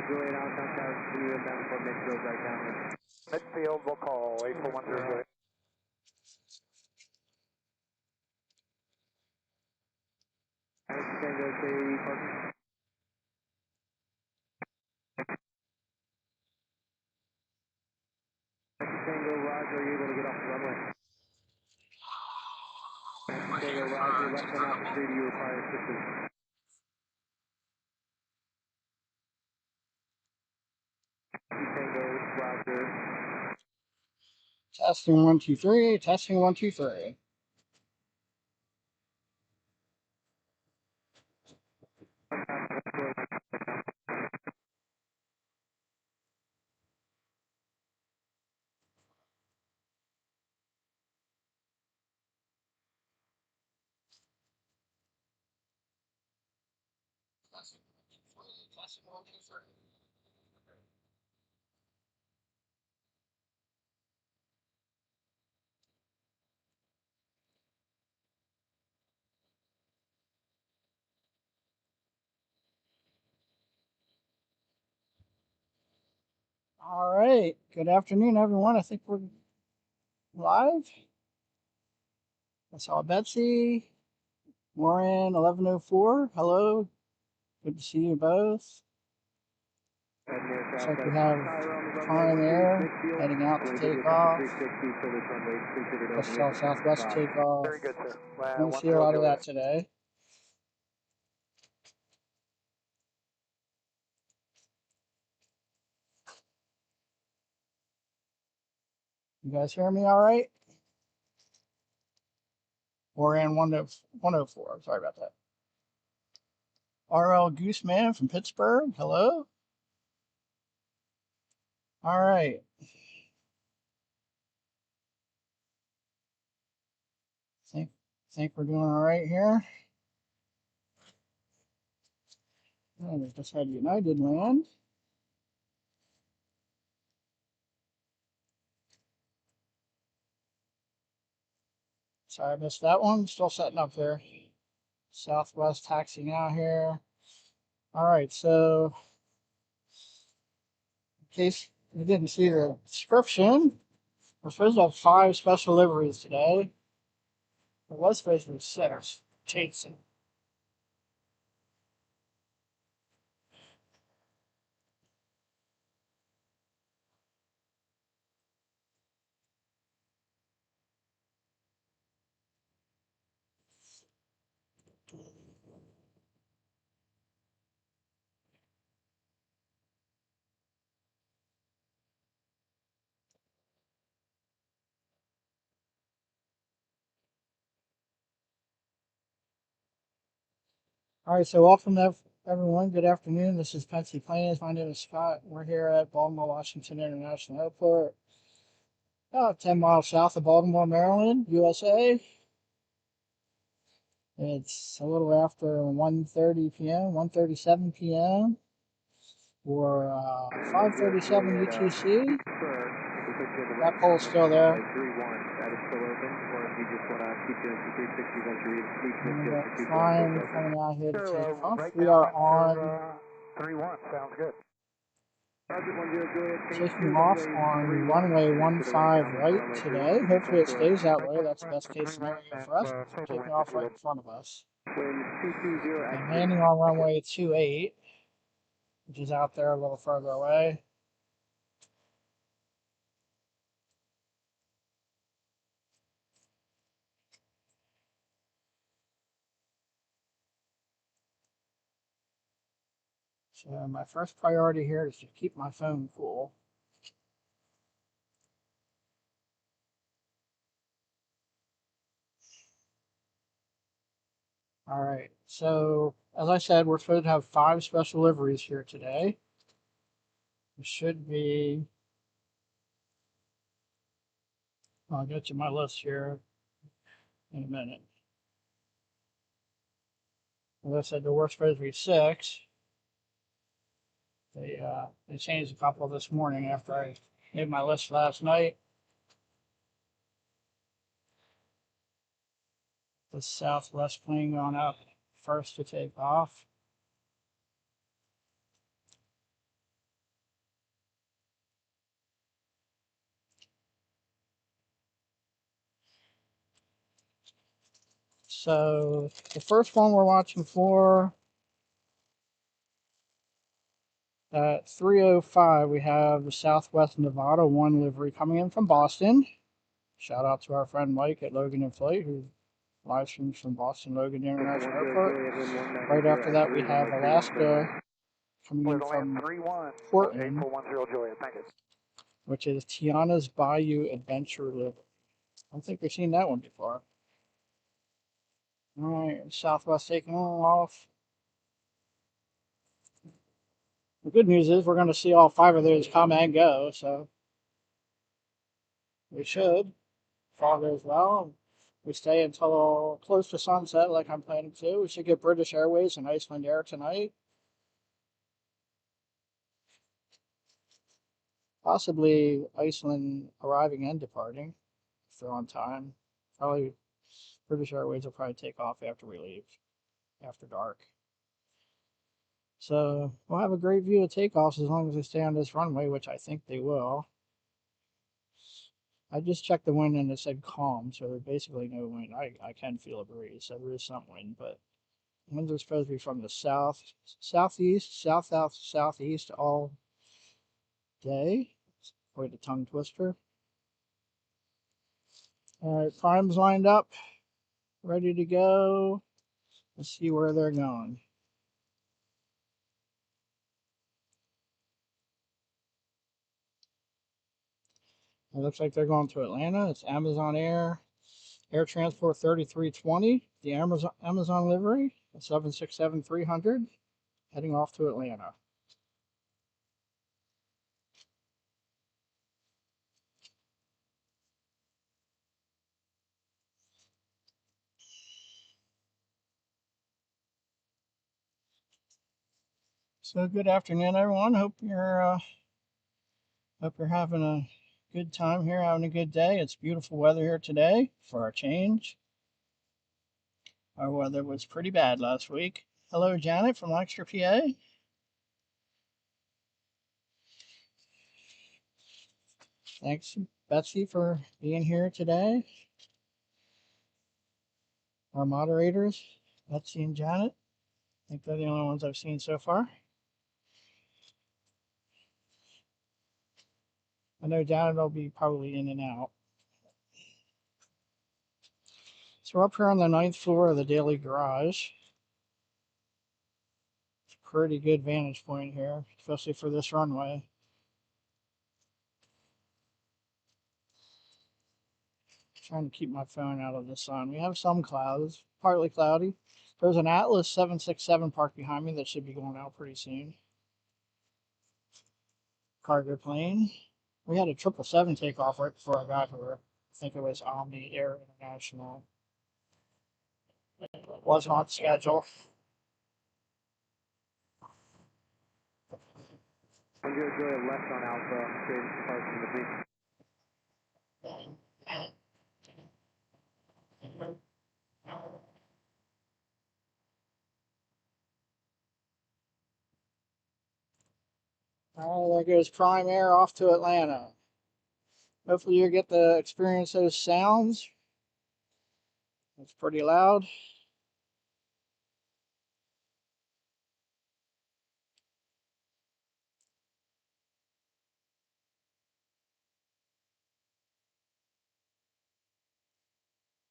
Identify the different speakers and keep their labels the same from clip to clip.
Speaker 1: Juliet out contact, continue inbound for midfield right downwind.
Speaker 2: Midfield, we'll call 8410.
Speaker 1: Tango to parking. Tango, Roger, are you able to get off the runway? Tango, Roger, less than altitude, you require assistance. Tango, Roger.
Speaker 3: Testing 1 2 3. Testing 1 2 3. All right. Good afternoon, everyone. I think we're live. I saw Betsy. Maureen, 1104. Hello. Good to see you both. Looks like we have Time Air heading out to take off. West Southwest takeoff.
Speaker 2: Very good, sir.
Speaker 3: We'll see a lot of that today. You guys hear me all right? We're in 104. Sorry about that. RL Gooseman from Pittsburgh. Hello. All right. Think we're doing all right here. And we just had United land. Sorry, I missed that one. Still setting up there. Southwest taxiing out here. All right, so in case you didn't see the description, we're supposed to have 5 special liveries today. It was supposed to be 6. Chasing. All right, so welcome to everyone. Good afternoon. This is Pensy Planes. My name is Scott. We're here at Baltimore, Washington International Airport, about 10 miles south of Baltimore, Maryland, USA. It's a little after 1:30 p.m., 1:37 p.m. or 5:37 UTC. That pole's still there. We got Prime coming out here to take off. We are on
Speaker 2: 3-1, sounds good.
Speaker 3: taking off on runway 15 right today. Hopefully it stays that way. That's the best case scenario for us. We're taking off right in front of us. And landing on runway 28, which is out there a little further away. So my first priority here is to keep my phone cool. All right, so as I said, we're supposed to have 5 special liveries here today. It should be, I'll get to my list here in a minute. As I said, there were supposed to be 6. They changed a couple this morning after I made my list last night. The Southwest plane going up first to take off. So the first one we're watching for at 3:05, we have the Southwest Nevada 1 livery coming in from Boston. Shout out to our friend Mike at Logan and Flight, who live streams from Boston Logan International Airport. Right after that, we have Alaska coming in from Portland, which is Tiana's Bayou Adventure Livery. I don't think we've seen that one before. All right, Southwest taking off. The good news is we're going to see all 5 of those come and go, so we should. If all goes well, we stay until close to sunset like I'm planning to. We should get British Airways and Icelandair tonight. Possibly Iceland arriving and departing if they're on time. Probably British Airways will probably take off after we leave, after dark. So we'll have a great view of takeoffs as long as they stay on this runway, which I think they will. I just checked the wind and it said calm, so there's basically no wind. I can feel a breeze, so there is some wind, but winds are supposed to be from the south, southeast, southeast all day. Quite a tongue twister. All right, prime's lined up, ready to go. Let's see where they're going. It looks like they're going to Atlanta. It's Amazon Air Transport 3320, the Amazon livery, 767-300, heading off to Atlanta. So good afternoon, everyone. Hope you're having a good time here, having a good day. It's beautiful weather here today for a change. Our weather was pretty bad last week. Hello, Janet from Lancaster, PA. Thanks, Betsy, for being here today. Our moderators, Betsy and Janet. I think they're the only ones I've seen so far. I know Janet will be probably in and out. So we're up here on the 9th floor of the Daily Garage. It's a pretty good vantage point here, especially for this runway. Trying to keep my phone out of the sun. We have some clouds, partly cloudy. There's an Atlas 767 parked behind me that should be going out pretty soon. Cargo plane. We had a 777 take off right before I got here. I think it was Omni Air International. It wasn't on schedule.
Speaker 1: I'm going to go left on Alpha, straight apart from the beach.
Speaker 3: All right, there goes Prime Air off to Atlanta. Hopefully you get to experience those sounds. It's pretty loud.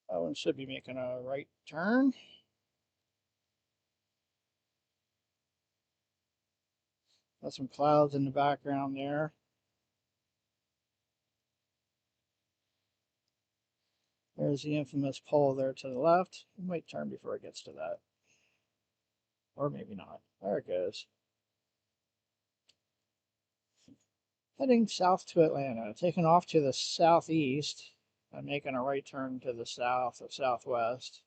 Speaker 3: That one should be making a right turn. Got some clouds in the background there. There's the infamous pole there to the left. It might turn before it gets to that. Or maybe not. There it goes. Heading south to Atlanta. Taking off to the southeast and making a right turn to the south or southwest.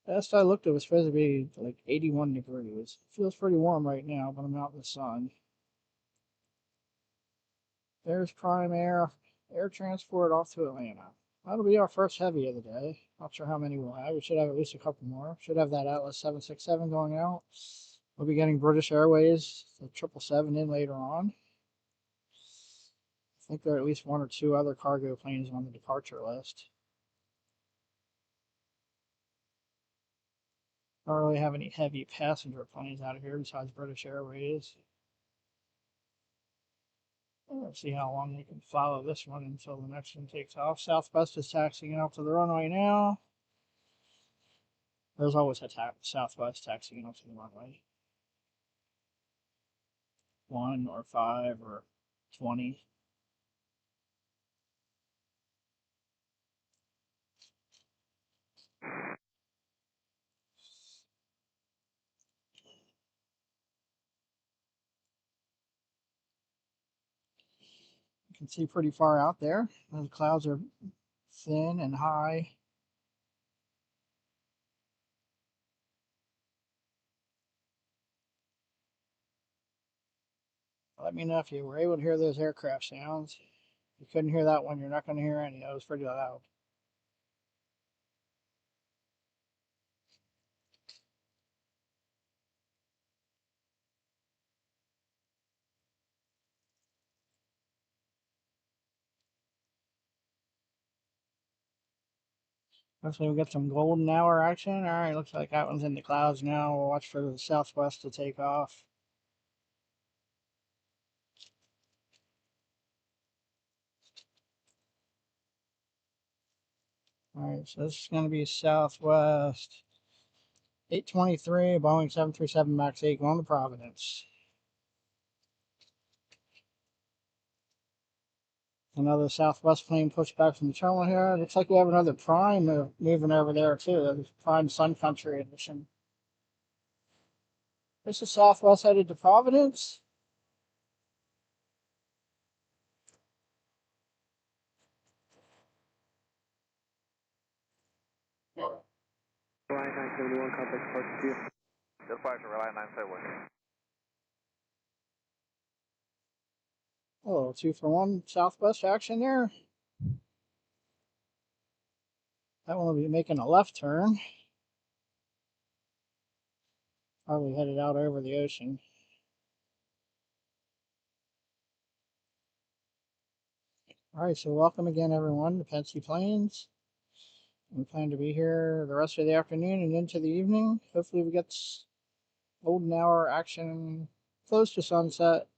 Speaker 3: Last I looked, it was supposed to be like 81 degrees. It feels pretty warm right now, but I'm out in the sun. There's Prime Air Transport off to Atlanta. That'll be our first heavy of the day. Not sure how many we'll have. We should have at least a couple more. Should have that Atlas 767 going out. We'll be getting British Airways, the 777 in later on. I think there are at least 1 or 2 other cargo planes on the departure list. Don't really have any heavy passenger planes out of here besides British Airways. Let's see how long we can follow this one until the next one takes off. Southwest is taxiing up to the runway now. There's always a Southwest taxiing up to the runway. 1 or 5 or 20. You can see pretty far out there. The clouds are thin and high. Let me know if you were able to hear those aircraft sounds. If you couldn't hear that one, you're not going to hear any. That was pretty loud. Hopefully we'll get some golden hour action. All right, looks like that one's in the clouds now. We'll watch for the Southwest to take off. All right, so this is going to be Southwest 823, Boeing 737 MAX 8 going to Providence. Another Southwest plane pushed back from the terminal here. Looks like we have another Prime moving over there too. There's Prime Sun Country edition. This is Southwest headed to Providence.
Speaker 1: Line 971, contact departure to you.
Speaker 2: Departure, line 971.
Speaker 3: Oh, 2 for 1 Southwest action there. That one will be making a left turn. Probably headed out over the ocean. All right, so welcome again, everyone, to Pensy Plains. We plan to be here the rest of the afternoon and into the evening. Hopefully we get golden hour action close to sunset.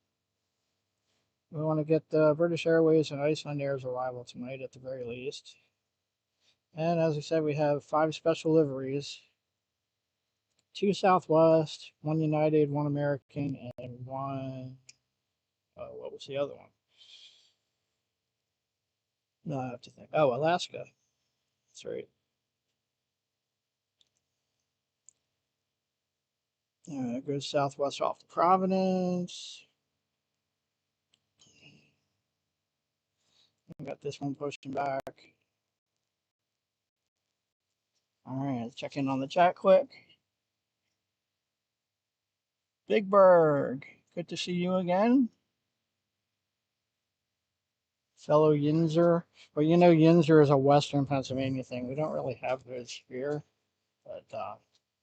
Speaker 3: We want to get the British Airways and Icelandair's arrival tonight at the very least. And as I said, we have 5 special liveries. 2 Southwest, 1 United, 1 American, and 1... what was the other one? No, I have to think. Oh, Alaska. That's right. It goes Southwest off to Providence. I got this one pushing back. All right, let's check in on the chat quick. Big Berg, good to see you again. Fellow Yinzer. Well, you know, Yinzer is a Western Pennsylvania thing. We don't really have those here, but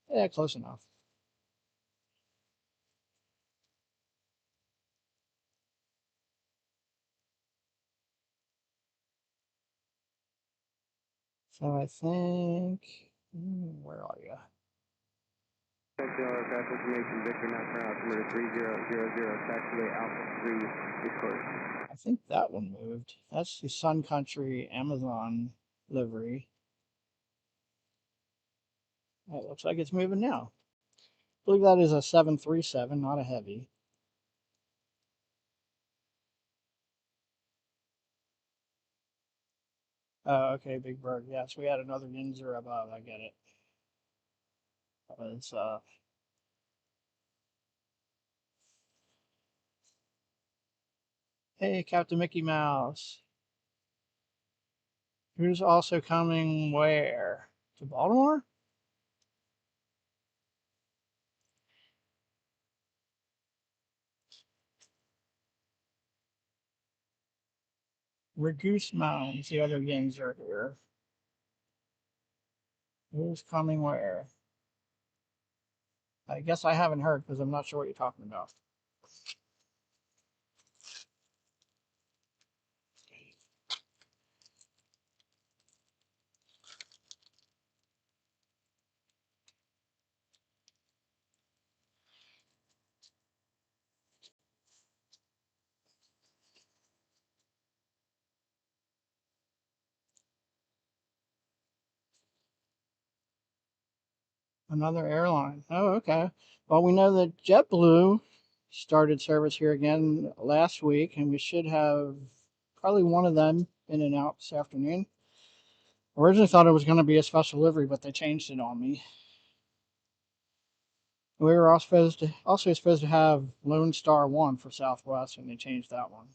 Speaker 3: yeah, close enough. So I think, where are you?
Speaker 1: Aircraft information, Victor, not ground, altimeter 3000, taxiway Alpha 3 is closed.
Speaker 3: I think that one moved. That's the Sun Country Amazon livery. It looks like it's moving now. I believe that is a 737, not a heavy. Oh, okay, Big Bird. Yes, we had another Yinzer above. I get it. That was, hey, Captain Mickey Mouse. Who's also coming where? To Baltimore? Regoose Mounds, the other Yinzer here. Who's coming where? I guess I haven't heard because I'm not sure what you're talking about. Another airline. Oh, okay. Well, we know that JetBlue started service here again last week, and we should have probably one of them in and out this afternoon. Originally thought it was going to be a special delivery, but they changed it on me. We were also supposed to have Lone Star 1 for Southwest, and they changed that one.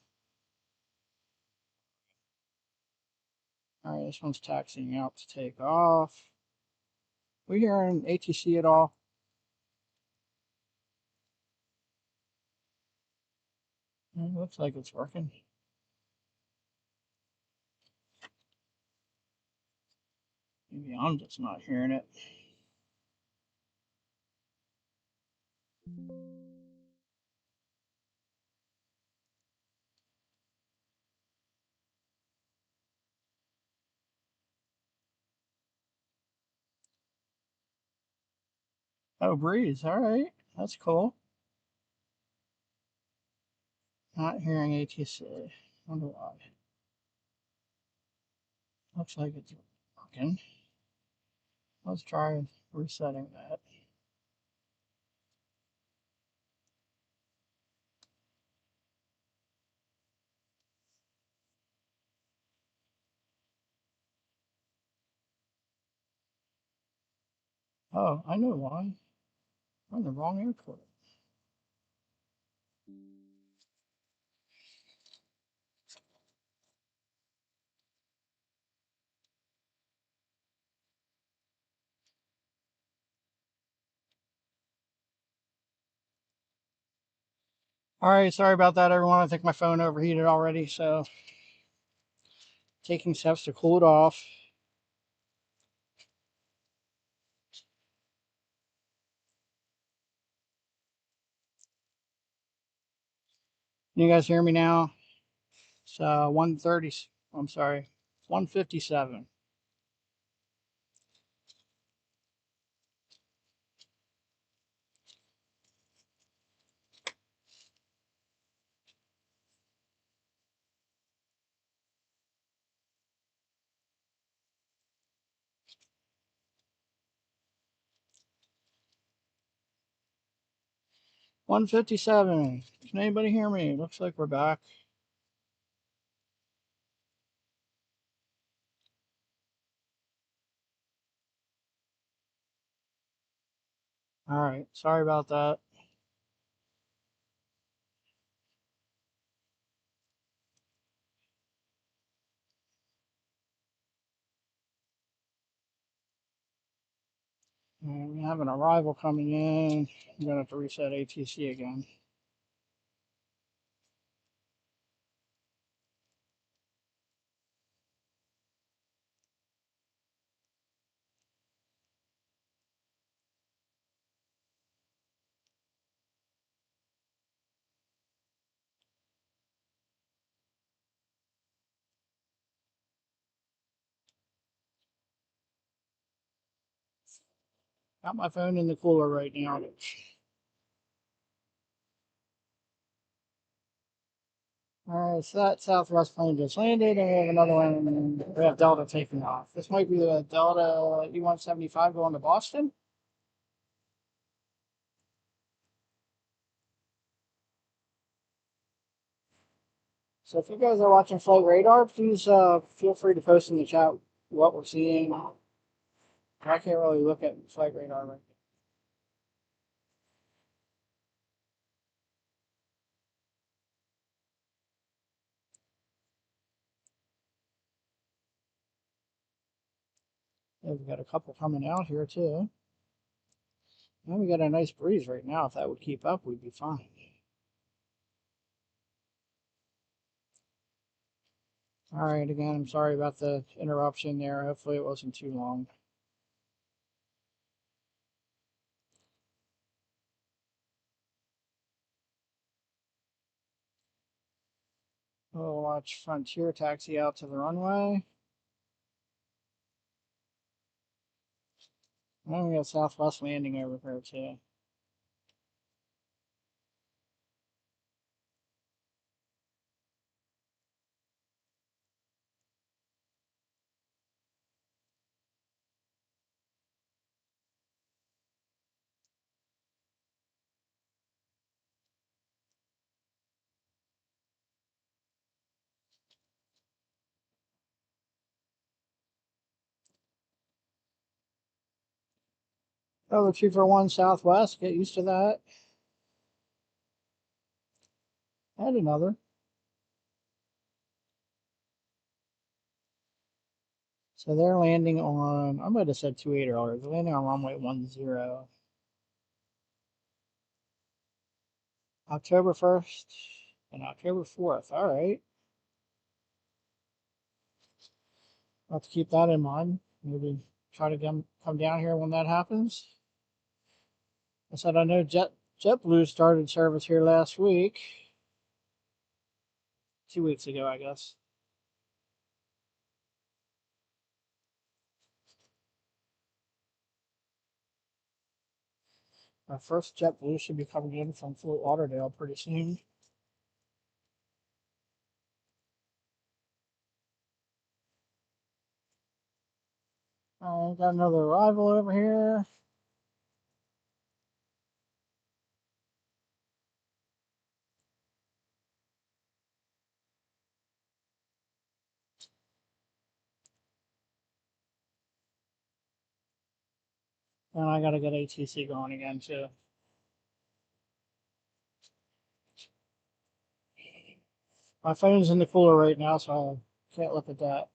Speaker 3: All right, this one's taxiing out to take off. We hearing ATC at all? It looks like it's working. Maybe I'm just not hearing it. Oh, breeze. All right. That's cool. Not hearing ATC. Wonder why. Looks like it's working. Let's try resetting that. Oh, I know why. I'm in the wrong airport. All right, sorry about that, everyone. I think my phone overheated already, so taking steps to cool it off. Can you guys hear me now? It's 130. I'm sorry, 157. $157. Can anybody hear me? Looks like we're back. All right, sorry about that. We have an arrival coming in. I'm gonna have to reset ATC again. Got my phone in the cooler right now. All right, so that Southwest plane just landed, and we have another one. We have Delta taking off. This might be the Delta E-175 going to Boston. So if you guys are watching Flight Radar, please feel free to post in the chat what we're seeing. I can't really look at Flight Radar right now. Yeah, we've got a couple coming out here too. And we got a nice breeze right now. If that would keep up, we'd be fine. All right, again, I'm sorry about the interruption there. Hopefully it wasn't too long. We'll watch Frontier taxi out to the runway. And we got Southwest landing over here too. Oh, the 241 Southwest. Get used to that. And another. So they're landing on, I might have said 28 earlier. They're landing on runway 10. October 1st and October 4th. All right. I'll have to keep that in mind. Maybe try to come down here when that happens. I said I know JetBlue started service here last week. 2 weeks ago, I guess. Our first JetBlue should be coming in from Fort Lauderdale pretty soon. Got another arrival over here. And I gotta get ATC going again too. My phone's in the cooler right now, so I can't look at that.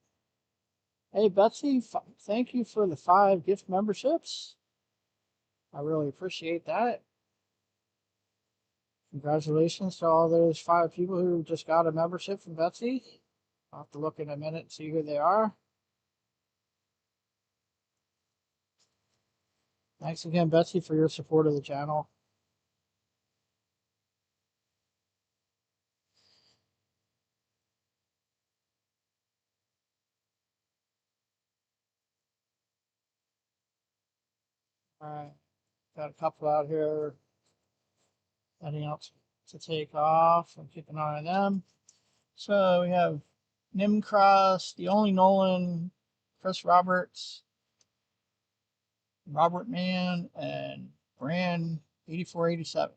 Speaker 3: Hey Betsy, thank you for the 5 gift memberships. I really appreciate that. Congratulations to all those 5 people who just got a membership from Betsy. I'll have to look in a minute and see who they are. Thanks again, Betsy, for your support of the channel. All right, got a couple out here. Anything else to take off? I'm keeping an eye on them. So we have Nimcross, The Only Nolan, Chris Roberts, Robert Mann, and Brand 8487.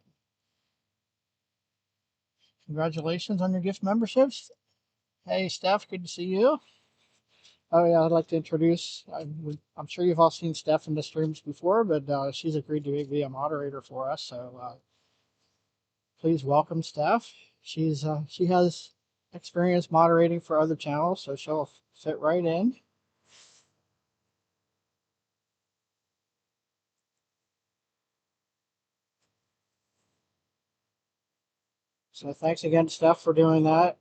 Speaker 3: Congratulations on your gift memberships. Hey, Steph, good to see you. Oh, yeah, I'd like to introduce, I'm sure you've all seen Steph in the streams before, but she's agreed to be a moderator for us. So please welcome Steph. She has experience moderating for other channels, so she'll fit right in. So thanks again, Steph, for doing that.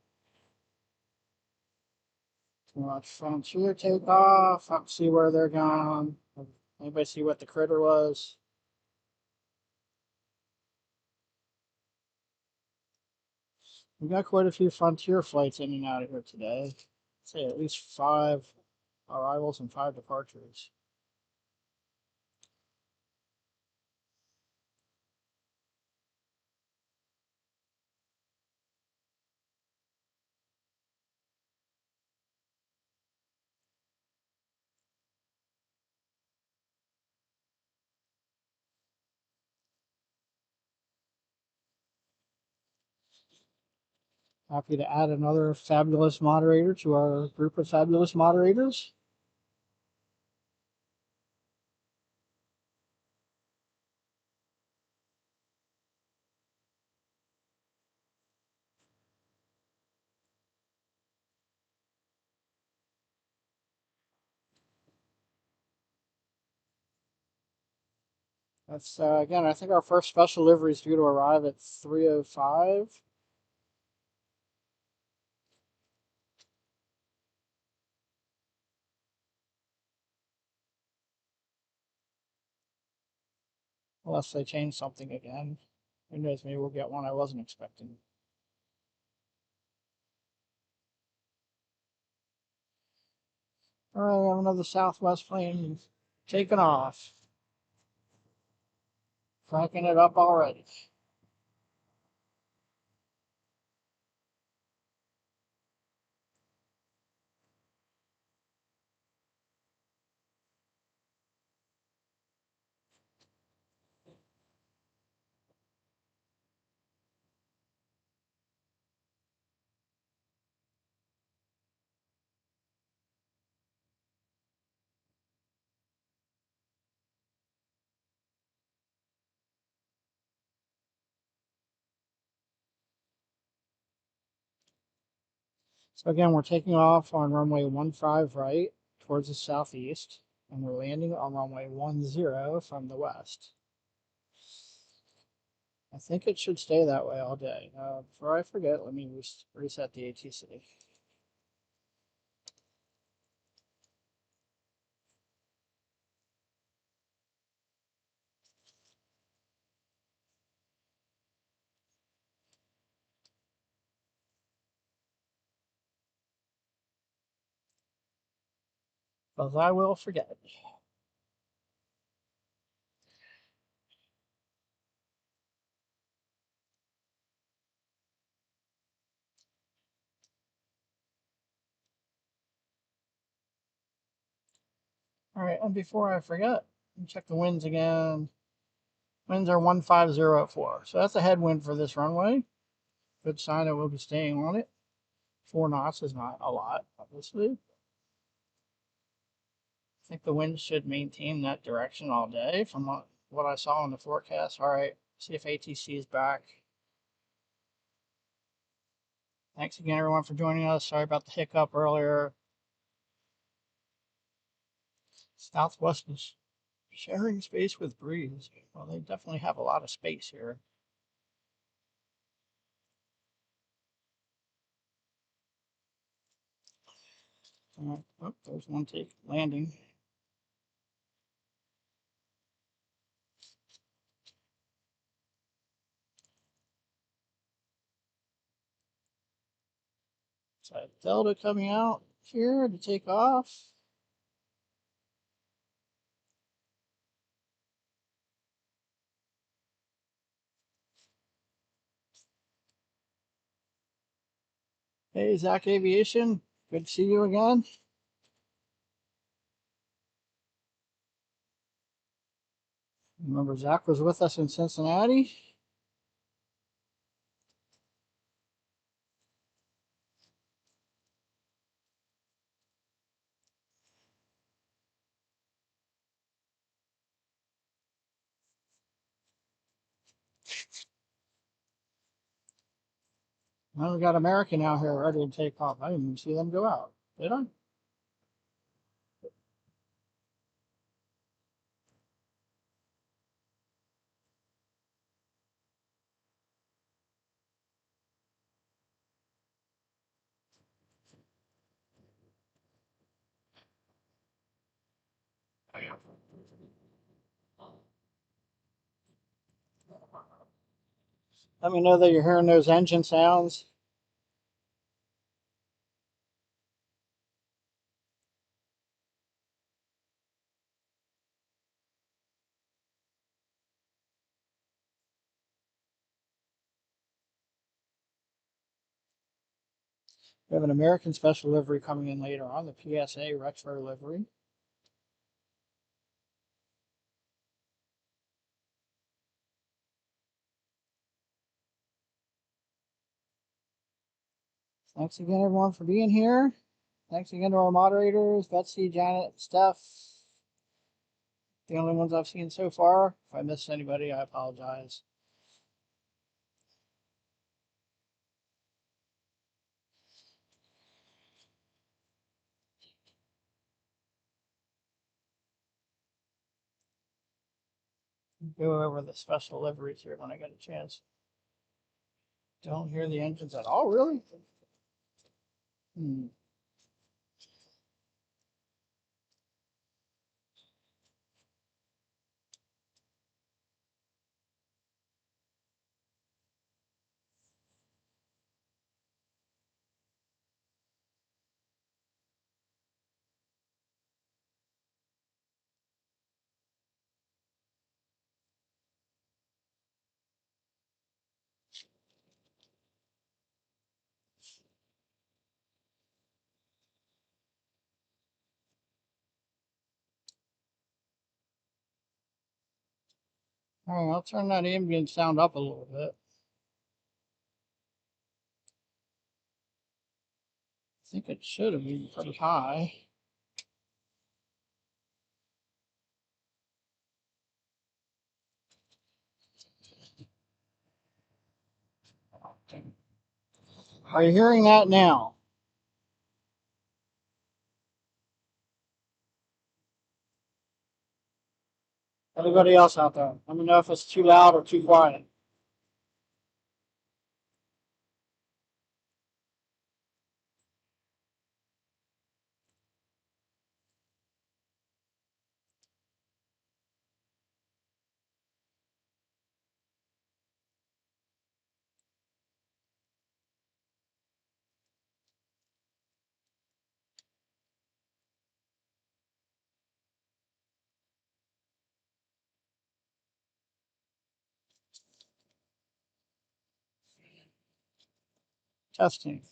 Speaker 3: Watch Frontier take off. Have to see where they're going. Anybody see what the critter was? We got quite a few Frontier flights in and out of here today. I'd say at least 5 arrivals and 5 departures. Happy to add another fabulous moderator to our group of fabulous moderators. That's again, I think our first special livery is due to arrive at 3:05. Unless they change something again. Who knows, maybe we'll get one I wasn't expecting. All right, we have another Southwest plane taking off. Cranking it up already. So again, we're taking off on runway 15 right towards the southeast, and we're landing on runway 10 from the west. I think it should stay that way all day. Before I forget, let me reset the ATC. Because I will forget. All right, and before I forget, let me check the winds again. Winds are 1504, so that's a headwind for this runway. Good sign that we'll be staying on it. 4 knots is not a lot, obviously. I think the wind should maintain that direction all day from what I saw in the forecast. All right, see if ATC is back. Thanks again, everyone, for joining us. Sorry about the hiccup earlier. Southwest is sharing space with Breeze. Well, they definitely have a lot of space here. Oh, there's one take landing. So Delta coming out here to take off. Hey, Zach Aviation. Good to see you again. Remember, Zach was with us in Cincinnati. Well, we got American out here ready to take off. I didn't even see them go out. Did I? Let me know that you're hearing those engine sounds. We have an American special livery coming in later on, the PSA retro livery. Thanks again, everyone, for being here. Thanks again to our moderators, Betsy, Janet, Steph. The only ones I've seen so far. If I missed anybody, I apologize. Go over the special liveries here when I get a chance. Don't hear the engines at all, really? All right, I'll turn that ambient sound up a little bit. I think it should have been pretty high. Are you hearing that now? Anybody else out there? Let me know if it's too loud or too quiet. Testing.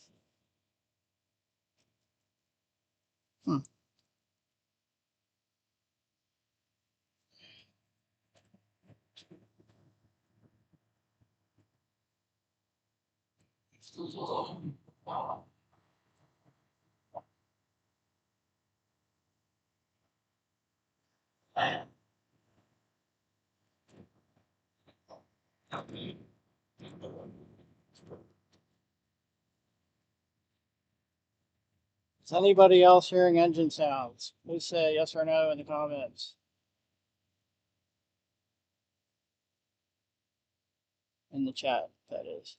Speaker 3: Hmm. Is anybody else hearing engine sounds? Please say yes or no in the comments. In the chat, that is.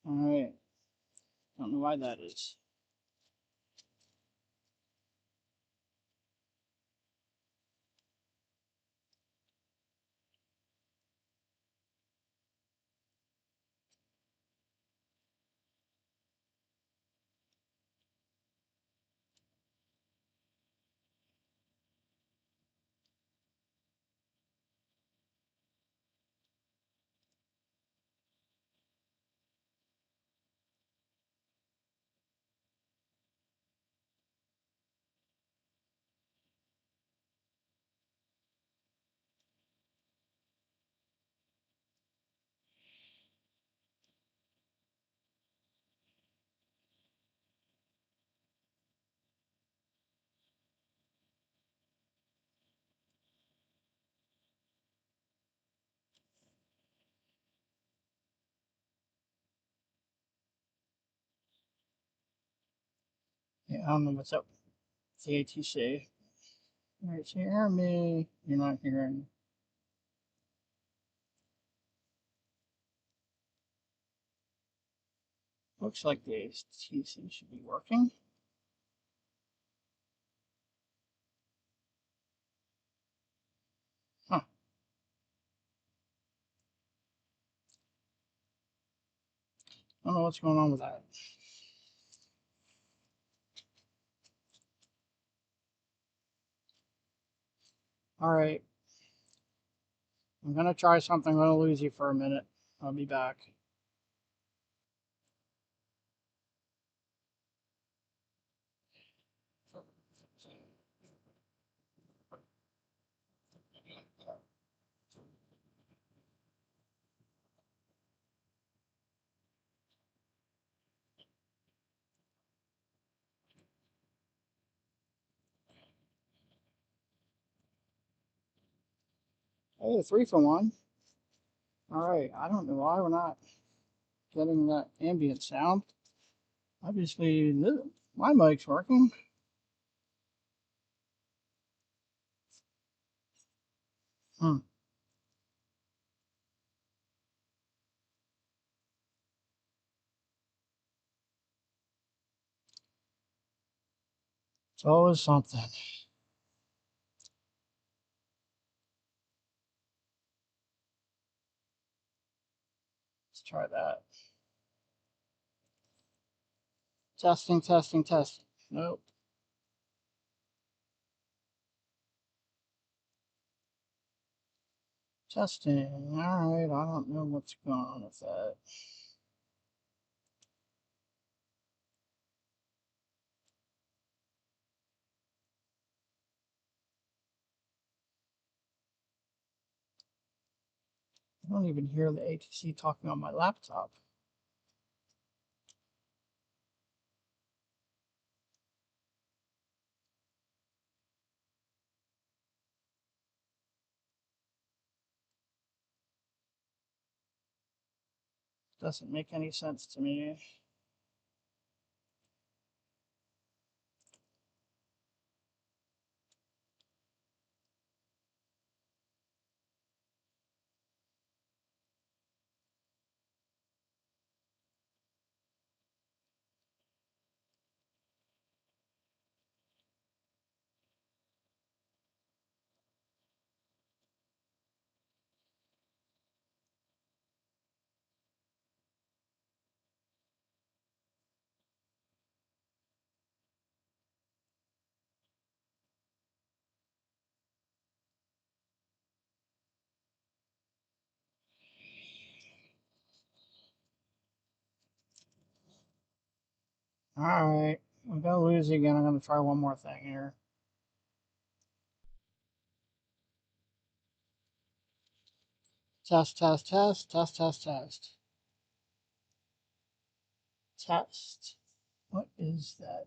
Speaker 3: All right. Don't know why that is. Yeah, I don't know what's up with the ATC. All right, so you hear me. You're not hearing. Looks like the ATC should be working. Huh. I don't know what's going on with that. All right. I'm going to try something. I'm going to lose you for a minute. I'll be back. Hey, 3 for 1. All right. I don't know why we're not getting that ambient sound. Obviously, my mic's working. Hmm. It's always something. Let's try that. Testing, testing, testing. Nope. Testing. All right. I don't know what's going on with that. I don't even hear the ATC talking on my laptop. Doesn't make any sense to me. Alright, I'm gonna lose again. I'm gonna try one more thing here. Test, test, test, test, test, test. Test. What is that?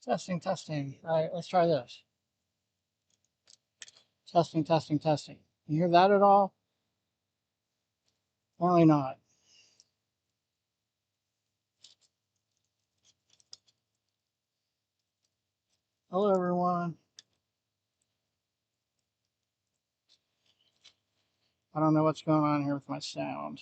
Speaker 3: Testing, testing. Alright, let's try this. Testing, testing, testing. You hear that at all? Apparently not. Hello, everyone. I don't know what's going on here with my sound.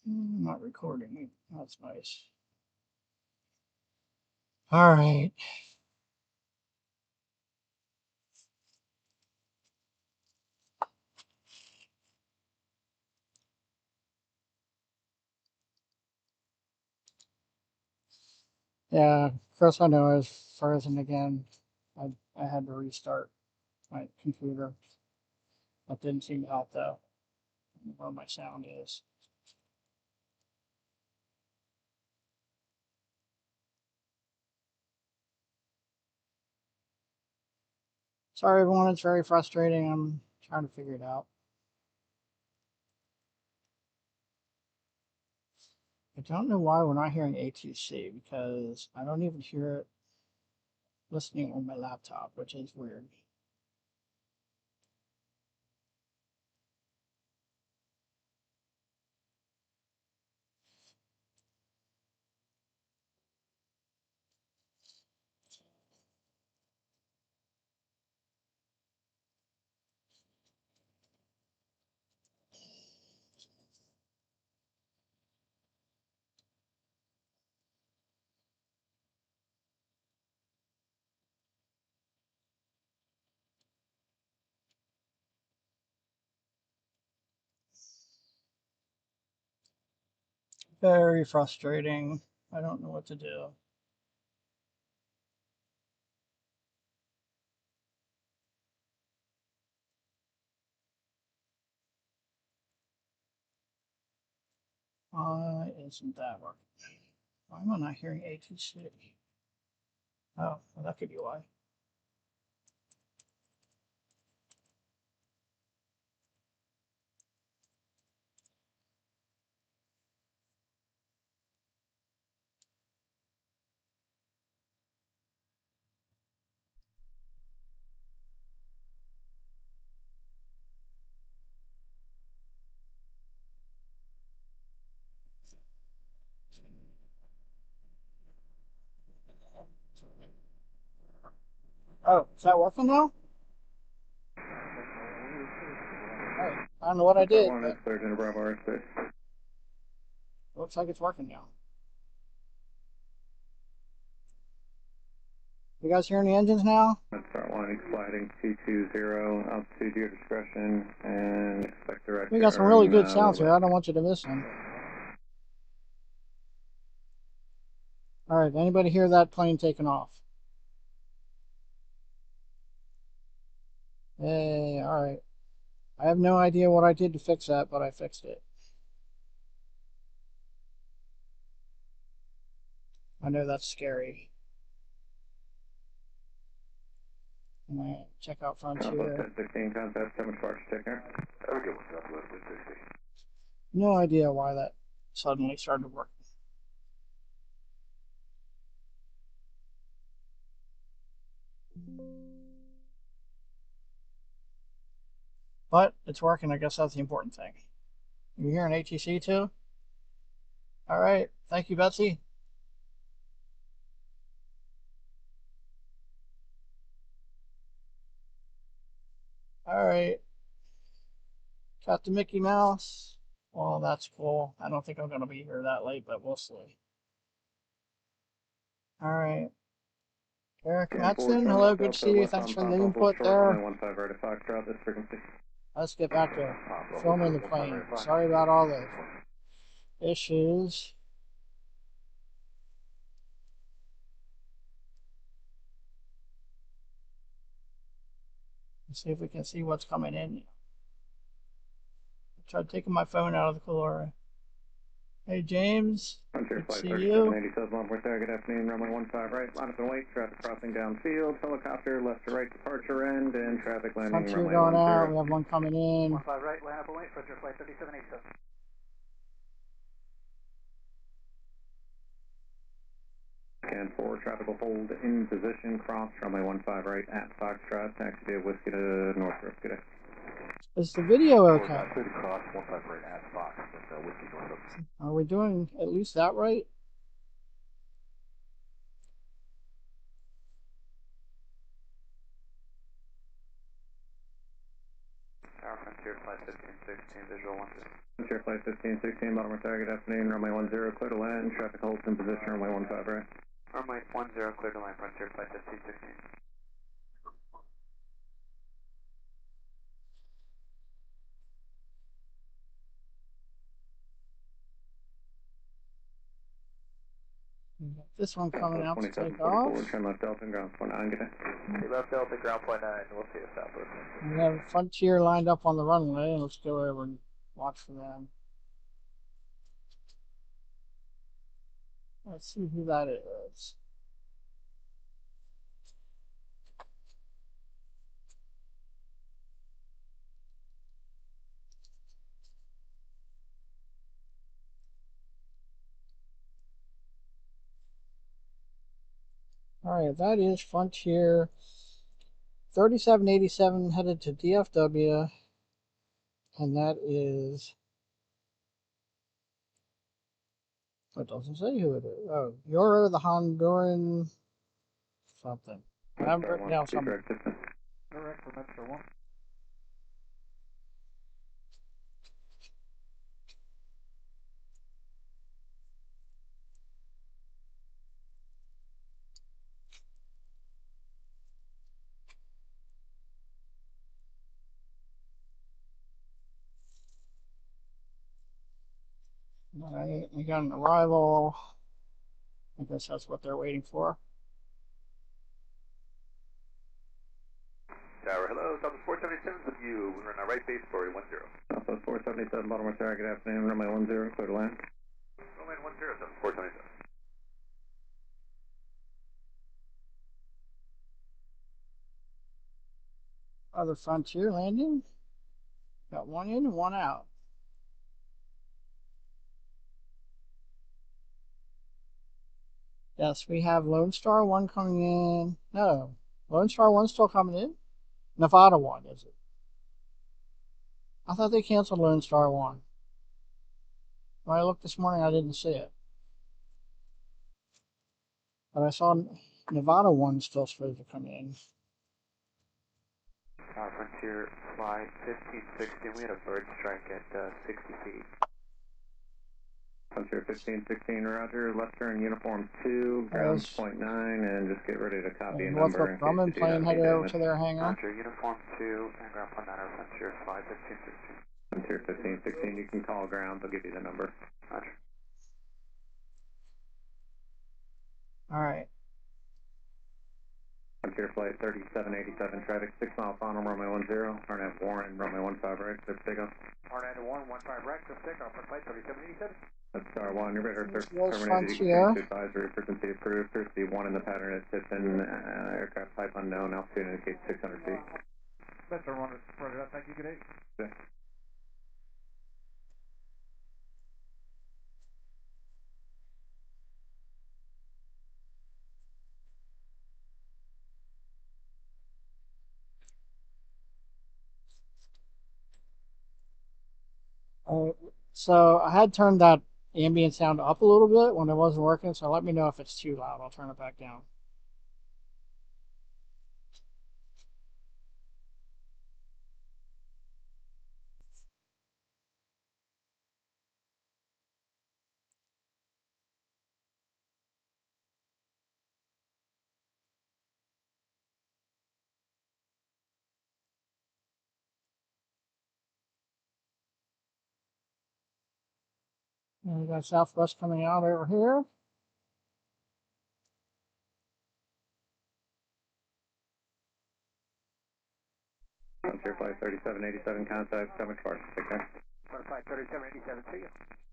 Speaker 3: I'm not recording. That's nice. All right. Yeah, of course I know I was frozen again. I had to restart my computer. That didn't seem to help though. I don't know where my sound is. Sorry everyone, it's very frustrating. I'm trying to figure it out. I don't know why we're not hearing ATC because I don't even hear it listening on my laptop, which is weird. Very frustrating. I don't know what to do. Why isn't that working? Why am I not hearing ATC? Oh, well, that could be why. Oh, is that working now? Alright, I don't know what I did, but looks like it's working now. You guys hearing the engines now?
Speaker 1: Start one, sliding 220, altitude your discretion, and expect the right
Speaker 3: We got some really good sounds here. I don't want you to miss them. Alright, anybody hear that plane taking off? Hey, alright. I have no idea what I did to fix that, but I fixed it. I know that's scary. I'm gonna check out Frontier.
Speaker 1: 16 contact, 7 Sparks, take care.
Speaker 3: No idea why that suddenly started working. But it's working. I guess that's the important thing. You hearing ATC too? All right. Thank you, Betsy. All right. Got the Mickey Mouse. Well, that's cool. I don't think I'm going to be here that late, but we'll see. All right. Eric Hudson, hello, good to see you. Thanks for the input there. Let's get back to filming the plane. Sorry about all the issues. Let's see if we can see what's coming in. I tried taking my phone out of the cooler. Hey, James. Good to see you.
Speaker 1: Good afternoon, runway 15 right, line up and wait, traffic crossing downfield, helicopter left to right departure end, and traffic landing
Speaker 3: Frontier
Speaker 1: runway
Speaker 3: going
Speaker 1: 10.
Speaker 3: out, we have one coming in.
Speaker 2: 15 right, line up and wait, Frontier flight 3787.
Speaker 1: And 4, traffic will hold in position, cross, runway 15 right at Foxtrot, taxi to Whiskey to Northrop, good day.
Speaker 3: Is the video okay?
Speaker 2: Cross 15 right at Fox, with Whiskey Northrop.
Speaker 3: Are we doing at least that right?
Speaker 2: Tower Frontier flight 1516, visual 10.
Speaker 1: Frontier flight 1516, Baltimore Tower, good afternoon, runway 10, clear to land, traffic holds in position, runway 15 right.
Speaker 2: Runway 10, clear to land, Frontier flight 1516.
Speaker 3: This one coming out to take off.
Speaker 1: Turn left Delta, ground 49, good day.
Speaker 2: Left Delta, ground point 9, we'll see you southwest.
Speaker 3: We have Frontier lined up on the runway. Let's go over and watch for them. Let's see who that is. All right, that is Frontier 3787 headed to DFW. And that is, it doesn't say who it is. Oh, Euro the Honduran something. I haven't written down something.
Speaker 2: Correct for Metro 1.
Speaker 3: All right, we got an arrival. I guess that's what they're waiting for.
Speaker 2: Tower, hello, Southwest 477 with you. We're on our right base, Story 10.
Speaker 1: Southwest 477, Baltimore Tower, good afternoon, runway 10, clear to land.
Speaker 2: Runway 10, Southwest 477.
Speaker 3: Other Frontier landing. Got one in and one out. Yes, we have Lone Star 1 coming in. No, Lone Star 1 still coming in? Nevada 1, is it? I thought they canceled Lone Star 1. When I looked this morning, I didn't see it. But I saw Nevada 1 still supposed to come in.
Speaker 2: Frontier flight 1516, we had a bird strike at 60 feet.
Speaker 1: Frontier 1516, roger, left turn, uniform 2, ground point 9, and just get ready to copy a number.
Speaker 3: Northrop Grumman plane headed over to their hangar.
Speaker 2: Roger, uniform 2, and ground point 9, Frontier flight 1516.
Speaker 1: Frontier 1516, you can call ground, they'll give you the number.
Speaker 2: Roger.
Speaker 3: All right.
Speaker 1: Frontier flight 3787, traffic 6 mile final, runway 10, Arnett Warren, runway 15 right, clear for takeoff.
Speaker 2: Arnett Warren, 15 right, clear for takeoff, for flight 3787.
Speaker 1: That's Star 1, your radar search
Speaker 3: Yes,
Speaker 1: terminated,
Speaker 3: Frontier.
Speaker 1: advisory, frequency approved, frequency 1 in the pattern is Tiffin, aircraft type unknown, altitude indicates 600 feet.
Speaker 2: Metro 1, roger that, thank you, good day.
Speaker 1: Okay.
Speaker 3: So I had turned that ambient sound up a little bit when it wasn't working, so let me know if it's too loud. I'll turn it back down. And we got Southwest coming out over here.
Speaker 1: Frontier Flight 3787, contact, Summit Sparks, take care.
Speaker 2: Flight 3787, see you.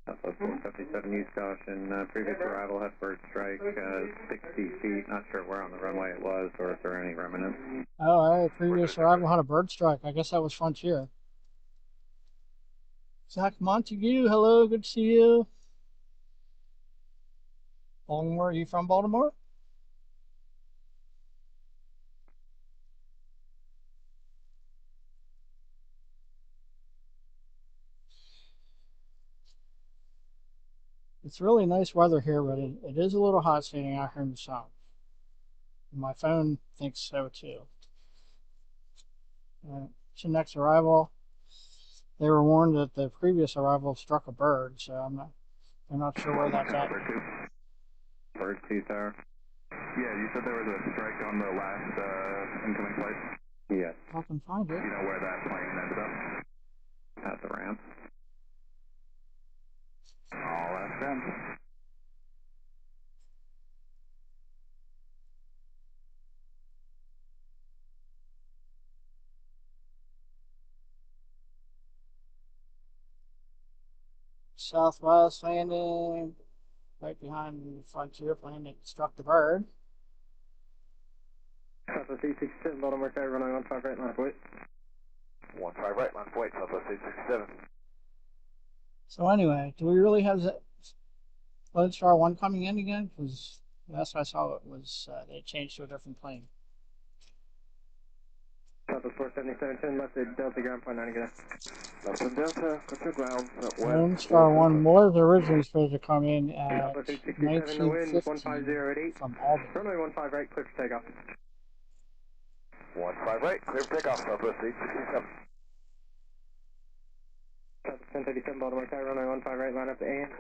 Speaker 1: Southwest 477, use caution, previous arrival had bird strike, 60 feet, not sure where on the runway it was, or if there are any remnants.
Speaker 3: Oh, hey, previous arrival had a bird strike. I guess that was Frontier. Zach Montague, hello, good to see you. Baltimore, are you from Baltimore? It's really nice weather here, but it is a little hot standing out here in the sun. My phone thinks so too. To next arrival, they were warned that the previous arrival struck a bird, so I'm not sure where that's at.
Speaker 1: Bird 2 tower.
Speaker 4: Yeah, you said there was a strike on the last incoming flight?
Speaker 1: Yes.
Speaker 3: I can find it.
Speaker 4: Do you know where that plane ended up?
Speaker 1: At the ramp.
Speaker 4: I'll ask them.
Speaker 3: Southwest landing, right behind the Frontier plane that struck the bird.
Speaker 1: Southwest 867, Baltimore Sky, runway 15 right, line of wait.
Speaker 2: 15 right, line of wait, Southwest 867.
Speaker 3: So anyway, do we really have Lodestar 1 coming in again? Because last I saw it was they changed to a different plane.
Speaker 1: Southwest 477, left at Delta ground point 9 again.
Speaker 2: Left and Delta, control ground,
Speaker 3: Lodestar 1 was originally supposed to come in at
Speaker 1: Southwest 867, the wind 150 at 8.
Speaker 3: from Albany.
Speaker 1: Runway 15 right, clear for takeoff.
Speaker 2: 15 right, clear for takeoff, Southwest 867.
Speaker 1: Southwest 1037, Baltimore Sky, runway 15 right, line up and wait.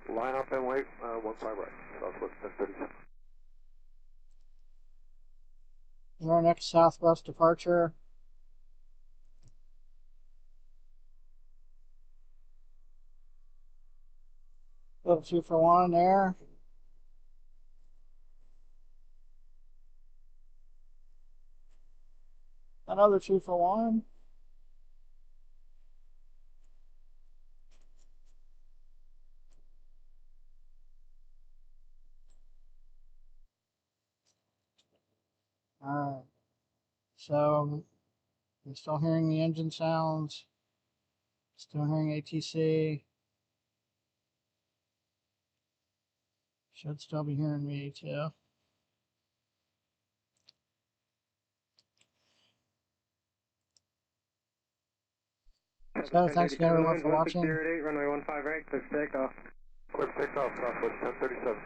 Speaker 2: Line up and wait, 15 right, Southwest 1037.
Speaker 3: Our next Southwest departure. Little 2 for 1 there. Another 2 for 1. Alright. So, I'm still hearing the engine sounds. Still hearing ATC. Should still be hearing me too. So, thanks again everyone for watching.
Speaker 1: Runway 15 right, clear for takeoff.
Speaker 2: Clear for takeoff, Southwest 1037.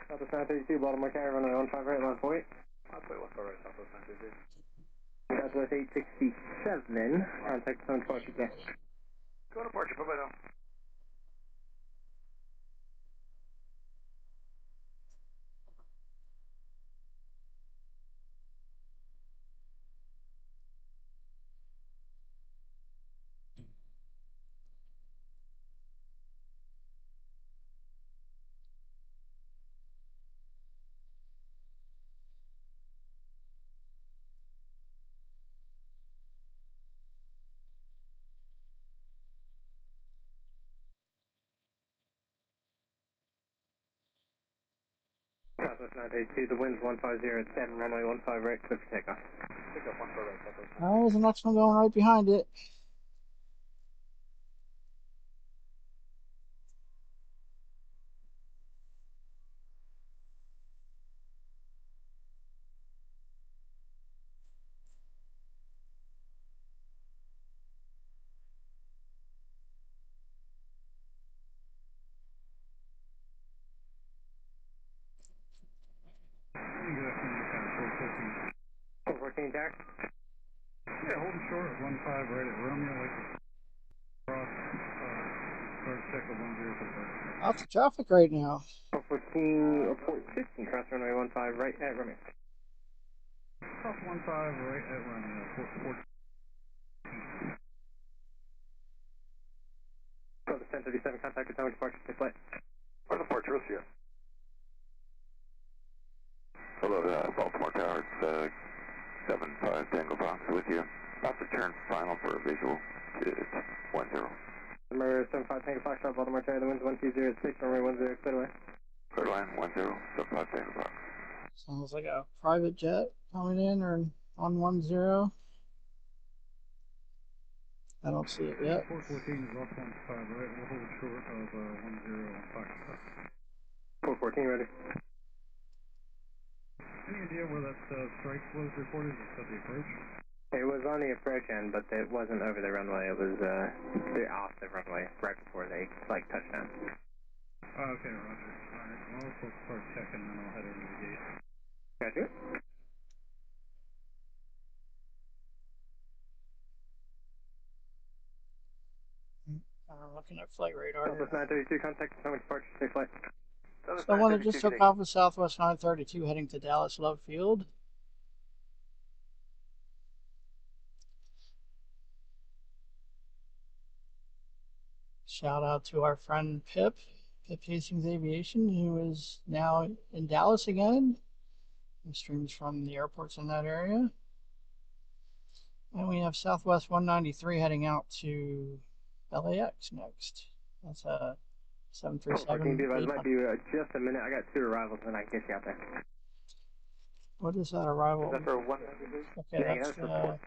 Speaker 1: Southwest 932, Baltimore Sky, runway 15 right, line point.
Speaker 2: Southwest 15 right, Southwest 932.
Speaker 1: Southwest 867, contact zone 12 again.
Speaker 2: Go to departure, bye-bye now.
Speaker 1: Southwest 982, the wind's 150 at 7, runway 15 right, clear for takeoff.
Speaker 2: Takeoff 15 right, Southwest 932.
Speaker 3: There's the next one going right behind it.
Speaker 4: Good afternoon,
Speaker 1: 414 tax.
Speaker 4: Yeah, holding short at 15 right at Romeo, like cross, start check of 1035.
Speaker 3: Lots of traffic right now.
Speaker 1: 414, or 415, cross runway 15 right at Romeo.
Speaker 4: Cross 15 right at Romeo, 414.
Speaker 1: Southwest 1037, contact atomic departure, take flight.
Speaker 5: Where's the Port Tricia? Hello, Baltimore Tower, it's 75 Tango Fox with you. About to turn final for a visual. It's 10.
Speaker 1: Number 75 Tango Fox, Baltimore Tower, the wind's 1206, runway 10, clear away.
Speaker 5: Clear line, 10, 75 Tango Fox.
Speaker 3: Sounds like a private jet coming in or on 10. I don't see it yet.
Speaker 4: 414 is off 15, right? We'll hold short of 10 on Foxtrot.
Speaker 1: 414, ready.
Speaker 4: Any idea where that strike was reported? Is that the approach?
Speaker 1: It was on the approach end, but it wasn't over the runway. It was off the runway right before they touched down.
Speaker 4: Oh, okay, roger. Alright, well, we'll start checking and then I'll head over to the gate.
Speaker 1: Gotcha.
Speaker 3: I'm looking at flight radar.
Speaker 1: Southwest 932, contact atomic departure, take flight.
Speaker 3: Someone that just took off with Southwest 932 heading to Dallas Love Field. Shout out to our friend Pip Hastings Aviation, who is now in Dallas again. He streams from the airports in that area. And we have Southwest 193 heading out to LAX next. That's a 737.
Speaker 1: It might be just a minute. I got 2 arrivals and I can get you out there.
Speaker 3: What is that arrival?
Speaker 2: Is that for 1?
Speaker 3: Okay, that's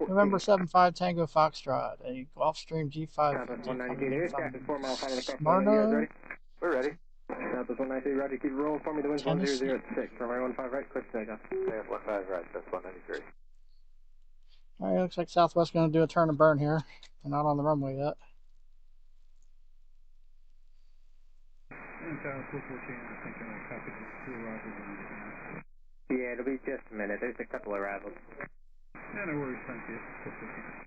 Speaker 3: November 75 Tango Foxtrot, a Gulfstream G550 coming in from Smyrna.
Speaker 2: We're ready.
Speaker 1: Southwest 193, roger, keep it rolling for me. The wind's 1006, runway 15 right, quick takeoff.
Speaker 2: Okay, 15 right, that's 193.
Speaker 3: Alright, looks like Southwest going to do a turn and burn here. They're not on the runway yet.
Speaker 4: And Tower 414, I think copy those 2 arrivals and
Speaker 1: Yeah, it'll be just a minute. There's a couple arrivals.
Speaker 4: yeah, no worries, thank you. 414.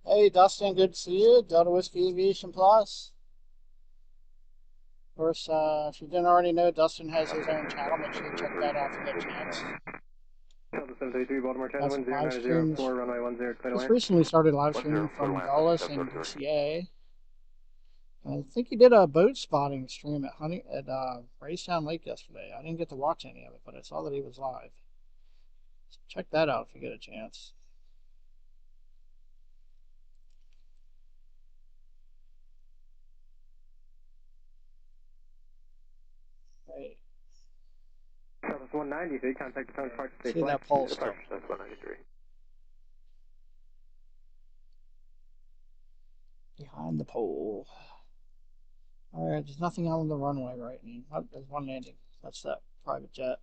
Speaker 3: Hey Dustin, good to see you. Delta Whiskey Aviation Plus. Of course, if you didn't already know, Dustin has his own channel. Make sure you check that out if you get a chance.
Speaker 1: Delta 733, Baltimore Tower,
Speaker 3: That's
Speaker 1: wind
Speaker 3: live streams.
Speaker 1: 0904, runway 10, clear
Speaker 3: Just
Speaker 1: away.
Speaker 3: recently started live streaming from Dulles and DCA. I think he did a boat spotting stream at Raystown Lake yesterday. I didn't get to watch any of it, but I saw that he was live. So check that out if you get a chance. Right.
Speaker 1: Southwest 193, contact the atomic departure,
Speaker 3: See that pole still.
Speaker 2: That's 193.
Speaker 3: Behind the pole. Alright, there's nothing on the runway right now. Oh, there's one landing. That's that private jet.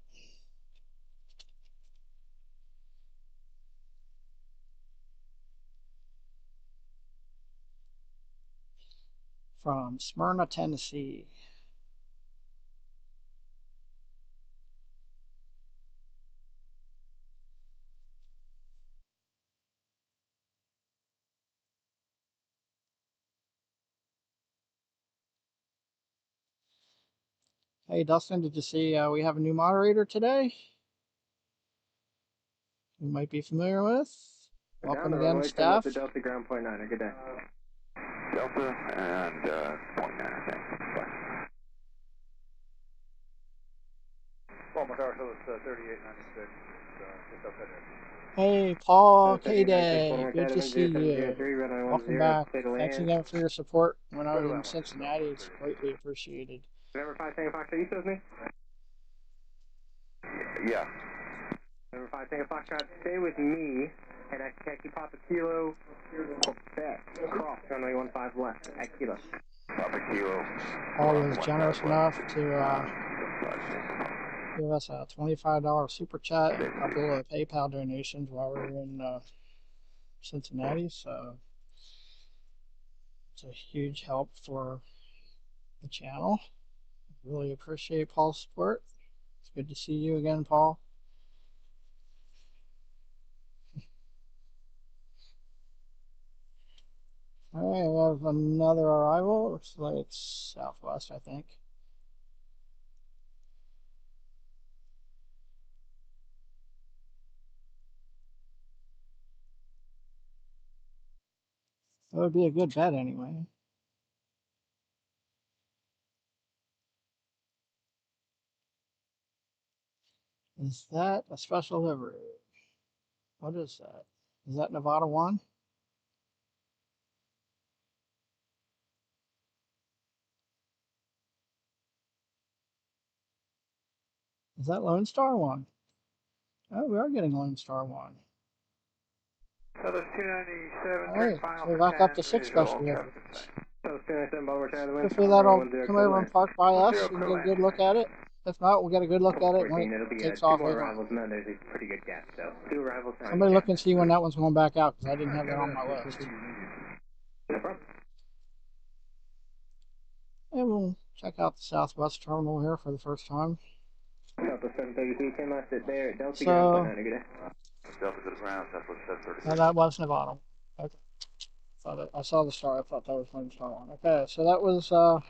Speaker 3: From Smyrna, Tennessee. Hey Dustin, did you see we have a new moderator today? You might be familiar with. Welcome again, Steph.
Speaker 1: Delta ground point 9, good day.
Speaker 5: Delta and point 9, I think.
Speaker 2: Baltimore Tower, so it's 3896. Just outside there.
Speaker 3: Hey Paul K-Day, good to see you. Welcome back. Thanks again for your support when I was in Cincinnati. It's greatly appreciated.
Speaker 1: November 5 Tango Fox, are you with me?
Speaker 5: Yeah.
Speaker 1: November 5 Tango Fox, stay with me, and I can keep Papa Kilo, Quebec, cross, runway 15 left, at Kilo.
Speaker 5: Papa Kilo.
Speaker 3: Paul was generous enough to give us a $25 super chat and a couple of PayPal donations while we were in Cincinnati, so it's a huge help for the channel. Really appreciate Paul's support. It's good to see you again, Paul. have another arrival. Looks like it's southwest, I think. That would be a good bet anyway. Is that a special livery? What is that? Is that Nevada 1? Is that Lone Star 1? Oh, we are getting Lone Star 1.
Speaker 2: So there's 297,
Speaker 3: Alright,
Speaker 2: final
Speaker 3: so
Speaker 2: for
Speaker 3: we're back up
Speaker 2: 10,
Speaker 3: to 6
Speaker 2: visual,
Speaker 3: special liveries.
Speaker 1: So 297 Baltimore Tower, the wind.
Speaker 3: Hopefully that'll come over and park by us.
Speaker 2: Zero,
Speaker 3: We can
Speaker 2: clear
Speaker 3: get a good
Speaker 2: land.
Speaker 3: look at it. If not, we'll get a good look at it when
Speaker 1: 14, it'll
Speaker 3: it
Speaker 1: be
Speaker 3: takes
Speaker 1: 2
Speaker 3: off
Speaker 1: more
Speaker 3: later on.
Speaker 1: arrivals, and then there's a pretty good gap still. 2 arrivals.
Speaker 3: Somebody look and see when that one's going back out, because I didn't have that on my list.
Speaker 1: No problem.
Speaker 3: And we'll check out the Southwest Terminal here for the first time.
Speaker 1: Southwest 732, came out there at Delta
Speaker 3: So,
Speaker 1: ground, good day.
Speaker 5: Delta to the ground, Southwest 732.
Speaker 3: now that was Nevada. Okay. I saw the star. I thought that was Lone Star 1. Okay, so that was a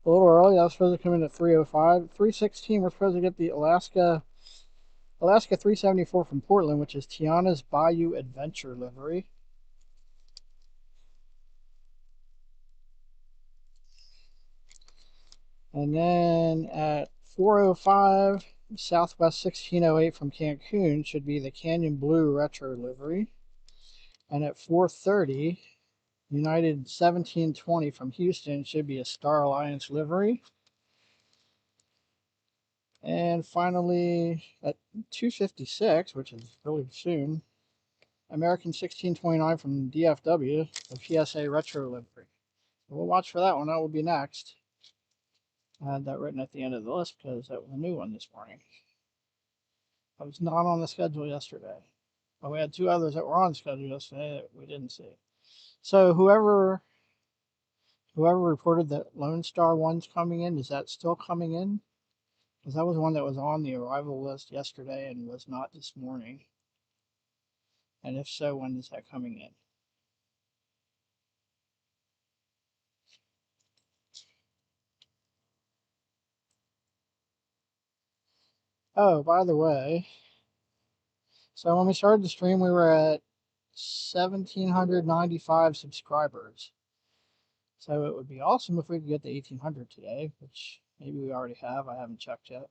Speaker 3: little early. I was supposed to come in at 3:05. 3:16, we're supposed to get the Alaska 374 from Portland, which is Tiana's Bayou Adventure livery. And then at 4:05, Southwest 1608 from Cancun should be the Canyon Blue Retro livery. And at 4:30, United 1720 from Houston should be a Star Alliance livery. And finally, at 2:56, which is really soon, American 1629 from DFW, the PSA Retro livery. So we'll watch for that one. That will be next. I had that written at the end of the list because that was a new one this morning. I was not on the schedule yesterday. But we had 2 others that were on schedule yesterday that we didn't see. So whoever reported that Lone Star 1's coming in, is that still coming in? Because that was one that was on the arrival list yesterday and was not this morning. And if so, when is that coming in? Oh, by the way, so when we started the stream, we were at 1,795 subscribers. So it would be awesome if we could get to 1,800 today, which maybe we already have. I haven't checked yet.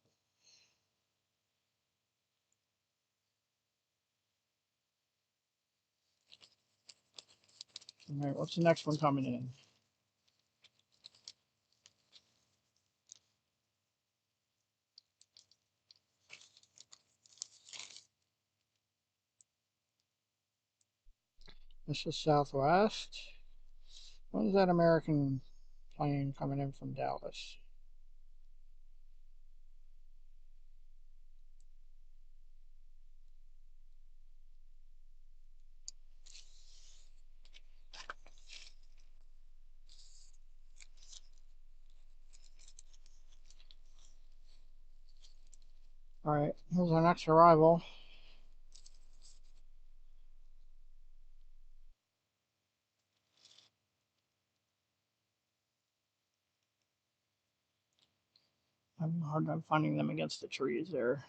Speaker 3: All right, what's the next one coming in? This is Southwest. When's that American plane coming in from Dallas? All right, here's our next arrival. I'm having a hard time finding them against the trees there.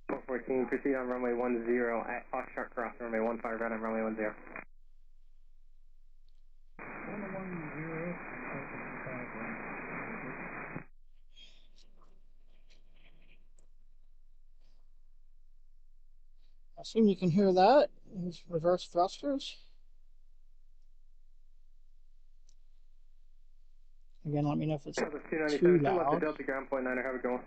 Speaker 1: 414, proceed on runway 10 at Foxtrot cross runway 15 right on runway 10.
Speaker 4: 110,
Speaker 3: I assume you can hear that. These reverse thrusters. Again, let me know if it's too loud.
Speaker 1: Delta ground point 9, have a good one.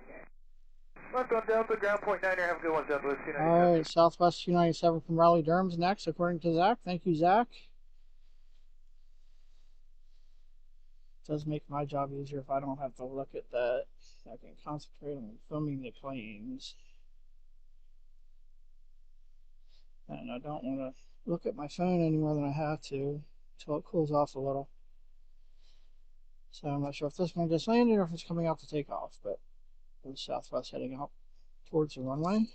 Speaker 2: Left on Delta, ground point 9, have a good one, Southwest 297.
Speaker 3: All right, Southwest 297 from Raleigh-Durham's next, according to Zach. Thank you, Zach. It does make my job easier if I don't have to look at that. I can concentrate on filming the planes. And I don't want to look at my phone any more than I have to until it cools off a little. So I'm not sure if this one just landed or if it's coming out to take off, but there's Southwest heading out. towards the runway.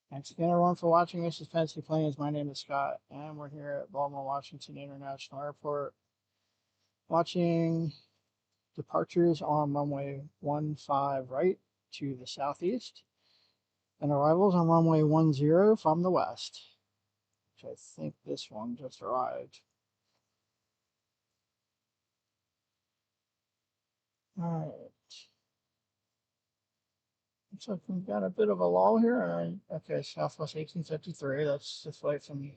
Speaker 3: Thanks again, everyone, for watching. This is Fancy Planes. My name is Scott, and we're here at Baltimore, Washington International Airport watching departures on runway 15 right to the southeast and arrivals on runway 10 from the west, which I think this one just arrived. All right. Looks like we've got a bit of a lull here. Okay, Southwest 1853. That's the flight from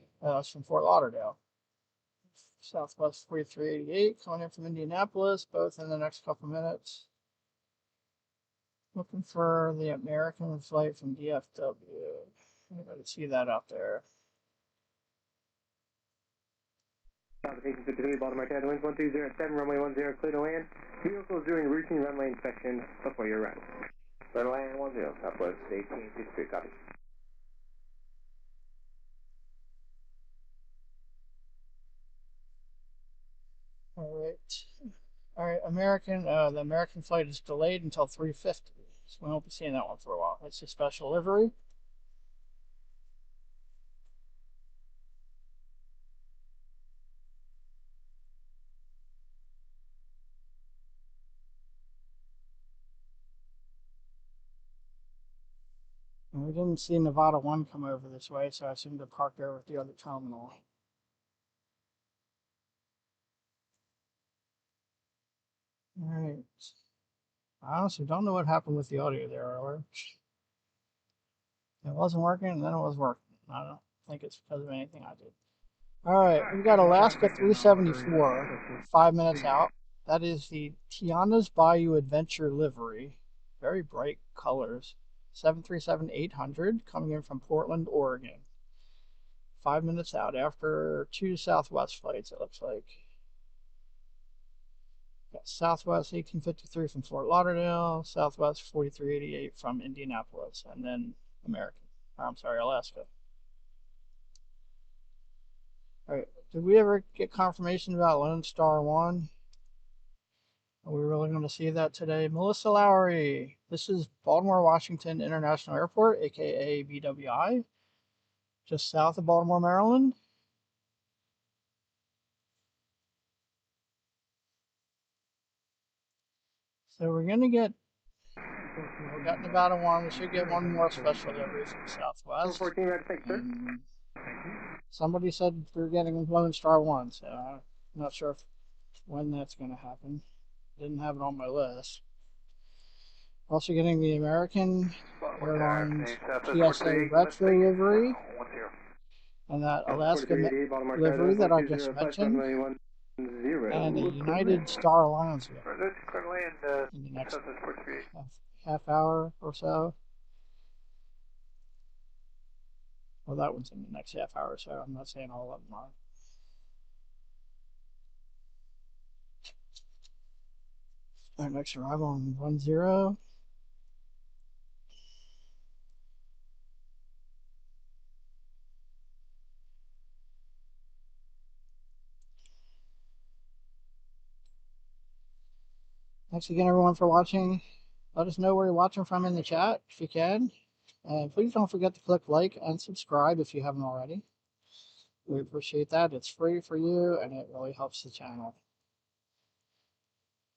Speaker 3: Fort Lauderdale. Southwest 4388 coming in from Indianapolis, both in the next couple minutes. Looking for the American flight from DFW. Anybody see that out there?
Speaker 6: Southwest 1853, Baltimore, Ted, winds 1207, runway 10, clear to land. Vehicles doing routine runway inspection before you arrive.
Speaker 5: Clear to land 10, Southwest 1853, copy.
Speaker 3: All right, American. The American flight is delayed until 3:50, so we won't be seeing that one for a while. It's a special livery. And we didn't see Nevada 1 come over this way, so I assumed it parked over at the other terminal. All right. I honestly don't know what happened with the audio there earlier. It wasn't working, and then it was working. I don't think it's because of anything I did. All right, we've got Alaska 374, 5 minutes out. That is the Tiana's Bayou Adventure livery. Very bright colors. 737-800 coming in from Portland, Oregon. 5 minutes out after 2 Southwest flights, it looks like. Got Southwest 1853 from Fort Lauderdale, Southwest 4388 from Indianapolis, and then Alaska. All right, did we ever get confirmation about Lone Star 1? Are we really going to see that today? Melissa Lowry, this is Baltimore, Washington International Airport, aka BWI, just south of Baltimore, Maryland. So we're going to get, we got Nevada 1, we should get one more special delivery from Southwest.
Speaker 6: 14 red, thanks, sir.
Speaker 3: Somebody said we're getting Lone Star 1, so I'm not sure when that's going to happen. Didn't have it on my list. Also getting the American Airlines PSA Retro livery and that Alaska livery that I just mentioned, and a United Star Alliance in the next half hour or so. Well, that one's in the next half hour or so. I'm not saying all of them are. Our next arrival on 10. Thanks again, everyone, for watching. Let us know where you're watching from in the chat if you can. And please don't forget to click like and subscribe if you haven't already. We appreciate that. It's free for you, and it really helps the channel.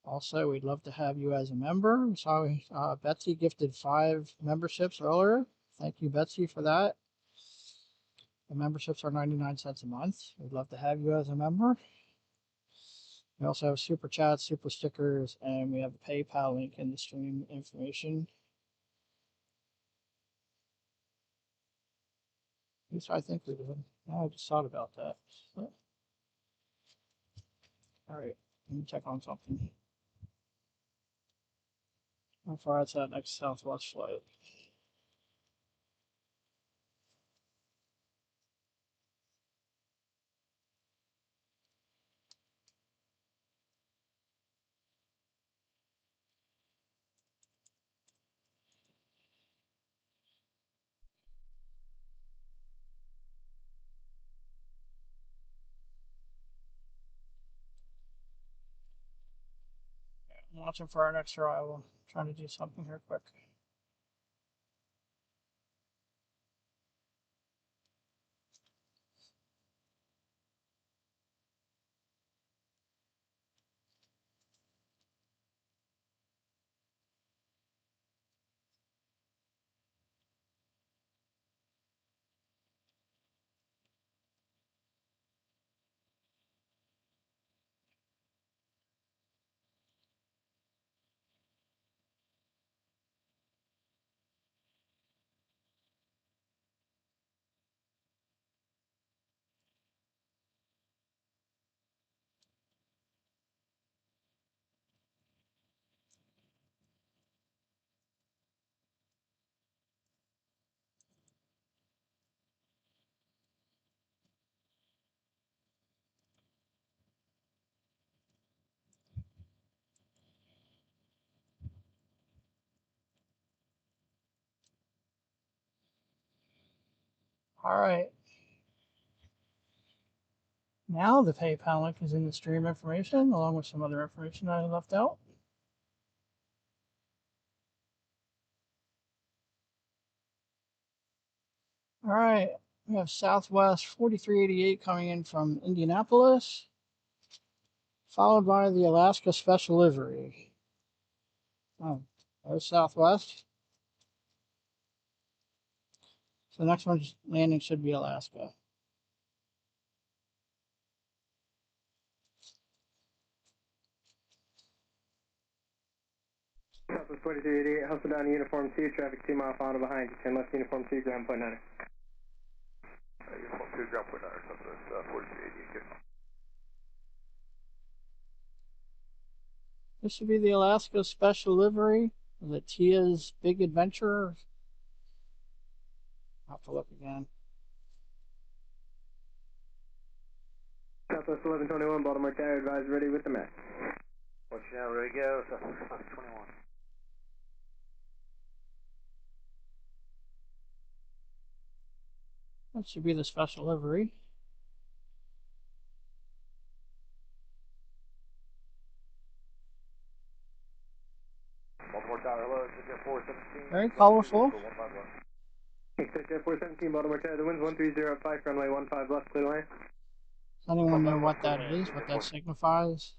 Speaker 3: Also, we'd love to have you as a member. We saw Betsy gifted 5 memberships earlier. Thank you, Betsy, for that. The memberships are 99 cents a month. We'd love to have you as a member. We also have super chats, super stickers, and we have the PayPal link in the stream information. At least I think we do. I just thought about that. All right, let me check on something. How far is that next Southwest flight? Watching for our next arrival. Trying to do something here quick. All right. Now the PayPal link is in the stream information, along with some other information I left out. All right, we have Southwest 4388 coming in from Indianapolis, followed by the Alaska Special Livery. Oh, there's Southwest. So the next one's landing should be Alaska.
Speaker 6: Southwest 4388, hustle down to Uniform 2, traffic 2 mile final behind you, 10 left Uniform 2, ground point 9.
Speaker 5: Uniform 2, ground point 9, Southwest 4388, good.
Speaker 3: This should be the Alaska Special Livery. Is it Tia's Big Adventure? I'll have to look again.
Speaker 6: Southwest 1121, Baltimore Tower, advise ready with the map.
Speaker 2: Watch now, ready to go, Southwest 1121.
Speaker 3: That should be the Special Livery.
Speaker 5: Baltimore Tower, hello, Jet 417.
Speaker 3: Very colorful.
Speaker 6: Jet 417, Baltimore Tower, the wind's 130 5, runway 15 left, clear line.
Speaker 3: Does anyone know what that is, what that signifies?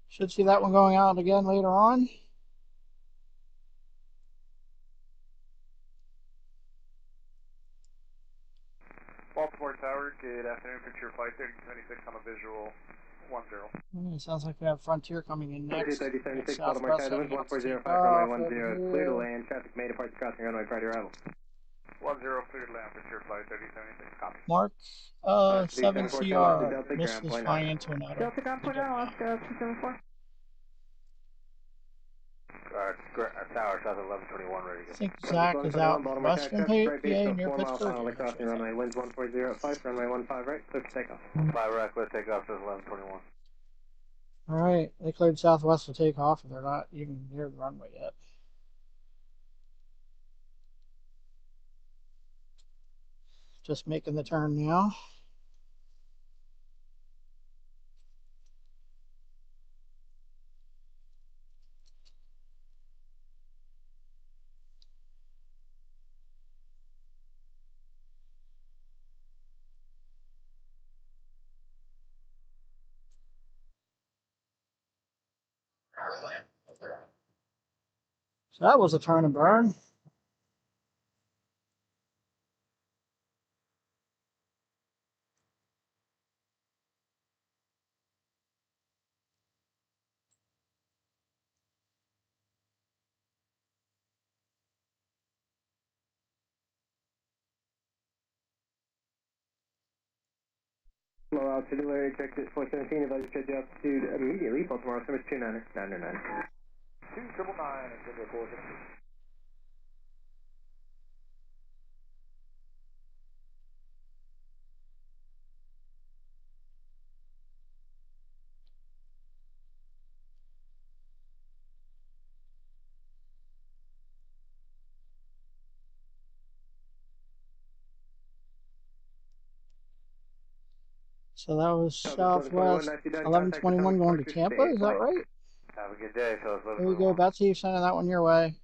Speaker 3: Should see that one going out again later on.
Speaker 5: Baltimore Tower, good afternoon, picture flight 3076 on a visual 10.
Speaker 3: It sounds like we have Frontier coming in next.
Speaker 6: 3076,
Speaker 3: Southwest
Speaker 6: Baltimore Tower, the wind's 1405, runway 10, clear to land, traffic may depart crossing runway prior to arrival.
Speaker 5: 10, cleared land, picture flight 3076, copy.
Speaker 3: Mark 7CR. This is flying into an auto.
Speaker 7: Delta ground point Alaska 274.
Speaker 2: Tower, South 1121, ready to
Speaker 3: I
Speaker 2: go.
Speaker 3: think Zach is out western PA near Pittsburgh.
Speaker 6: Runway winds 1405, runway 15 right, clear for takeoff.
Speaker 2: 5 right, clear takeoff, South 1121.
Speaker 3: All right, they cleared Southwest to take off, and they're not even near the runway yet. Just making the turn now. So that was a turn and burn.
Speaker 6: Low altitude, area check 417, advise you check the altitude immediately, Baltimore, service 29er, 999.
Speaker 5: 2999, and Jet 417.
Speaker 3: So that was Southwest 1121 going to Tampa, is that right?
Speaker 2: Have a good day, fellas.
Speaker 3: Here we go, Betsy, sending that one your way.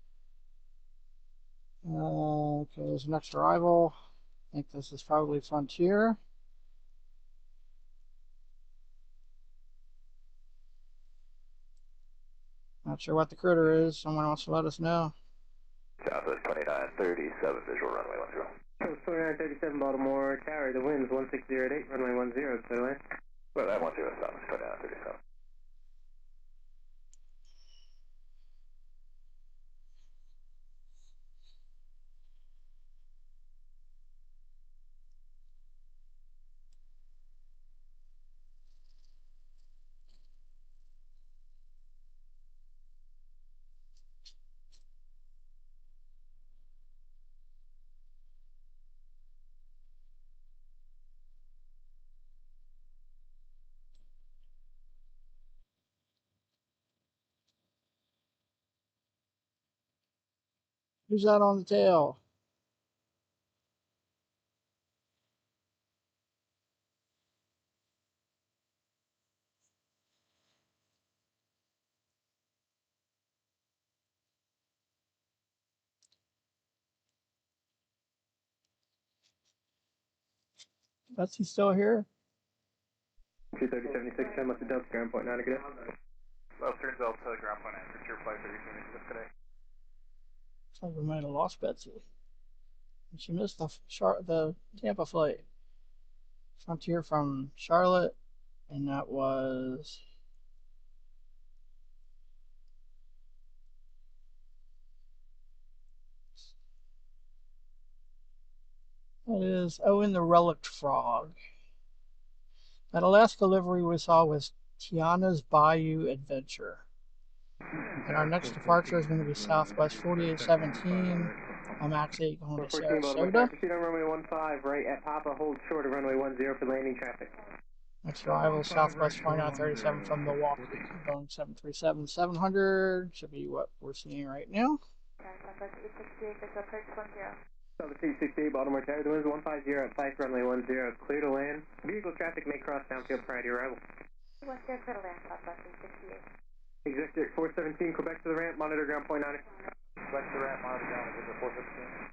Speaker 3: Okay, there's the next arrival. I think this is probably Frontier. Not sure what the critter is. Someone wants to let us know.
Speaker 5: Southwest 2937, visual runway 10.
Speaker 6: Southwest 2937 Baltimore Tower, the winds 1608, runway 10, clear land.
Speaker 5: Well, that 10, Southwest 2937.
Speaker 3: Who's that on the tail? Betsy still here?
Speaker 6: 23076, 10 must have dumped, ground point 9 again.
Speaker 2: Western Delta, ground point 9, for flight 3076 today.
Speaker 3: Looks like we might have lost Betsy. She missed the Tampa flight. Frontier from Charlotte, and that was in the Relict Frog. That Alaska livery we saw was Tiana's Bayou Adventure. And our next departure is going to be Southwest 4817, Max 8 going to
Speaker 6: 14 Baltimore
Speaker 3: Sarasota.
Speaker 6: proceed on runway 15, right at Papa, hold short of runway 10 for landing traffic.
Speaker 3: Next arrival, Southwest 2937 from Milwaukee. Boeing 737-700 should be what we're seeing right now.
Speaker 7: Southwest 868, this approach 10.
Speaker 6: Southwest 868, Baltimore Tower, the winds 150 at 5, runway 10, clear to land. Vehicle traffic may cross downfield prior to arrival.
Speaker 7: West Air, clear to land, Southwest 868.
Speaker 6: Executive 417, Quebec to the ramp, monitor ground point 9.
Speaker 2: Quebec to the ramp, monitor ground, visit 417.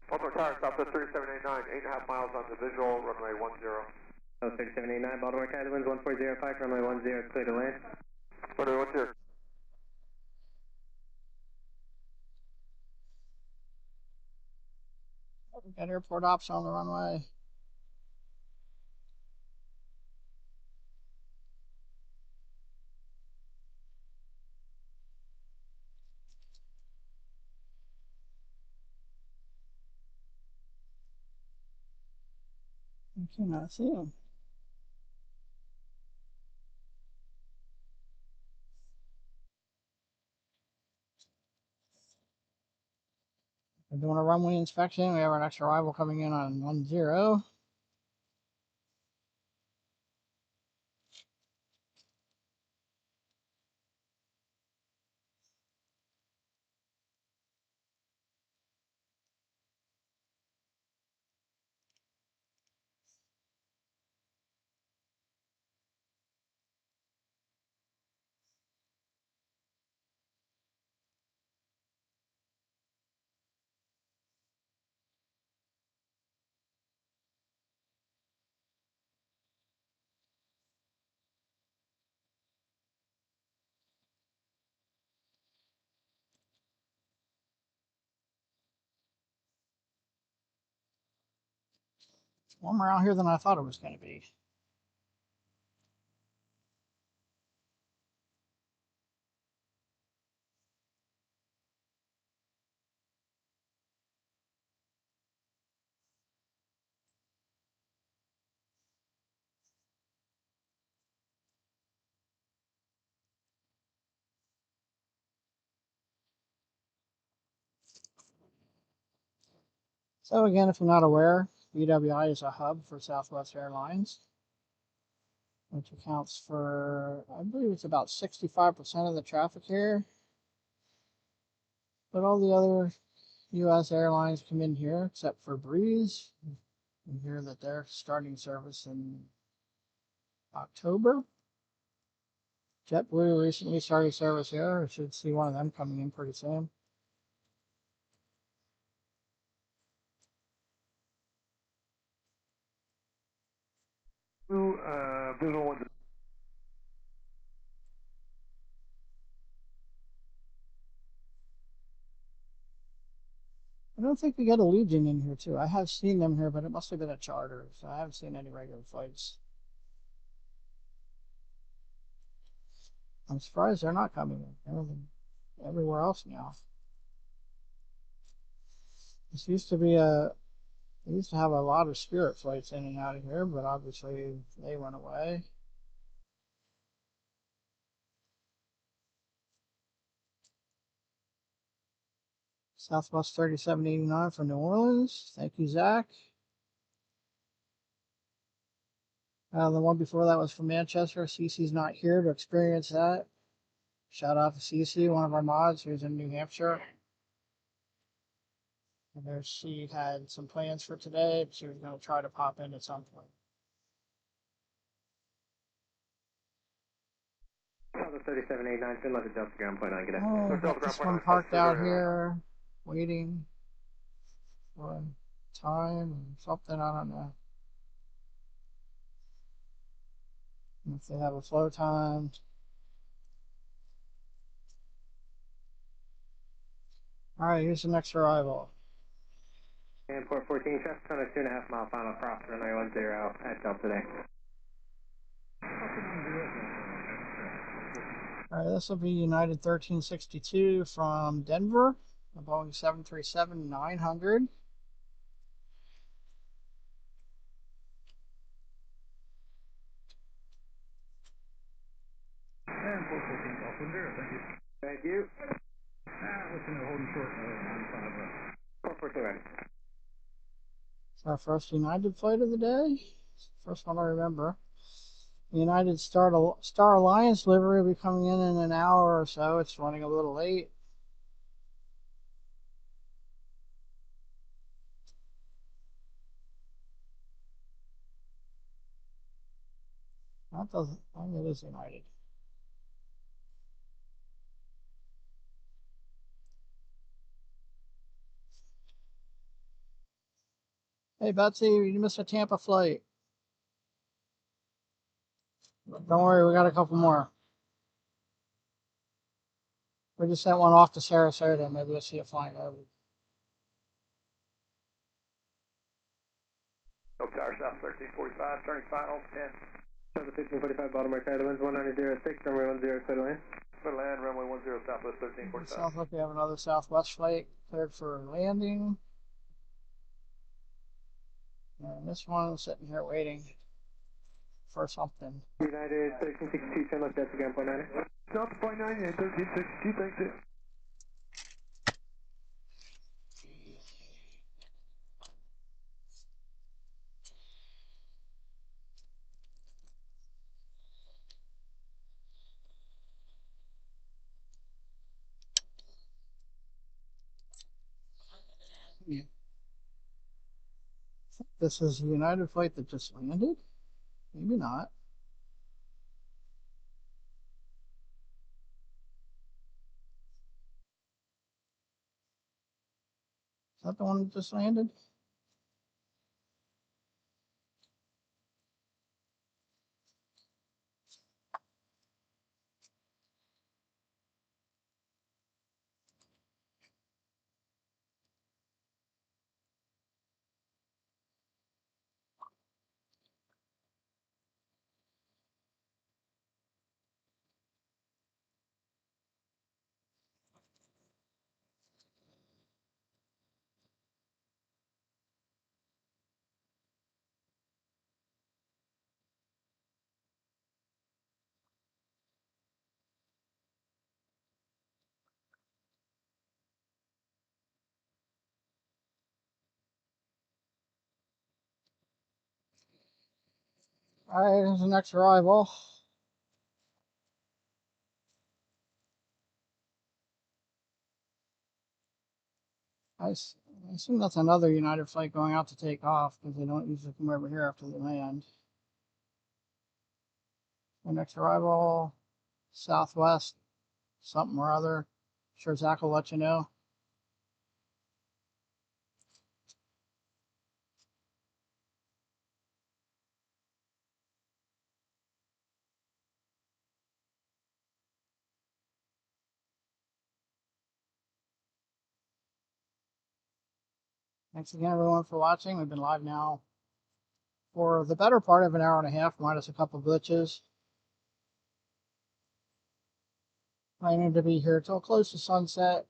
Speaker 5: Baltimore Tower, Southwest 3789, 8.5 miles on the visual, runway 10.
Speaker 6: Southwest 3789, Baltimore Tower, the winds 1405, runway 10, clear to land.
Speaker 5: Runway 10.
Speaker 3: We've got airport ops on the runway. I cannot see him. We're doing a runway inspection. We have our next arrival coming in on 10. It's warmer out here than I thought it was going to be. So again, if you're not aware, BWI is a hub for Southwest Airlines, which accounts for, I believe it's about 65% of the traffic here. But all the other U.S. airlines come in here, except for Breeze. We hear that they're starting service in October. JetBlue recently started service here. I should see one of them coming in pretty soon. I don't think we got a Legion in here too. I have seen them here, but it must have been a charter, so I haven't seen any regular flights. I'm surprised they're not coming in. They're everywhere else now. This used to be we used to have a lot of Spirit flights in and out of here, but obviously they went away. Southwest 3789 from New Orleans. Thank you, Zach. The one before that was from Manchester. Cece's not here to experience that. Shout out to Cece, one of our mods who's in New Hampshire. And there she had some plans for today, but she was going to try to pop in at some point.
Speaker 6: Delta 3789, should let the Delta ground point on, get
Speaker 3: Oh, got this one parked out here, waiting for time and something, I don't know. If they have a flow time. Alright, here's the next arrival.
Speaker 6: And port 14, traffic on a 2.5 mile final cross, runway 10 at Delta today.
Speaker 3: Alright, this will be United 1362 from Denver, a Boeing 737-900.
Speaker 4: And port 14, Icelandair, thank you.
Speaker 6: Thank you.
Speaker 4: Listen, holding short, 15 right.
Speaker 6: Port 14 ready.
Speaker 3: It's our first United flight of the day. First one I remember. The United Star Alliance livery will be coming in an hour or so. It's running a little late. That doesn't, I think it is United. Hey Betsy, you missed a Tampa flight. Don't worry, we got a couple more. We just sent one off to Sarasota. Maybe we'll see it flying over.
Speaker 2: Hope Tower South 1345, turning final, 10.
Speaker 6: Delta 1545, Baltimore, Tower, the wind's 106, runway 10, clear to land.
Speaker 2: Clear to land, runway 10, Southwest 1345.
Speaker 3: Sounds like we have another Southwest flight cleared for landing. And this one's sitting here waiting for something.
Speaker 6: United 1362, 10 left, Delta ground point 9.
Speaker 2: Delta point 9, 1362, thanks it.
Speaker 3: Yeah. This is a United flight that just landed? Maybe not. Is that the one that just landed? Alright, here's the next arrival. I assume that's another United flight going out to take off because they don't usually come over here after they land. The next arrival, Southwest, something or other. Sure, Zach will let you know. Thanks again, everyone, for watching. We've been live now for the better part of an hour and a half, minus a couple glitches. Planning to be here till close to sunset.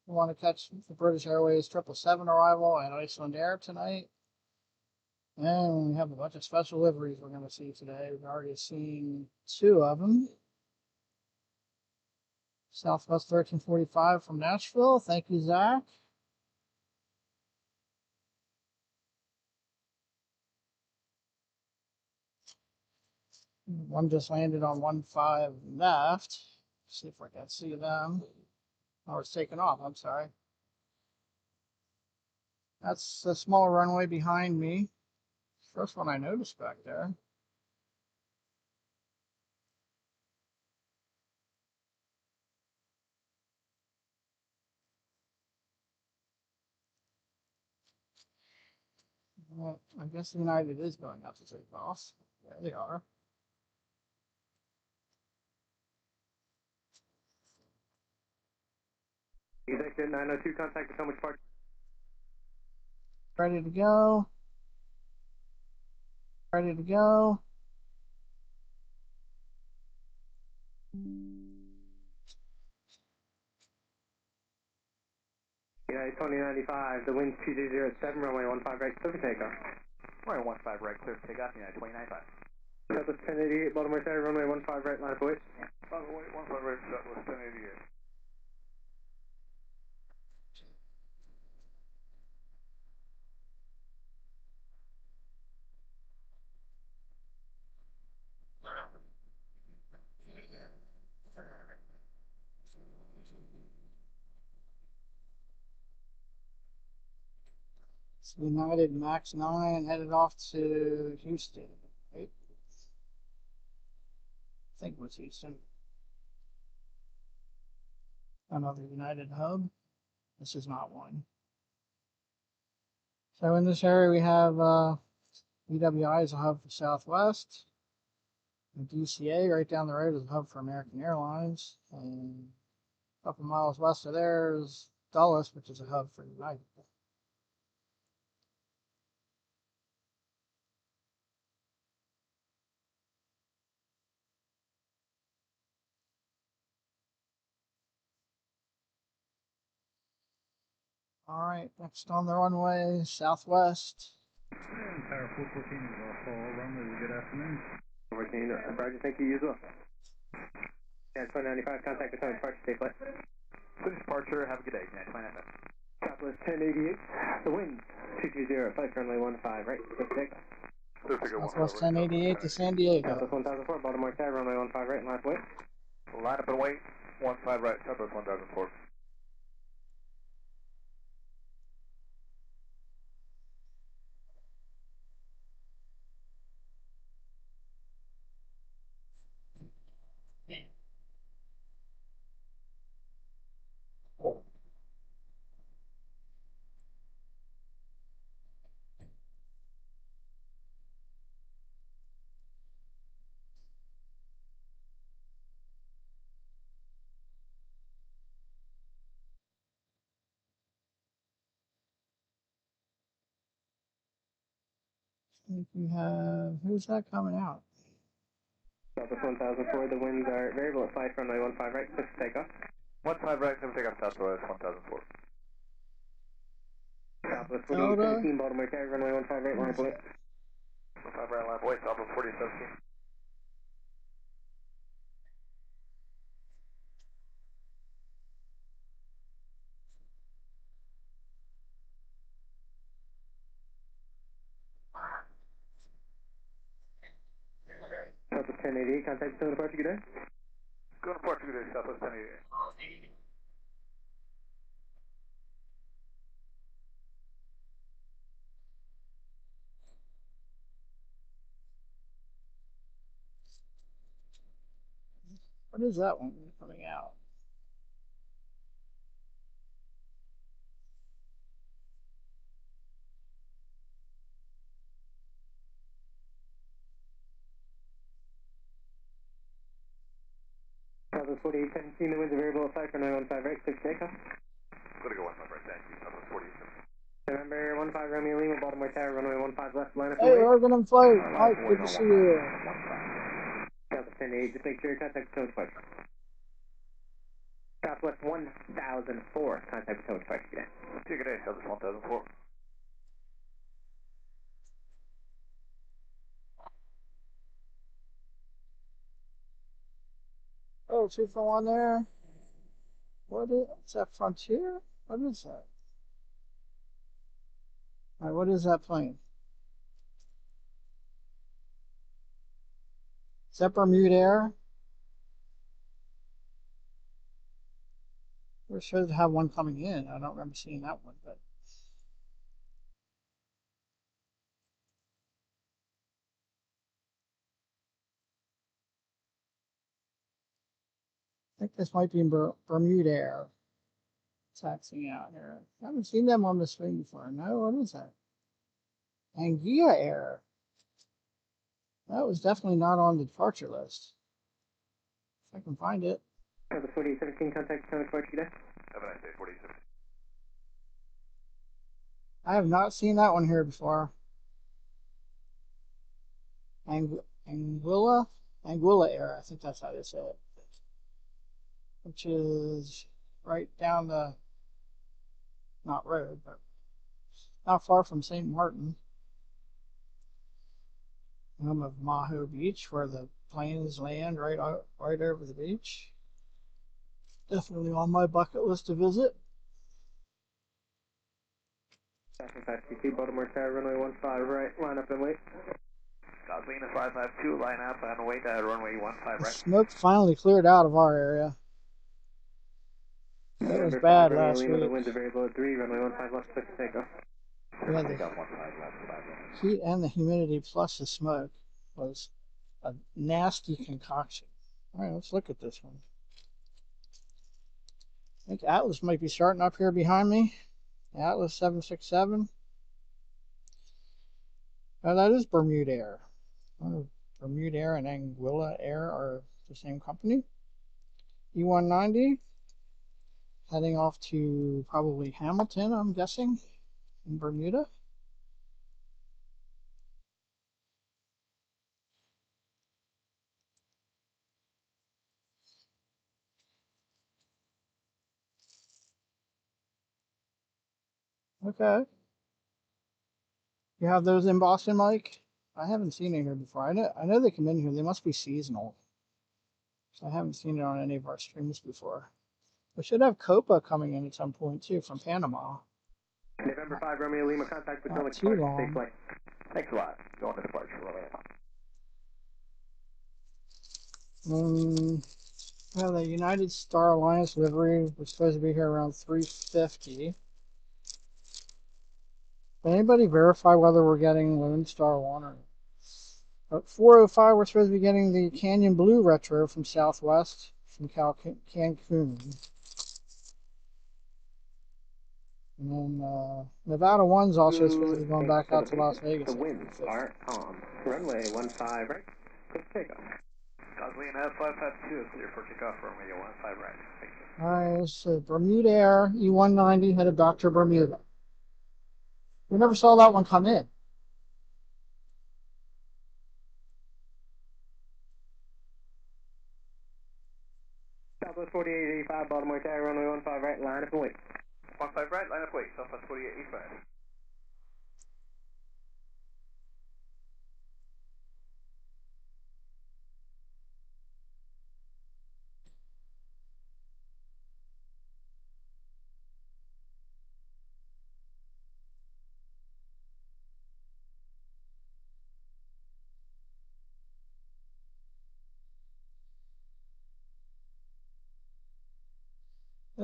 Speaker 3: We want to catch the British Airways 777 arrival at Icelandair tonight. And we have a bunch of special liveries we're going to see today. We've already seen 2 of them. Southwest 1345 from Nashville. Thank you, Zach. One just landed on 15 left. See if I can see them. Oh, it's taken off. I'm sorry. That's the small runway behind me. First one I noticed back there. Well, I guess United is going out to take off. There they are.
Speaker 6: Exit 902, contact the Potomac Park.
Speaker 3: Ready to go. Ready to go.
Speaker 6: United 2095, the wind's 2007, runway 15 right, clear for takeoff.
Speaker 2: Runway 15 right, clear for takeoff, United 2095.
Speaker 6: Southwest 1088, Baltimore Center, runway 15 right, line of voice.
Speaker 2: Runway 15 right, Southwest 1088.
Speaker 3: So United Max 9 headed off to Houston. Right? I think it was Houston. Another United hub. This is not one. So in this area we have BWI as a hub for Southwest. And DCA right down the road is a hub for American Airlines. And a couple miles west of there is Dulles, which is a hub for United. All right, next on the runway, Southwest.
Speaker 4: And Tower 414 is off all runway. Good afternoon.
Speaker 6: 14, Roger, thank you, as well. United 2095, contact the Potomac Park, stay flight.
Speaker 2: Clear departure, have a good day, United 2095.
Speaker 6: Southwest 1088, the wind 220, flight runway 15 right, clear for takeoff.
Speaker 3: Southwest 1088 to San Diego.
Speaker 6: Southwest 1004, Baltimore Tower, runway 15 right, line of voice.
Speaker 2: Line up and wait, 15 right, Southwest 1004.
Speaker 3: I think we have, who's that coming out?
Speaker 6: Southwest 1004, the winds are variable at flight runway 15 right, clear for takeoff.
Speaker 2: 15 right, clear for takeoff, Southwest 1004.
Speaker 6: Southwest
Speaker 3: Delta.
Speaker 6: 4017, Baltimore Tower, runway 15 right, line of voice.
Speaker 2: 15 right, line of voice, Southwest 4017.
Speaker 6: 1088, contact Stone departure, good day.
Speaker 2: Go to Portugal, Southwest 1088.
Speaker 3: What is that one coming out?
Speaker 6: Southwest 4817, the winds are variable at 5 for 915 right, 6 takeoff.
Speaker 2: Go to go 15 right, thank you. Southwest 4817.
Speaker 6: November 15 Romeo Lima, Baltimore Tower, runway 15 left, line up
Speaker 3: Hey,
Speaker 6: and wait.
Speaker 3: Oregon and flight. Mike, good to see you.
Speaker 6: Southwest 1088, just make sure you contact Stone departure. Southwest 1004, contact Stone departure, good day.
Speaker 2: Good day, Southwest 1004.
Speaker 3: Oh, 241 there. What is that? Frontier? What is that? All right, what is that plane? Is that Bermuda Air? We're supposed to have one coming in. I don't remember seeing that one, but I think this might be Bermuda Air taxiing out here. I haven't seen them on the screen before. No, what is that? Anguilla Air. That was definitely not on the departure list. If I can find it.
Speaker 6: Southwest 4817, contact Stone departure, good day.
Speaker 2: Have a nice day, 4817.
Speaker 3: I have not seen that one here before. Anguilla Air, I think that's how they say it. Which is right down the, not road, but not far from St. Martin. Home of Maho Beach, where the planes land right over the beach. Definitely on my bucket list to visit.
Speaker 6: Southwest 522, Baltimore Tower, runway 15 right, line up and wait.
Speaker 2: Goslina 552, line up and wait at runway 15
Speaker 3: The
Speaker 2: right.
Speaker 3: smoke finally cleared out of our area. It was bad last week.
Speaker 6: The winds are variable at 3, runway 15 left, 6 takeoff.
Speaker 3: We had the heat and the humidity plus the smoke was a nasty concoction. All right, let's look at this one. I think Atlas might be starting up here behind me. Atlas 767. Oh, that is Bermuda Air. Oh, Bermuda Air and Anguilla Air are the same company. E190. Heading off to probably Hamilton, I'm guessing, in Bermuda. Okay. You have those in Boston, Mike? I haven't seen it here before. I know they come in here. They must be seasonal. So I haven't seen it on any of our streams before. We should have Copa coming in at some point too from Panama.
Speaker 6: November 5 Romeo Lima, contact with
Speaker 3: Not too long.
Speaker 6: safe flight.
Speaker 2: Thanks a lot. Going to departure, runway.
Speaker 3: Well, the United Star Alliance livery was supposed to be here around 3:50. Can anybody verify whether we're getting Lone Star 1 or at 4:05 we're supposed to be getting the Canyon Blue Retro from Southwest from Cancun. And then Nevada 1's also supposed to be going back out to Las Vegas.
Speaker 6: The winds are calm. Runway 15 right, quick takeoff.
Speaker 2: Goslina 552, clear for takeoff, runway 15 right. Thank you.
Speaker 3: Alright, so Bermuda Air E190 headed Dr. Bermuda. We never saw that one come in.
Speaker 6: Southwest 4885, Baltimore Tower, runway 15 right, line up and wait.
Speaker 2: 15 right, line up wait, Southwest 4885.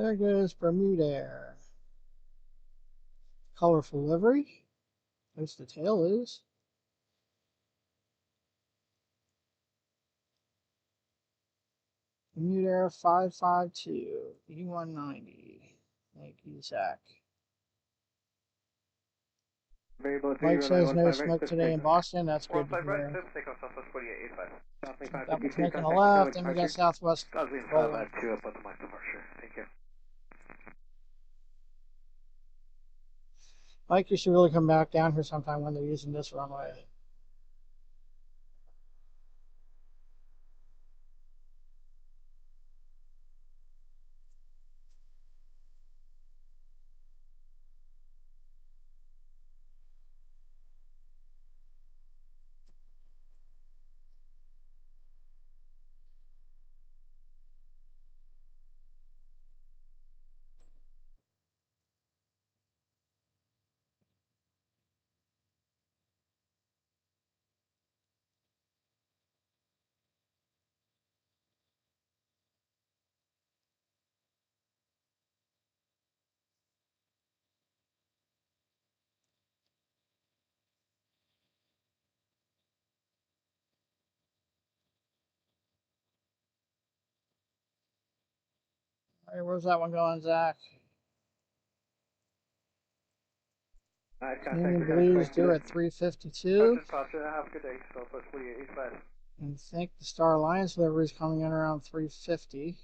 Speaker 3: There goes Bermudair. Colorful livery. At least the tail is. Bermudair 552, E190. Thank you, Zach. Mike says no smoke today in Boston. That's good to hear. That was making a left, and we got Southwest rolling. Mike, you should really come back down here sometime when they're using this runway. All right, where's that one going, Zach? Union Blues due at 352.
Speaker 2: Have a good day. Southwest 4885.
Speaker 3: And I think the Star Alliance livery is coming in around 350.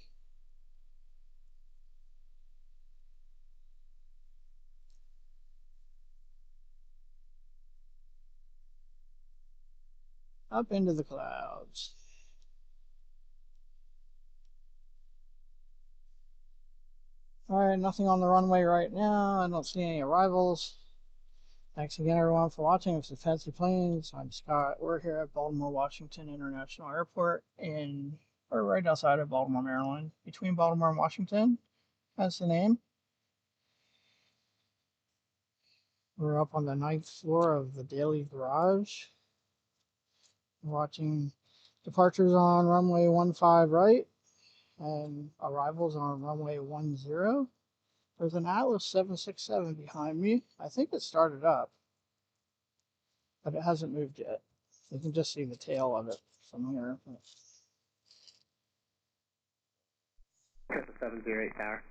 Speaker 3: Up into the clouds. Alright, nothing on the runway right now. I don't see any arrivals. Thanks again, everyone, for watching. It's the Fancy Planes. I'm Scott. We're here at Baltimore, Washington International Airport or right outside of Baltimore, Maryland. Between Baltimore and Washington, that's the name. We're up on the 9th floor of the Daily Garage. We're watching departures on runway 15 right and arrivals on runway 10. There's an Atlas 767 behind me. I think it started up, but it hasn't moved yet. You can just see the tail of it from here.
Speaker 6: Copa 708 tower.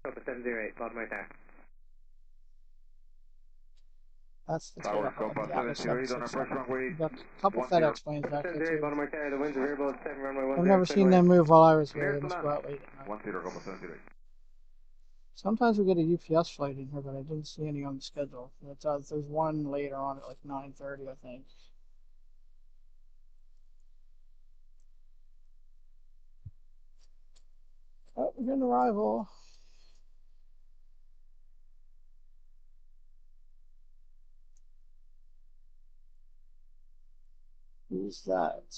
Speaker 6: Copa 708, Baltimore tower.
Speaker 3: That's the tail of the Atlas 767. We've got a couple FedEx planes back here too.
Speaker 6: Baltimore tower, the winds are variable at 7 runway 10.
Speaker 3: I've never seen them move while I was here. They must go out late at night.
Speaker 5: 1 seater, Copa 708.
Speaker 3: Sometimes we get a UPS flight in here, but I didn't see any on the schedule. There's one later on at like 9:30, I think. Oh, we got an arrival. Who's that?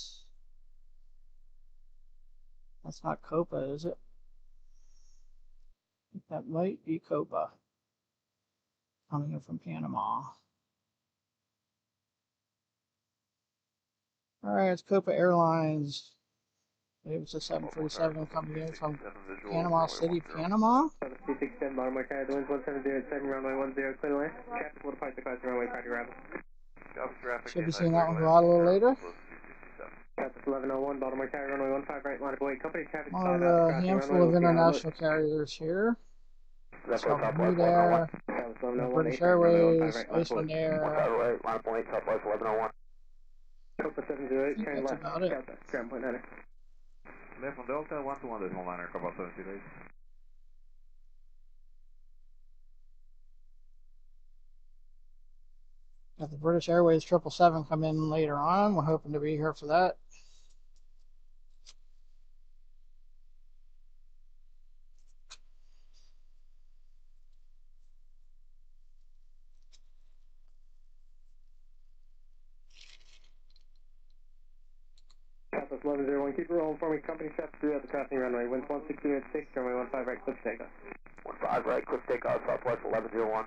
Speaker 3: That's not Copa, is it? That might be Copa. Coming in from Panama. Alright, it's Copa Airlines. It was a 737 coming in from Panama City, Panama.
Speaker 6: 267 Baltimore tower, the winds 1707, runway 10, clear land. Traffic will depart the clouds, runway prior to arrival.
Speaker 3: Should be seeing that one go out a little later.
Speaker 6: Traffic 1101 Baltimore tower, runway 15 right, line of away. Company traffic.
Speaker 3: One of a handful of international carriers here. So Bermudair, British Airways, Icelandair.
Speaker 5: Right, line point, Southwest 1101.
Speaker 6: Copa 708, turn left.
Speaker 3: About it.
Speaker 6: Ground point 9.
Speaker 5: Left on Delta, 121 decimal liner, Copa 708.
Speaker 3: Got the British Airways 777 come in later on. We're hoping to be here for that.
Speaker 6: Southwest 1101, keep it rolling for me. Company traffic through at the crossing runway. Winds 160 at 6, runway 15 right, cliff takeoff.
Speaker 5: 15 right, cliff takeoff, Southwest 1101.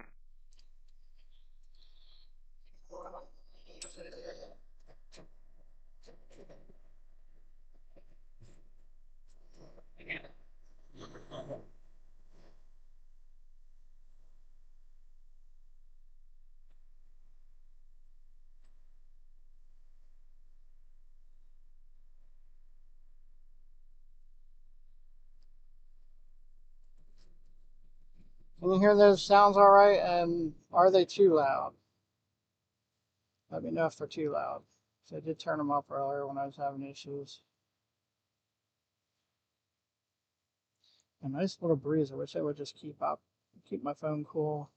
Speaker 3: can hear those sounds all right, and are they too loud? Let me know if they're too loud. So I did turn them up earlier when I was having issues. A nice little breeze. I wish I would just keep my phone cool.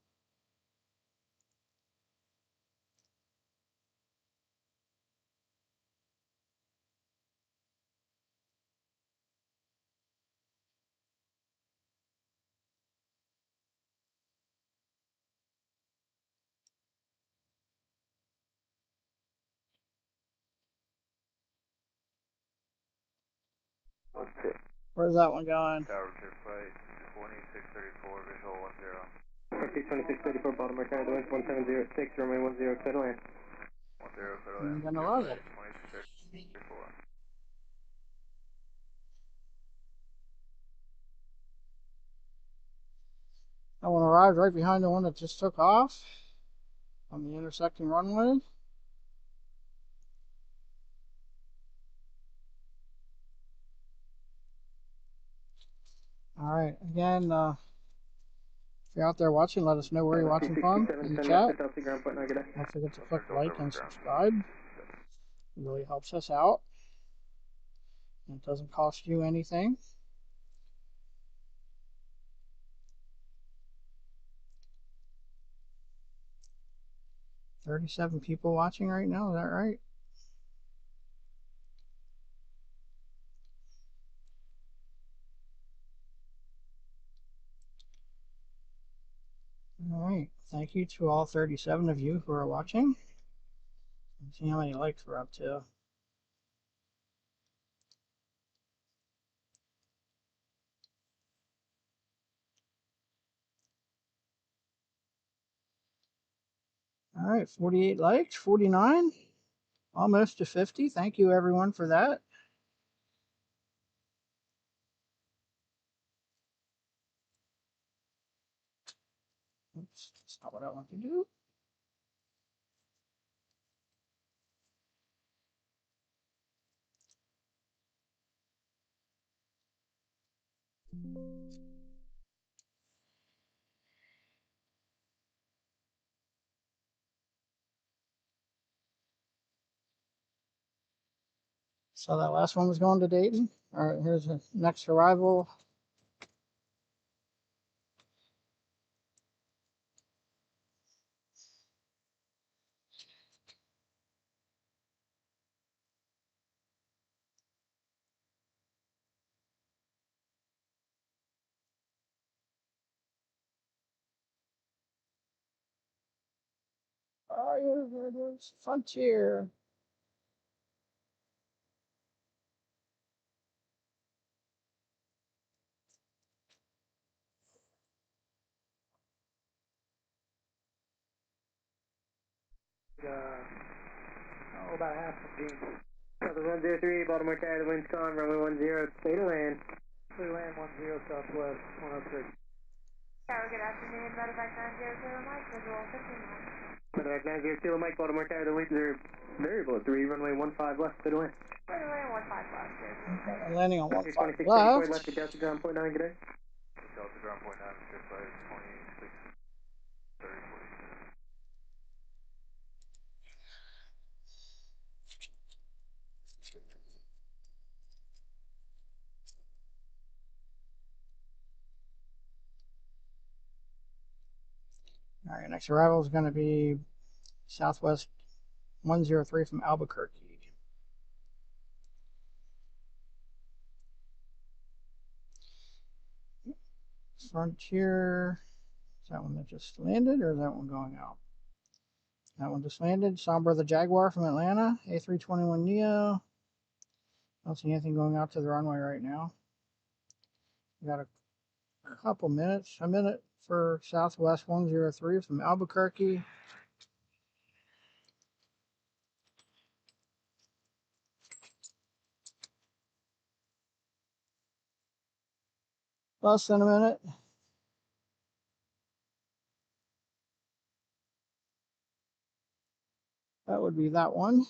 Speaker 3: Where's that one going?
Speaker 2: Tower to flight 2634, visual 10.
Speaker 6: 2634 Baltimore, Tower, the wind's 1706, runway 10, clear to land.
Speaker 2: 10, clear to
Speaker 3: I'm
Speaker 2: land.
Speaker 3: gonna love it.
Speaker 2: 2634.
Speaker 3: That one arrived right behind the one that just took off on the intersecting runway. All right, again, if you're out there watching, let us know where you're watching from in the chat. Don't forget to click like and subscribe. It really helps us out. It doesn't cost you anything. $37 people watching right now, is that right? All right, thank you to all 37 of you who are watching. Let's see how many likes we're up to. All right, 48 likes, 49, almost to 50. Thank you everyone for that. Oops, that's not what I want to do. So that last one was going to Dayton. All right, here's the next arrival. Oh, yeah, there it is. Frontier.
Speaker 6: About half of the Southern 103, Baltimore Tower, the wind's gone, runway 10, clear to land. Clear to land 10, southwest 106.
Speaker 7: Tower, good afternoon. Medevac 900, Mike, visual 15 miles.
Speaker 6: Medevac 902, Mike, Baltimore Tower, the winds are variable at 3, runway 15 left, clear to land.
Speaker 7: Clear to land 15 left.
Speaker 3: Okay, I'm landing on 15
Speaker 6: left.
Speaker 3: left.
Speaker 6: To Delta ground point 9, good day.
Speaker 2: Delta ground point 9, clear flight 2630.
Speaker 3: All right, next arrival is going to be Southwest 103 from Albuquerque. Frontier. Is that one that just landed, or is that one going out? That one just landed. Sombra the Jaguar from Atlanta. A321neo. Don't see anything going out to the runway right now. We got a couple minutes. A minute for Southwest 103 from Albuquerque. Less than a minute. That would be that one.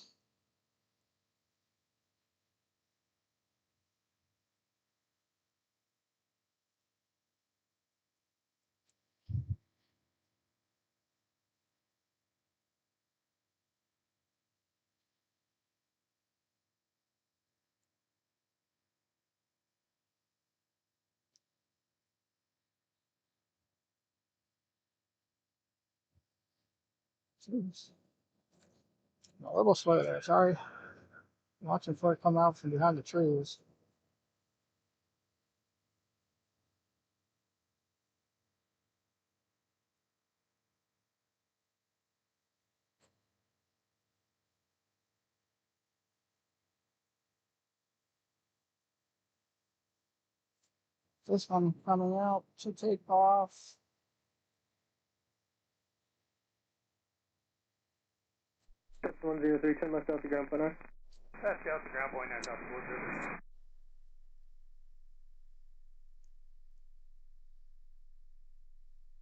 Speaker 3: Jeez. A little slow there, sorry. Watching for it come out from behind the trees. This one coming out to take off.
Speaker 6: That's 103, turn left out to ground point,
Speaker 2: That's out to ground point, that's out to 103.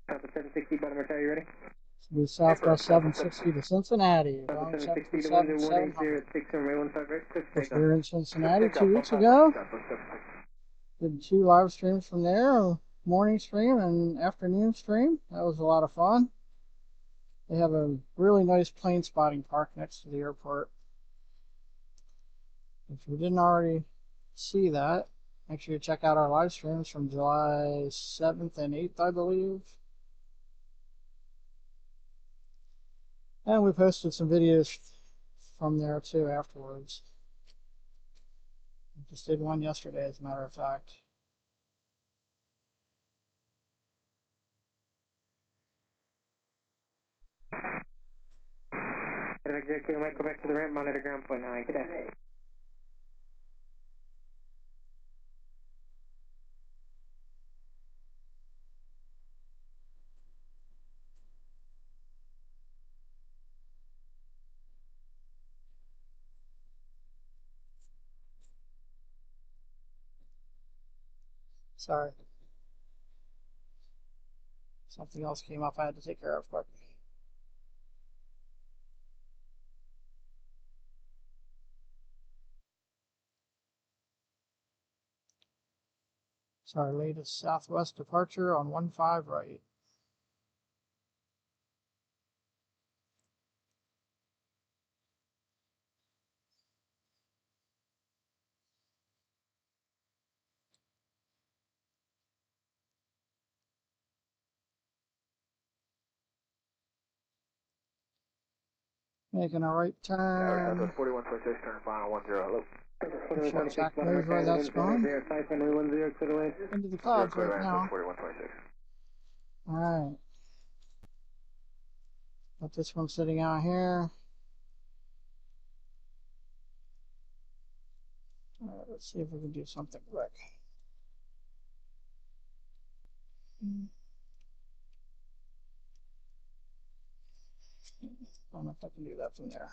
Speaker 6: Papa 760, Baltimore Tower, you ready?
Speaker 3: The Southwest 760 to Cincinnati.
Speaker 6: Papa
Speaker 3: Going
Speaker 6: 760 to
Speaker 3: 75700.
Speaker 6: 180 at 6 runway 15 right, quick
Speaker 3: If
Speaker 6: takeoff.
Speaker 3: we were in Cincinnati 2 weeks ago, did 2 live streams from there, a morning stream and afternoon stream. That was a lot of fun. They have a really nice plane spotting park next to the airport. If you didn't already see that, make sure you check out our live streams from July 7th and 8th, I believe. And we posted some videos from there too afterwards. Just did one yesterday, as a matter of fact.
Speaker 6: JK, might go back to the ramp, monitor ground point 9, good day.
Speaker 3: Sorry. Something else came up I had to take care of quick. It's our latest Southwest departure on 15 right. Making a right turn.
Speaker 2: Southwest 41.6, turn final 10, hello.
Speaker 3: Not sure exactly where that's going. Into the clouds right now.
Speaker 2: 41.6.
Speaker 3: Alright. Got this one sitting out here. Alright, let's see if we can do something quick. I don't know if I can do that from there.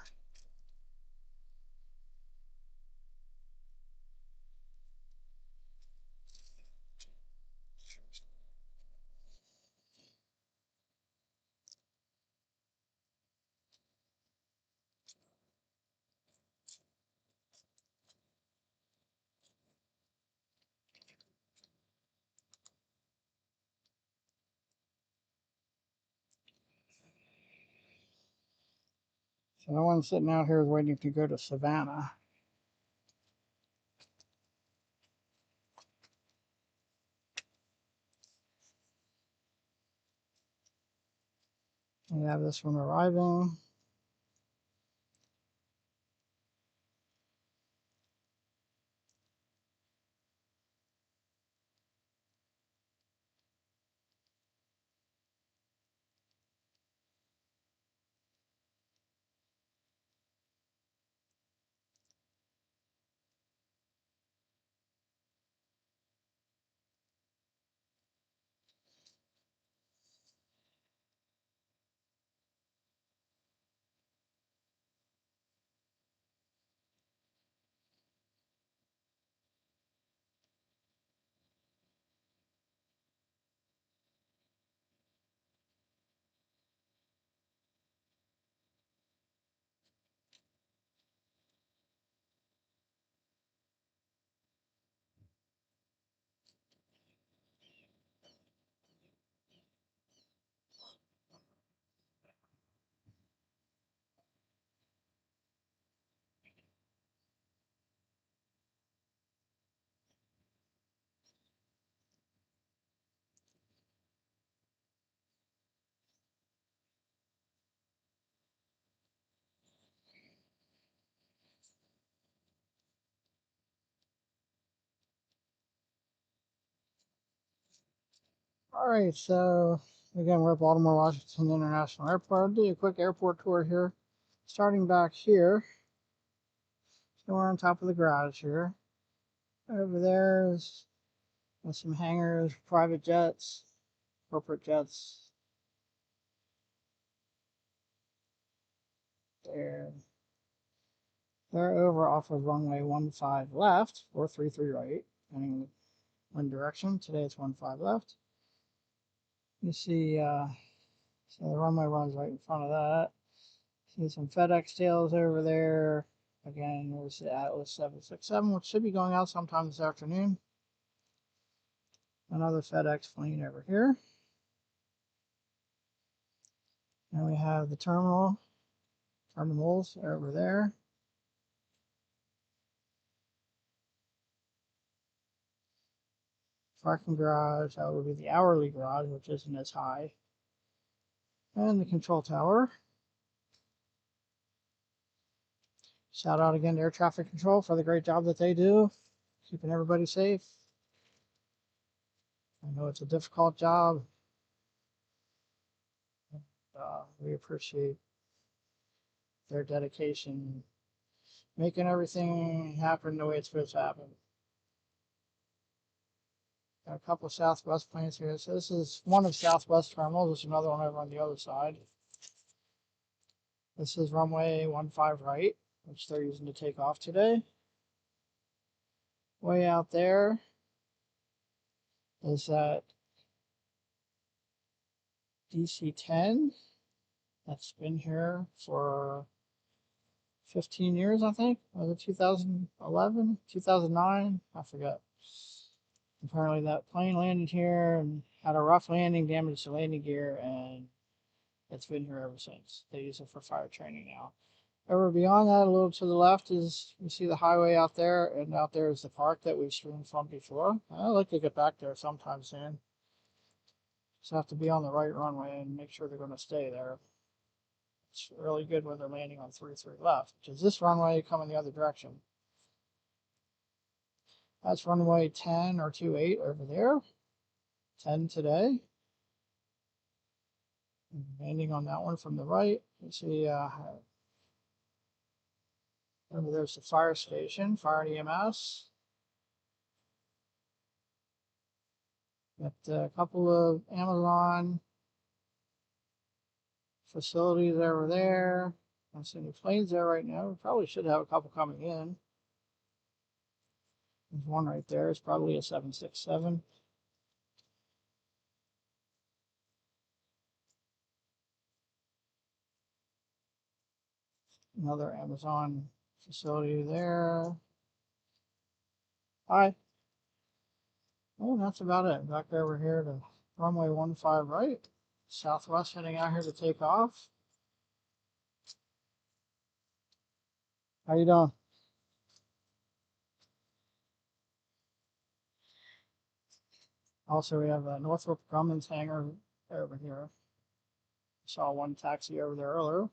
Speaker 3: So no one sitting out here is waiting to go to Savannah. We have this one arriving. Alright, so again, we're at Baltimore, Washington International Airport. I'll do a quick airport tour here. Starting back here. So we're on top of the garage here. Over there is some hangars, private jets, corporate jets. There. They're over off of runway 15 left, 433 right, depending on wind direction. Today it's 15 left. You see, so the runway runs right in front of that. See some FedEx tails over there. Again, there's the Atlas 767, which should be going out sometime this afternoon. Another FedEx plane over here. And we have the terminals over there. Parking garage, that would be the hourly garage, which isn't as high. And the control tower. Shout out again to air traffic control for the great job that they do, keeping everybody safe. I know it's a difficult job. We appreciate their dedication, making everything happen the way it's supposed to happen. Got a couple of Southwest planes here. So this is one of Southwest terminals. There's another one over on the other side. This is runway 15 right, which they're using to take off today. Way out there is that DC-10 that's been here for 15 years, I think. Was it 2011, 2009? I forget. Apparently that plane landed here and had a rough landing, damaged the landing gear, and it's been here ever since. They use it for fire training now. Over beyond that, a little to the left, is you see the highway out there, and out there is the park that we've streamed from before. I'd like to get back there sometime soon. Just have to be on the right runway and make sure they're going to stay there. It's really good when they're landing on 33 left, which is this runway coming the other direction. That's runway 10 or 28 over there. 10 today. Landing on that one from the right. You see over there's the fire station, fire and EMS. Got a couple of Amazon facilities over there. I don't see any planes there right now. We probably should have a couple coming in. There's one right there. It's probably a 767. Another Amazon facility there. Hi. Oh, that's about it. Back over here to runway 15 right. Southwest heading out here to take off. How you doing? Also, we have a Northrop Grumman's hangar over here. Saw one taxi over there earlier.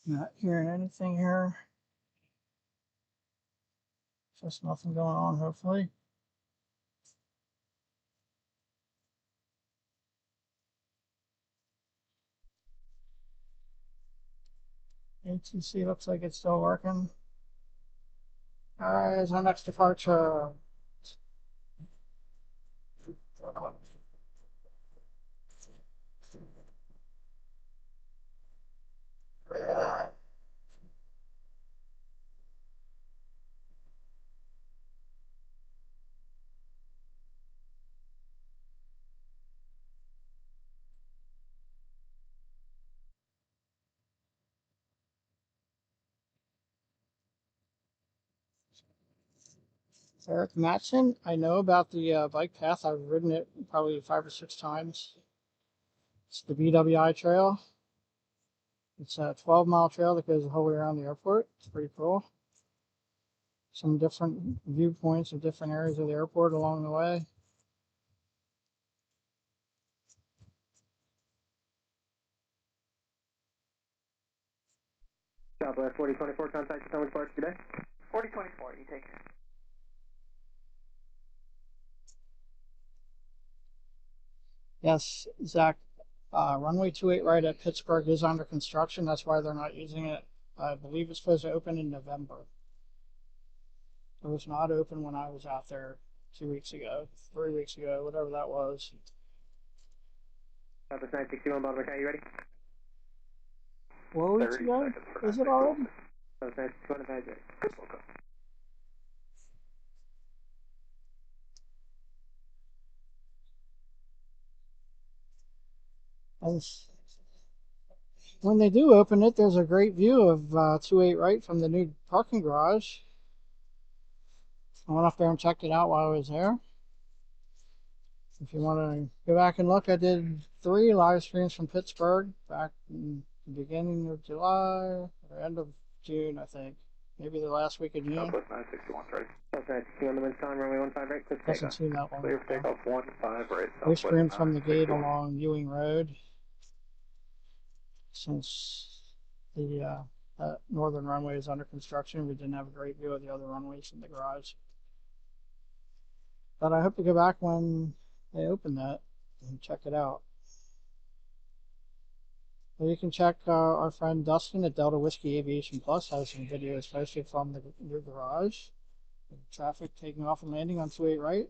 Speaker 3: Not hearing anything here. Just nothing going on, hopefully. ATC looks like it's still working. Alright, here's our next departure. Eric Matson, I know about the bike path. I've ridden it probably 5 or 6 times. It's the BWI trail. It's a 12-mile trail that goes the whole way around the airport. It's pretty cool. Some different viewpoints of different areas of the airport along the way.
Speaker 6: Southwest 4024, contact your someone's parts today.
Speaker 2: 4024, you take care.
Speaker 3: Yes, Zach. Runway 28 right at Pittsburgh is under construction. That's why they're not using it. I believe it's supposed to open in November. It was not open when I was out there 2 weeks ago, 3 weeks ago, whatever that was.
Speaker 6: Southwest 961, Baltimore County, you ready?
Speaker 3: 4 weeks ago? Is it already?
Speaker 6: Southwest 961, advise ready.
Speaker 3: When they do open it, there's a great view of 28 right from the new parking garage. I went up there and checked it out while I was there. If you want to go back and look, I did 3 live streams from Pittsburgh back in the beginning of July or end of June, I think. Maybe the last week of June.
Speaker 5: Southwest 961, right?
Speaker 6: Southwest 961, the wind's calm, runway 15 right, clear for
Speaker 3: Doesn't
Speaker 6: takeoff.
Speaker 3: seem that long
Speaker 5: Clear for
Speaker 3: ago.
Speaker 5: takeoff 15 right.
Speaker 3: We streamed from the gate along Ewing Road since the northern runway is under construction. We didn't have a great view of the other runways in the garage. But I hope to go back when they open that and check it out. Well, you can check our friend Dustin at Delta Whiskey Aviation Plus has some videos posted from the new garage. Traffic taking off and landing on 28 right.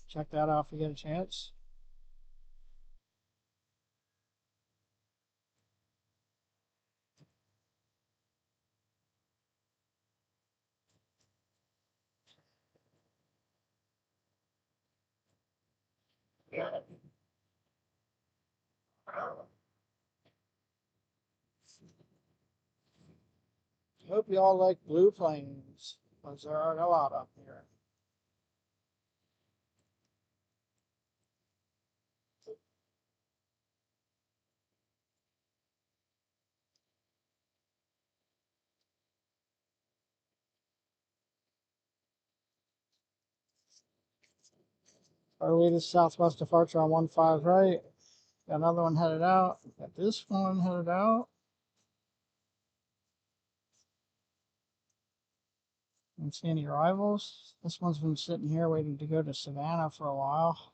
Speaker 3: Check that out if you get a chance. Hope you all like blue planes, because there are a lot up here. Our latest southwest departure on 15 right. Got another one headed out. Got this one headed out. Don't see any arrivals. This one's been sitting here waiting to go to Savannah for a while.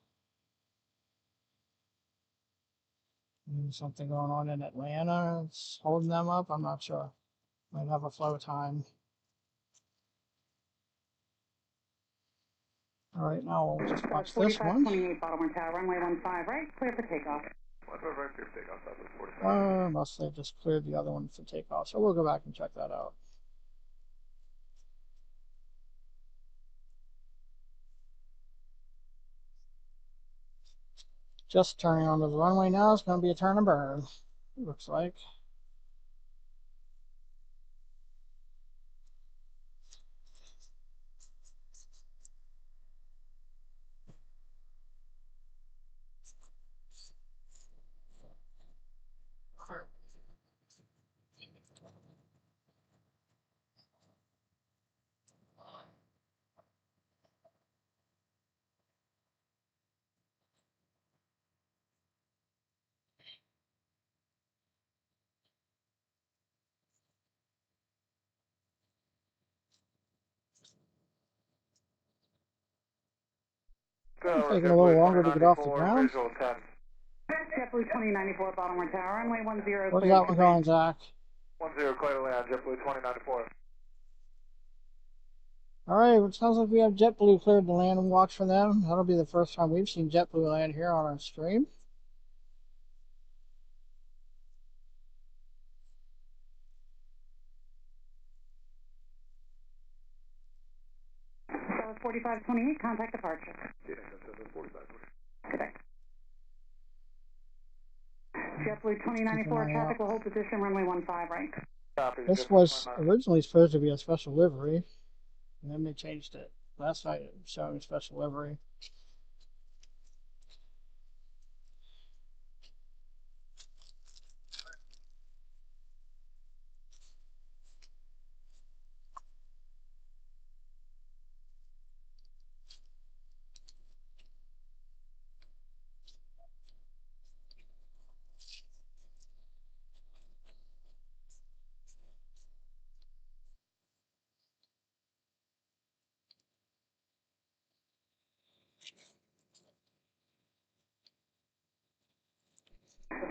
Speaker 3: Maybe something going on in Atlanta. It's holding them up. I'm not sure. Might have a flow time. All right, now we'll just watch this one.
Speaker 8: 4528 Baltimore Tower, runway 15 right, clear for takeoff.
Speaker 5: 15 right, clear for takeoff, Southwest 45.
Speaker 3: Unless they just cleared the other one for takeoff. So we'll go back and check that out. Just turning onto the runway now. It's going to be a turn and burn, it looks like. Taking a little longer to get off the ground.
Speaker 8: JetBlue 2094 Baltimore Tower, runway 10.
Speaker 3: Where's that one going, Zach?
Speaker 5: 10, clear to land, JetBlue 2094.
Speaker 3: All right, it sounds like we have JetBlue cleared to land and watch for them. That'll be the first time we've seen JetBlue land here on our stream.
Speaker 8: South 4528, contact departure. Good day. JetBlue 2094 traffic will hold position, runway 15 right.
Speaker 3: This was originally supposed to be a special livery, and then they changed it. Last night it was showing a special livery.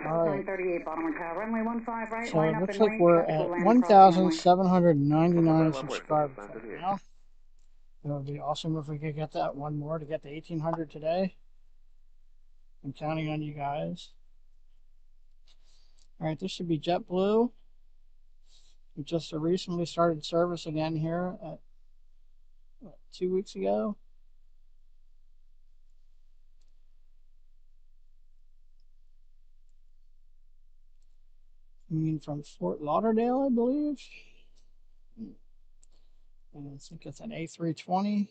Speaker 3: All right.
Speaker 8: 938 Baltimore Tower, runway 15 right,
Speaker 3: So
Speaker 8: line
Speaker 3: it
Speaker 8: up
Speaker 3: looks
Speaker 8: and
Speaker 3: like
Speaker 8: wait,
Speaker 3: we're
Speaker 8: tactical
Speaker 3: at
Speaker 8: land across the runway.
Speaker 3: 1,799 subscribers right now. It would be awesome if we could get that one more to get to 1,800 today. I'm counting on you guys. All right, this should be JetBlue. We just recently started service again here at 2 weeks ago. I mean, from Fort Lauderdale, I believe. And I think it's an A320.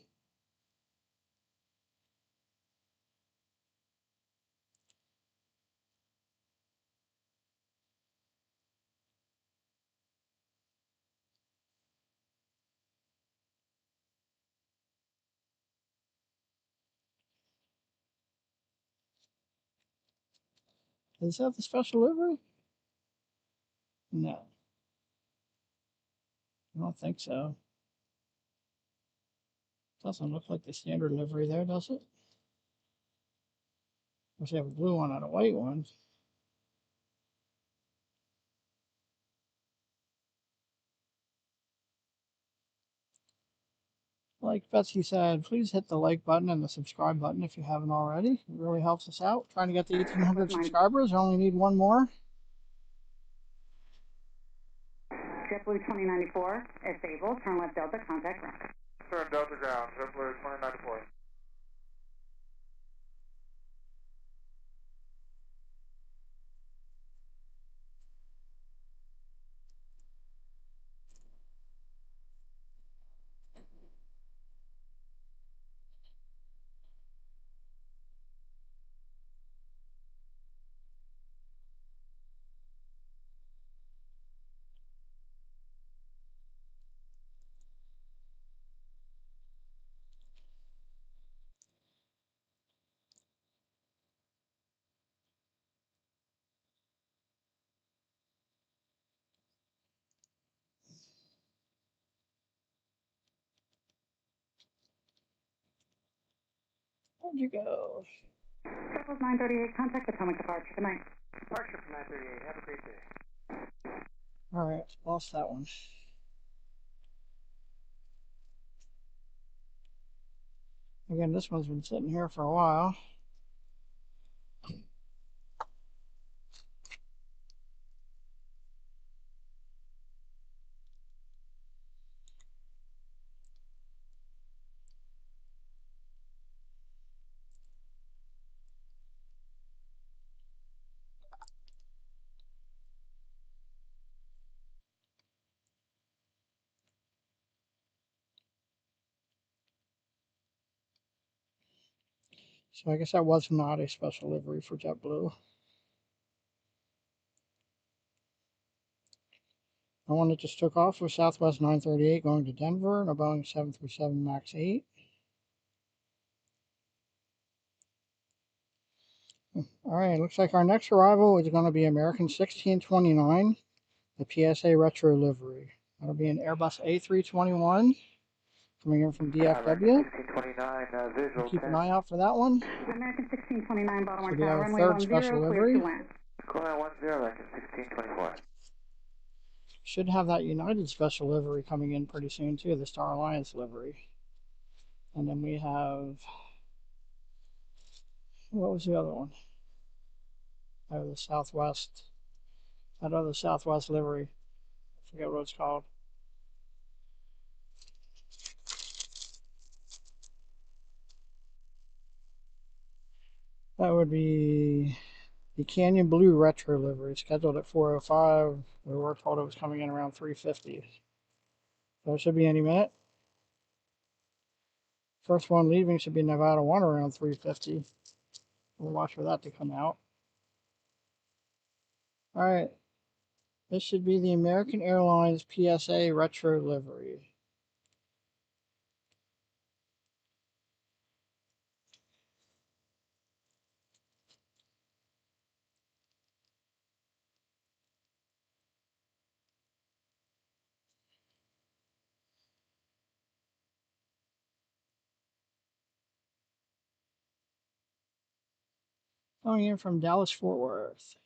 Speaker 3: Does it have the special livery? No. I don't think so. Doesn't look like the standard livery there, does it? Wish they have a blue one and a white one. Like Betsy said, please hit the like button and the subscribe button if you haven't already. It really helps us out. Trying to get to 1,800 subscribers. I only need one more.
Speaker 8: JetBlue 2094, it's able, turn left Delta, contact ground.
Speaker 2: Turn Delta ground, JetBlue 2094.
Speaker 3: Where'd you go?
Speaker 8: JetBlue 938, contact Potomac departure. Good night.
Speaker 2: Departure from 938, have a great day.
Speaker 3: All right, lost that one. Again, this one's been sitting here for a while. So I guess that was not a special livery for JetBlue. The one that just took off was Southwest 938 going to Denver and a Boeing 737 MAX 8. All right, looks like our next arrival is going to be American 1629, the PSA Retro livery. That'll be an Airbus A321 coming in from DFW.
Speaker 2: 1629, visual.
Speaker 3: Keep an eye out for that one.
Speaker 8: American 1629, Baltimore
Speaker 3: Should be
Speaker 8: Tower,
Speaker 3: our
Speaker 8: runway
Speaker 3: third
Speaker 8: 10,
Speaker 3: special
Speaker 8: clear
Speaker 3: livery.
Speaker 8: to land.
Speaker 2: Call 10, American 1624.
Speaker 3: Should have that United special livery coming in pretty soon too, the Star Alliance livery. And then we have, what was the other one? Oh, the Southwest. That other Southwest livery. I forget what it's called. That would be the Canyon Blue Retro livery, scheduled at 4:05. We were told it was coming in around 3:50. So it should be any minute. First one leaving should be Nevada 1 around 3:50. We'll watch for that to come out. All right. This should be the American Airlines PSA Retro livery. Coming in from Dallas Fort Worth.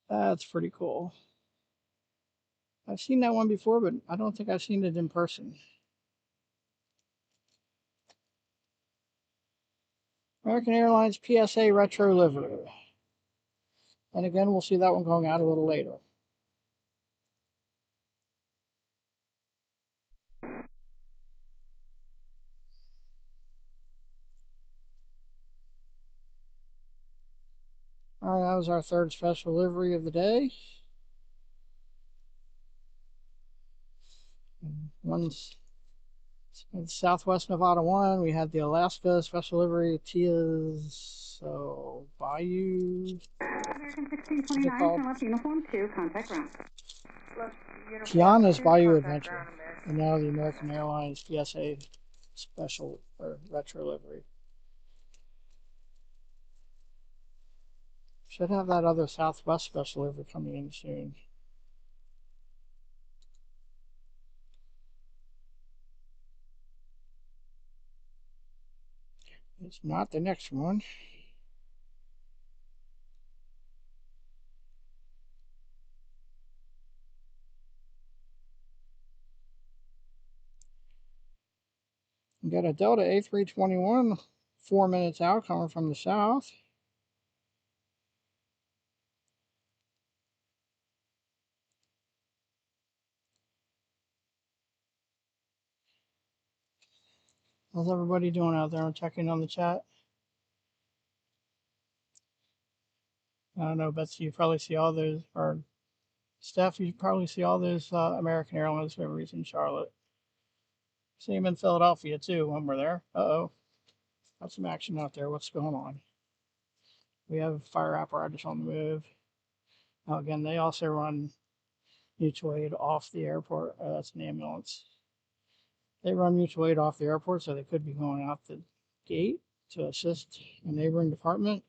Speaker 3: That's pretty cool. I've seen that one before, but I don't think I've seen it in person. American Airlines PSA Retro Livery. And again, we'll see that one going out a little later. All right, that was our third special livery of the day. One's Southwest Nevada one. We had the Alaska special livery, Tia's Bayou.
Speaker 8: American 1629, turn left uniform 2, contact ground.
Speaker 3: Tiana's Bayou Adventure. And now the American Airlines PSA special or retro livery. Should have that other Southwest special livery coming in soon. It's not the next one. We got a Delta A321, 4 minutes out, coming from the south. How's everybody doing out there? I'm checking on the chat. I don't know, Betsy, you probably see all those, or Steph, you probably see all those American Airlines liveries in Charlotte. See them in Philadelphia too when we're there. Uh-oh. Got some action out there. What's going on? We have fire apparatus on the move. Now again, they also run mutual aid off the airport. That's an ambulance. They run mutual aid off the airport, so they could be going out the gate to assist a neighboring department.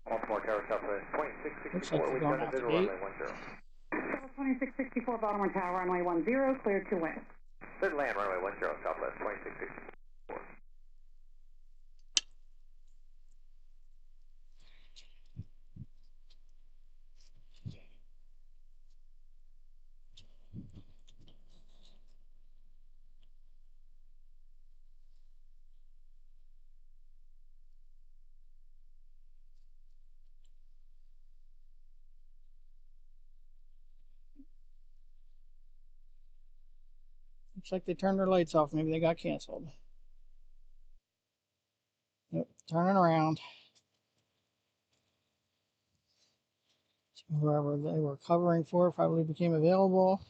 Speaker 2: Baltimore Tower, Southwest 2664.
Speaker 3: Looks like they're going out the gate.
Speaker 8: 2664, Baltimore Tower, runway 10, cleared to land.
Speaker 2: Cleared to land, runway 10, Southwest 2664.
Speaker 3: Looks like they turned their lights off. Maybe they got canceled. Yep, turning around. So whoever they were covering for probably became available.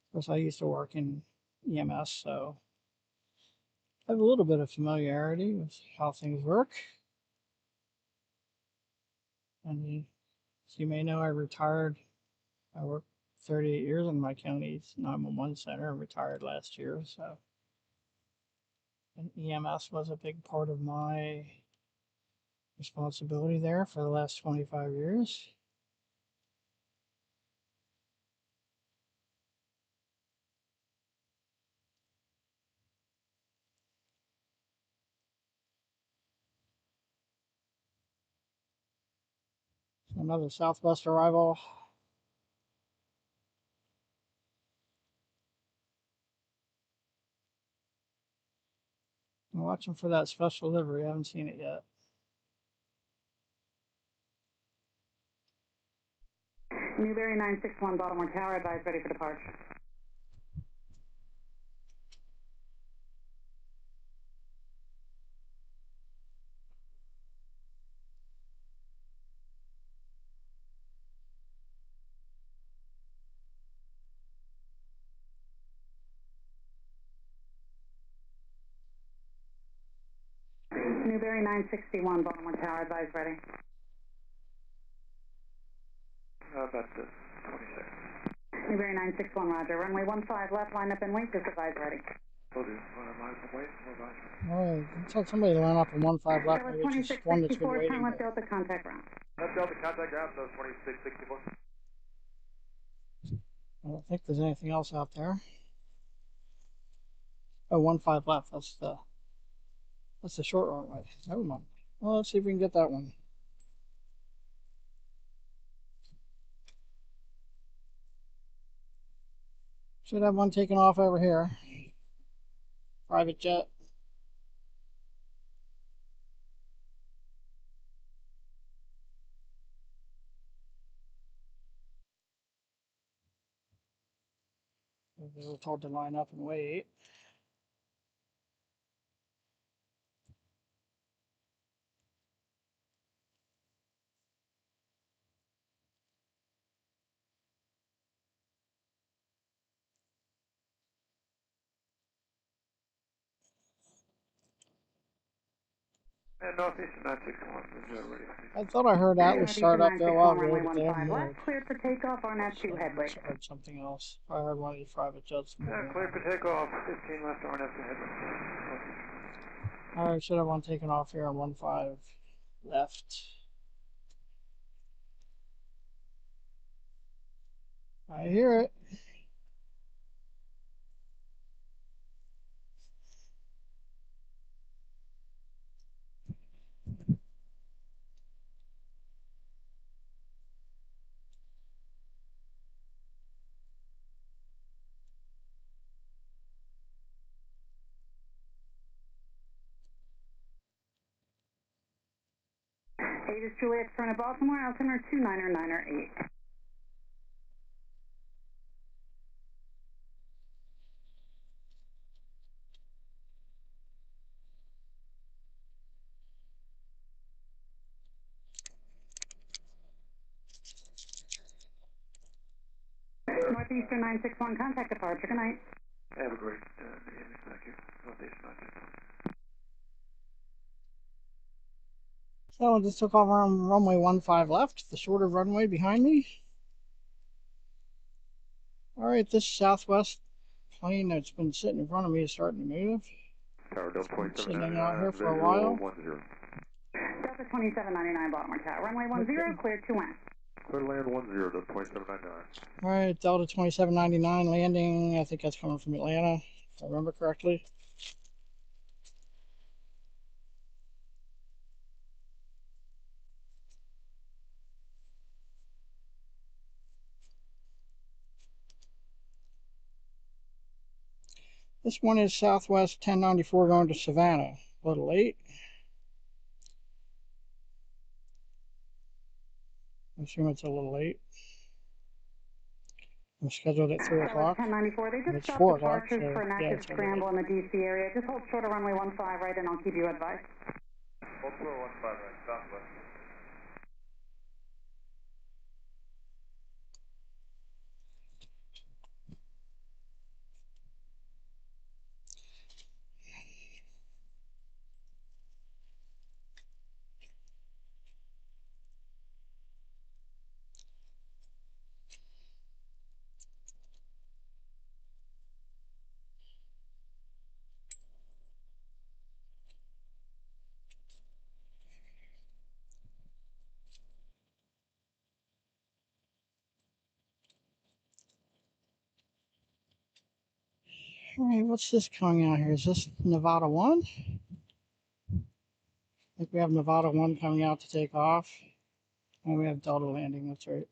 Speaker 3: Of course, I used to work in EMS, so I have a little bit of familiarity with how things work. And as you may know, I retired. I worked 38 years in my county's 911 center and retired last year. So, and EMS was a big part of my responsibility there for the last 25 years. Another Southwest arrival. I'm watching for that special livery. I haven't seen it yet.
Speaker 8: Newberry 961, Baltimore Tower, advised ready for departure. Newberry 961, Baltimore Tower, advise ready.
Speaker 2: About the 26.
Speaker 8: Newberry 961, roger. Runway 15 left, line up and wait, just advise ready.
Speaker 2: Will do. Line up and wait.
Speaker 3: Alright, you told somebody to line up in 15 left, maybe it's just one that's been
Speaker 8: 2664,
Speaker 3: waiting.
Speaker 8: turn left Delta, contact ground.
Speaker 2: Left Delta, contact ground, so 2664.
Speaker 3: I don't think there's anything else out there. Oh, 15 left, that's the short runway. Never mind. Well, let's see if we can get that one. Should have one taking off over here. Private jet. They were told to line up and wait.
Speaker 2: And Northeastern 961, ready.
Speaker 3: I thought I heard Atlas start up there a while ago, but they
Speaker 8: runway
Speaker 3: haven't
Speaker 8: 15
Speaker 3: moved.
Speaker 8: left, cleared for takeoff on F2 headway.
Speaker 3: I heard something else. I heard one of these private jets moving.
Speaker 2: Clear for takeoff, 15 left, RNF ahead.
Speaker 3: Alright, should have one taking off here on 15 left. I hear it.
Speaker 8: Aegis Juliet, front of Baltimore, altimeter 299er 8. Northeastern 961, contact departure, good night.
Speaker 2: Have a great evening, thank you. Northeastern 961.
Speaker 3: So I just took off on runway 15 left, the shorter runway behind me. Alright, this southwest plane that's been sitting in front of me is starting to move.
Speaker 5: Tower Delta
Speaker 3: Been sitting
Speaker 5: 2799,
Speaker 3: out here for a
Speaker 5: visual
Speaker 3: while.
Speaker 5: 10.
Speaker 8: Delta 2799, Baltimore Tower, runway 10, cleared to land.
Speaker 5: Clear to land 10, Delta 2799.
Speaker 3: Alright, Delta 2799 landing. I think that's coming from Atlanta, if I remember correctly. This one is Southwest 1094 going to Savannah. A little late. I assume it's a little late. I'm scheduled at 3 o'clock.
Speaker 8: 1094, they just
Speaker 3: It's
Speaker 8: stopped
Speaker 3: 4 o'clock,
Speaker 8: departures
Speaker 3: so
Speaker 8: for an
Speaker 3: yeah,
Speaker 8: active
Speaker 3: it's a little
Speaker 8: scramble
Speaker 3: late.
Speaker 8: in the DC area. Just hold short of runway 15 right and I'll keep you advised.
Speaker 2: Baltimore 15 right, southwest.
Speaker 3: Alright, what's this coming out here? Is this Nevada 1? I think we have Nevada 1 coming out to take off. And we have Delta landing, that's right.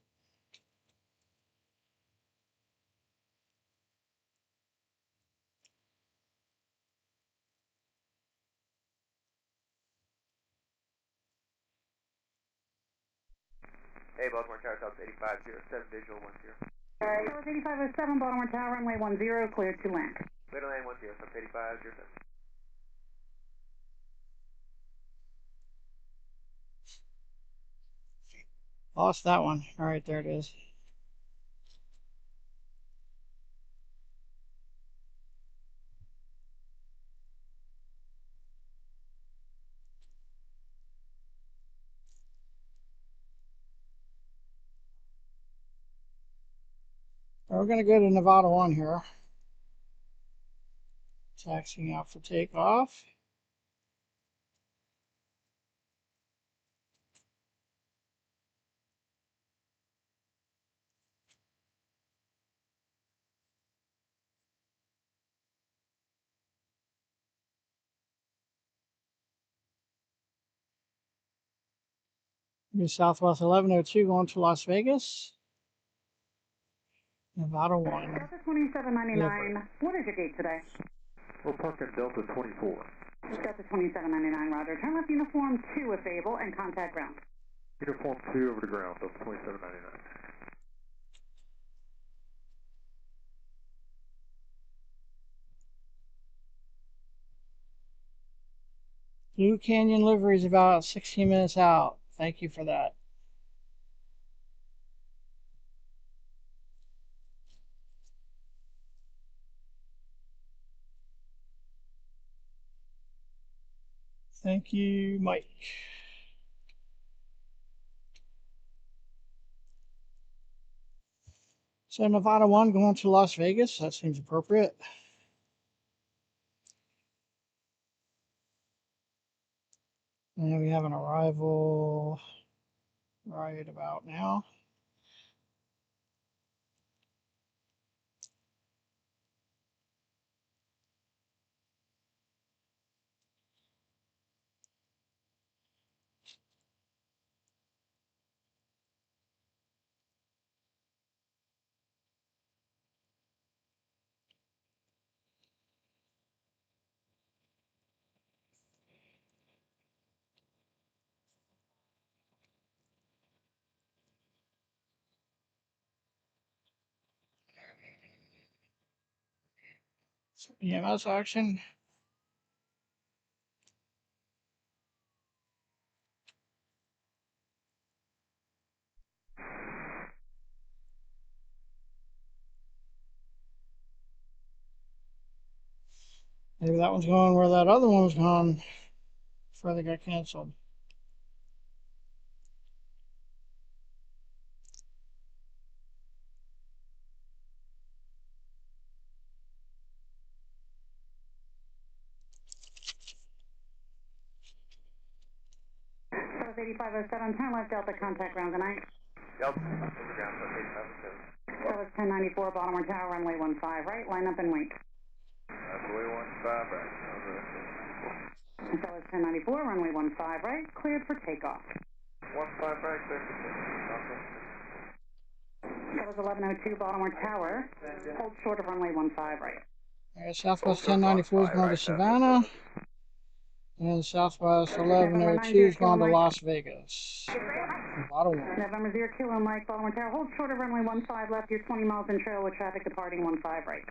Speaker 2: Hey, Baltimore Tower, South 8507, visual 10.
Speaker 8: Tower 8507, Baltimore Tower, runway 10, cleared to land.
Speaker 2: Clear to land 10, South 8507.
Speaker 3: Lost that one. Alright, there it is. we're going to go to Nevada 1 here. Taxiing out for takeoff. New Southwest 1102 going to Las Vegas. Nevada 1.
Speaker 8: Delta 2799, what is your gate today?
Speaker 2: We're parking Delta 24.
Speaker 8: Delta 2799, roger. Turn left uniform 2 if able and contact ground.
Speaker 2: Uniform 2 over to ground, Delta 2799.
Speaker 3: Blue Canyon livery is about 16 minutes out. Thank you for that. Thank you, Mike. So Nevada 1 going to Las Vegas. That seems appropriate. And we have an arrival right about now. EMS action. Maybe that one's going where that other one was gone before they got canceled.
Speaker 8: South 8507, turn left Delta, contact ground, good night.
Speaker 2: Delta over ground, Delta 857.
Speaker 8: South 1094, Baltimore Tower, runway 15 right, line up and wait.
Speaker 2: Runway 15 right.
Speaker 8: South 1094, runway 15 right, cleared for takeoff.
Speaker 2: 15 right, clear for takeoff.
Speaker 8: South 1102, Baltimore Tower, hold short of runway 15 right.
Speaker 3: Southwest 1094 is going to Savannah. And Southwest 1102 is going to Las Vegas. Nevada 1.
Speaker 8: November 0 Kilo Mike, Baltimore Tower, hold short of runway 15 left, you're 20 miles in trail with traffic departing 15 right.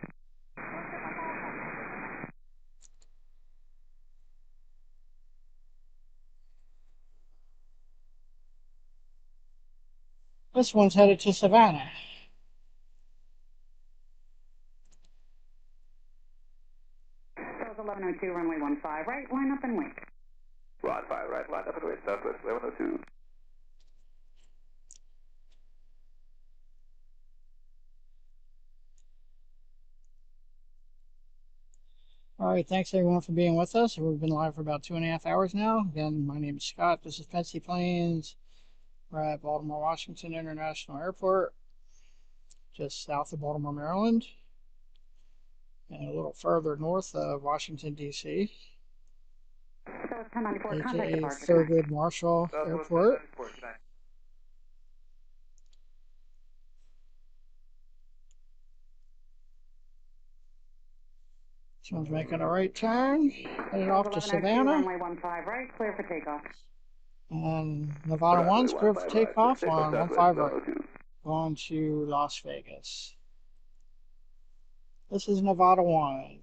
Speaker 3: This one's headed to Savannah.
Speaker 8: South 1102, runway 15 right, line up and wait.
Speaker 5: 15 right, line up and wait, Southwest 1102.
Speaker 3: All right, thanks everyone for being with us. We've been live for about 2.5 hours now. Again, my name is Scott. This is Fancy Planes. We're at Baltimore, Washington International Airport, just south of Baltimore, Maryland, and a little further north of Washington, D.C. AKA Thurgood Marshall Airport. This one's making a right turn, headed off to Savannah.
Speaker 8: Runway 15 right, clear for takeoff.
Speaker 3: And Nevada 1's clear for takeoff on 15 right, going to Las Vegas. This is Nevada 1.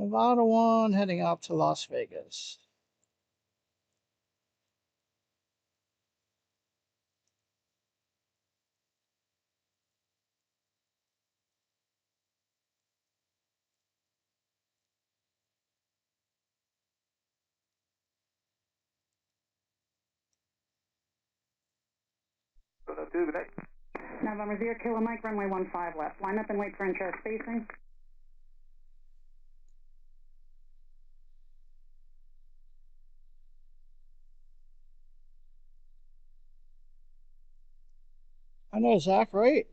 Speaker 3: Nevada 1 heading out to Las Vegas.
Speaker 2: Good night.
Speaker 8: November 0, Kilo Mike, runway 15 left. Line up and wait for intro spacing.
Speaker 3: I know, Zach, right?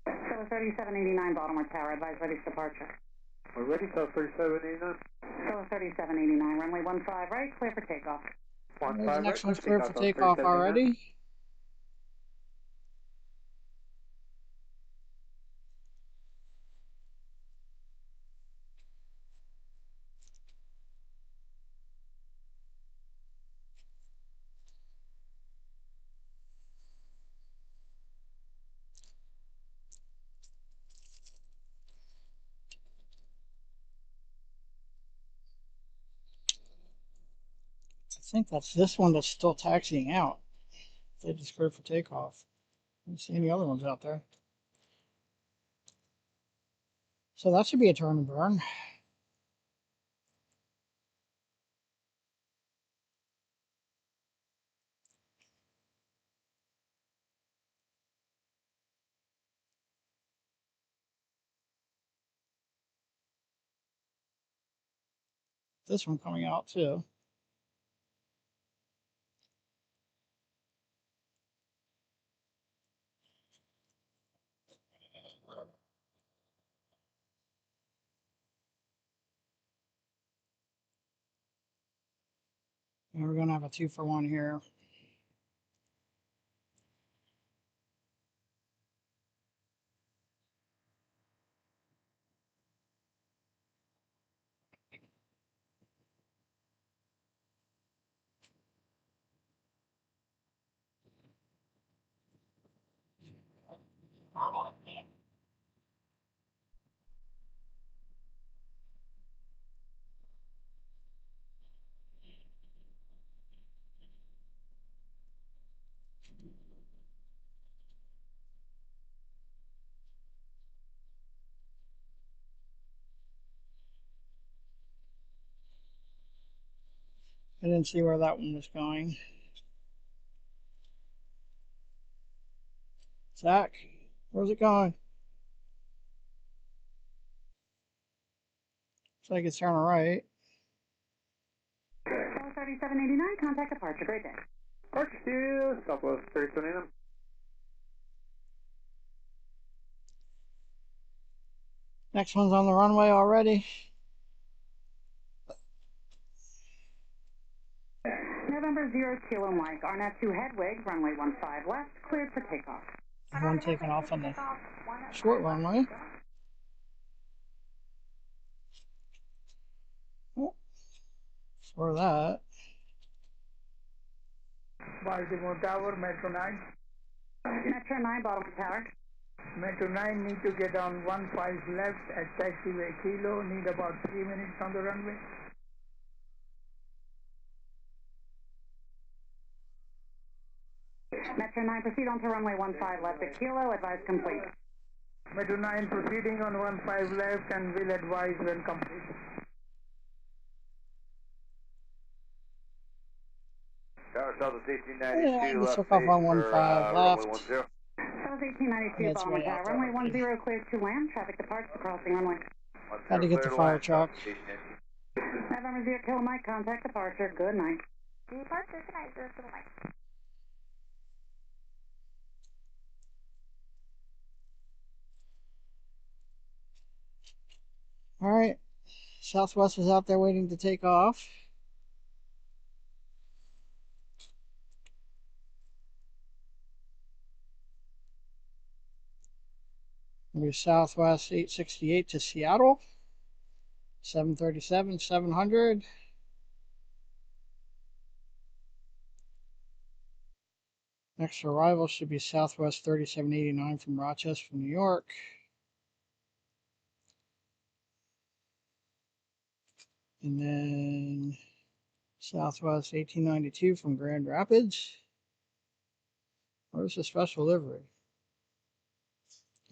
Speaker 8: So 3789 Baltimore Tower, advise ready for departure.
Speaker 2: We're ready, so 3789.
Speaker 8: So 3789, runway 15 right, clear for takeoff.
Speaker 3: The next one's clear for takeoff already. I think that's this one that's still taxiing out. They just cleared for takeoff. I don't see any other ones out there. So that should be a turn and burn. This one coming out too. And we're gonna have a 2-for-1 here. I didn't see where that one was going. Zach, where's it going? Looks like it's turning right.
Speaker 8: 3789, contact departure. Great day.
Speaker 2: Departure to Southwest 3789.
Speaker 3: Next one's on the runway already.
Speaker 8: November 0, Kilo Mike, Arnett 2 Hedwig, runway 15 left, cleared for takeoff.
Speaker 3: One taking off on the short runway. Oh, for that.
Speaker 6: Baltimore Tower, Metro 9.
Speaker 8: Metro 9, Baltimore Tower.
Speaker 6: Metro 9 need to get on 15 left at taxiway Kilo, need about 3 minutes on the runway.
Speaker 8: Metro 9, proceed on to runway 15 left at Kilo, advise complete.
Speaker 6: Metro 9 proceeding on 15 left and will advise when complete.
Speaker 2: Tower Southwest 1892,
Speaker 3: Yeah, we
Speaker 2: left
Speaker 3: took off on 15 left.
Speaker 8: South 1892, Baltimore Tower, runway 10 cleared to land, traffic departs to crossing runway.
Speaker 3: Had to get the fire truck.
Speaker 8: November 0, Kilo Mike, contact departure, good night.
Speaker 7: Departure, good night, 0 Kilo Mike.
Speaker 3: All right, Southwest is out there waiting to take off. We're Southwest 868 to Seattle. 737, Next arrival should be Southwest 3789 from Rochester, New York. And then Southwest 1892 from Grand Rapids. Where's the special livery?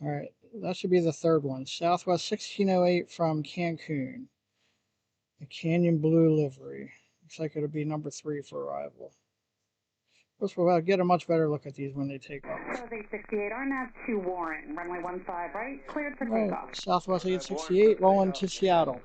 Speaker 3: All right, that should be the third one. Southwest 1608 from Cancun. The Canyon Blue livery. Looks like it'll be number 3 for arrival. Of course, we'll get a much better look at these when they take off.
Speaker 8: Southwest 868, RNAV to Warren, runway 15 right, cleared for takeoff.
Speaker 3: Southwest 868, rolling to Seattle.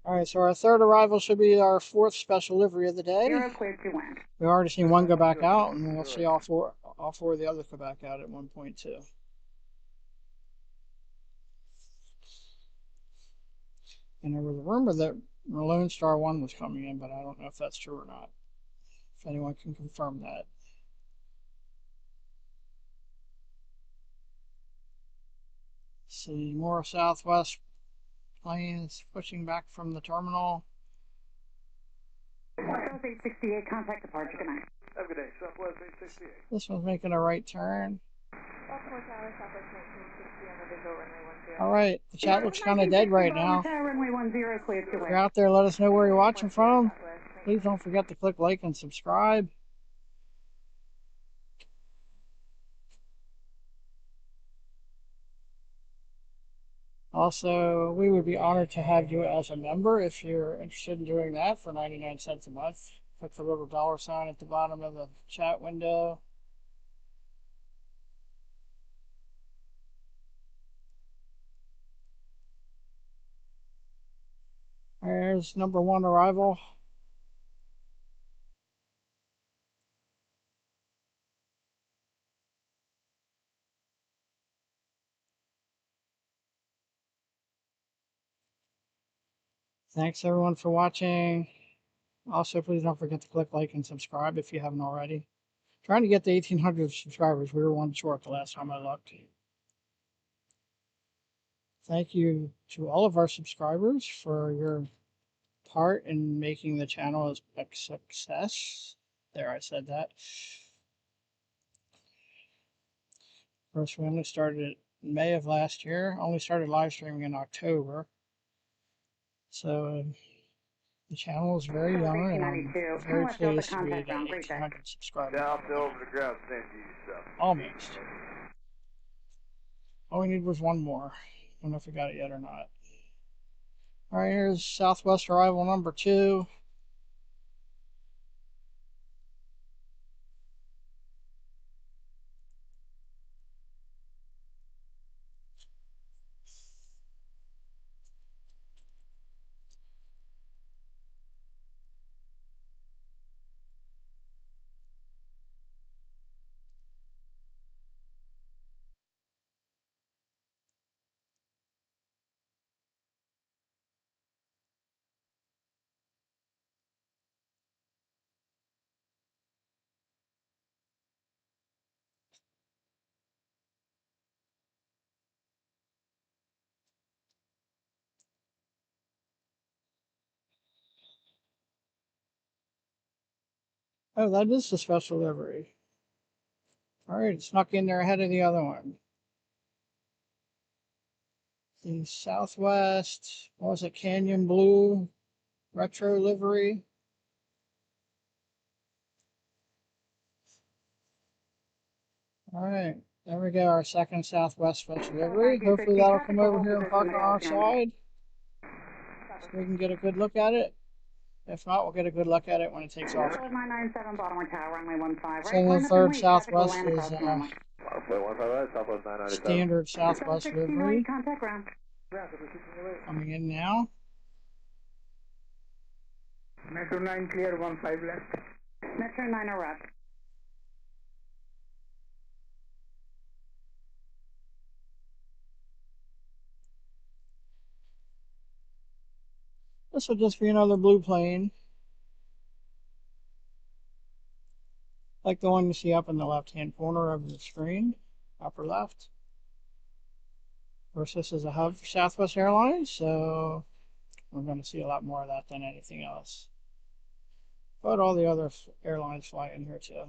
Speaker 3: All right, so our third arrival should be our 4th special livery of the day.
Speaker 8: 0 cleared to land.
Speaker 3: We've already seen one go back out, and we'll see all four of the others go back out at 1.2. And there was a rumor that Lone Star 1 was coming in, but I don't know if that's true or not. If anyone can confirm that. See more Southwest planes pushing back from the terminal.
Speaker 8: Southwest 868, contact departure. Good night.
Speaker 2: Have a good day. Southwest 868.
Speaker 3: This one's making a right turn.
Speaker 7: Baltimore Tower, Southwest 1960 on the visual runway 10.
Speaker 3: All right, the chat looks kind of dead right now.
Speaker 8: Runway 10 cleared to
Speaker 3: If
Speaker 8: land.
Speaker 3: you're out there, let us know where you're watching from. Please don't forget to click like and subscribe. Also, we would be honored to have you as a member if you're interested in doing that for 99 cents a month. Click the little $ at the bottom of the chat window. There's number 1 arrival. Thanks everyone for watching. Also, please don't forget to click like and subscribe if you haven't already. Trying to get to 1,800 subscribers. We were 1 short the last time I looked. Thank you to all of our subscribers for your part in making the channel a success. There, I said that. First, we only started in May of last year. Only started live streaming in October. So the channel is very young, and I'm very pleased to be at 1,800 subscribers.
Speaker 2: Down over the ground, stand to yourself.
Speaker 3: Almost. All we need was 1 more. I don't know if we got it yet or not. All right, here's Southwest arrival number 2. Oh, that is the special livery. All right, it snuck in there ahead of the other one. The Southwest, what was it, Canyon Blue retro livery. All right, there we go, our 2nd Southwest special livery. Hopefully that'll come over here and park on our side so we can get a good look at it. If not, we'll get a good look at it when it takes off.
Speaker 8: 997 Baltimore Tower, runway 15 right.
Speaker 3: So the 3rd Southwest is standard Southwest livery.
Speaker 8: Contact ground.
Speaker 3: Coming in now.
Speaker 6: Metro 9 clear, 15 left.
Speaker 8: Metro 9 arrived.
Speaker 3: This will just be another blue plane, like the one you see up in the left-hand corner of the screen, upper left. Of course, this is a hub for Southwest Airlines, so we're going to see a lot more of that than anything else. But all the other airlines fly in here too.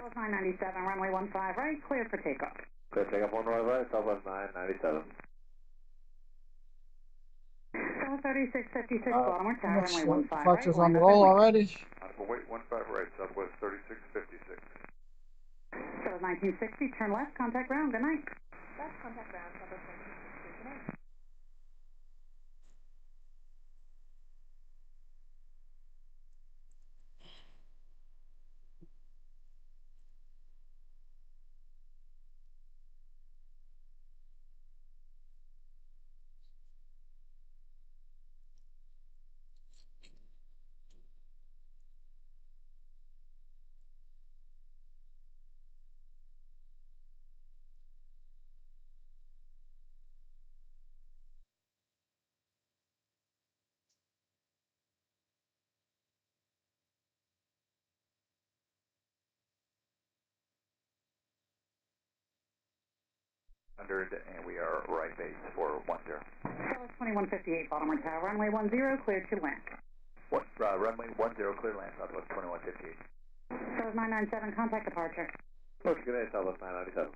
Speaker 8: Southwest 997, runway 15 right, cleared for takeoff.
Speaker 5: Clear takeoff 15 right, Southwest 997.
Speaker 8: Southwest 3656, Baltimore Tower, runway 15 right.
Speaker 3: Departure's on the roll already.
Speaker 5: Wait 15 right, Southwest 3656.
Speaker 8: Southwest 1960, turn left, contact ground, good night.
Speaker 7: That's contact ground, Southwest 1960. Good night.
Speaker 5: And we are right base for 10.
Speaker 8: Southwest 2158, Baltimore Tower, runway 10, cleared to land.
Speaker 5: Runway 10, clear land, Southwest 2158.
Speaker 8: Southwest 997, contact departure.
Speaker 5: Okay, good day, Southwest 997.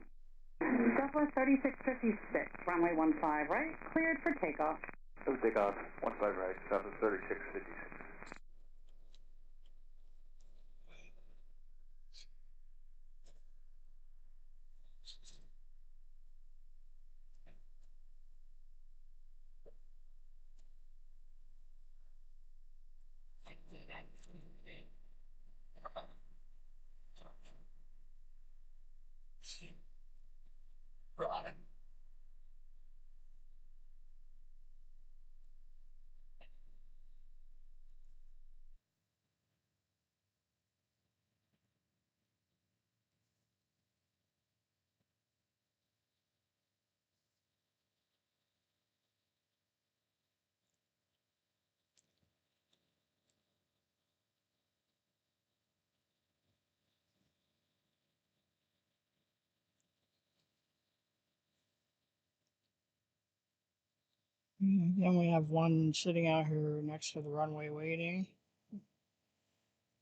Speaker 8: Southwest 3656, runway 15 right, cleared for takeoff.
Speaker 5: Takeoff 15 right, Southwest 3656.
Speaker 3: Then we have one sitting out here next to the runway waiting.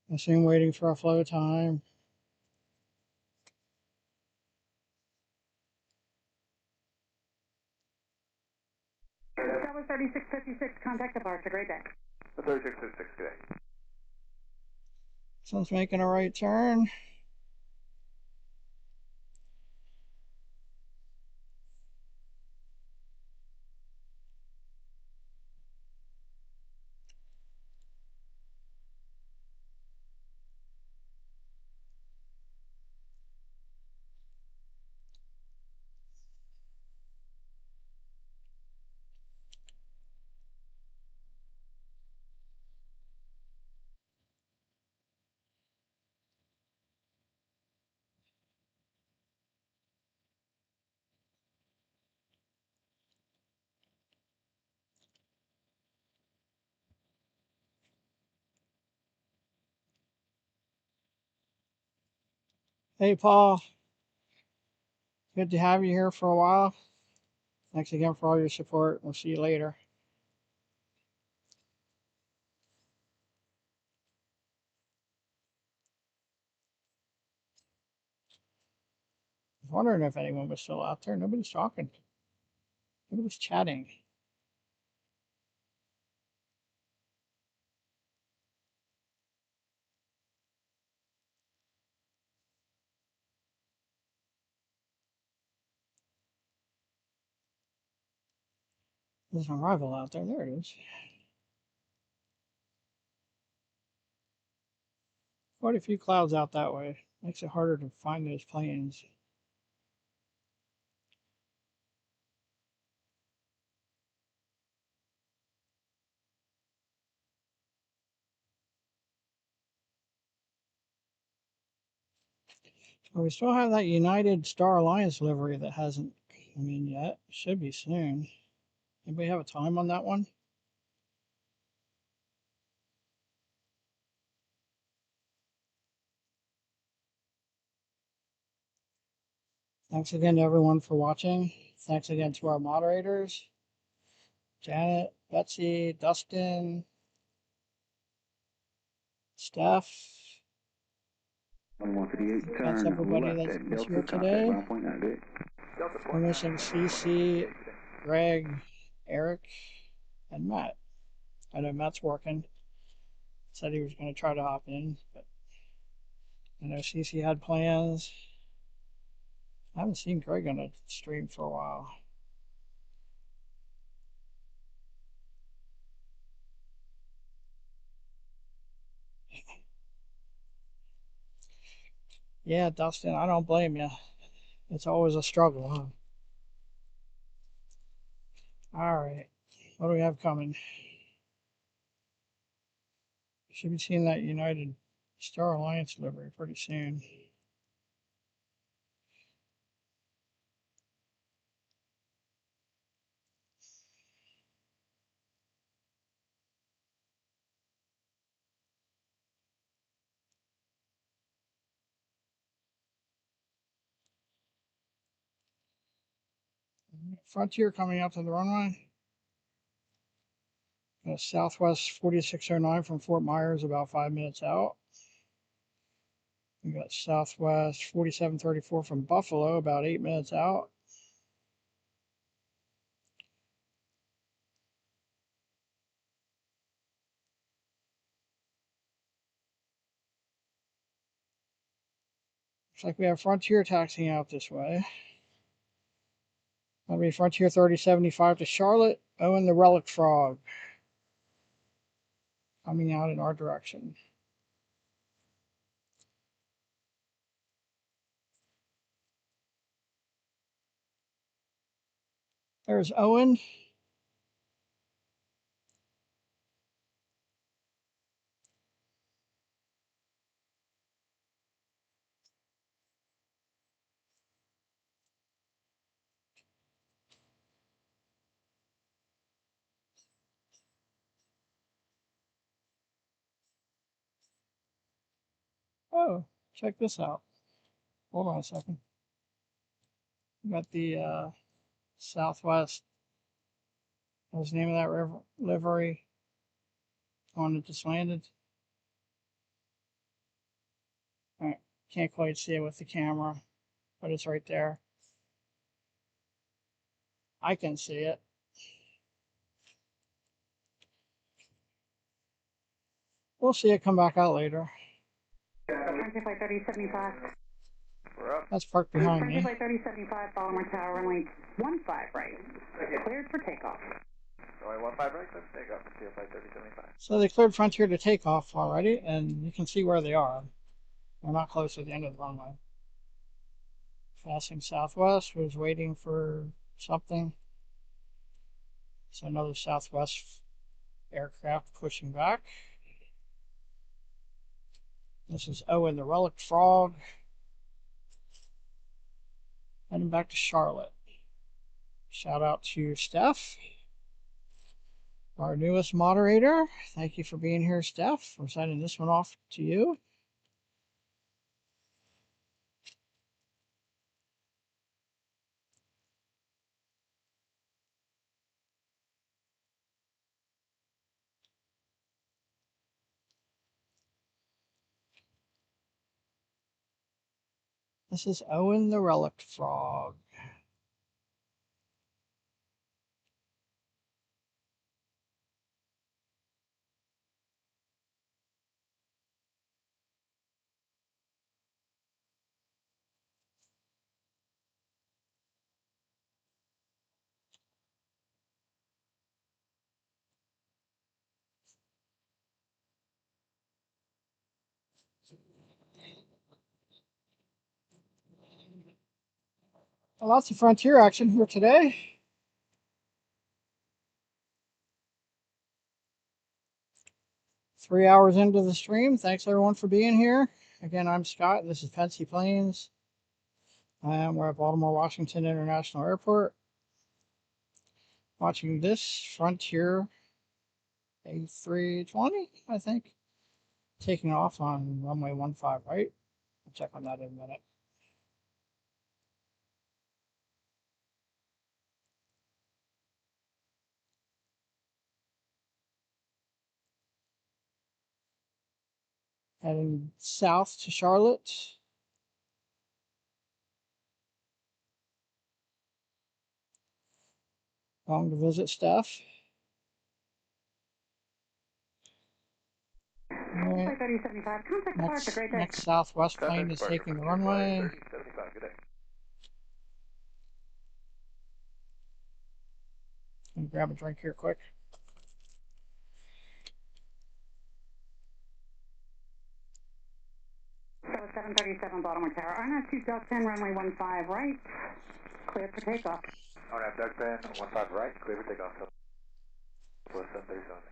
Speaker 3: I assume waiting for a flow time.
Speaker 8: That was 3656, contact departure, great day.
Speaker 5: 3656, good day.
Speaker 3: This one's making a right turn. Hey, Paul. Good to have you here for a while. Thanks again for all your support. We'll see you later. I was wondering if anyone was still out there. Nobody's talking. Nobody's chatting. There's an arrival out there. There it is. Quite a few clouds out that way. Makes it harder to find those planes. Well, we still have that United Star Alliance livery that hasn't come in yet. Should be soon. Anybody have a time on that one? Thanks again to everyone for watching. Thanks again to our moderators, Janet, Betsy, Dustin, Steph. That's everybody that's here today. We're missing CC, Greg, Eric, and Matt. I know Matt's working. Said he was going to try to hop in, but I know CC had plans. I haven't seen Greg on a stream for a while. Yeah, Dustin, I don't blame you. It's always a struggle, huh? All right. What do we have coming? Should be seeing that United Star Alliance livery pretty soon. Frontier coming out to the runway. Southwest 4609 from Fort Myers, about 5 minutes out. We got Southwest 4734 from Buffalo, about 8 minutes out. Looks like we have Frontier taxiing out this way. That'll be Frontier 3075 to Charlotte. Owen the Relic Frog coming out in our direction. There's Owen. Oh, check this out. Hold on a second. We got the Southwest. What's the name of that livery? On it just landed. All right. Can't quite see it with the camera, but it's right there. I can see it. We'll see it come back out later.
Speaker 8: Frontier Flight 3075.
Speaker 2: We're up.
Speaker 3: That's parked behind me.
Speaker 8: Frontier Flight 3075, Baltimore Tower, runway 15 right. Cleared for takeoff.
Speaker 2: Runway 15 right, let's take off. Frontier Flight 3075.
Speaker 3: So they cleared Frontier to take off already, and you can see where they are. They're not close to the end of the runway. Passing Southwest was waiting for something. So another Southwest aircraft pushing back. This is Owen the Relic Frog. Heading back to Charlotte. Shout out to Steph, our newest moderator. Thank you for being here, Steph. We're sending this one off to you. This is Owen the Relic Frog. Lots of Frontier action here today. Three hours into the stream. Thanks everyone for being here. Again, I'm Scott. This is Fancy Planes. We're at Baltimore, Washington International Airport. Watching this Frontier A320, I think, taking off on runway 15 right. I'll check on that in a minute. Heading south to Charlotte. Going to visit Steph. Right. Next Southwest plane is taking the runway. Let me grab a drink here quick.
Speaker 8: So 737 Baltimore Tower, RNAV 2 Duck 10, runway 15 right, clear for takeoff.
Speaker 2: RNAV Duck 10, 15 right, clear for takeoff. Plus 737.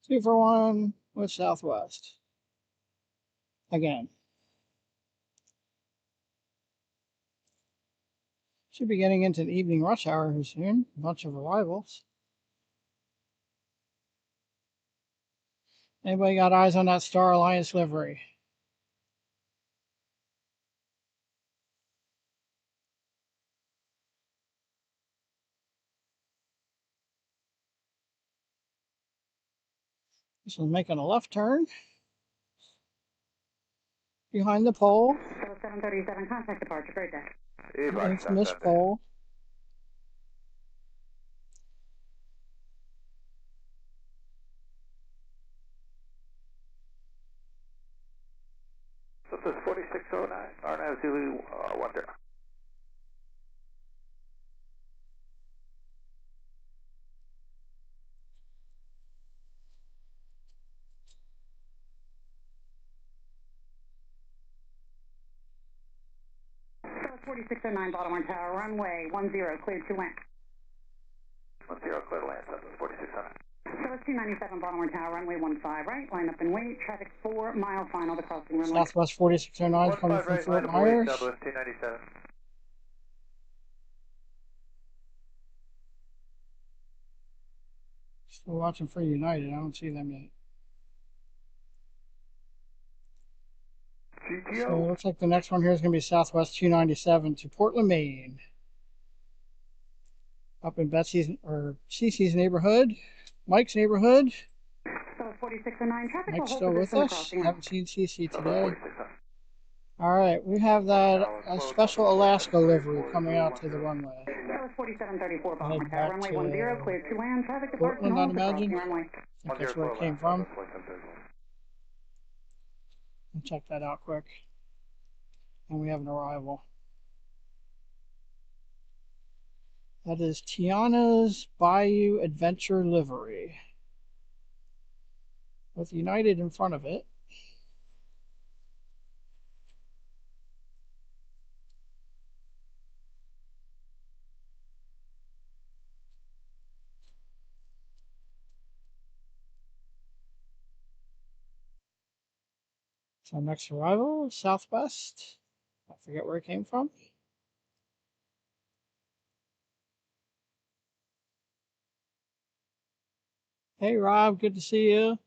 Speaker 3: Two for one with Southwest. Again. Should be getting into the evening rush hour here soon. A bunch of arrivals. Anybody got eyes on that Star Alliance livery? This one's making a left turn. Behind the pole.
Speaker 8: So 737, contact departure, great day.
Speaker 3: It's missed pole.
Speaker 2: This is 4609, RNAV Zulu 10.
Speaker 8: So 4609 Baltimore Tower, runway 10, cleared to land.
Speaker 2: 10, clear to land, so 4609.
Speaker 8: So 297 Baltimore Tower, runway 15 right, line up and wait, traffic 4 mile final to crossing runway.
Speaker 3: Southwest 4609 coming from Fort Myers.
Speaker 2: Southwest 297.
Speaker 3: Still watching for United. I don't see them yet. So it looks like the next one here is going to be Southwest 297 to Portland, Maine. Up in Betsy's or Cece's neighborhood, Mike's neighborhood.
Speaker 8: So 4609 traffic.
Speaker 3: Mike's still with us. Haven't seen Cece today. All right, we have that a special Alaska livery coming out to the runway.
Speaker 8: So 4734 Baltimore Tower, runway 10, cleared to land. Traffic departure.
Speaker 3: Portland, I'd imagine. I think that's where it came from. I'll check that out quick. And we have an arrival. That is Tiana's Bayou Adventure livery. With United in front of it. So next arrival, Southwest. I forget where it came from. Hey Rob, good to see you.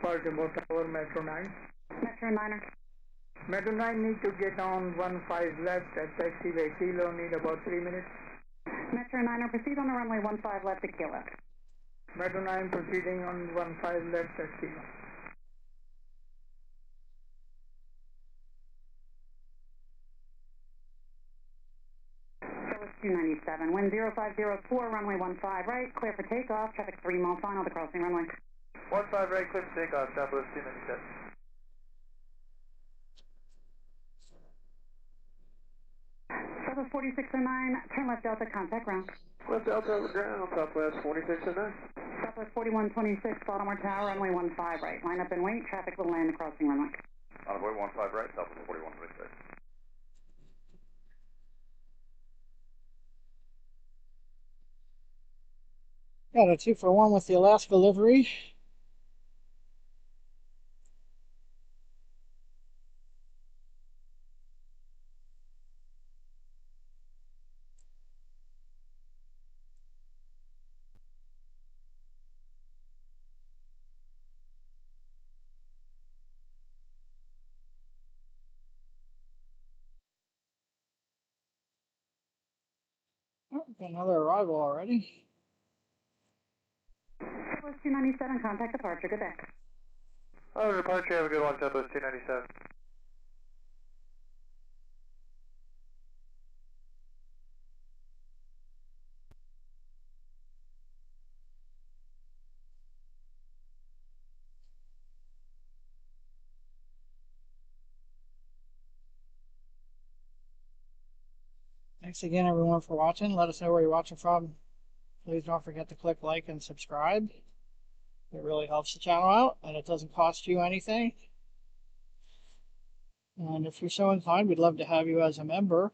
Speaker 6: Baltimore Tower, Metro 9.
Speaker 8: Metro 9er.
Speaker 6: Metro 9 need to get on 15 left at taxiway Kilo, need about 3 minutes.
Speaker 8: Metro 9er, proceed on the runway 15 left to Kilo.
Speaker 6: Metro 9 proceeding on 15 left at Kilo.
Speaker 8: That was 297. Wind 0504, runway 15 right, clear for takeoff. Traffic 3 mile final to crossing runway.
Speaker 2: 15 right, clear for takeoff, Southwest 297.
Speaker 8: Southwest 4609, turn left Delta, contact ground.
Speaker 2: West Delta over ground, Southwest 4609.
Speaker 8: Southwest 4126, Baltimore Tower, runway 15 right. Line up and wait, traffic will land the crossing runway.
Speaker 5: Envoy 15 right, Southwest 4126.
Speaker 3: Got a 2-for-1 with the Alaska livery. Oh, got another arrival already.
Speaker 8: Southwest 297, contact departure, good day.
Speaker 2: Oh, departure, have a good one, Southwest 297.
Speaker 3: Thanks again, everyone, for watching. Let us know where you're watching from. Please don't forget to click like and subscribe. It really helps the channel out, and it doesn't cost you anything. And if you're so inclined, we'd love to have you as a member.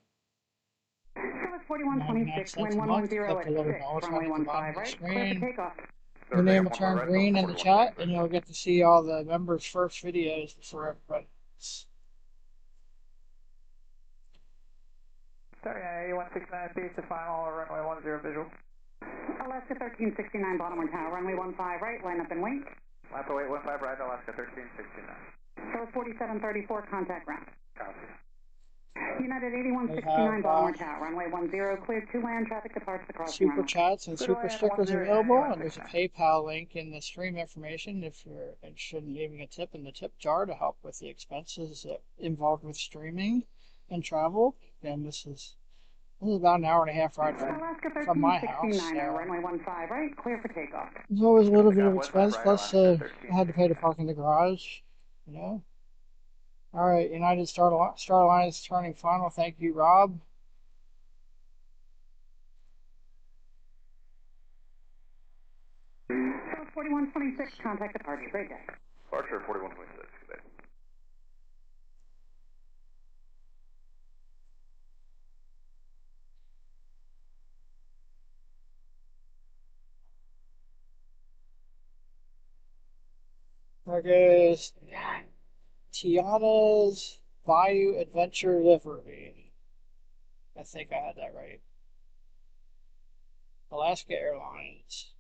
Speaker 8: Southwest 4126, wind 110 at 6, runway 15 right, clear for takeoff.
Speaker 3: Your name will turn green in the chat, and you'll get to see all the members' first videos before everybody else.
Speaker 2: Sorry, 8169, base to final, runway 10 visual.
Speaker 8: Alaska 1369, Baltimore Tower, runway 15 right, line up and wait.
Speaker 2: Lap away 15 right, Alaska 1369.
Speaker 8: Southwest 4734, contact ground.
Speaker 2: Copy.
Speaker 8: United 8169, Baltimore Tower, runway 10, cleared to land, traffic departs the crossing
Speaker 3: Super
Speaker 8: runway.
Speaker 3: chats and super stickers available, and there's a PayPal link in the stream information if you're interested in leaving a tip in the tip jar to help with the expenses involved with streaming and travel. And this is about an hour and a half ride from my house. So
Speaker 8: runway 15 right, clear for takeoff.
Speaker 3: there's always a little bit of expense, plus I had to pay to park in the garage, you know. All right, United Star Alliance turning final. Thank you, Rob.
Speaker 8: South 4126, contact departure. Great day.
Speaker 5: Departure 4126, good day.
Speaker 3: There goes Tiana's Bayou Adventure livery. I think I had that right. Alaska Airlines.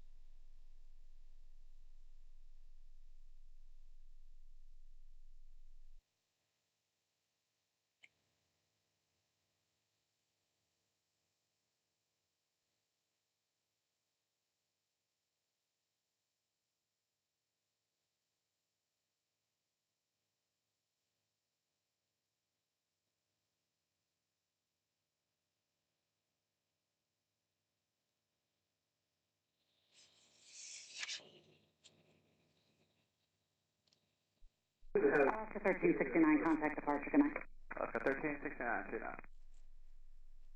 Speaker 8: Alaska 1369, contact departure. Good night.
Speaker 2: Alaska 1369, 29.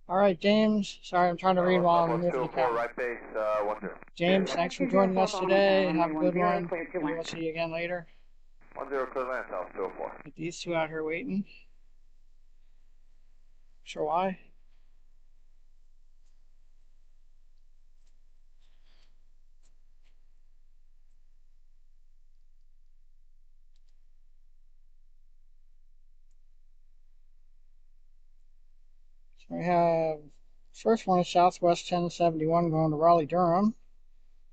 Speaker 3: All right, James. Sorry, I'm trying to read while I'm moving the camera.
Speaker 5: Right base, 10.
Speaker 3: James, thanks for joining us today. Have a good one. Maybe we'll see you again later.
Speaker 5: 10, clear land, south 204.
Speaker 3: With these two out here waiting. Sure why? We have first one is Southwest 1071 going to Raleigh, Durham.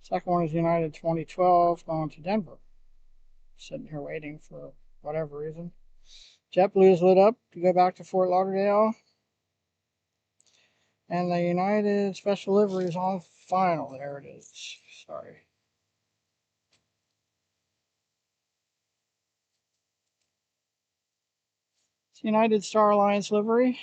Speaker 3: Second one is United 2012 going to Denver. Sitting here waiting for whatever reason. JetBlue is lit up to go back to Fort Lauderdale. And the United Special Livery is on final. There it is. Sorry. It's United Star Alliance livery.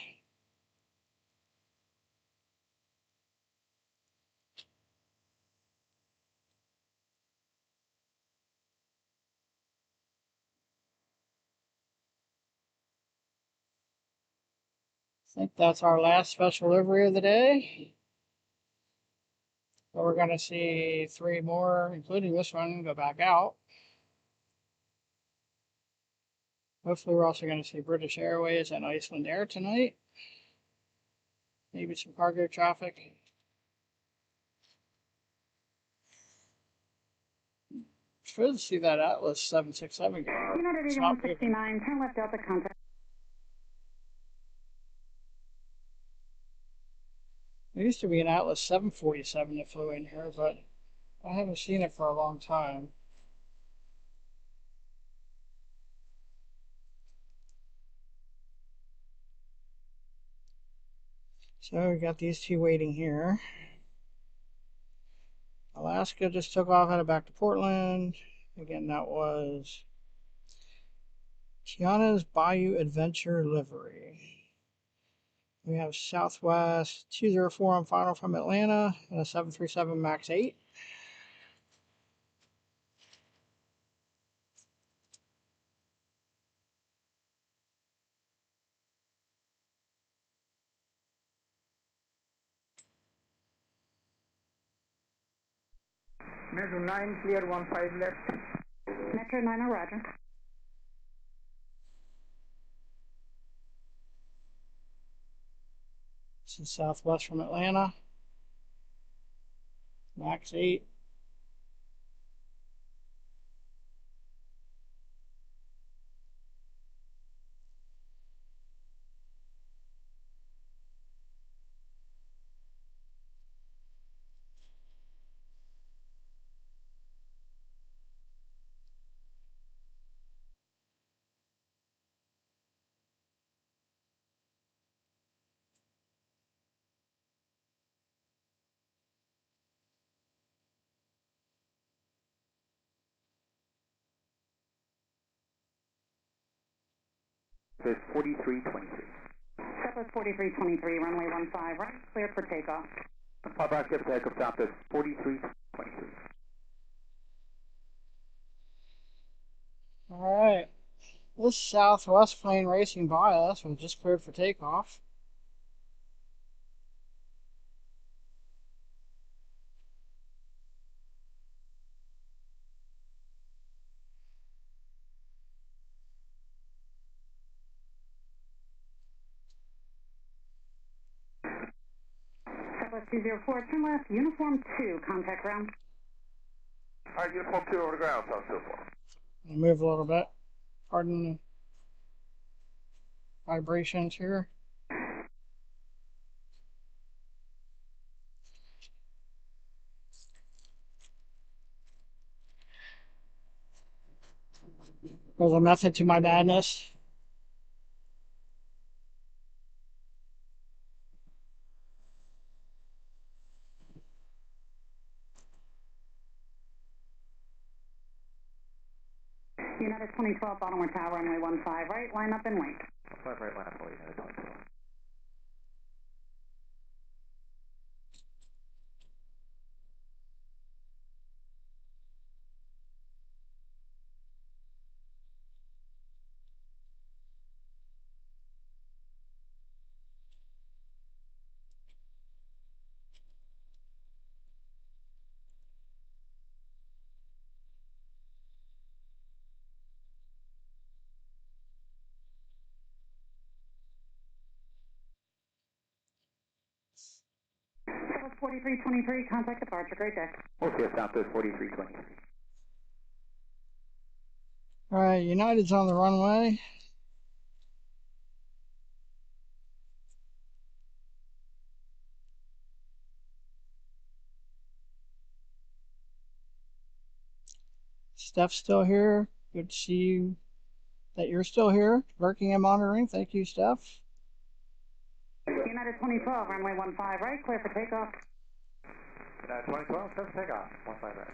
Speaker 3: I think that's our last special livery of the day. But we're going to see 3 more, including this one, go back out. Hopefully we're also going to see British Airways and Icelandair tonight. Maybe some cargo traffic. It's good to see that Atlas 767 go.
Speaker 8: United 8169, turn left Delta contact.
Speaker 3: There used to be an Atlas 747 that flew in here, but I haven't seen it for a long time. So we got these 2 waiting here. Alaska just took off, headed back to Portland. Again, that was Tiana's Bayou Adventure livery. We have Southwest 204 on final from Atlanta and a 737 MAX 8.
Speaker 6: Metro 9, clear 15 left.
Speaker 8: Metro 9, roger.
Speaker 3: This is Southwest from Atlanta. MAX 8.
Speaker 2: There's 4323.
Speaker 8: Southwest 4323, runway 15, right, clear for takeoff.
Speaker 2: Back up, takeoff, Southwest 4323.
Speaker 3: Alright. This Southwest plane racing by us was just cleared for takeoff.
Speaker 8: Southwest 204, turn left, uniform 2, contact ground.
Speaker 5: Alright, uniform 2 over the ground, South 204.
Speaker 3: I'll move a little bit. Pardon the vibrations here. There's a method to my madness.
Speaker 8: United 2012, Baltimore Tower, runway 15, right, line up and wait.
Speaker 2: 5 right, line up, United 2012.
Speaker 8: Southwest 4323, contact departure, great day.
Speaker 2: Okay, Southwest 4323.
Speaker 3: Alright, United's on the runway. Steph's still here. Good to see you, that you're still here, lurking and monitoring. Thank you, Steph.
Speaker 8: United 2012, runway 15 right, clear for takeoff.
Speaker 2: United 2012, clear for takeoff, 15 right.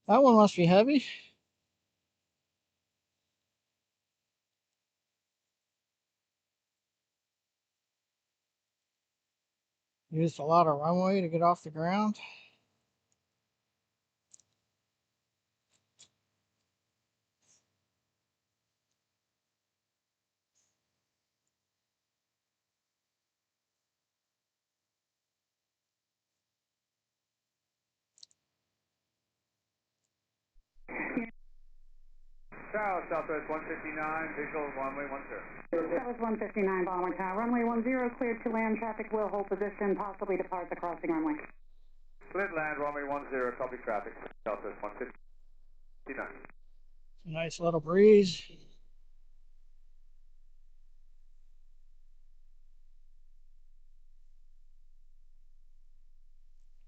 Speaker 3: That one must be heavy. Used a lot of runway to get off the ground.
Speaker 2: Tower, Southwest 159, visual runway 10.
Speaker 8: Southwest 159, Baltimore Tower, runway 10, cleared to land, traffic will hold position, possibly depart the crossing runway.
Speaker 2: Split land, runway 10, copy traffic, Southwest 159.
Speaker 3: Nice little breeze.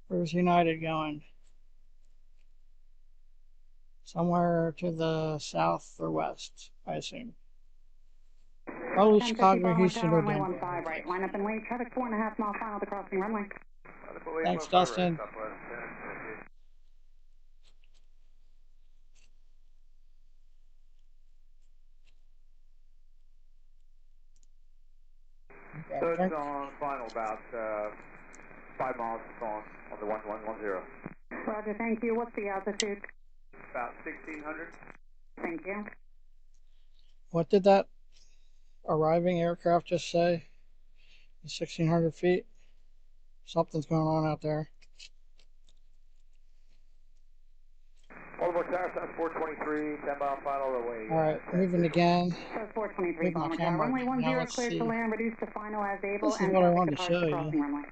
Speaker 3: Where's United going? Somewhere to the south or west, I assume. Probably Chicago, Houston, or
Speaker 8: runway
Speaker 3: Denver.
Speaker 8: 15 right, line up and wait, traffic 4.5 mile final to crossing runway.
Speaker 3: Thanks, Dustin.
Speaker 2: So it's on final about 5 miles on the 1110.
Speaker 8: Roger, thank you. What's the altitude?
Speaker 2: About 1600.
Speaker 8: Thank you.
Speaker 3: What did that arriving aircraft just say? 1,600 feet? Something's going on out there.
Speaker 2: Baltimore Tower, South 423, 10 mile final away.
Speaker 3: Alright, moving again.
Speaker 8: South 423,
Speaker 3: Move my
Speaker 8: Baltimore Tower,
Speaker 3: camera.
Speaker 8: runway 10,
Speaker 3: Now let's
Speaker 8: cleared
Speaker 3: see.
Speaker 8: to land, reduced to final as able,
Speaker 3: This is
Speaker 8: and
Speaker 3: what I
Speaker 8: traffic
Speaker 3: wanted to
Speaker 8: departs
Speaker 3: show
Speaker 8: the
Speaker 3: you.
Speaker 8: crossing runway.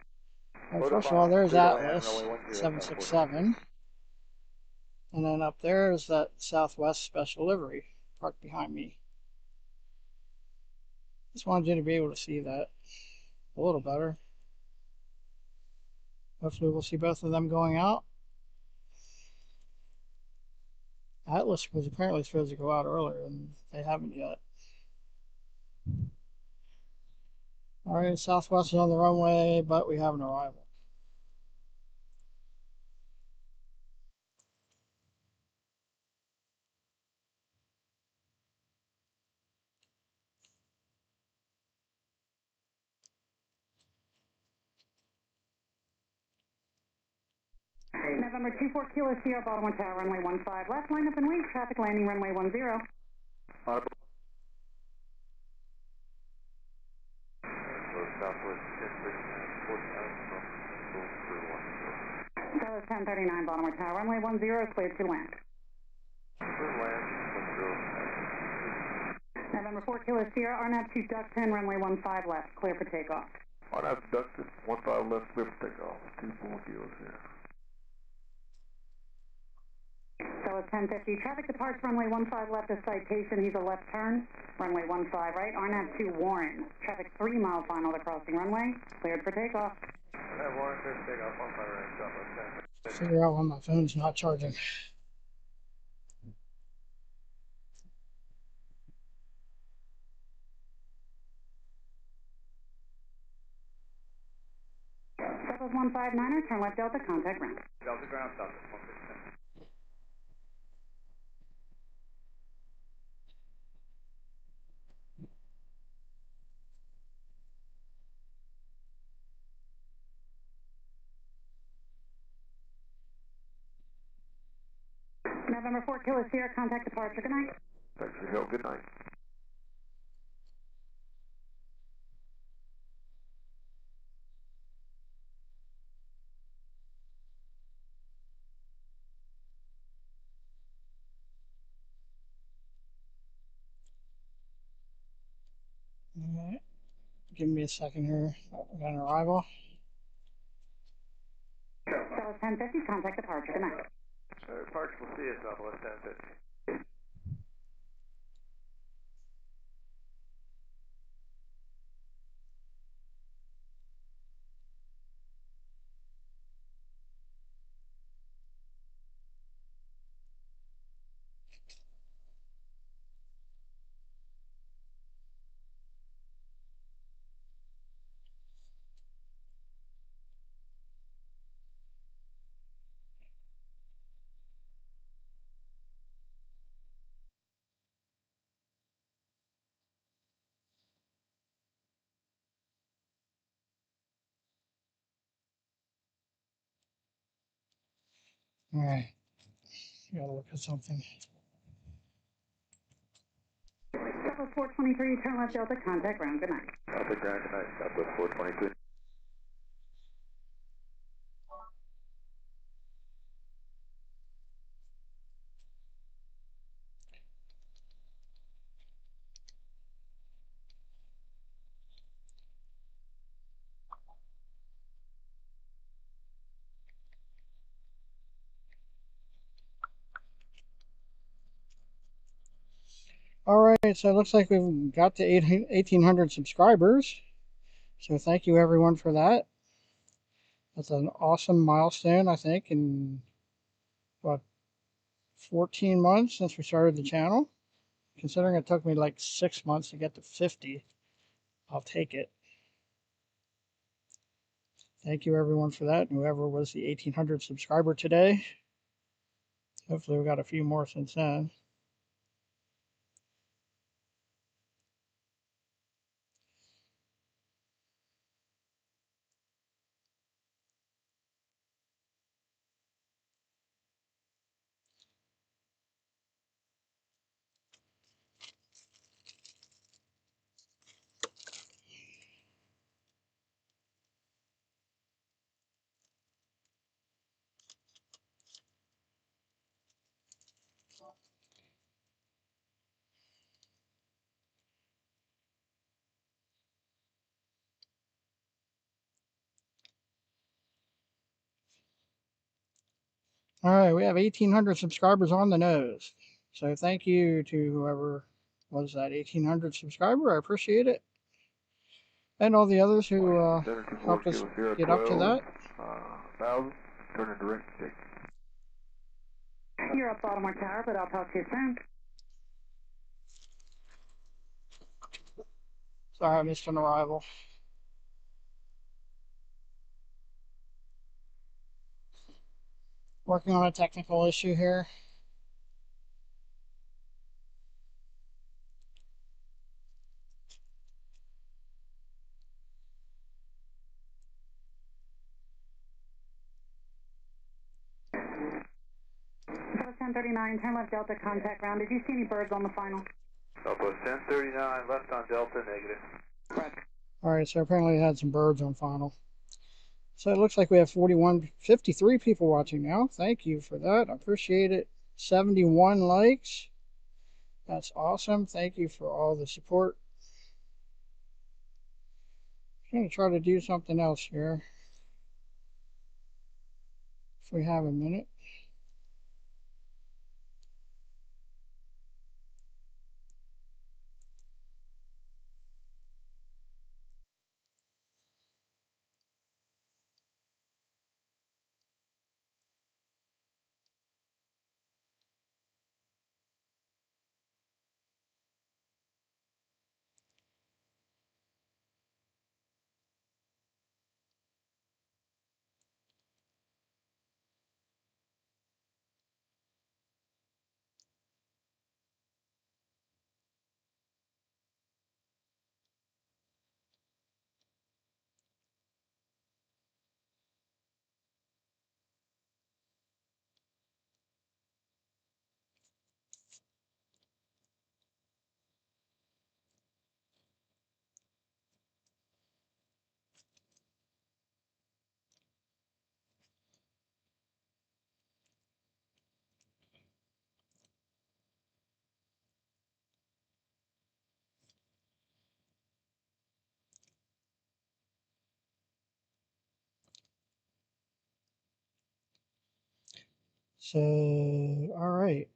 Speaker 3: Well, first of all, there's Atlas 767. And then up there is that Southwest Special Livery parked behind me. Just wanted you to be able to see that a little better. Hopefully we'll see both of them going out. Atlas was apparently supposed to go out earlier, and they haven't yet. Alright, Southwest is on the runway, but we have an arrival.
Speaker 8: November 24 Kilo Sierra, Baltimore Tower, runway 15 left, line up and wait, traffic landing runway 10. Southwest 1039, Baltimore Tower, runway 10, cleared to land. November 4 Kilo Sierra, RNAV 2 duck 10, runway 15 left, clear for takeoff.
Speaker 5: RNAV duck 15 left, clear for takeoff. 2 kilos here.
Speaker 8: Southwest 1050, traffic departs runway 15 left of citation, he's a left turn. Runway 15 right, RNAV 2 Warren. Traffic 3 mile final to crossing runway, cleared for takeoff.
Speaker 2: Warren, clear for takeoff, 15 right, Southwest 10.
Speaker 3: Figure out why my phone's not charging.
Speaker 8: Southwest 159er, turn left Delta, contact ground.
Speaker 2: Delta ground, Southwest 159.
Speaker 8: November 4 Kilo Sierra, contact departure, good night.
Speaker 5: Thanks for your help. Good night.
Speaker 3: give me a second here. I got an arrival.
Speaker 8: Southwest 1050, contact departure. Good night.
Speaker 2: Departure will see you, Southwest 1050.
Speaker 3: All right. Gotta look at something.
Speaker 8: Southwest 423, turn left Delta, contact ground. Good night.
Speaker 5: Delta ground, good night, Southwest 422.
Speaker 3: All right, so it looks like we've got to 1,800 subscribers. So thank you everyone for that. That's an awesome milestone, I think, in what, 14 months since we started the channel. Considering it took me like 6 months to get to 50, I'll take it. Thank you everyone for that, and whoever was the 1,800 subscriber today. Hopefully we got a few more since then. All right, we have 1,800 subscribers on the nose. So thank you to whoever was that 1,800 subscriber. I appreciate it. And all the others who helped us get up to that.
Speaker 5: 1,000, turn into direct stick.
Speaker 8: You're up Baltimore Tower, but I'll talk to you soon.
Speaker 3: Sorry, I missed an arrival. Working on a technical issue here.
Speaker 8: Southwest 1039, turn left Delta, contact ground. Did you see any birds on the final?
Speaker 2: Southwest 1039, left on Delta, negative.
Speaker 8: Correct.
Speaker 3: All right, so apparently it had some birds on final. So it looks like we have 53 people watching now. Thank you for that. I appreciate it. 71 likes. That's awesome. Thank you for all the support. I'm going to try to do something else here. If we have a minute. So, all right.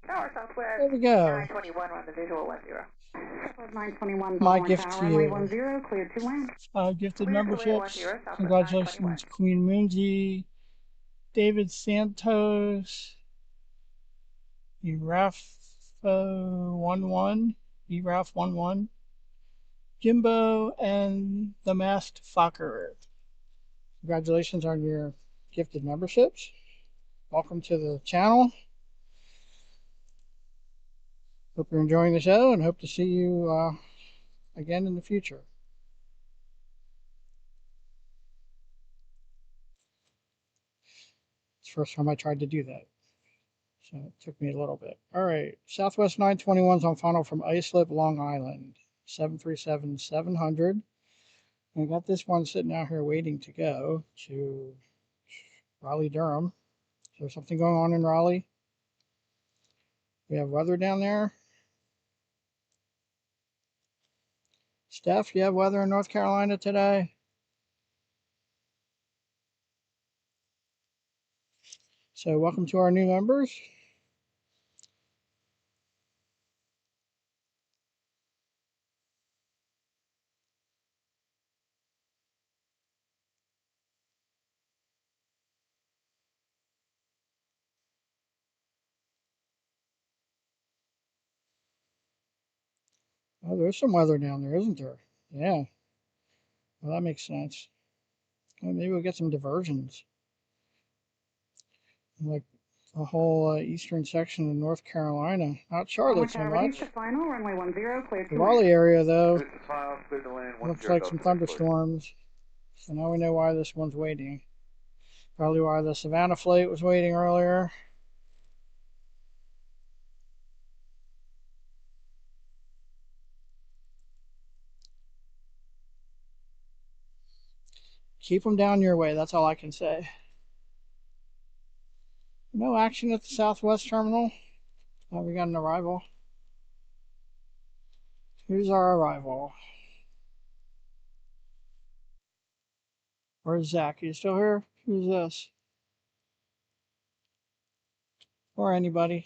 Speaker 7: Tower Southwest.
Speaker 3: There we go.
Speaker 7: 921 on the visual 10.
Speaker 8: Southwest 921,
Speaker 3: My
Speaker 8: Baltimore
Speaker 3: gift
Speaker 8: Tower,
Speaker 3: to
Speaker 8: runway
Speaker 3: you.
Speaker 8: 10, cleared to land.
Speaker 3: Gifted
Speaker 7: Clear to land
Speaker 3: memberships.
Speaker 7: 10, Southwest
Speaker 3: Congratulations,
Speaker 7: 921.
Speaker 3: Queen Moonzy, David Santos, Eraf11, Eraf11, Jimbo, and the Masked Fokker. Congratulations on your gifted memberships. Welcome to the channel. Hope you're enjoying the show and hope to see you again in the future. It's the first time I tried to do that, so it took me a little bit. All right, Southwest 921's on final from Islip, Long Island, 737-700. I got this one sitting out here waiting to go to Raleigh, Durham. Is there something going on in Raleigh? We have weather down there. Steph, you have weather in North Carolina today? So welcome to our new members. Oh, there's some weather down there, isn't there? Yeah. Well, that makes sense. Well, maybe we'll get some diversions. Like the whole eastern section of North Carolina. Not Charlotte so much.
Speaker 8: To final, runway 10, cleared
Speaker 3: The
Speaker 8: to
Speaker 3: Raleigh
Speaker 8: land.
Speaker 3: area, though,
Speaker 2: Clear to land 10,
Speaker 3: looks like some
Speaker 2: Southwest,
Speaker 3: thunderstorms. So now we know why this one's waiting. Probably why the Savannah flight was waiting earlier. Keep them down your way, that's all I can say. No action at the Southwest terminal. Oh, we got an arrival. Who's our arrival? Where's Zach? Are you still here? Who's this? Or anybody?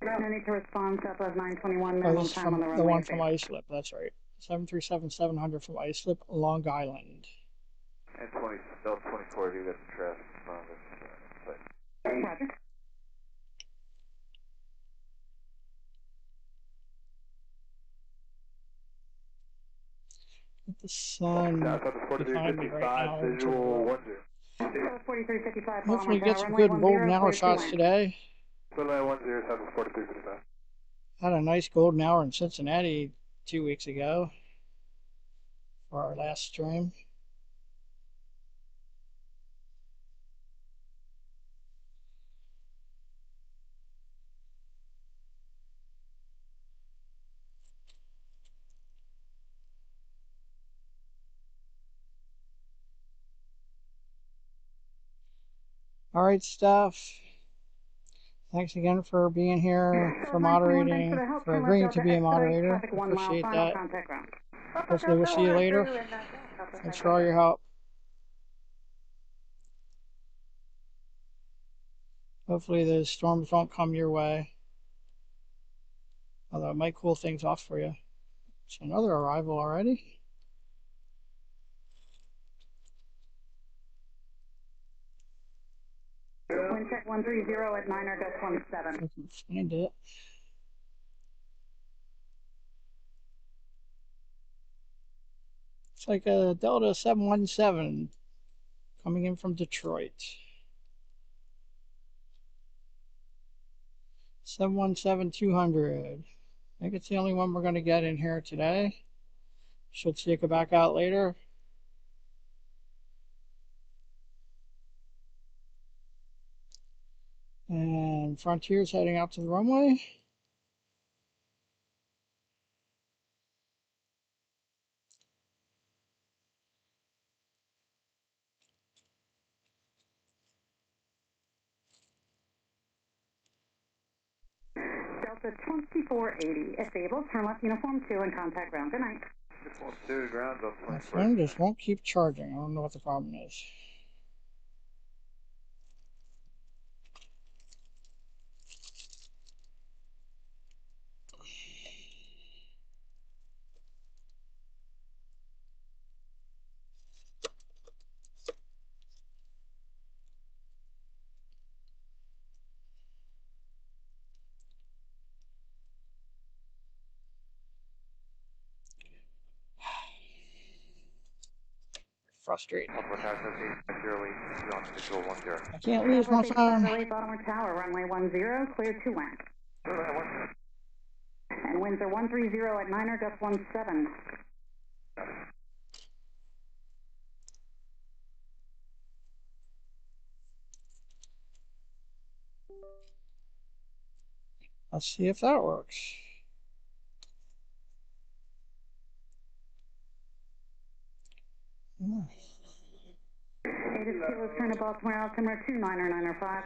Speaker 8: No need to respond, Southwest 921,
Speaker 3: Oh,
Speaker 8: minimum
Speaker 3: this is
Speaker 8: time
Speaker 3: from
Speaker 8: on the
Speaker 3: the
Speaker 8: runway.
Speaker 3: one from Islip, that's right. 737-700 from Islip, Long Island.
Speaker 2: And 20, Delta 24, you got some traffic in front of us.
Speaker 8: Roger.
Speaker 3: With the sun behind me right now.
Speaker 2: Visual 10.
Speaker 8: 4355,
Speaker 3: Hopefully
Speaker 8: Baltimore
Speaker 3: get
Speaker 8: Tower,
Speaker 3: some
Speaker 8: runway
Speaker 3: good
Speaker 8: 10,
Speaker 3: golden hour
Speaker 8: cleared to
Speaker 3: shots
Speaker 8: land.
Speaker 3: today.
Speaker 2: Clear land 10, Southwest 4355.
Speaker 3: Had a nice golden hour in Cincinnati 2 weeks ago for our last stream. All right, Steph. Thanks again for being here, for moderating, for agreeing to be a moderator. Appreciate that. Hopefully we'll see you later. Thanks for all your help. Hopefully the storms won't come your way. Although it might cool things off for you. It's another arrival already.
Speaker 8: Wind check 130 at 9er, gust 17.
Speaker 3: I can find it. It's like a Delta 717 coming in from Detroit. 717-200. I think it's the only one we're going to get in here today. Should see it go back out later. And Frontier's heading out to the runway.
Speaker 8: Delta 2480, if able, turn left uniform 2 and contact ground. Good night.
Speaker 2: Uniform 2, ground up
Speaker 3: My
Speaker 2: 24.
Speaker 3: phone just won't keep charging. I don't know what the problem is. frustrating.
Speaker 2: Baltimore Tower 17, 08, on visual 10.
Speaker 3: I can't lose my phone.
Speaker 8: Baltimore Tower, runway 10, clear to land. And winds are 130 at 9er, gust 17.
Speaker 3: Let's see if that works.
Speaker 8: Native Kilo, turn to Baltimore, altimeter 29er, 905.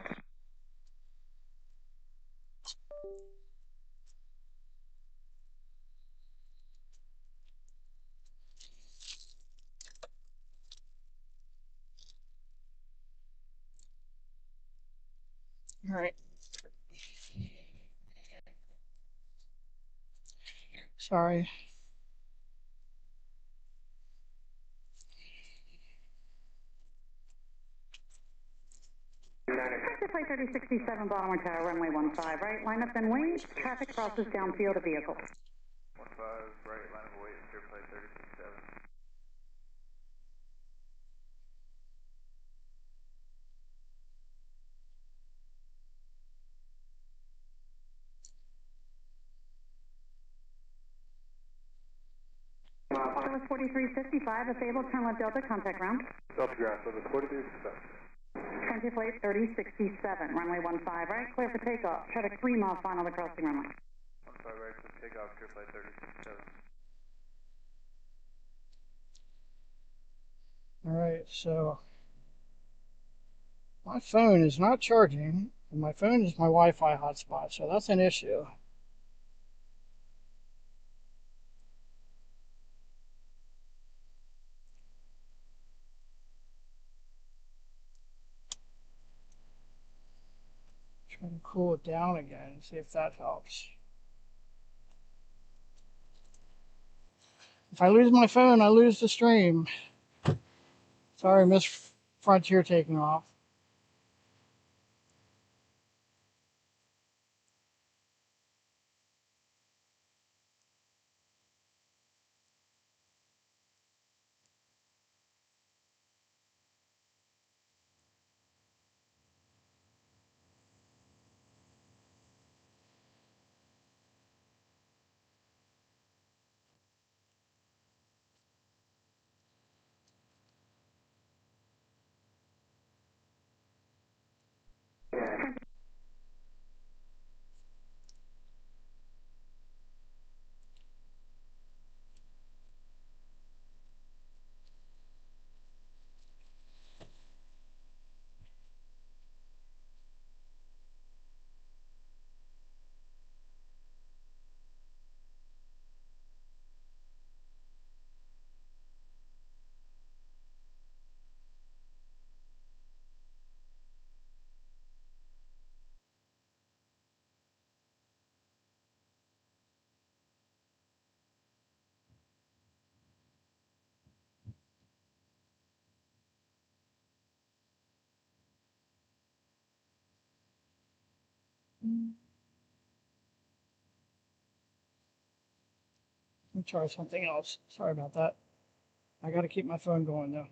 Speaker 3: All right. Sorry.
Speaker 8: Flight 3067, Baltimore Tower, runway 15, right, line up and wait. Traffic crosses downfield of vehicle.
Speaker 2: 15, right, line of wait, clear flight 3067.
Speaker 8: Service 4355, if able, turn left Delta, contact ground.
Speaker 2: Delta ground, service 4367.
Speaker 8: 20 flight 3067, runway 15, right, clear for takeoff. Traffic 3 miles final to crossing runway.
Speaker 2: 15, right, clear for takeoff, clear flight 3067.
Speaker 3: All right, so my phone is not charging, and my phone is my Wi-Fi hotspot, so that's an issue. Try to cool it down again, see if that helps. If I lose my phone, I lose the stream. Sorry, Miss Frontier taking off. Let me try something else. Sorry about that. I got to keep my phone going though.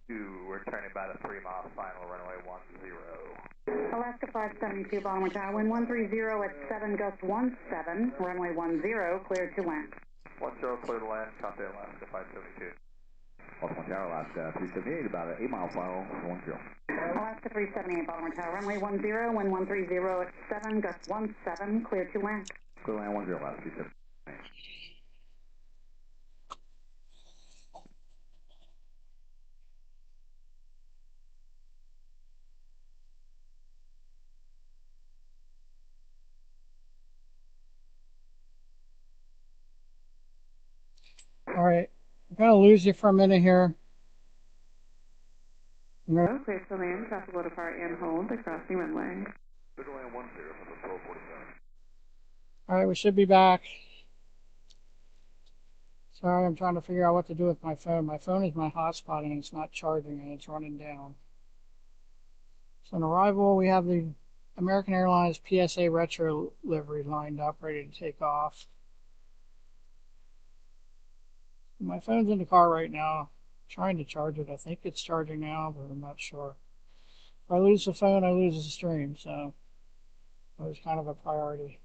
Speaker 2: We're turning by the 3 mile final, runway 10.
Speaker 8: Alaska 572, Baltimore Tower, wind 130 at 7, gust 17, runway 10, clear to land.
Speaker 2: 10, clear to land, copy Alaska 572.
Speaker 9: Baltimore Tower, Alaska 378, about an 8 mile final, 10.
Speaker 8: Alaska 378, Baltimore Tower, runway 10, wind 130 at 7, gust 17, clear to land.
Speaker 9: Clear to land 10, Alaska 378.
Speaker 3: All right, I'm gonna lose you for a minute here.
Speaker 10: Clear to land, traffic will depart and hold the crossing runway.
Speaker 2: Clear to land 10, number 1247.
Speaker 3: All right, we should be back. Sorry, I'm trying to figure out what to do with my phone. My phone is my hotspot and it's not charging and it's running down. So on arrival, we have the American Airlines PSA Retro livery lined up, ready to take off. My phone's in the car right now. I'm trying to charge it. I think it's charging now, but I'm not sure. If I lose the phone, I lose the stream, so it was kind of a priority.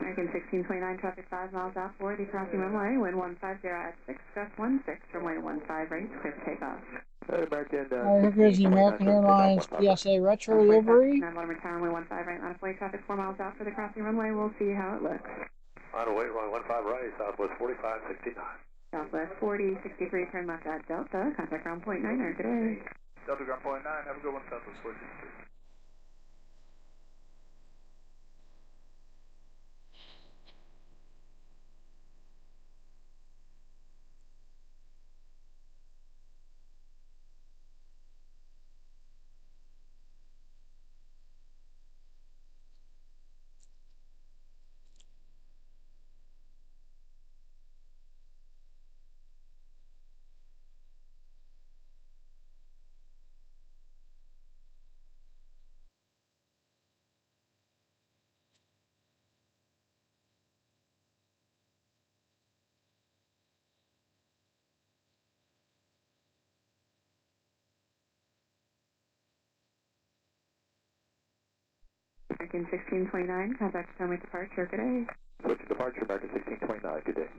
Speaker 10: American 1629, traffic 5 miles out for the crossing runway, wind 150 at 6, gust 16, runway 15 right, clear for takeoff.
Speaker 3: Alright, here goes the American Airlines PSA Retro livery.
Speaker 10: Baltimore Tower, runway 15 right, line of way, traffic 4 miles out for the crossing runway, we'll see how it looks.
Speaker 11: Line of way, runway 15 right, southwest 4569.
Speaker 10: Southwest 4063, turn left at Delta, contact ground point 9er, good day.
Speaker 11: Delta ground point 9, have a good one, southwest 463.
Speaker 10: American 1629, contact Potomac departure, good day.
Speaker 5: Switch departure, American 1629, good day.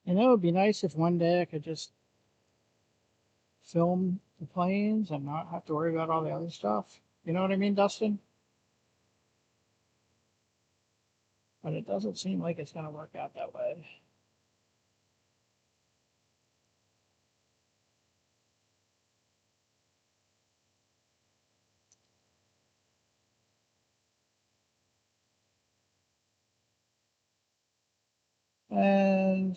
Speaker 3: You know, it would be nice if one day I could just film the planes and not have to worry about all the other stuff. You know what I mean, Dustin? But it doesn't seem like it's going to work out that way. And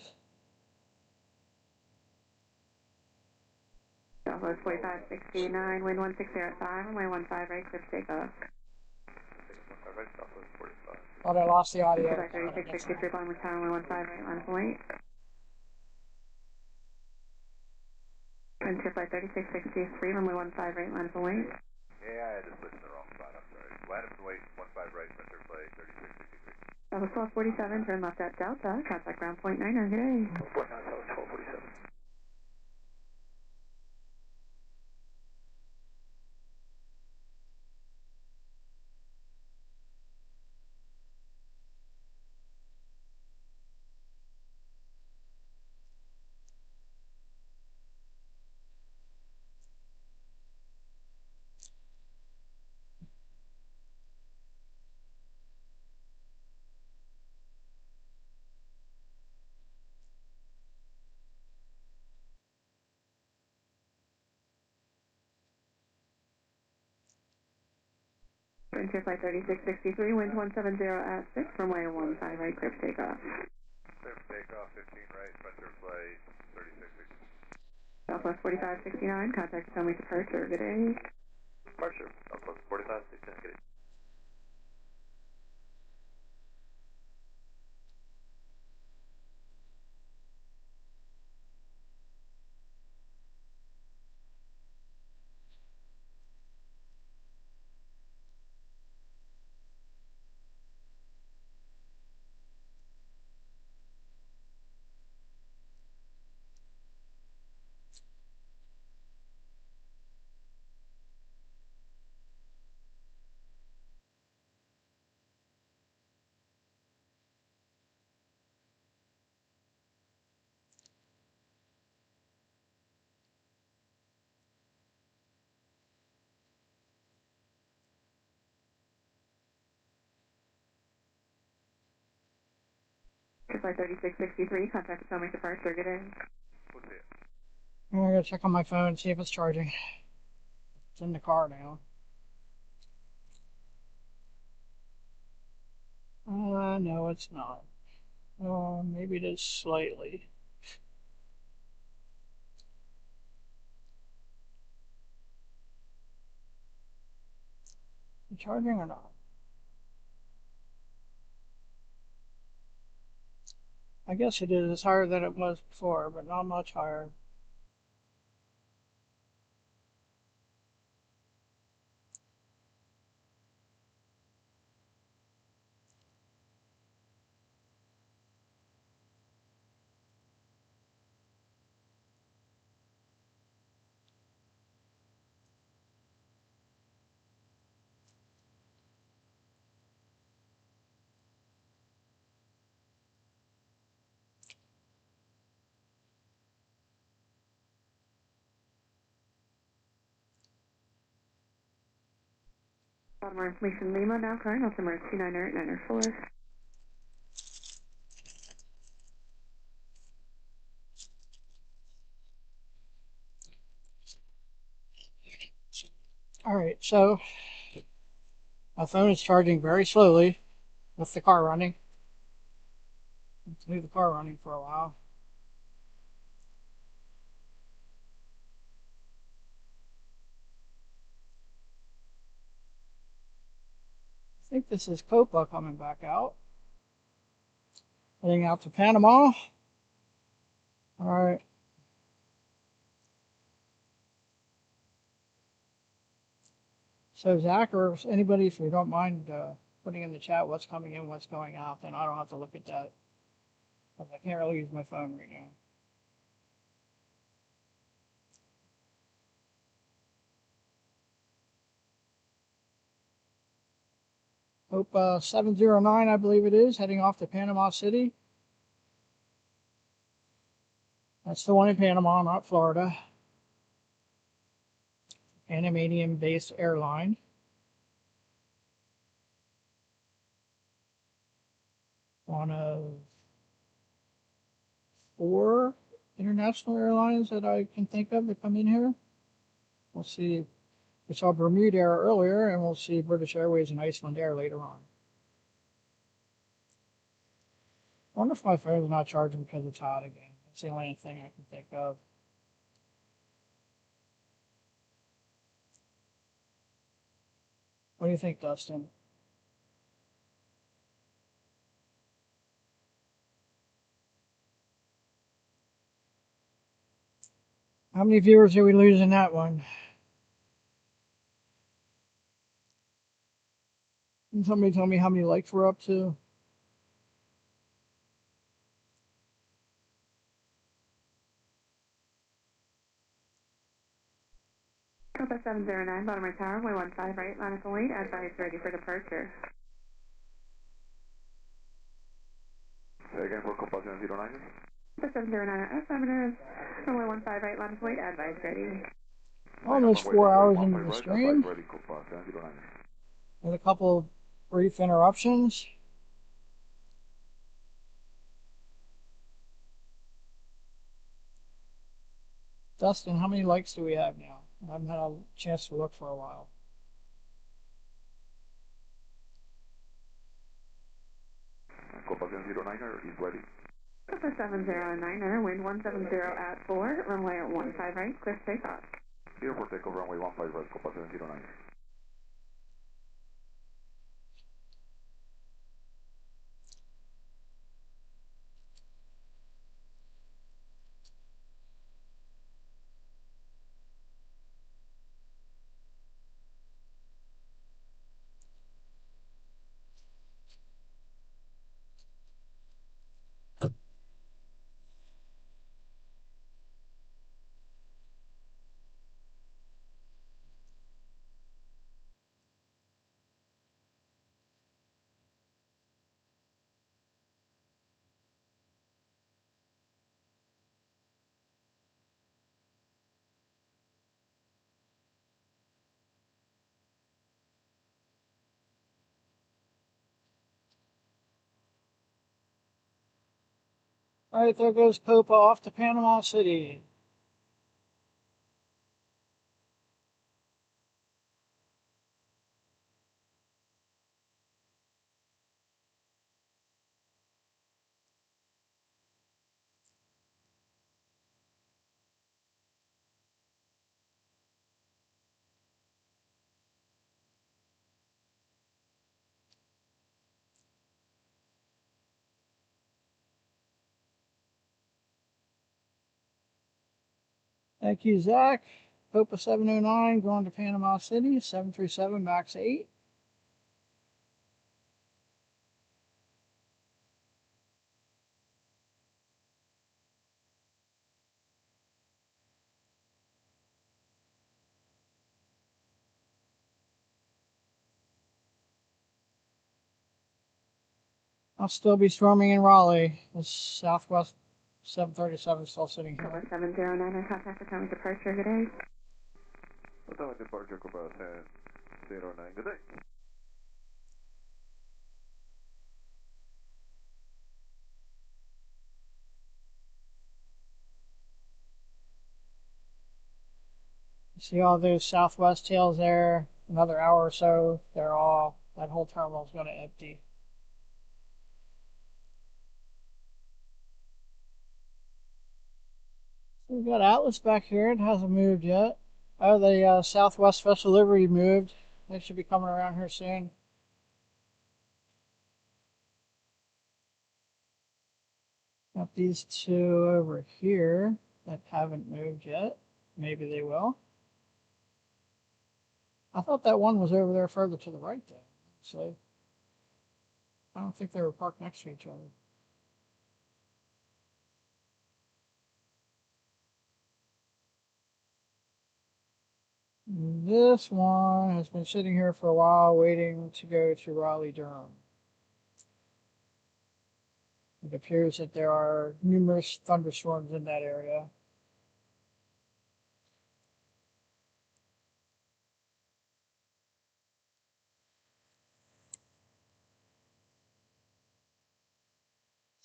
Speaker 10: Southwest 4569, wind 160 at 5, runway 15 right, clear for takeoff.
Speaker 11: Right, southwest 45.
Speaker 3: thought I lost the audio.
Speaker 10: Quebec 3663, Baltimore Tower, runway 15 right, line of point. Frontier flight 3663, runway 15 right, line of point.
Speaker 11: Yeah, I had to switch to the wrong spot, I'm sorry. Land and wait, 15 right, center flight 3663.
Speaker 10: Southwest 1247, turn left at Delta, contact ground point 9er, good day.
Speaker 11: Point 9, south 1247.
Speaker 10: Frontier flight 3663, wind 170 at 6, runway 15 right, clear for takeoff.
Speaker 11: Clear for takeoff, 15 right, frontier flight 3663.
Speaker 10: Southwest 4569, contact Potomac departure, good day.
Speaker 11: Departure, southwest 4569, good day.
Speaker 10: flight 3663, contact Potomac departure, good day.
Speaker 11: We'll see it.
Speaker 3: I'm gonna go check on my phone and see if it's charging. It's in the car now. No, it's not. Maybe it is slightly. Is it charging or not? I guess it is. It's higher than it was before, but not much higher.
Speaker 10: Baltimore Information Lima, now current, altimeter 29894.
Speaker 3: Alright, so my phone is charging very slowly with the car running. Let's leave the car running for a while. I think this is Copa coming back out. Heading out to Panama. Alright. So Zach, or anybody, if you don't mind putting in the chat what's coming in, what's going out, then I don't have to look at that. Because I can't really use my phone right now. Copa 709, I believe it is, heading off to Panama City. That's the one in Panama, not Florida. Panamanian-based airline. One of 4 international airlines that I can think of that come in here. We'll see. We saw Bermuda Air earlier, and we'll see British Airways and Icelandair later on. I wonder if my phone's not charging because it's hot again. That's the only thing I can think of. What do you think, Dustin? How many viewers did we lose in that one? Can somebody tell me how many likes we're up to?
Speaker 10: Copa 709, Baltimore Tower, 115 right, line up and wait, advise ready for departure.
Speaker 5: Say again for Copa 709?
Speaker 10: Copa 709, affirmative, runway 15 right, line up and wait, advise ready.
Speaker 3: Almost 4 hours into the stream. With a couple of brief interruptions. Dustin, how many likes do we have now? I haven't had a chance to look for a while.
Speaker 5: Copa 709er is ready.
Speaker 10: Copa 709er, wind 170 at 4, runway 15 right, clear for takeoff.
Speaker 5: Clear for takeoff, runway 15 right, Copa 709.
Speaker 3: All right, there goes Copa off to Panama City. Thank you, Zach. Copa 709 going to Panama City, 737 MAX 8. I'll still be swarming in Raleigh. The Southwest 737 still sitting here.
Speaker 10: Copa 709, contact for time departure, good day.
Speaker 11: Hotel departure, Copa 709, good day.
Speaker 3: See all those Southwest tails there? Another hour or so, that whole terminal is going to empty. We've got Atlas back here. It hasn't moved yet. Oh, the Southwest Special Livery moved. They should be coming around here soon. Got these two over here that haven't moved yet. Maybe they will. I thought that one was over there further to the right though. So I don't think they were parked next to each other. This one has been sitting here for a while waiting to go to Raleigh-Durham. It appears that there are numerous thunderstorms in that area.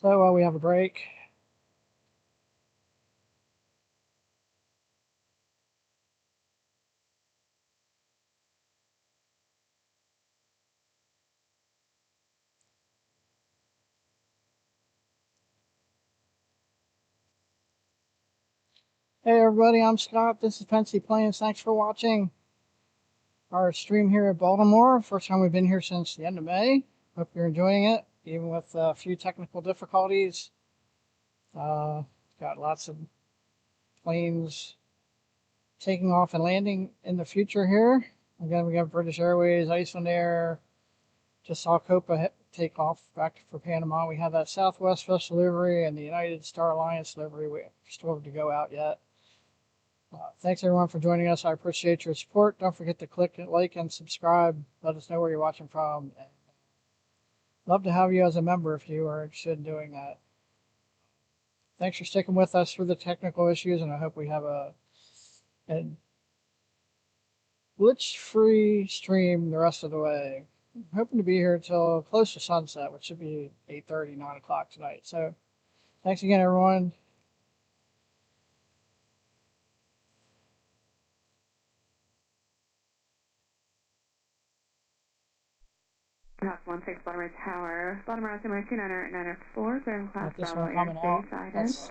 Speaker 3: So while we have a break, hey everybody, I'm Scott. This is Pensy Planes. Thanks for watching our stream here at Baltimore. First time we've been here since the end of May. Hope you're enjoying it, even with a few technical difficulties. Got lots of planes taking off and landing in the future here. Again, we got British Airways, Icelandair. Just saw Copa take off back for Panama. We have that Southwest Special livery and the United Star Alliance livery. We still have to go out yet. Thanks everyone for joining us. I appreciate your support. Don't forget to click like and subscribe. Let us know where you're watching from. And love to have you as a member if you are interested in doing that. Thanks for sticking with us through the technical issues, and I hope we have a glitch-free stream the rest of the way. I'm hoping to be here till close to sunset, which should be 8:30, 9 o'clock tonight. So thanks again, everyone.
Speaker 10: House 16 Baltimore Tower, Baltimore altimeter 29904, clearing class
Speaker 3: This
Speaker 10: Bravo
Speaker 3: one coming
Speaker 10: airspace,
Speaker 3: out.
Speaker 10: sided.
Speaker 3: That's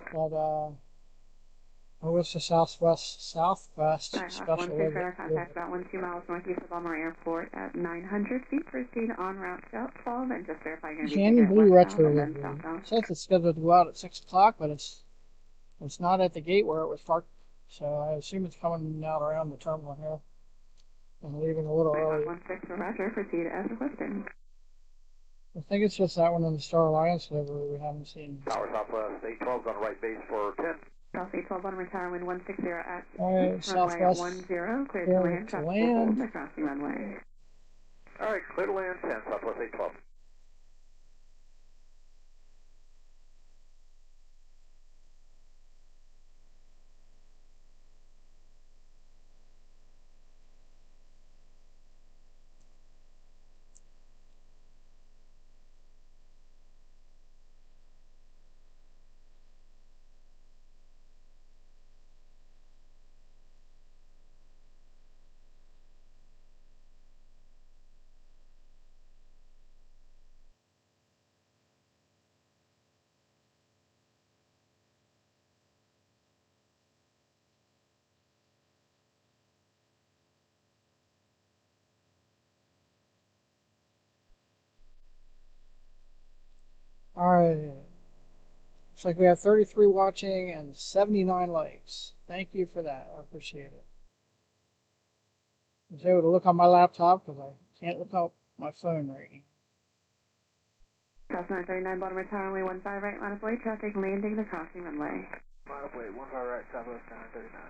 Speaker 3: that what's the Southwest Special
Speaker 10: 16 radar contact about 12 miles northeast of Baltimore Airport at 900 feet. Proceed en route to 12 and just verify you're going to be
Speaker 3: Canyon
Speaker 10: taking
Speaker 3: Blue
Speaker 10: it westbound
Speaker 3: Retro
Speaker 10: and then
Speaker 3: livery.
Speaker 10: southbound.
Speaker 3: It says it's scheduled to go out at 6 o'clock, but it's not at the gate where it was parked. So I assume it's coming out around the terminal here. I'm leaving a little early.
Speaker 10: 16 Roger, proceed as requested.
Speaker 3: I think it's just that one in the Star Alliance livery we haven't seen.
Speaker 11: Tower Southwest 812 on right base for 10.
Speaker 10: South 812 Baltimore Tower, wind 160 at
Speaker 3: Alright, Southwest,
Speaker 10: runway 10, clear to
Speaker 3: clear
Speaker 10: land,
Speaker 3: to
Speaker 10: traffic
Speaker 3: land.
Speaker 10: will hold the crossing runway.
Speaker 11: All right, clear to land 10, Southwest 812.
Speaker 3: Looks like we have 33 watching and 79 likes. Thank you for that. I appreciate it. I was able to look on my laptop because I can't look up my phone right now.
Speaker 10: Cross 939 Baltimore Tower, runway 15 right, line of way, traffic landing the crossing runway.
Speaker 2: Line of way, 15 right, Southwest 939.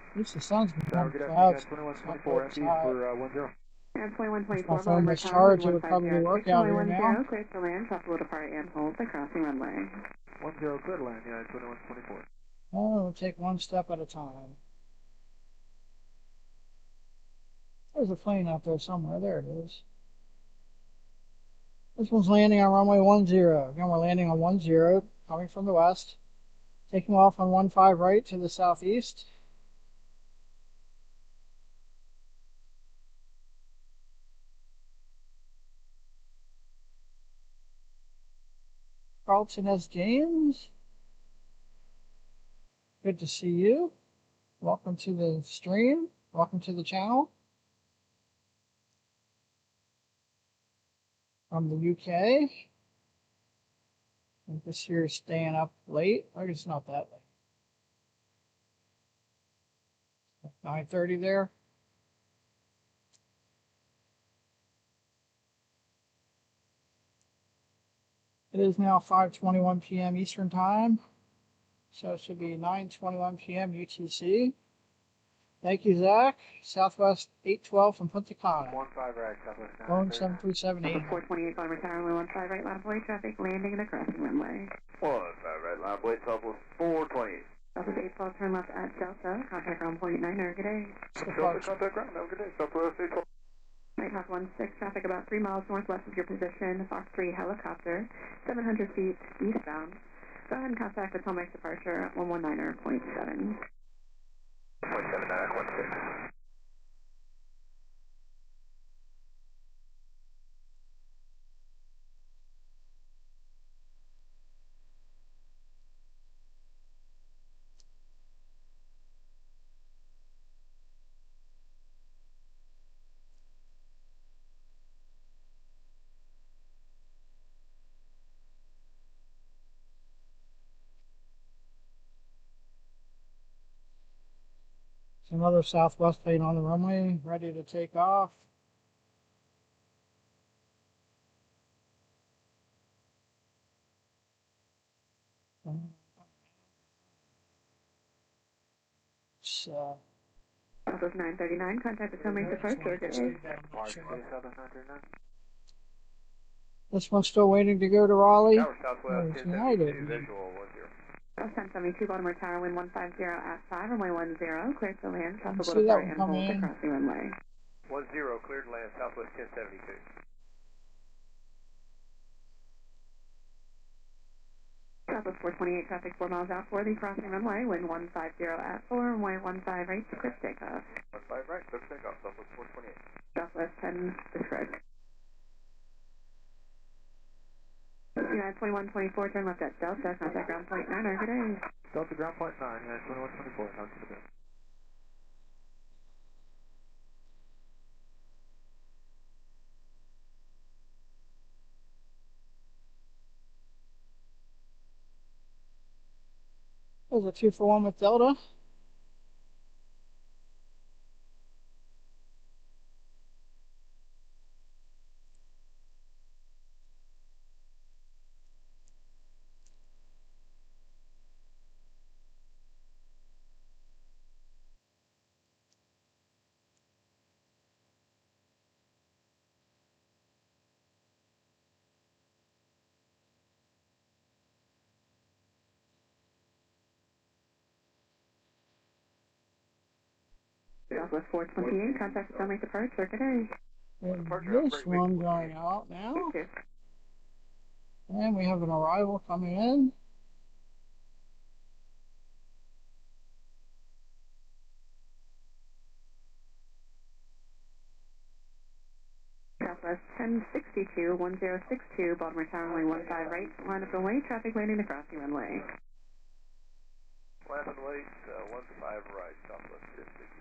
Speaker 3: At least the sun's been
Speaker 2: Tower,
Speaker 3: on
Speaker 2: good
Speaker 3: clouds.
Speaker 2: afternoon, 2124, FE for 10.
Speaker 10: And 2124,
Speaker 3: If my phone
Speaker 10: Baltimore
Speaker 3: was
Speaker 10: Tower,
Speaker 3: charged, it
Speaker 10: wind
Speaker 3: would probably work
Speaker 10: 1506,
Speaker 3: out
Speaker 10: runway
Speaker 3: here now.
Speaker 10: 10, clear to land, traffic will depart and hold the crossing runway.
Speaker 2: 10, clear to land, United 2124.
Speaker 3: Oh, we'll take one step at a time. There's a plane out there somewhere. There it is. This one's landing on runway 10. Again, we're landing on 10, coming from the west. Taking off on 15 right to the southeast. Carlton S. James. Good to see you. Welcome to the stream. Welcome to the channel. From the UK. I think this year is staying up late. I guess it's not that late. 9:30 there. It is now 5:21 p.m. Eastern Time. So it should be 9:21 p.m. UTC. Thank you, Zach. Southwest 812 from Punta Cana.
Speaker 2: 15 right, Southwest 939.
Speaker 3: Phone 7378.
Speaker 10: 428 Baltimore Tower, runway 15 right, line of way, traffic landing the crossing runway.
Speaker 11: 15 right, line of way, Southwest 428.
Speaker 10: Southwest 812, turn left at Delta, contact ground point 9, good day.
Speaker 11: Delta, contact ground, have a good day, Southwest 812.
Speaker 10: Nighthawk 16, traffic about 3 miles northwest of your position, Fox 3 helicopter, 700 feet eastbound. Go ahead and contact the Tomex departure at 119.7.
Speaker 11: 0.7916.
Speaker 3: Another Southwest plane on the runway, ready to take off. So,
Speaker 10: Southwest 939, contact the Tomex departure, good day.
Speaker 3: this one's still waiting to go to Raleigh.
Speaker 11: Tower Southwest
Speaker 3: It's United.
Speaker 11: 1072, visual 10.
Speaker 10: South 1072, Baltimore Tower, wind 150 at 5, runway 10, clear to land, traffic will
Speaker 3: See that
Speaker 10: depart
Speaker 3: one
Speaker 10: and
Speaker 3: come
Speaker 10: hold the
Speaker 3: in?
Speaker 10: crossing runway.
Speaker 11: 10, cleared to land, Southwest 1072.
Speaker 10: Southwest 428, traffic 4 miles out for the crossing runway, wind 150 at 4, runway 15 right, quick takeoff.
Speaker 11: 15 right, quick takeoff, Southwest 428.
Speaker 10: Southwest 10, described. United 2124, turn left at Delta, contact ground point 9, good day.
Speaker 2: Delta ground point 9, United 2124, how's it been?
Speaker 3: There's a 2-for-1 with Delta.
Speaker 10: Southwest 428, contact the Tomex departure, good day.
Speaker 3: And this one going out now. And we have an arrival coming in.
Speaker 10: Southwest 1062, 1062, Baltimore Tower, runway 15 right, line up and wait, traffic landing the crossing runway.
Speaker 11: Land and wait, 15 right, Southwest 1062.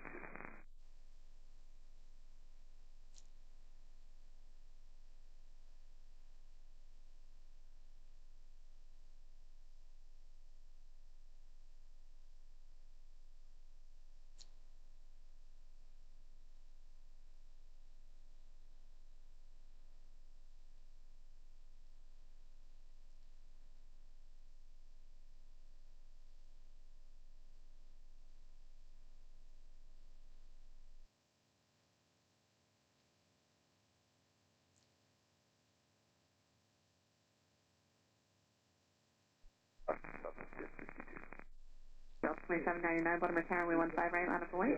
Speaker 10: approximately 799, Baltimore Tower, runway 15 right, line up and wait.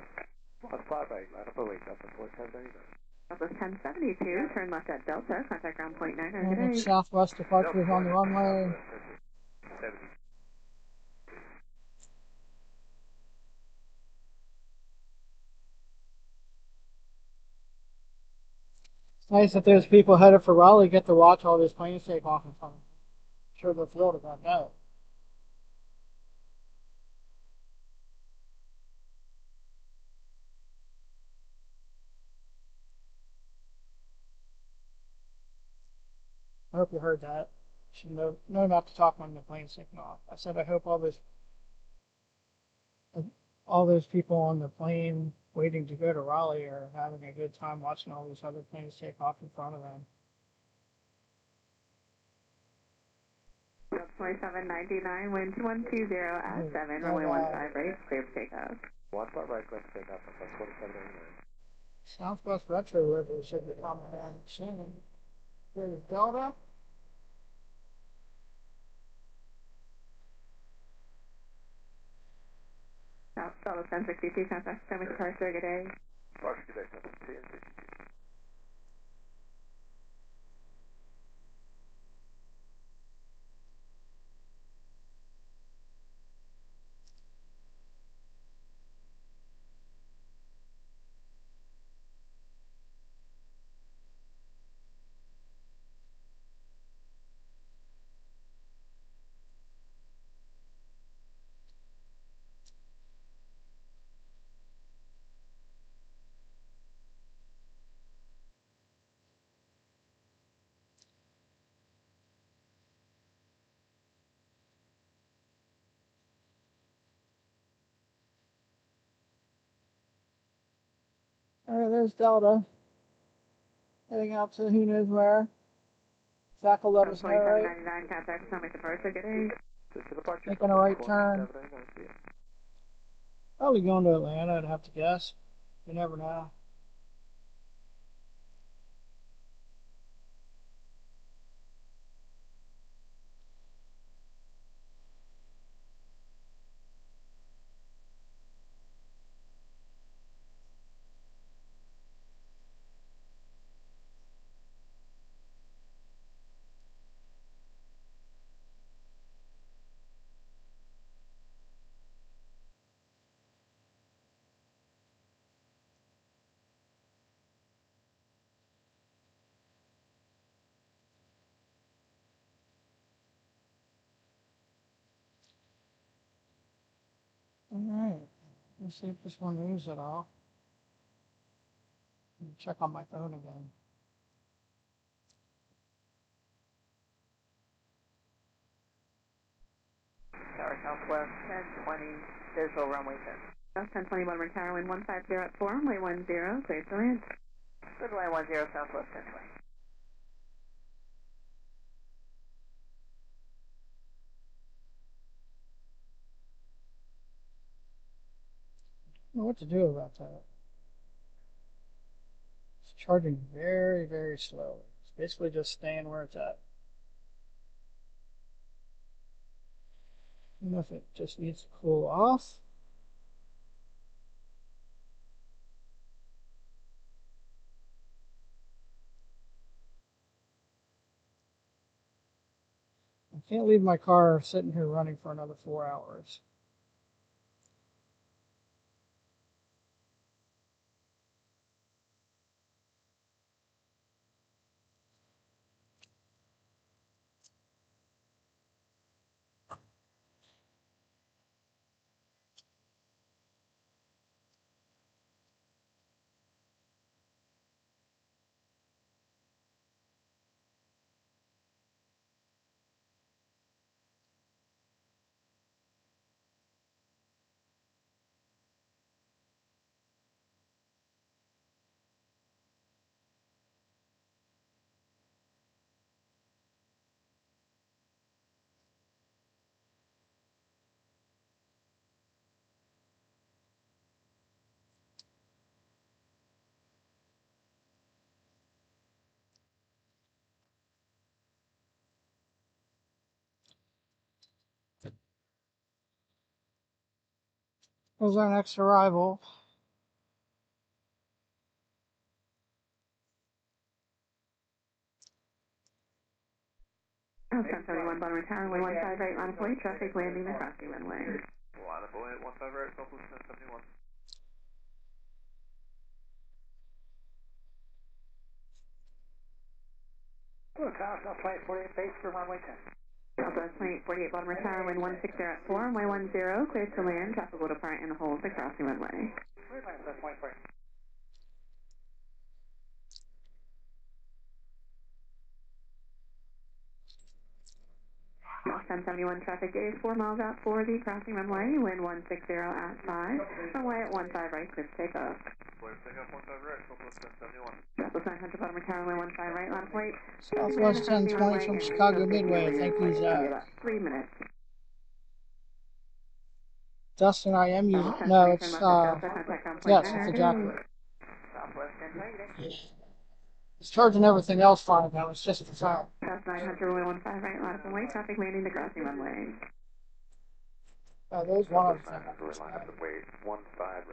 Speaker 2: 15 right, line up and wait, Delta 1099.
Speaker 10: Southwest 1072, turn left at Delta, contact ground point 9, good
Speaker 3: And
Speaker 10: day.
Speaker 3: Southwest departure is on the runway. It's nice that those people headed for Raleigh get to watch all these planes take off in front of them. I'm sure they're thrilled about that. I hope you heard that. You should know not to talk when the plane's taking off. I said I hope all those people on the plane waiting to go to Raleigh are having a good time watching all these other planes take off in front of them.
Speaker 10: 2799, wind 120 at 7, runway 15 right, clear for takeoff.
Speaker 2: 15 right, clear for takeoff, 2799.
Speaker 3: Southwest Retro River should be coming in soon. Here's Delta.
Speaker 10: Southwest 1062, contact Summit departure, good day.
Speaker 2: Departure, good day, 1062.
Speaker 3: Alright, there's Delta. Heading out to who knows where. Zach will let us know, right?
Speaker 10: 2799, contact Summit departure, good day.
Speaker 3: Making a right turn. Probably going to Atlanta, I'd have to guess. You never know. Alright, let's see if this one moves at all. Check on my phone again.
Speaker 6: Tower Southwest 1020, visual runway 10.
Speaker 10: South 1020, Baltimore Tower, wind 150 at 4, runway 10, clear to land.
Speaker 6: Good line 10, Southwest 1020.
Speaker 3: I don't know what to do about that. It's charging very, very slowly. It's basically just staying where it's at. I don't know if it just needs to cool off. I can't leave my car sitting here running for another 4 hours. Here's our next arrival.
Speaker 10: Oh, 771 Baltimore Tower, 115 right, line of flight, traffic landing and crossing runway.
Speaker 11: Line of flight, 15 right, Copa 1071.
Speaker 6: Hello, Tower, Southwest 48 base for runway 10.
Speaker 10: Southwest 2848 Baltimore Tower, wind 160 at 4, runway 10, cleared to land, traffic will depart and hold the crossing runway.
Speaker 6: Clear land, that's point 4.
Speaker 10: 1071 traffic is 4 miles out for the crossing runway, wind 160 at 5, runway at 15 right, clear to take off.
Speaker 11: Clear to take off 15 right, Copa 1071.
Speaker 10: Southwest 900 Baltimore Tower, wind 15 right, line of flight.
Speaker 3: Southwest 1020 from Chicago Midway. Thank you, Zach.
Speaker 10: About 3 minutes.
Speaker 3: Dustin, I am using. No, it's yes, it's the Jackery.
Speaker 6: Southwest 1020.
Speaker 3: It's charging everything else fine now. It's just the phone.
Speaker 10: South 900, wind 15 right, line of way, traffic landing the crossing runway.
Speaker 3: There's one of them.
Speaker 11: Line up and wait, 15 right.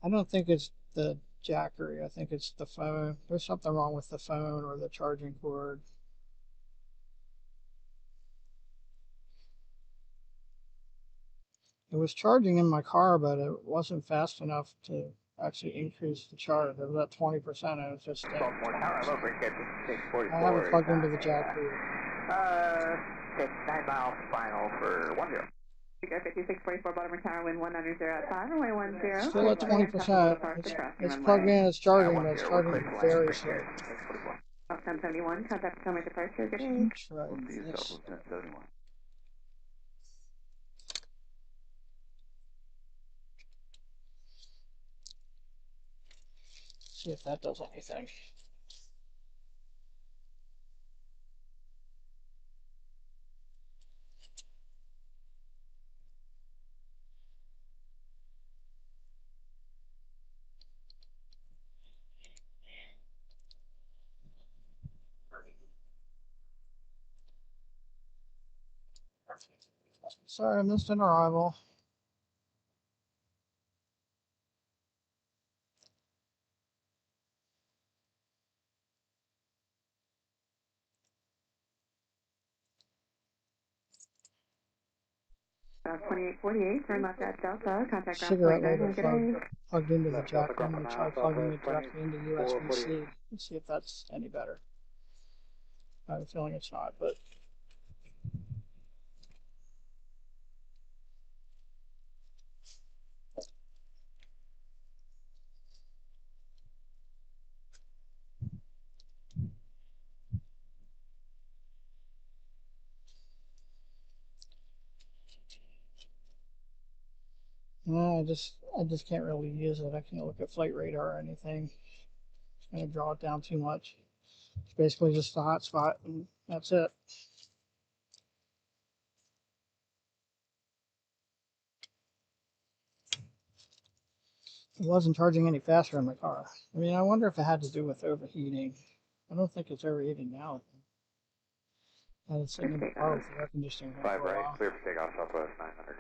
Speaker 3: I don't think it's the Jackery. I think it's the phone. There's something wrong with the phone or the charging cord. It was charging in my car, but it wasn't fast enough to actually increase the charge. It was at 20%, and it was just staying.
Speaker 6: Baltimore Tower, low schedule 644.
Speaker 3: I haven't plugged into the Jackery.
Speaker 6: 9 miles final for 10.
Speaker 10: 5644 Baltimore Tower, wind 190 at 5, runway 10.
Speaker 3: Still at 20%. It's plugged in, it's charging, but it's charging very slow.
Speaker 10: 1071, contact Potomac departure, good day.
Speaker 3: Try this. See if that does anything. Sorry, I missed an arrival.
Speaker 10: About 2848, turn left at Delta, contact ground
Speaker 3: Cigarette
Speaker 10: point 9,
Speaker 3: loader
Speaker 10: good day.
Speaker 3: plugged into the jack. I'm going to try plugging it directly into USB-C and see if that's any better. I have a feeling it's not, but no, I just can't really use it. I can't look at flight radar or anything. It's going to draw it down too much. It's basically just a hotspot, and that's it. It wasn't charging any faster in my car. I mean, I wonder if it had to do with overheating. I don't think it's overheating now. I had it sitting in the car with the air conditioning on
Speaker 11: 5
Speaker 3: for a
Speaker 11: right,
Speaker 3: while.
Speaker 11: clear for takeoff, Southwest 900.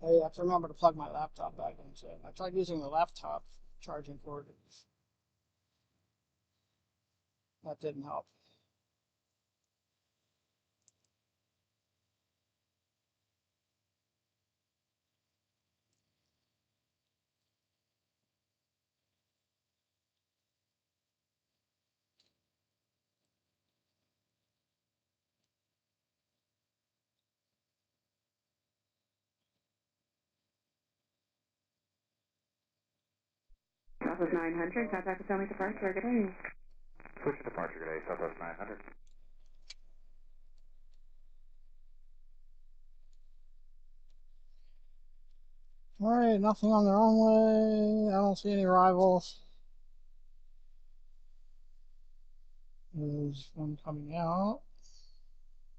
Speaker 3: I have to remember to plug my laptop back into it. I tried using the laptop charging cord. That didn't help.
Speaker 10: Southwest 900, contact Potomac departure, good day.
Speaker 2: Switch departure today, Southwest 900.
Speaker 3: Alright, nothing on the runway. I don't see any rivals. There's one coming out.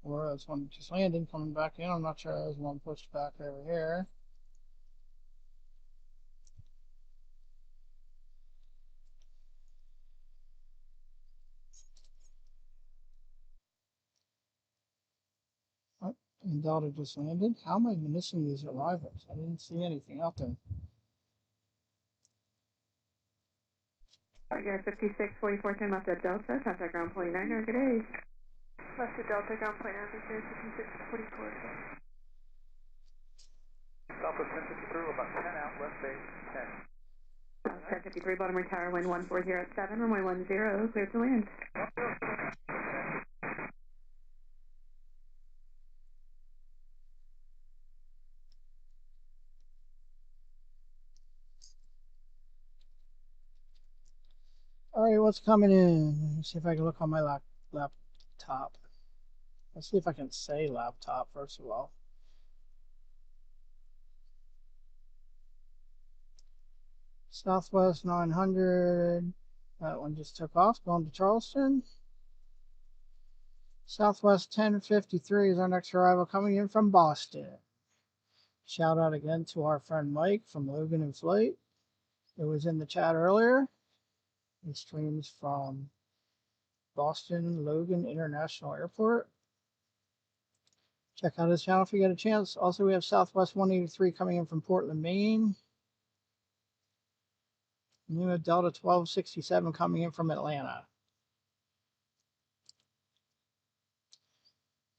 Speaker 3: Or there's one just landing coming back in. I'm not sure there's one pushed back over here. Oh, and Delta just landed. How am I missing these arrivals? I didn't see anything out there.
Speaker 10: Target 564410 left at Delta, contact ground point 9, good day. Left at Delta, ground point 9, 5644.
Speaker 2: Southwest 1053, about 10 out, left base 10.
Speaker 10: 1053, Baltimore Tower, wind 1407, runway 10, clear to land.
Speaker 3: Alright, what's coming in? Let me see if I can look on my laptop. Let's see if I can say laptop first of all. Southwest 900. That one just took off, going to Charleston. Southwest 1053 is our next arrival, coming in from Boston. Shout out again to our friend Mike from Logan and Flight. It was in the chat earlier. He streams from Boston Logan International Airport. Check out his channel if you get a chance. Also, we have Southwest 183 coming in from Portland, Maine. And we have Delta 1267 coming in from Atlanta.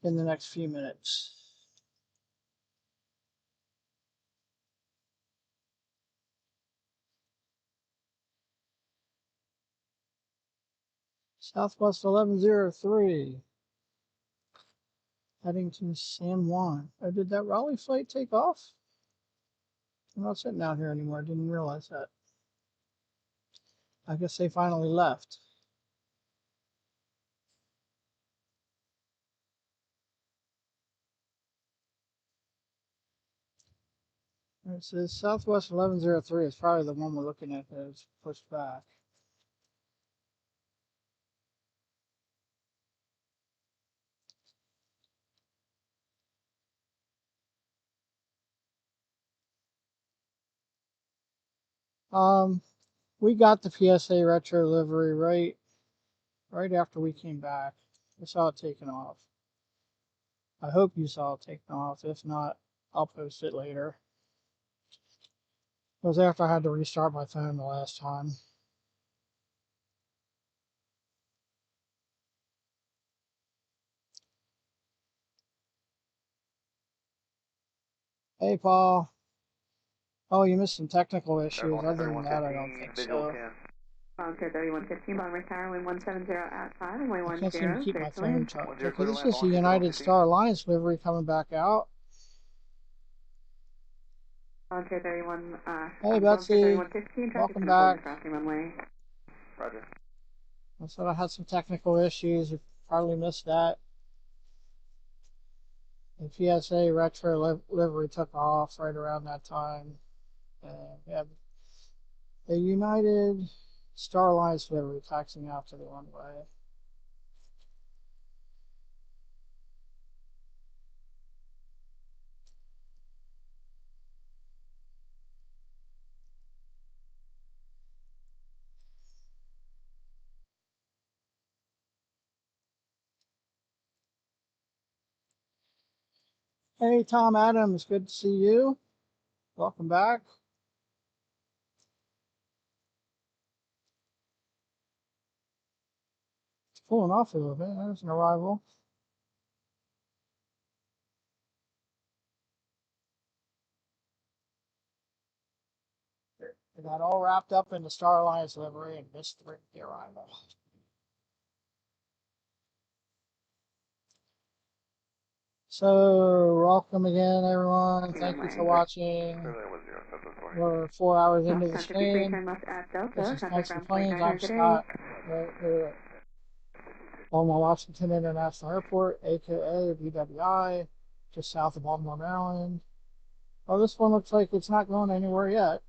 Speaker 3: In the next few minutes. Southwest 1103. Heading to San Juan. Oh, did that Raleigh flight take off? I'm not sitting out here anymore. I didn't realize that. I guess they finally left. It says Southwest 1103 is probably the one we're looking at that is pushed back. We got the PSA retro livery right after we came back. I saw it taken off. I hope you saw it taken off. If not, I'll post it later. It was after I had to restart my phone the last time. Hey, Paul. Oh, you missed some technical issues. Other than that, I don't think so.
Speaker 10: Volunteer 3115, Baltimore Tower, wind 170 at 5, runway 10,
Speaker 3: I can't seem to keep my phone charged. Okay, this is the
Speaker 10: land.
Speaker 3: United Star Alliance livery coming back out.
Speaker 10: Volunteer 31,
Speaker 3: Hey, Betsy. Welcome back.
Speaker 10: Runway.
Speaker 2: Roger.
Speaker 3: I said I had some technical issues. You probably missed that. The PSA retro livery took off right around that time. And we have the United Star Alliance livery taxiing out to the runway. Hey, Tom Adams, good to see you. Welcome back. It's pulling off a little bit. There's an arrival. They got all wrapped up in the Star Alliance livery and missed the arrival. So, welcome again, everyone. Thank you for watching. We're 4 hours into the
Speaker 10: 1053,
Speaker 3: span.
Speaker 10: turn left at Delta,
Speaker 3: This is
Speaker 10: traffic
Speaker 3: Fancy
Speaker 10: ground
Speaker 3: Planes.
Speaker 10: 0.900
Speaker 3: I'm Scott. We're at Baltimore Washington International Airport, aka BWI, just south of Baltimore, Maryland. Well, this one looks like it's not going anywhere yet.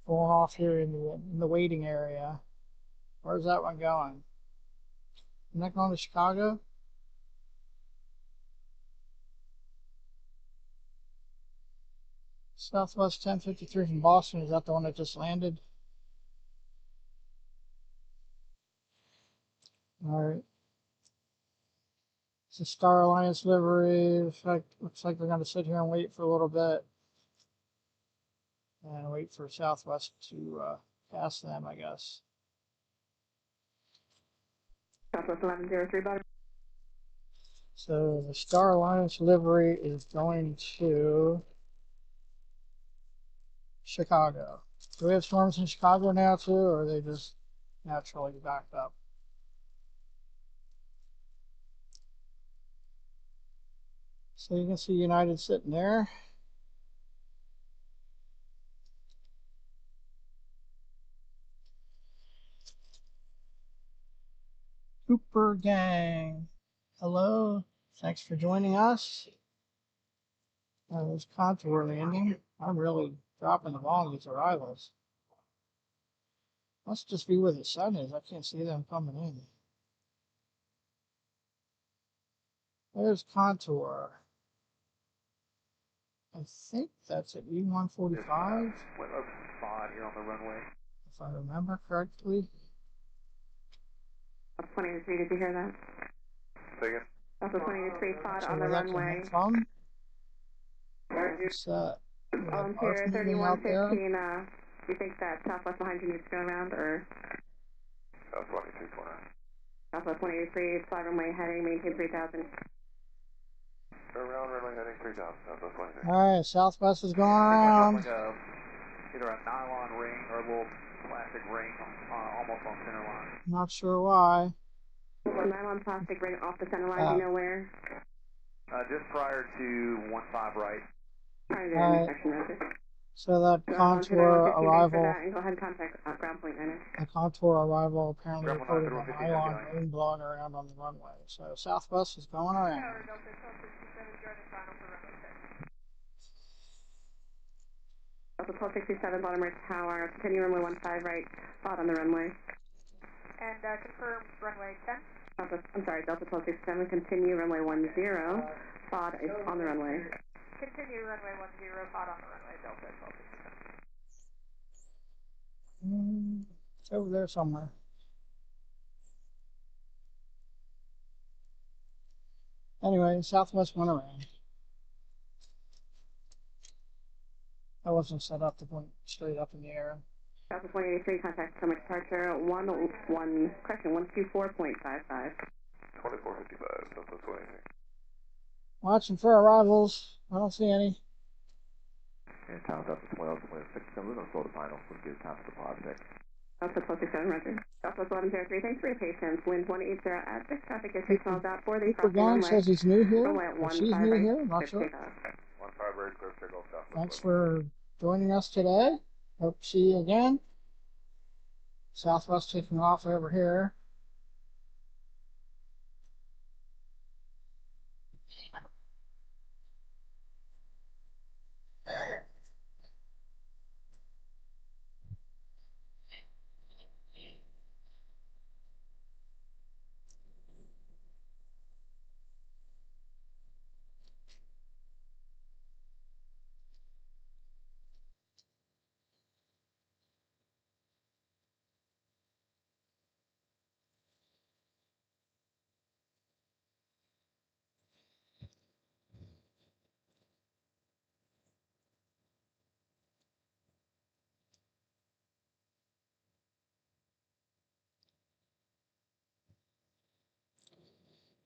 Speaker 3: Going off here in the waiting area. Where's that one going? Isn't that going to Chicago? Southwest 1053 from Boston. Is that the one that just landed? Alright. It's a Star Alliance livery. Looks like they're going to sit here and wait for a little bit. And wait for Southwest to pass them, I guess.
Speaker 10: Southwest 1103, Baltimore.
Speaker 3: So the Star Alliance livery is going to Chicago. Do we have storms in Chicago now too, or are they just naturally backed up? So you can see United sitting there. Cooper Gang. Hello. Thanks for joining us. There's Contour landing. I'm really dropping the ball on these arrivals. Must just be where the sun is. I can't see them coming in. There's Contour. I think that's at E145.
Speaker 2: Wind up 5 here on the runway.
Speaker 3: If I remember correctly.
Speaker 10: 2083, did you hear that?
Speaker 11: Second.
Speaker 10: Also 2083, pod
Speaker 3: So
Speaker 10: on the
Speaker 3: where that
Speaker 10: runway.
Speaker 3: came from? What's that?
Speaker 10: Volunteer 3115, do you think that Southwest behind you needs to go around, or?
Speaker 11: South 2329.
Speaker 10: Southwest 183, fly runway heading, maintain 3000.
Speaker 11: Go around, runway heading 3000, Southwest 23.
Speaker 3: Alright, Southwest is going around.
Speaker 2: Either a nylon ring or a little plastic ring almost on center line.
Speaker 3: Not sure why.
Speaker 10: Nylon plastic ring off the center line, do you know where?
Speaker 2: Just prior to 15 right.
Speaker 10: Prior to the intersection, Roger.
Speaker 3: So that Contour arrival,
Speaker 10: go ahead and contact ground point 9.
Speaker 3: the Contour arrival apparently reported a nylon ring blowing around on the runway. So Southwest is going around.
Speaker 10: Also 1267 Baltimore Tower, continue runway 15 right, spot on the runway.
Speaker 7: And confirm runway 10.
Speaker 10: I'm sorry, Delta 1267, continue runway 10, spot is on the runway.
Speaker 7: Continue runway 10, pod on the runway, Delta 1267.
Speaker 3: It's over there somewhere. Anyway, Southwest went around. I wasn't set up to point straight up in the air.
Speaker 10: Delta 183, contact stomach departure 124.55.
Speaker 11: 2455, Delta 23.
Speaker 3: Watching for arrivals. I don't see any.
Speaker 9: And time's up to 12, 26. We're going to slow the final. We'll give time for the pod check.
Speaker 10: Delta 1267, Roger. Delta 1103, thanks for your patience. Wind 180 at 6, traffic is 6 miles out for the
Speaker 3: Cooper Gang says he's new here. Or she's new here, not sure.
Speaker 11: 15 right, clear takeoff, Southwest.
Speaker 3: Thanks for joining us today. Hope to see you again. Southwest taking off over here.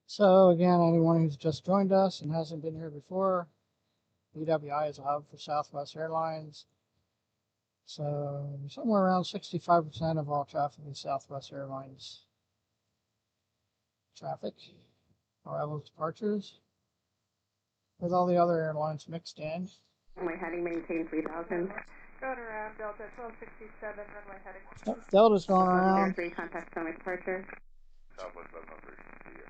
Speaker 3: So again, anyone who's just joined us and hasn't been here before, BWI is a hub for Southwest Airlines. So somewhere around 65% of all traffic is Southwest Airlines traffic, arrivals, departures. with all the other airlines mixed in.
Speaker 10: Runway heading, maintain 3000.
Speaker 7: Going around Delta 1267, runway heading.
Speaker 3: Yep, Delta's going around.
Speaker 10: 3, contact Summit departure.
Speaker 11: Southwest 703. See ya.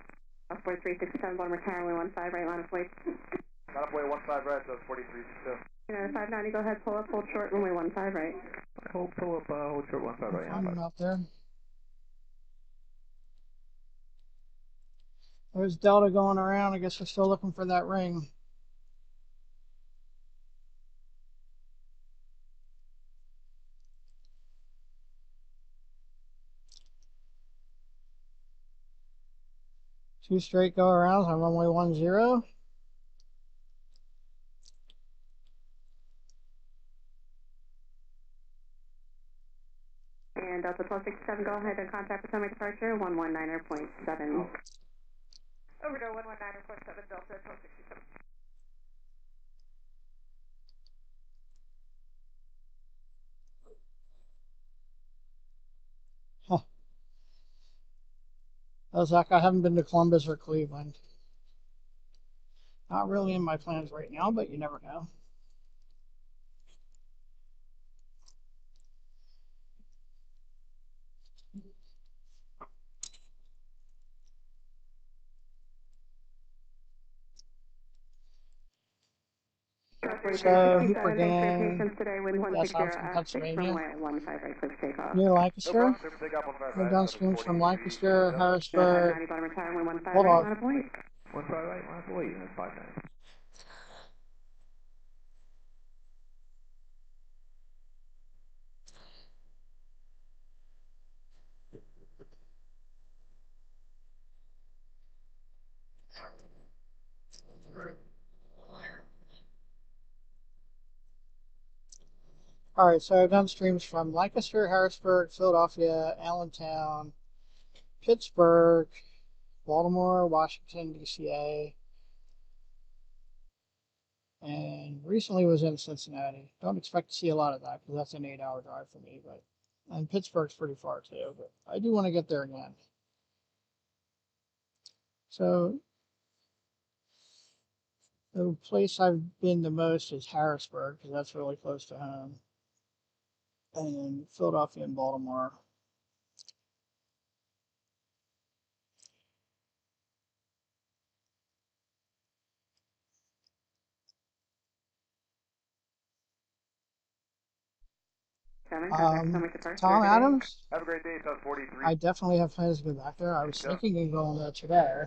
Speaker 10: Osprey 367, Baltimore Tower, runway 15, right line of flight.
Speaker 2: Line of way 15 right, so 4362.
Speaker 10: 590, go ahead, pull up, hold short, runway 15 right.
Speaker 9: Pull up, hold short 15 right.
Speaker 3: I'm out there. There's Delta going around. I guess we're still looking for that ring. Two straight go arounds on runway 10.
Speaker 10: And Delta 1267, go ahead and contact the Summit departure, 119.7.
Speaker 7: Over to 119.7 Delta 1267.
Speaker 3: Huh. Oh, Zach, I haven't been to Columbus or Cleveland. Not really in my plans right now, but you never know. So, Hooper Gang, yes, I'm from Pennsylvania, near Lancaster. We've done streams from Lancaster, Harrisburg. Hold on.
Speaker 9: 15 right, line of wait, and it's 5 minutes.
Speaker 3: Alright, so I've done streams from Lancaster, Harrisburg, Philadelphia, Allentown, Pittsburgh, Baltimore, Washington, DCA, and recently was in Cincinnati. Don't expect to see a lot of that because that's an 8-hour drive for me, but and Pittsburgh's pretty far too, but I do want to get there again. So the place I've been the most is Harrisburg because that's really close to home, and then Philadelphia and Baltimore. Tom Adams?
Speaker 2: Have a great day, South 43.
Speaker 3: I definitely have plans to go back there. I was thinking of going there today.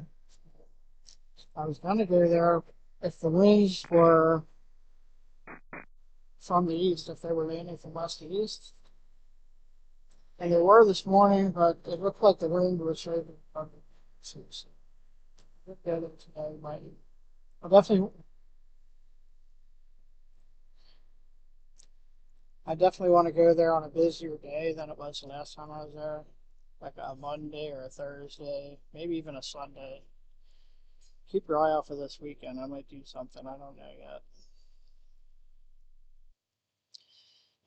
Speaker 3: I was going to go there if the winds were from the east, if they were leaning from west to east. And they were this morning, but it looked like the wind was shaving from the east. Today, I definitely want to go there on a busier day than it was the last time I was there, like a Monday or a Thursday, maybe even a Sunday. Keep your eye out for this weekend. I might do something. I don't know yet.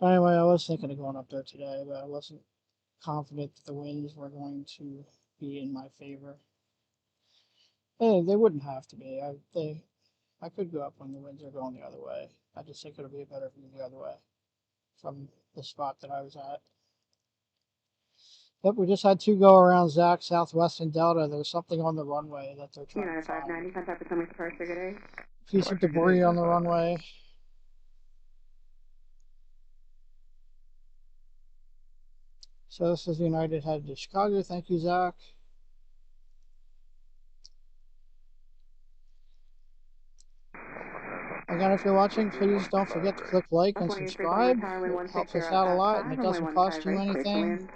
Speaker 3: Anyway, I was thinking of going up there today, but I wasn't confident that the winds were going to be in my favor. Hey, they wouldn't have to be. I could go up when the winds are going the other way. I just think it'll be a better view the other way from the spot that I was at. Yep, we just had 2 go around Zach, Southwest and Delta. There's something on the runway that they're trying to find.
Speaker 10: 590, contact with Summit departure, good day.
Speaker 3: Piece of debris on the runway. So this is United headed to Chicago. Thank you, Zach. Again, if you're watching, please don't forget to click like and subscribe. It helps us out a lot, and it doesn't cost you anything.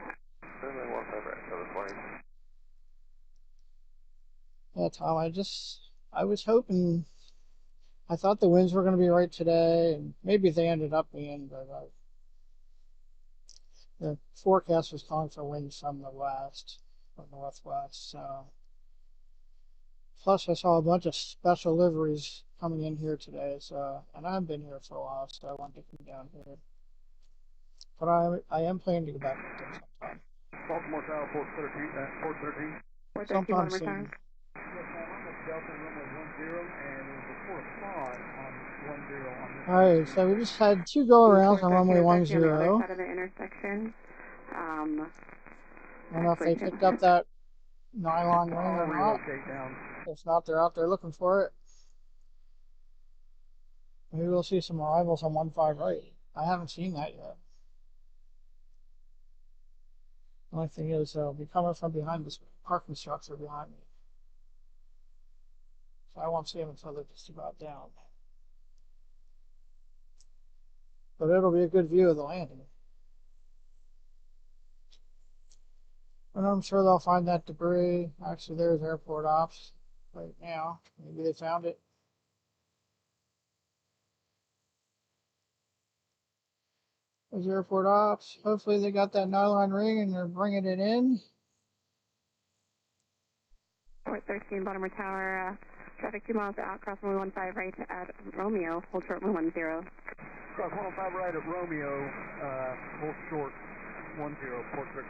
Speaker 3: Yeah, Tom, I was hoping, I thought the winds were going to be right today, and maybe they ended up being, but the forecast was calling for winds from the west or northwest, so. Plus, I saw a bunch of special liveries coming in here today, so, and I haven't been here for a while, so I wanted to come down here. But I am planning to go back up there sometime.
Speaker 4: Baltimore Tower, 413.
Speaker 3: Sometime soon.
Speaker 4: Delta runway and it was a quarter 5 on 10 on this.
Speaker 3: Alright, so we just had 2 go-arounds on runway 10.
Speaker 10: On the other side of the intersection.
Speaker 3: I don't know if they picked up that nylon ring or not. If not, they're out there looking for it. Maybe we'll see some arrivals on 15 right. I haven't seen that yet. The only thing is, they'll be coming from behind this parking structure behind me. So I won't see them until they're just about down. But it'll be a good view of the landing. And I'm sure they'll find that debris. Actually, there's airport ops right now. Maybe they found it. There's airport ops. Hopefully they got that nylon ring and they're bringing it in.
Speaker 10: Port 13, Baltimore Tower. Traffic 2 miles out, cross runway 15 right at Romeo. Hold short 110.
Speaker 4: Cross 105 right at Romeo. Hold short 10, Port 13.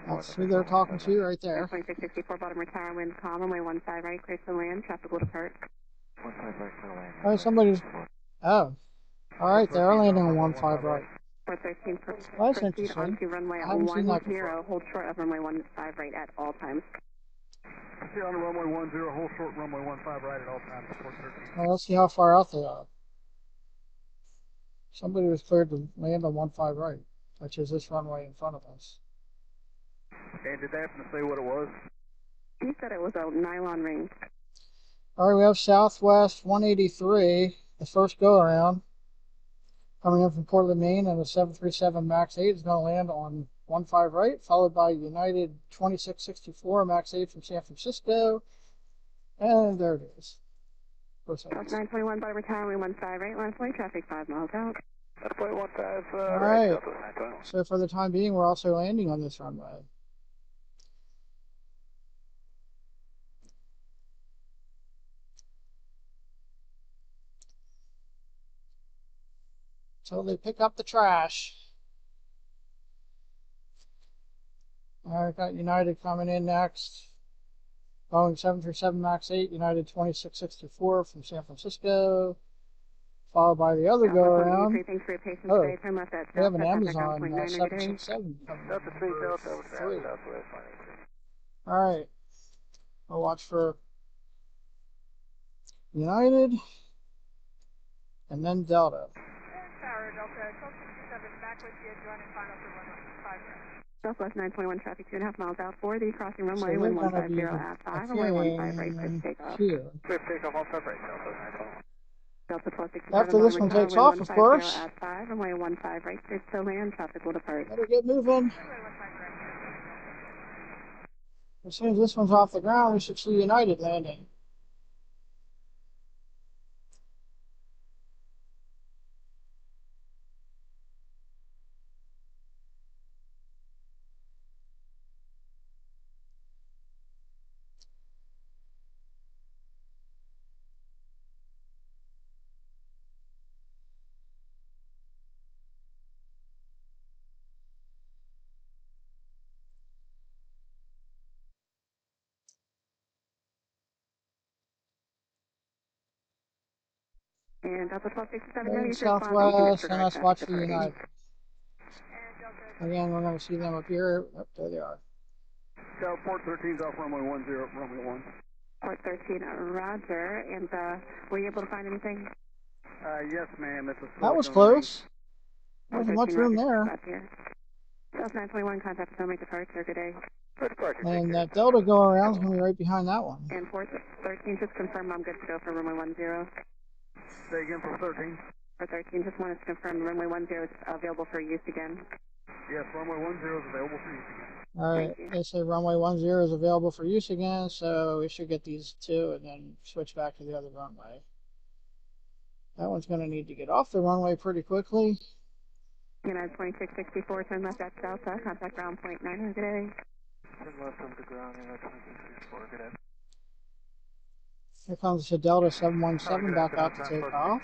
Speaker 3: That's who they're talking to right there.
Speaker 10: 2664 Baltimore Tower, wind calm, runway 15 right, clear to land, traffic will depart.
Speaker 9: 15 right to land.
Speaker 3: Oh, somebody's. Oh. Alright, they're landing on 15 right.
Speaker 10: Port 13,
Speaker 3: Well, that's
Speaker 10: proceed
Speaker 3: interesting.
Speaker 10: onto runway
Speaker 3: I haven't seen that
Speaker 10: 10,
Speaker 3: before.
Speaker 10: hold short of runway 15 right at all times.
Speaker 4: Stay on runway 10, hold short runway 15 right at all times, Port 13.
Speaker 3: Well, let's see how far out they are. Somebody was cleared to land on 15 right, which is this runway in front of us.
Speaker 4: And did they happen to say what it was?
Speaker 10: He said it was a nylon ring.
Speaker 3: Alright, we have Southwest 183, the first go-around, coming in from Portland, Maine, and a 737 MAX 8 is going to land on 15 right, followed by United 2664 MAX 8 from San Francisco, and there it is.
Speaker 10: 921 Baltimore Tower, runway 15 right, last flight, traffic 5 miles out.
Speaker 5: That's flight 15
Speaker 3: Alright, so for the time being, we're also landing on this runway. So they pick up the trash. Alright, got United coming in next. Boeing 737 MAX 8, United 2664 from San Francisco. Followed by the other go-around. Oh, we have an Amazon 767 coming in. Alright. I'll watch for United. And then Delta.
Speaker 7: Tower Delta, 1267 back with you, joining final for runway 15 right.
Speaker 10: Southwest 921 traffic 2.5 miles out for the crossing runway 1150 at 5, runway 15 right, clear to take off.
Speaker 3: Here.
Speaker 11: Clear to take off 15 right, Delta 921.
Speaker 10: Delta 1267
Speaker 3: After this one takes off, of course.
Speaker 10: At 5, runway 15 right, clear to land, traffic will depart.
Speaker 3: Better get moving. As soon as this one's off the ground, we should see United landing.
Speaker 10: And Delta 1267,
Speaker 3: Going Southwest, and let's watch for United. Again, we're going to see them up here. Oh, there they are.
Speaker 4: So Port 13's off runway 10, runway 1.
Speaker 10: Port 13, roger. And were you able to find anything?
Speaker 4: Yes, ma'am.
Speaker 3: That was close. There wasn't much room there.
Speaker 10: South 921, contact Potomac departure. Good day.
Speaker 3: And that Delta go-around is going to be right behind that one.
Speaker 10: And Port 13, just confirm I'm good to go for runway 10.
Speaker 4: Say again for 13.
Speaker 10: For 13, just wanted to confirm runway 10 is available for use again.
Speaker 4: Yes, runway 10 is available for use again.
Speaker 3: Alright, they say runway 10 is available for use again, so we should get these two and then switch back to the other runway. That one's going to need to get off the runway pretty quickly.
Speaker 10: United 2664, turn left at Delta, contact ground point 9, good day.
Speaker 11: Turn left on the ground, United 2664, good day.
Speaker 3: Here comes the Delta 717 back out to take off.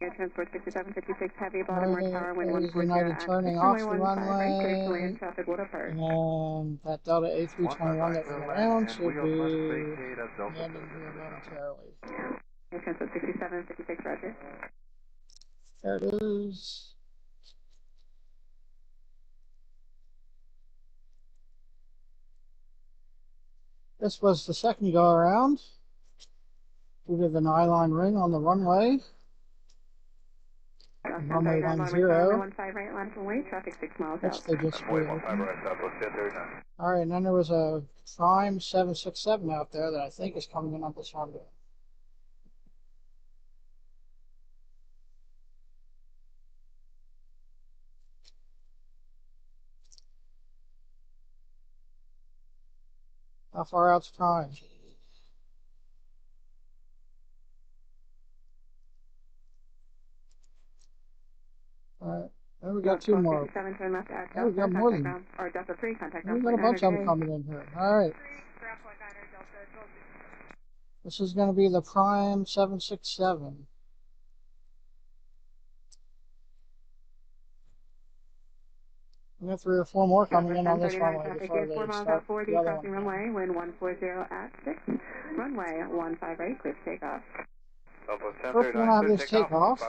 Speaker 10: Air Transport 6756 Heavy, Baltimore Tower, wind
Speaker 3: There's
Speaker 10: 140
Speaker 3: United
Speaker 10: at 6,
Speaker 3: turning
Speaker 10: runway
Speaker 3: off the
Speaker 10: 15 right, clear to land,
Speaker 3: runway.
Speaker 10: traffic will depart.
Speaker 3: And that Delta A321 that we went down should be landing here momentarily.
Speaker 10: Air Transport 6756, roger.
Speaker 3: There it is. This was the second go around. We did an eye-line ring on the runway. Runway 10.
Speaker 10: 15 right, line from way, traffic 6 miles
Speaker 3: Which
Speaker 10: out.
Speaker 3: they just reopened. Alright, and then there was a Prime 767 out there that I think is coming in on this runway. How far out's Prime? Alright, then we got two more. Oh, we got more than.
Speaker 10: Or Delta 3, contact
Speaker 3: We got a bunch of them coming in here. Alright. This is going to be the Prime 767. We got 3 or 4 more coming in on this runway before they start the other one.
Speaker 10: Runway, wind 140 at 6, runway 15 right, clear to take off.
Speaker 3: Hope we'll have this takeoff.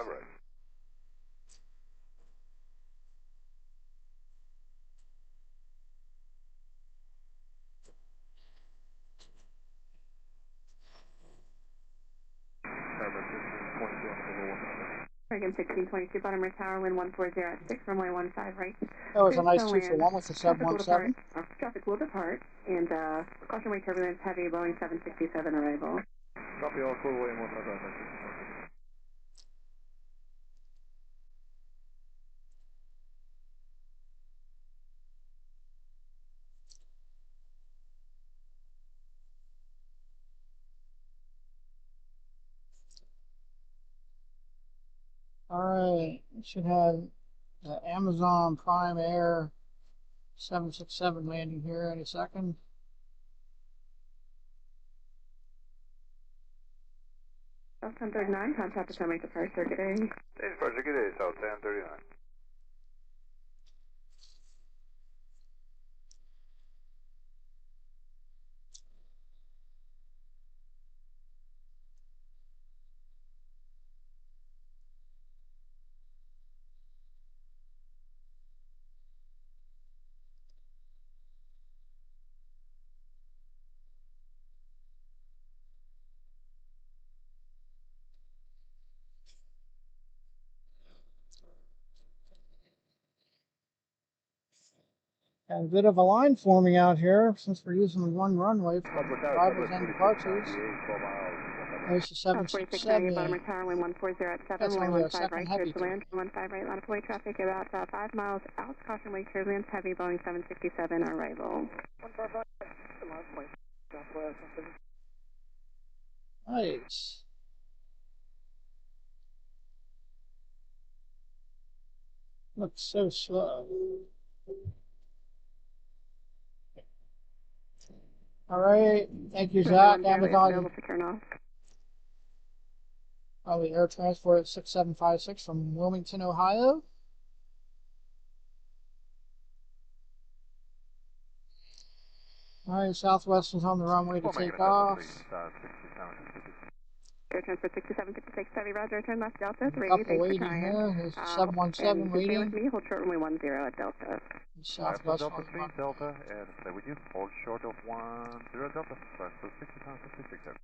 Speaker 10: Again, 1622 Baltimore Tower, wind 140 at 6, runway 15 right.
Speaker 3: That was a nice 2-for-1 with the 717.
Speaker 10: Traffic will depart, and caution wake turbulence heavy, Boeing 767 arrival.
Speaker 2: Copy all, clear William 155.
Speaker 3: Alright, we should have the Amazon Prime Air 767 landing here any second.
Speaker 10: South 1039, contact the make departure, good day.
Speaker 11: Departure, good day, South 1039.
Speaker 3: Got a bit of a line forming out here since we're using one runway for arrivals and departures. There's the 767. That's only our second heavy.
Speaker 10: 15 right, line of way traffic about 5 miles out. Caution wake turbulence heavy, Boeing 767 arrival.
Speaker 3: Nice. Looks so slow. Alright, thank you, Zach. Amazon. The air transport 6756 from Wilmington, Ohio. Alright, Southwest is on the runway to take off.
Speaker 10: Air transport 6756 heavy, roger, turn left Delta 3.
Speaker 3: Couple waiting here. There's the 717 waiting.
Speaker 10: Stay with me, hold short runway 10 at Delta.
Speaker 3: Southwest
Speaker 11: Delta 3, Delta, and stay with you. Hold short of 10 Delta. Flight 6756.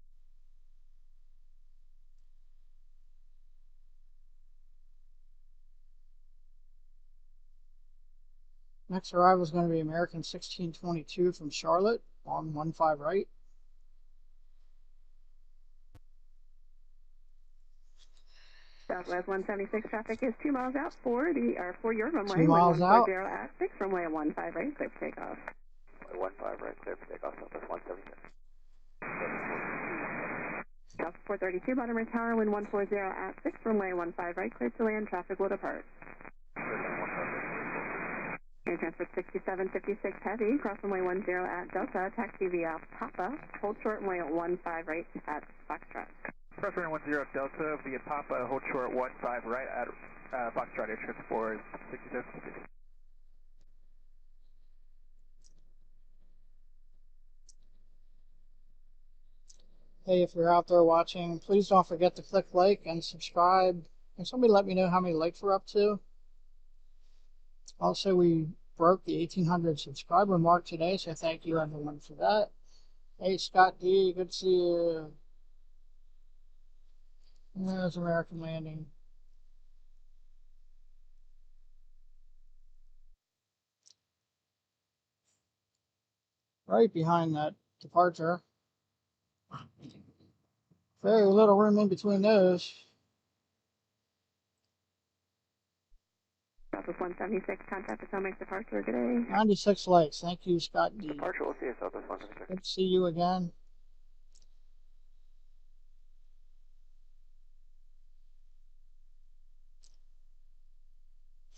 Speaker 3: Next arrival is going to be American 1622 from Charlotte on 15 right.
Speaker 10: Southwest 176 traffic is 2 miles out for your runway.
Speaker 3: 2 miles out.
Speaker 10: At 6, runway 15 right, clear for takeoff.
Speaker 5: 15 right, clear for takeoff, Southwest 176.
Speaker 10: South 432 Baltimore Tower, wind 140 at 6, runway 15 right, clear to land, traffic will depart. Air transport 6756 heavy, cross runway 10 at Delta, taxi via Copa, hold short runway 15 right at Foxtrot.
Speaker 2: Press runway 10 Delta via Papa, hold short 15 right at Foxtrot Air Transport 6750.
Speaker 3: Hey, if you're out there watching, please don't forget to click like and subscribe. Can somebody let me know how many likes we're up to? Also, we broke the 1,800 subscriber mark today, so thank you everyone for that. Hey, Scott D, good to see you. There's American Landing. Right behind that departure. Very little room in between those.
Speaker 10: Southwest 176, contact Potomac departure, good day.
Speaker 3: 96 likes, thank you, Scott D.
Speaker 2: Departure, we'll see you Southwest 176.
Speaker 3: Good to see you again.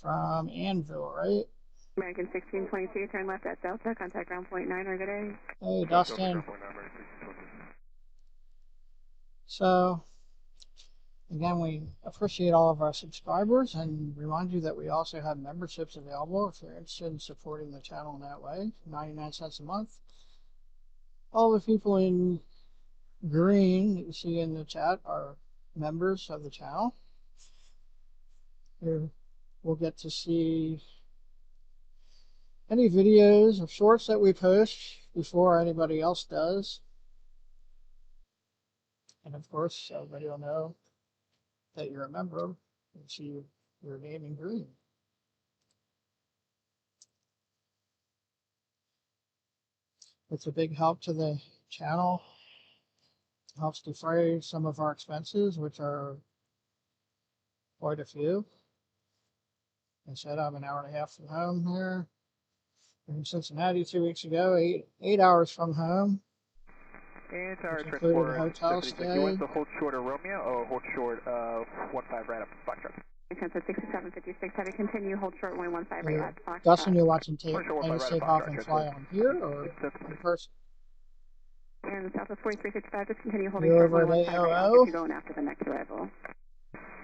Speaker 3: From Anvil, right?
Speaker 10: American 1622, turn left at Delta, contact ground point 9, good day.
Speaker 3: Hey, Dustin. So, again, we appreciate all of our subscribers and remind you that we also have memberships available if you're interested in supporting the channel in that way, 99 cents a month. All the people in green that you see in the chat are members of the channel. Here we'll get to see any videos or shorts that we post before anybody else does. And of course, everybody will know that you're a member and see your name in green. It's a big help to the channel. It helps defray some of our expenses, which are quite a few. I said I'm an hour and a half from home here. In Cincinnati 2 weeks ago, eight hours from home.
Speaker 2: And Tower
Speaker 3: Which included a
Speaker 2: Transport
Speaker 3: hotel
Speaker 2: 76.
Speaker 3: stay.
Speaker 2: You want to hold short of Romeo or hold short of 15 right up Foxtrot?
Speaker 10: Chance at 6756, have you continue, hold short 115 right at Foxtrot.
Speaker 3: Dustin, you're watching tape.
Speaker 2: Sure,
Speaker 3: Are you
Speaker 2: right
Speaker 3: safe
Speaker 2: at
Speaker 3: off
Speaker 2: Foxtrot,
Speaker 3: and fly on here or in person?
Speaker 10: And Southwest 4355, just continue holding
Speaker 3: You're
Speaker 10: short
Speaker 3: over at
Speaker 10: 115 right. I'll
Speaker 3: AOO?
Speaker 10: get you going after the next arrival.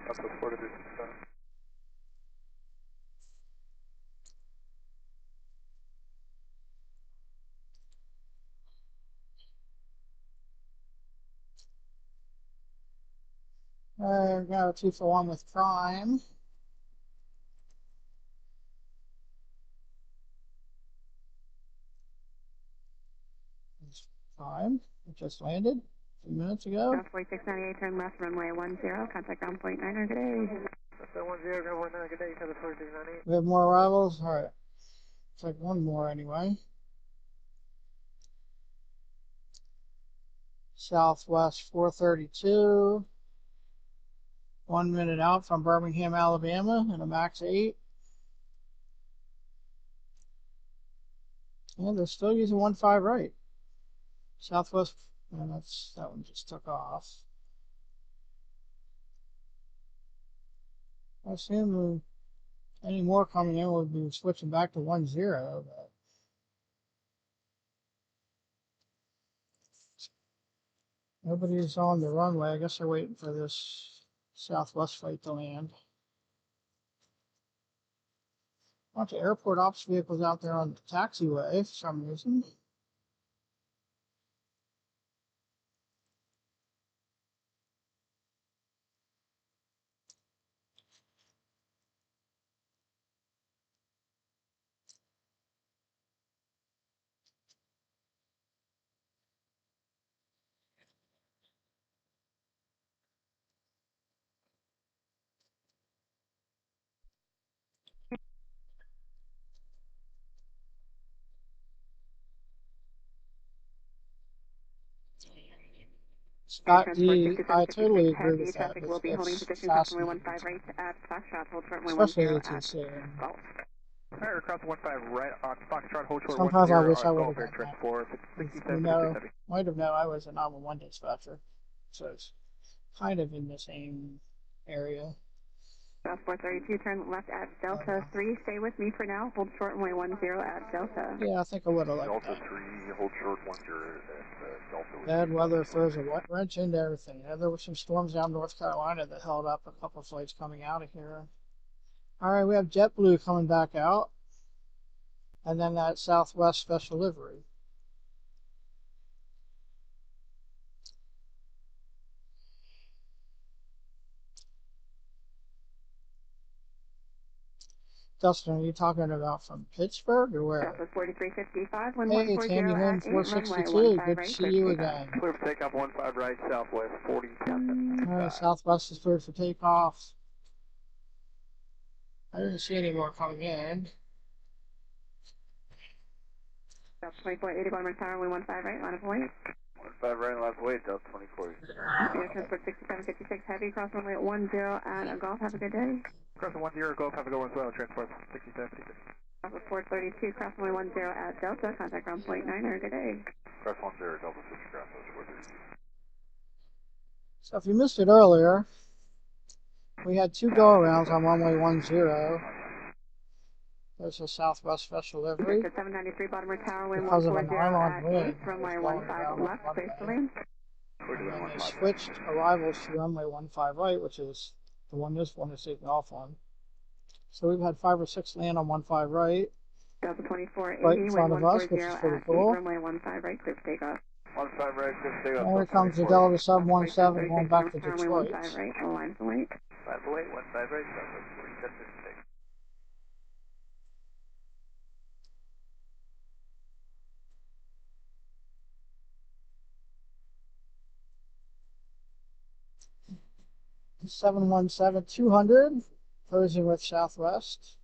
Speaker 11: Southwest 4355.
Speaker 3: Got a 2-for-1 with Prime. Prime. It just landed a few minutes ago.
Speaker 10: South 4698, turn left, runway 10, contact ground point 9, good day.
Speaker 6: So 10, ground point 9, good day, Southwest 4698.
Speaker 3: We have more arrivals? Alright. It's like one more anyway. Southwest 432. 1 minute out from Birmingham, Alabama, and a max 8. And they're still using 15 right. Southwest, and that one just took off. I assume any more coming in would be switching back to 10, but nobody's on the runway. I guess they're waiting for this Southwest flight to land. A bunch of airport ops vehicles out there on the taxiway for some reason. Scott D, I totally agree with that.
Speaker 10: Traffic will be holding
Speaker 3: It's
Speaker 10: position,
Speaker 3: fascinating.
Speaker 10: 15 right at Foxtrot, hold short 10
Speaker 3: Especially
Speaker 10: at
Speaker 3: ATC.
Speaker 10: Golf.
Speaker 2: Alright, across 15 right on Foxtrot, hold short 10
Speaker 3: Sometimes I wish I would
Speaker 2: Golf
Speaker 3: have
Speaker 2: Air
Speaker 3: done that.
Speaker 2: Transport
Speaker 3: You
Speaker 2: 6756.
Speaker 3: might have known I was a 911 dispatcher, so it's kind of in the same area.
Speaker 10: South 432, turn left at Delta 3. Stay with me for now. Hold short runway 10 at Delta.
Speaker 3: Yeah, I think I would have liked
Speaker 11: Delta
Speaker 3: that.
Speaker 11: 3, hold short 10 at Delta.
Speaker 3: Bad weather throws a wrench into everything. Yeah, there were some storms down North Carolina that held up a couple of flights coming out of here. All right, we have JetBlue coming back out. And then that Southwest special livery. Dustin, are you talking about from Pittsburgh or where?
Speaker 10: Delta 4355,
Speaker 3: Hey, Tandy Moon 462. Good to see you again.
Speaker 2: Clear for takeoff 15 right, Southwest 40.
Speaker 3: All right, Southwest is cleared for takeoff. I didn't see any more coming in.
Speaker 10: Delta 2480, Baltimore Tower, 15 right, line of weight.
Speaker 11: 15 right, last weight, Delta 24.
Speaker 10: Air Transport 6756 Heavy, cross runway 10 at a Golf. Have a good day.
Speaker 2: Crossing 10, Golf, have a good one as well, Transport 6756.
Speaker 10: Alpha 432, cross runway 10 at Delta, contact ground point 9, good day.
Speaker 11: Cross 10, Delta 6, cross 432.
Speaker 3: So if you missed it earlier, we had two go-arounds on runway 10. There's a Southwest special livery.
Speaker 10: 793 Baltimore Tower, wind
Speaker 3: Because of a
Speaker 10: 140
Speaker 3: nylon
Speaker 10: at
Speaker 3: wind,
Speaker 10: east, runway 15 left, clear to land.
Speaker 3: And they switched arrivals to runway 15 right, which is the one this one is taking off on. So we've had 5 or 6 land on 15 right.
Speaker 10: Delta 2480,
Speaker 3: Right in front of us, which is pretty cool.
Speaker 10: runway 15 right, clear for takeoff.
Speaker 11: 15 right, clear for takeoff.
Speaker 3: And here comes the Delta Sub 17 going back to Detroit.
Speaker 10: 15 right, line for weight.
Speaker 11: Line for weight, 15 right, Southwest 4756.
Speaker 3: The 717-200, closing with Southwest.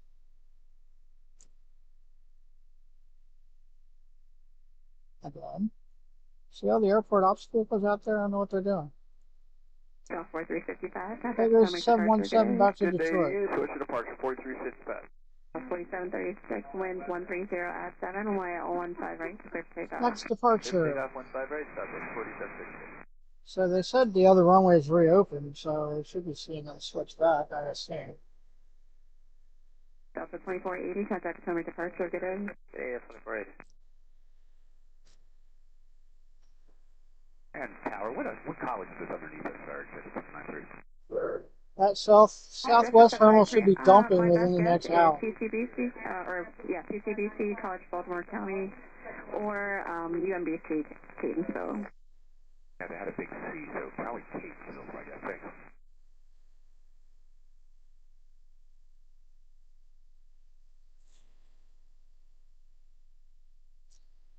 Speaker 3: Again. See all the airport obstacles out there? I don't know what they're doing.
Speaker 10: Delta 4355.
Speaker 3: Hey, there's 717 back to Detroit.
Speaker 2: Switch to departure 4355.
Speaker 10: 4736, wind 130 at 7, runway 15 right, clear for takeoff.
Speaker 3: Next departure.
Speaker 11: Takeoff 15 right, Southwest 4756.
Speaker 3: So they said the other runway is reopened, so we should be seeing them switch back, I assume.
Speaker 10: Delta 2480, contact Potomac departure, good day.
Speaker 11: Yeah, 2480. And Tower, what college is this underneath us, Sarge? 693.
Speaker 3: That Southwest terminal should be dumping within the next hour.
Speaker 10: TCBC, TCBC, College Baltimore County, or UMBC, Catonsville.
Speaker 11: Yeah, they had a big C, so probably Catonsville, I think.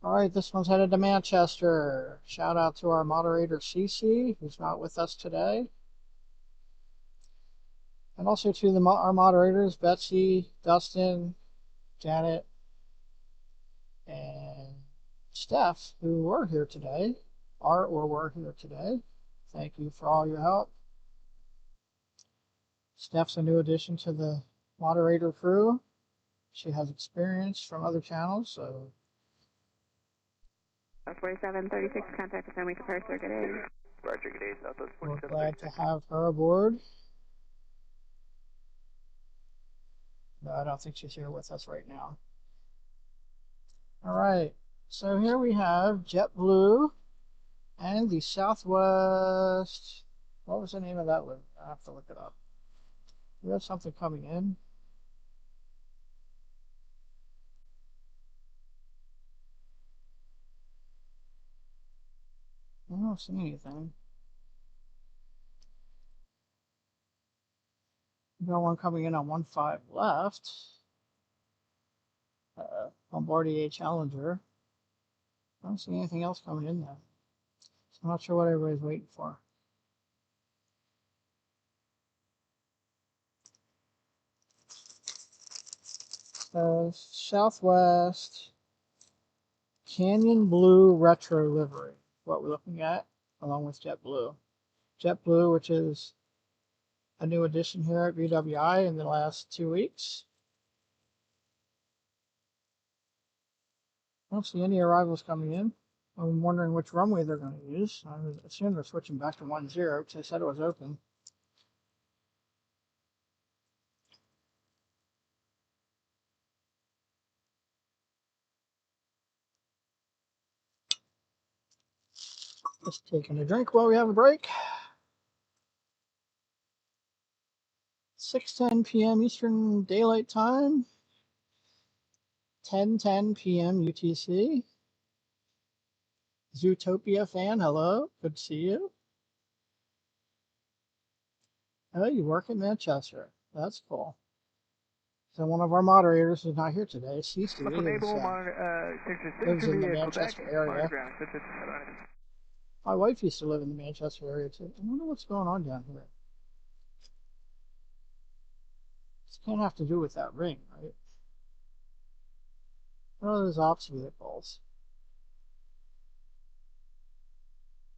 Speaker 3: All right, this one's headed to Manchester. Shout out to our moderator, Cece, who's not with us today. And also to our moderators, Betsy, Dustin, Janet, and Steph, who were here today, were here today. Thank you for all your help. Steph's a new addition to the moderator crew. She has experience from other channels, so.
Speaker 10: 4736, contact Potomac departure, good day.
Speaker 11: Departure, good day, Southwest 4756.
Speaker 3: We're glad to have her aboard. No, I don't think she's here with us right now. All right, so here we have JetBlue and the Southwest. What was the name of that one? I have to look it up. We have something coming in. I don't see anything. We got one coming in on 15 left. Bombardier Challenger. I don't see anything else coming in there. So I'm not sure what everybody's waiting for. Southwest Canyon Blue Retro Livery. What we're looking at, along with JetBlue. JetBlue, which is a new addition here at BWI in the last 2 weeks. I don't see any arrivals coming in. I'm wondering which runway they're going to use. I would assume they're switching back to 10 because they said it was open. Just taking a drink while we have a break. 6:10 p.m. Eastern Daylight Time. 10:10 p.m. UTC. Zootopia fan, hello. Good to see you. Oh, you work in Manchester. That's cool. So one of our moderators is not here today. Cece lives in the Manchester area. My wife used to live in the Manchester area too. I wonder what's going on down here. This can't have to do with that ring, right? What are those ops vehicles?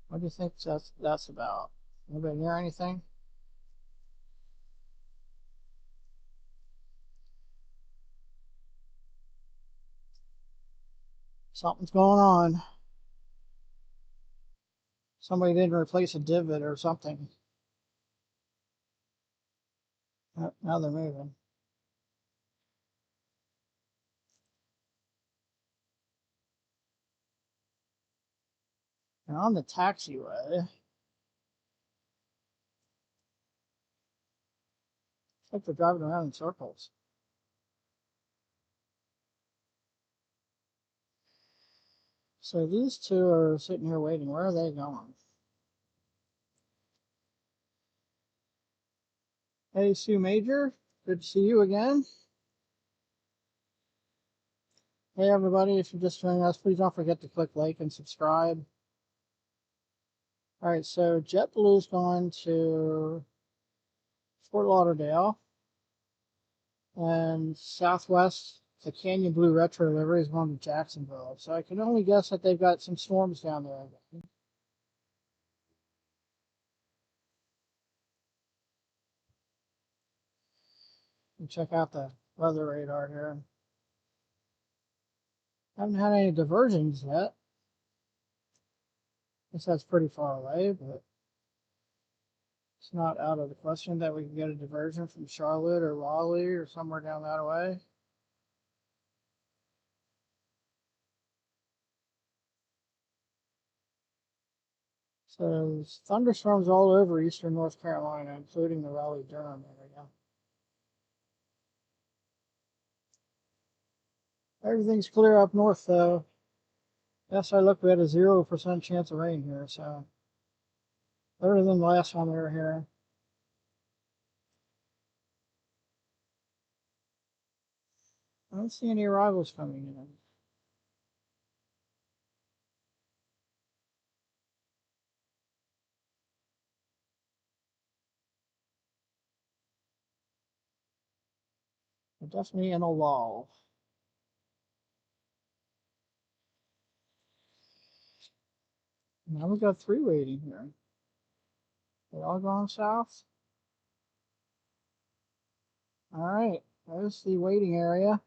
Speaker 3: What do you think that's about? Anybody hear anything? Something's going on. Somebody didn't replace a divot or something. Now they're moving. And on the taxiway, it's like they're driving around in circles. So these two are sitting here waiting. Where are they going? Hey, Sue Major. Good to see you again. Hey, everybody. If you're just joining us, please don't forget to click like and subscribe. All right, so JetBlue's going to Fort Lauderdale. And Southwest, the Canyon Blue Retro livery is going to Jacksonville. So I can only guess that they've got some storms down there again. And check out the weather radar here. Haven't had any diversions yet. I guess that's pretty far away, but it's not out of the question that we can get a diversion from Charlotte or Raleigh or somewhere down that way. So there's thunderstorms all over eastern North Carolina, including the Raleigh-Durham area. Everything's clear up north, though. Yes, I looked, we had a 0% chance of rain here, so better than the last time we were here. I don't see any arrivals coming in. We're definitely in a lull. Now we've got 3 waiting here. They all going south? All right, there's the waiting area.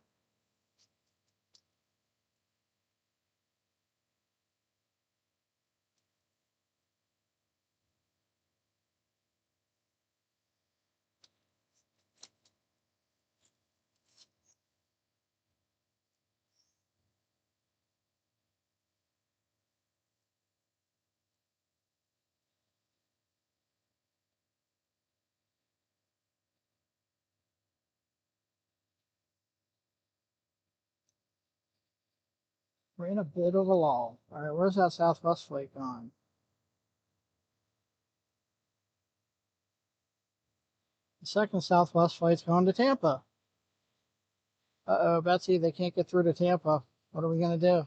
Speaker 3: We're in a bit of a lull. All right, where's that Southwest flight gone? The second Southwest flight's going to Tampa. Uh-oh, Betsy, they can't get through to Tampa. What are we going to do?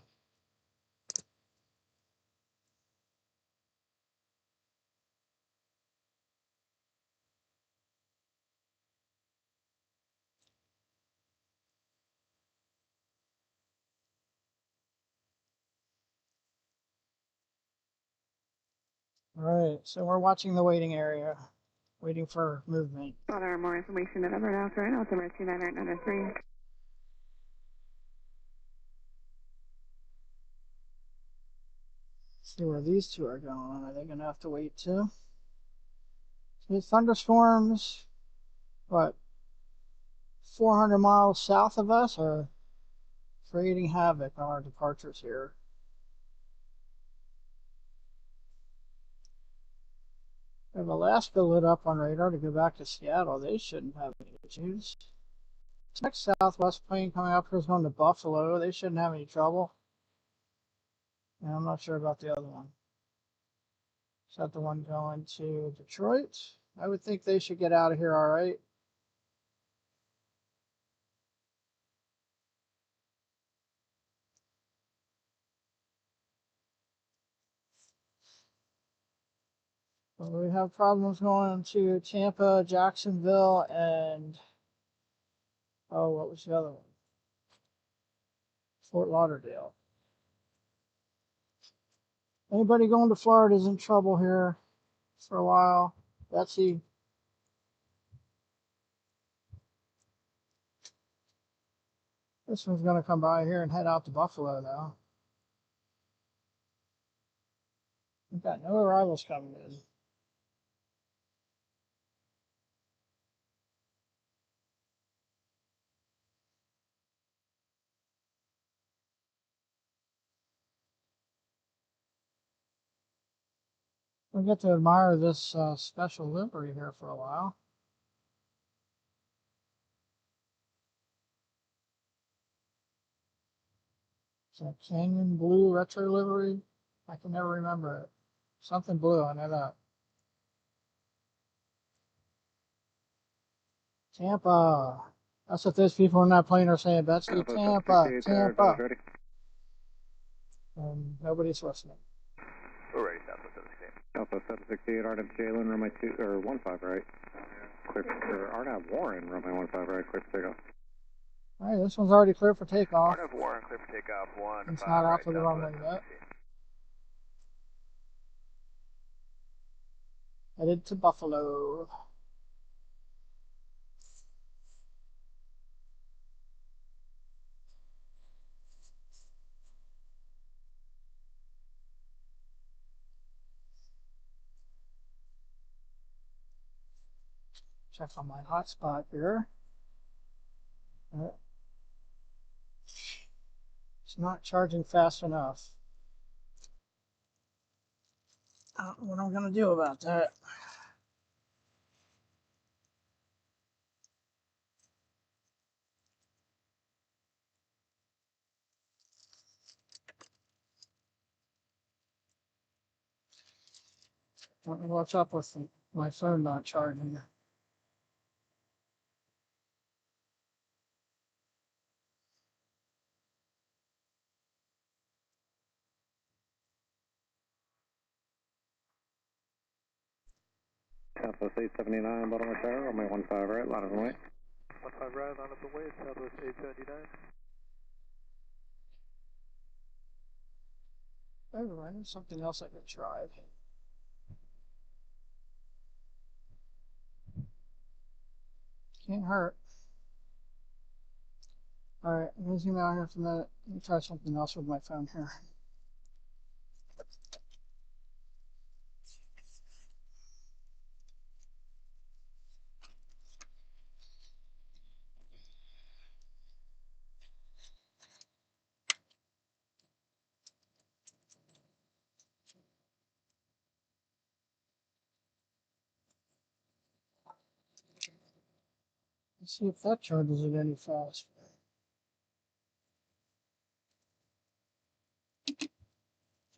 Speaker 3: All right, so we're watching the waiting area, waiting for movement.
Speaker 10: Father, more information at Everett House right now. It's number 29893.
Speaker 3: See where these two are going. Are they going to have to wait too? See, thunderstorms, what, 400 miles south of us are creating havoc on our departures here. We have Alaska lit up on radar to go back to Seattle. They shouldn't have any issues. Next Southwest plane coming up here is going to Buffalo. They shouldn't have any trouble. And I'm not sure about the other one. Is that the one going to Detroit? I would think they should get out of here all right. But we have problems going to Tampa, Jacksonville, and oh, what was the other one? Fort Lauderdale. Anybody going to Florida is in trouble here for a while. Betsy. This one's going to come by here and head out to Buffalo, though. We've got no arrivals coming in. We get to admire this special livery here for a while. It's a Canyon Blue retro livery. I can never remember it. Something blue, I know that. Tampa. That's what those people in that plane are saying, Betsy. Tampa, Tampa. And nobody's listening.
Speaker 11: We're ready, Southwest 768.
Speaker 1: Alpha 768, RNAV Jalen, runway 2, or 15 right. Clear for RNAV Warren, runway 15 right, clear for takeoff.
Speaker 3: All right, this one's already clear for takeoff.
Speaker 11: RNAV Warren, clear for takeoff, 1,
Speaker 3: It's
Speaker 11: 5
Speaker 3: not out
Speaker 11: right,
Speaker 3: to the runway yet. Headed to Buffalo. Check on my hotspot here. It's not charging fast enough. I don't know what I'm going to do about that. What's up with my phone not charging?
Speaker 1: Southwest 879, Baltimore Tower, runway 15 right, line of the way.
Speaker 2: 15 right, line of the way, Southwest 879.
Speaker 3: Oh, right, there's something else I could try. Can't hurt. Alright, I'm going to zoom out here for a minute. Let me try something else with my phone here. Let's see if that charges it any faster.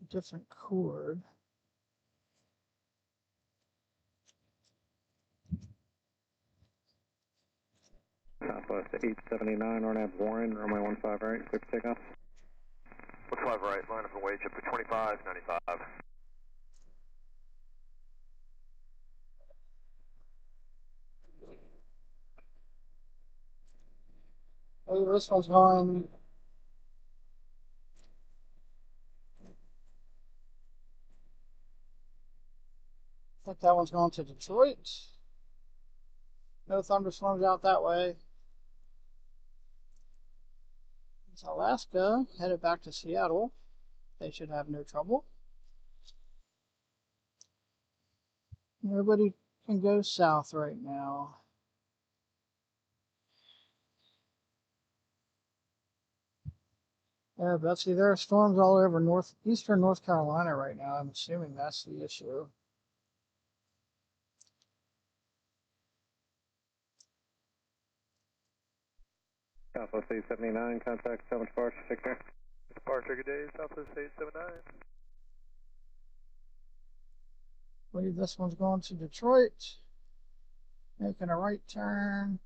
Speaker 3: Different cord.
Speaker 1: Southwest 879, RNAV Warren, runway 15 right, clear for takeoff.
Speaker 11: 15 right, line up and wage up to 25, 95.
Speaker 3: Oh, this one's going. I think that one's going to Detroit. No thunderstorms out that way. It's Alaska, headed back to Seattle. They should have no trouble. Nobody can go south right now. Yeah, Betsy, there are storms all over eastern North Carolina right now. I'm assuming that's the issue.
Speaker 1: Southwest 879, contact Southern Departure, take care.
Speaker 2: Departure, good day, Southwest 879.
Speaker 3: I believe this one's going to Detroit. Making a right turn.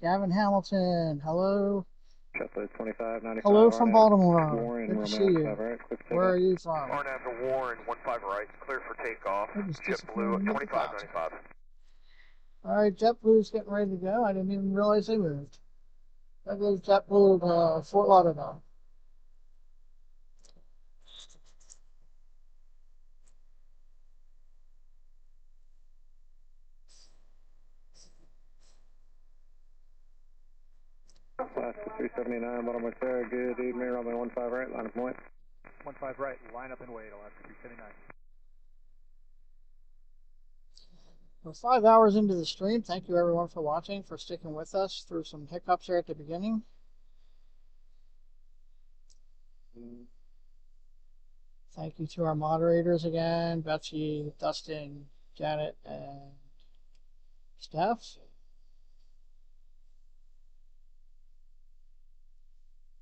Speaker 3: Gavin Hamilton, hello.
Speaker 1: Southwest 2595.
Speaker 3: Hello from Baltimore.
Speaker 1: Warren,
Speaker 3: Good to see
Speaker 1: Romeo,
Speaker 3: you.
Speaker 1: 5 right, quick
Speaker 3: Where are you from?
Speaker 2: RNAV to Warren, 15 right, clear for takeoff. JetBlue, 2595.
Speaker 3: All right, JetBlue's getting ready to go. I didn't even realize they moved. That goes JetBlue to Fort Lauderdale.
Speaker 1: Last 379, Baltimore, Sarah, good evening, Romeo 15 right, line of point.
Speaker 2: 15 right, line up and wait, Alaska 379.
Speaker 3: We're 5 hours into the stream. Thank you everyone for watching, for sticking with us through some hiccups here at the beginning. Thank you to our moderators again, Betsy, Dustin, Janet, and Steph.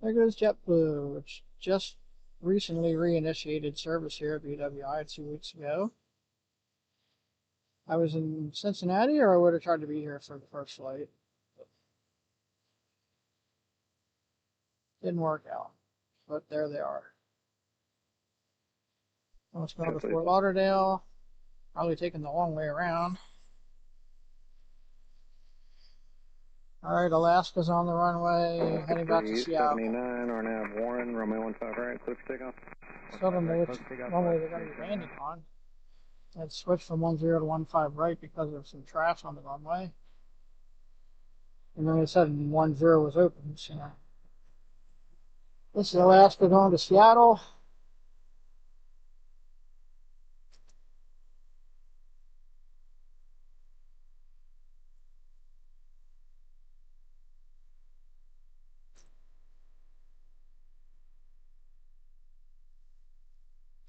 Speaker 3: There goes JetBlue, which just recently reinitiated service here at BWI 2 weeks ago. I was in Cincinnati, or I would have tried to be here for the first flight. Didn't work out, but there they are. Let's go to Fort Lauderdale. Probably taking the long way around. All right, Alaska's on the runway, heading back to Seattle.
Speaker 1: 79, or now Warren, Romeo 15 right, clear for takeoff.
Speaker 3: Still don't know which runway they're going to be landing on. I'd switched from 10 to 15 right because of some trash on the runway. And then they said 10 was open, so. This is Alaska going to Seattle.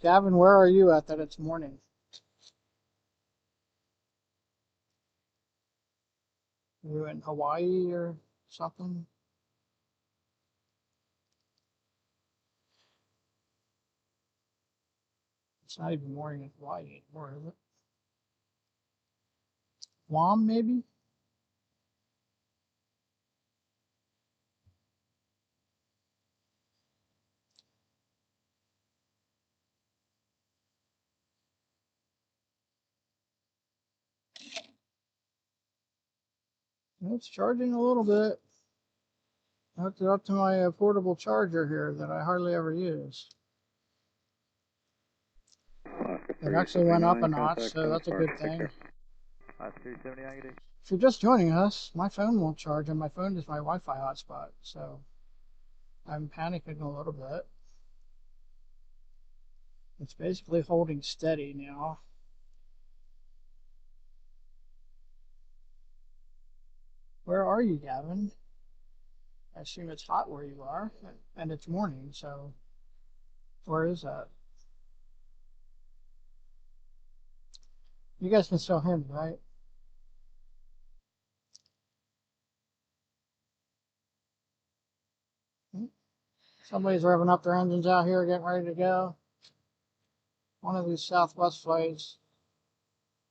Speaker 3: Gavin, where are you at that it's morning? Are you in Hawaii or something? It's not even morning in Hawaii anymore, is it? Guam, maybe? It's charging a little bit. I hooked it up to my portable charger here that I hardly ever use. It actually went up a notch, so that's a good thing. If you're just joining us, my phone won't charge, and my phone is my Wi-Fi hotspot, so I'm panicking a little bit. It's basically holding steady now. Where are you, Gavin? I assume it's hot where you are, and it's morning, so where is that? You guys can still hear me, right? Somebody's revving up their engines out here, getting ready to go. One of these Southwest flights.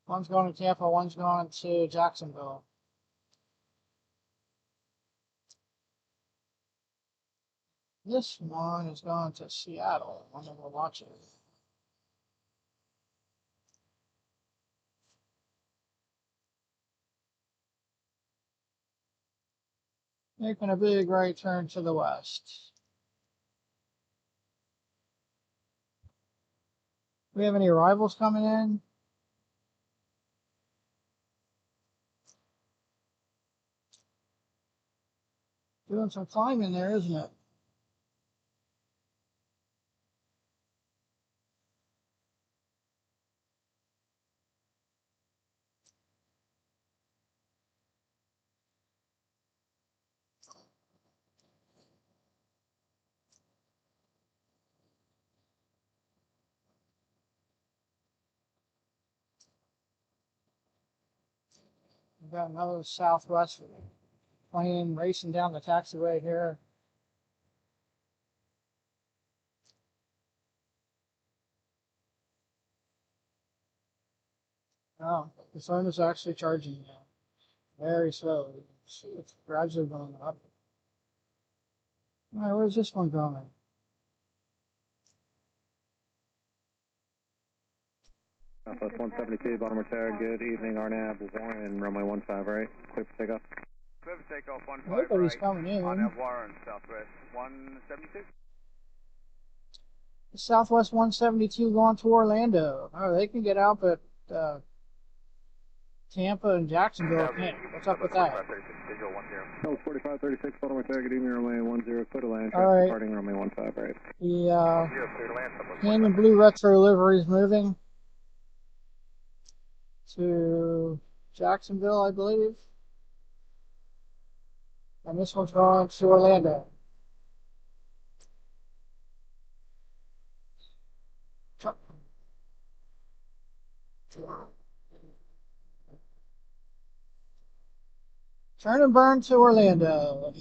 Speaker 3: One's going to Tampa, one's going to Jacksonville. This one is going to Seattle. I'm going to watch it. Making a big right turn to the west. Do we have any arrivals coming in? Doing some climbing there, isn't it? We've got another Southwest Plane racing down the taxiway here. Oh, the phone is actually charging now. Very slowly. It's gradually going up. All right, where's this one going?
Speaker 1: Southwest 172, Baltimore Tower, good evening, Arnab, Warren, runway 15 right, clear for takeoff.
Speaker 2: Clear for takeoff, 15
Speaker 3: Nobody's
Speaker 2: right.
Speaker 3: coming in.
Speaker 2: Arnab, Warren, Southwest 172.
Speaker 3: Southwest 172 going to Orlando. Oh, they can get out, but Tampa and Jacksonville can't. What's up with that?
Speaker 1: Oh, 4536, Baltimore Tower, good evening, runway 10, clear to land,
Speaker 3: All right.
Speaker 1: departing runway 15 right.
Speaker 3: The Canyon Blue Retro livery is moving to Jacksonville, I believe. And this one's going to Orlando. Turn and burn to Orlando.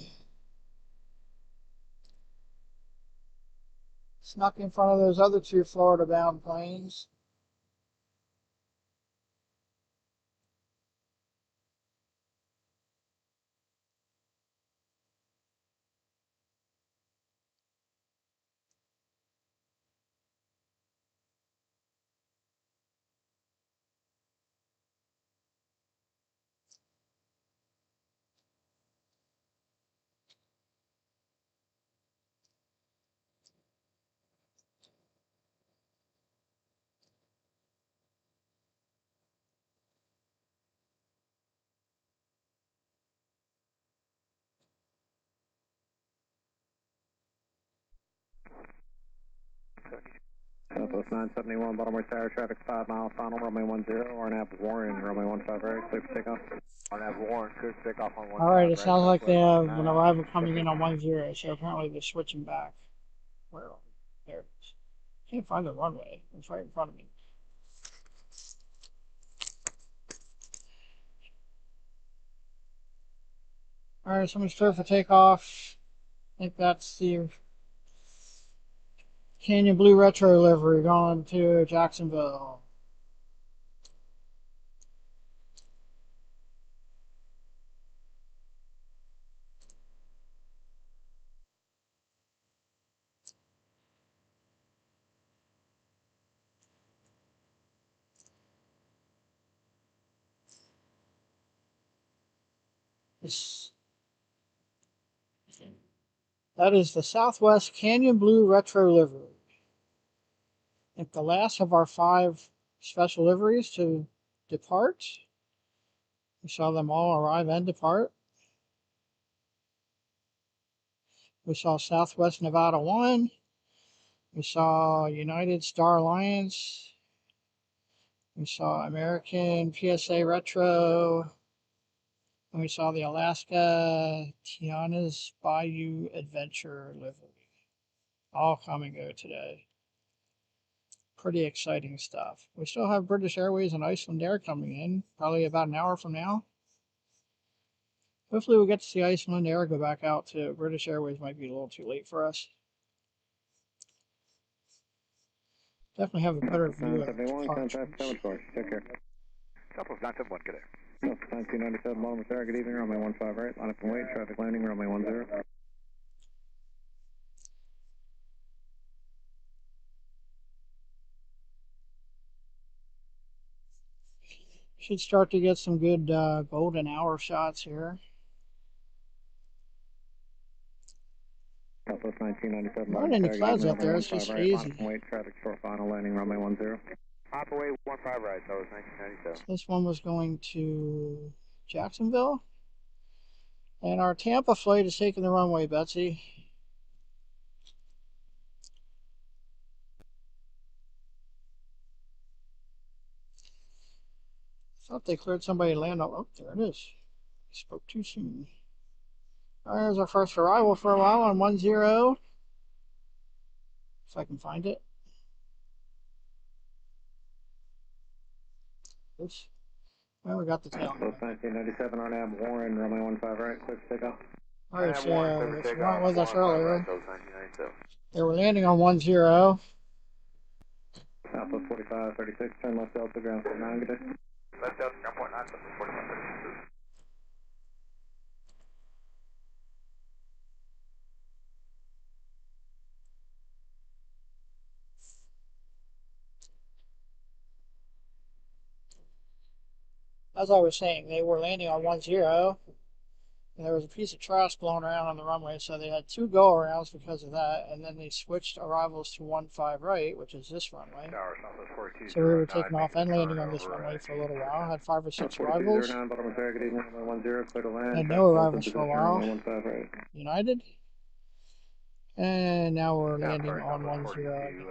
Speaker 3: Snuck in front of those other two Florida-bound planes.
Speaker 1: Southwest 971, Baltimore Tower, traffic 5 mile, final, runway 10, Arnab, Warren, runway 15 right, clear for takeoff.
Speaker 2: Arnab, Warren, clear for takeoff on 15
Speaker 3: All right, it
Speaker 2: right,
Speaker 3: sounds like they
Speaker 2: Southwest
Speaker 3: have an arrival coming in on 10, so apparently they're switching back. Where are they? There it is. Can't find the runway. It's right in front of me. All right, someone's clear for takeoff. I think that's the Canyon Blue Retro livery going to Jacksonville. That is the Southwest Canyon Blue Retro livery. It's the last of our 5 special liveries to depart. We saw them all arrive and depart. We saw Southwest Nevada 1. We saw United Star Alliance. We saw American PSA Retro. And we saw the Alaska Tiana's Bayou Adventure livery. All come and go today. Pretty exciting stuff. We still have British Airways and Icelandair coming in, probably about an hour from now. Hopefully we'll get to see Icelandair go back out to British Airways. Might be a little too late for us. Definitely have a better view of departure.
Speaker 1: Take care.
Speaker 11: Southwest 971, good day.
Speaker 1: Southwest 1997, Baltimore Tower, good evening, runway 15 right, line up and wait, traffic landing, runway 10.
Speaker 3: Should start to get some good golden hour shots here.
Speaker 1: Southwest 1997,
Speaker 3: Not any clouds out there, it's just hazy.
Speaker 1: Wait, traffic short final landing, runway 10.
Speaker 11: Hop away 15 right, Southwest 1997.
Speaker 3: So this one was going to Jacksonville. And our Tampa flight is taking the runway, Betsy. Thought they cleared somebody to land on. Oh, there it is. I spoke too soon. All right, there's our first arrival for a while on 10. If I can find it. Oops. Well, we got the tail.
Speaker 1: Southwest 1997 RNAV Warren, runway 15 right, clear for takeoff.
Speaker 3: Alright, so if you weren't with us earlier,
Speaker 11: Right,
Speaker 3: they were landing on 10.
Speaker 1: Southwest 45, 36, turn left Delta, ground 49, good day.
Speaker 11: Left Delta, ground 49, Southwest 45, 36.
Speaker 3: As I was saying, they were landing on 10. And there was a piece of trash blown around on the runway, so they had 2 go-arounds because of that, and then they switched arrivals to 15 right, which is this runway. So we were taking off and landing on this runway for a little while. Had 5 or 6 arrivals, and no arrivals for a while. United. And now we're landing on 10 again.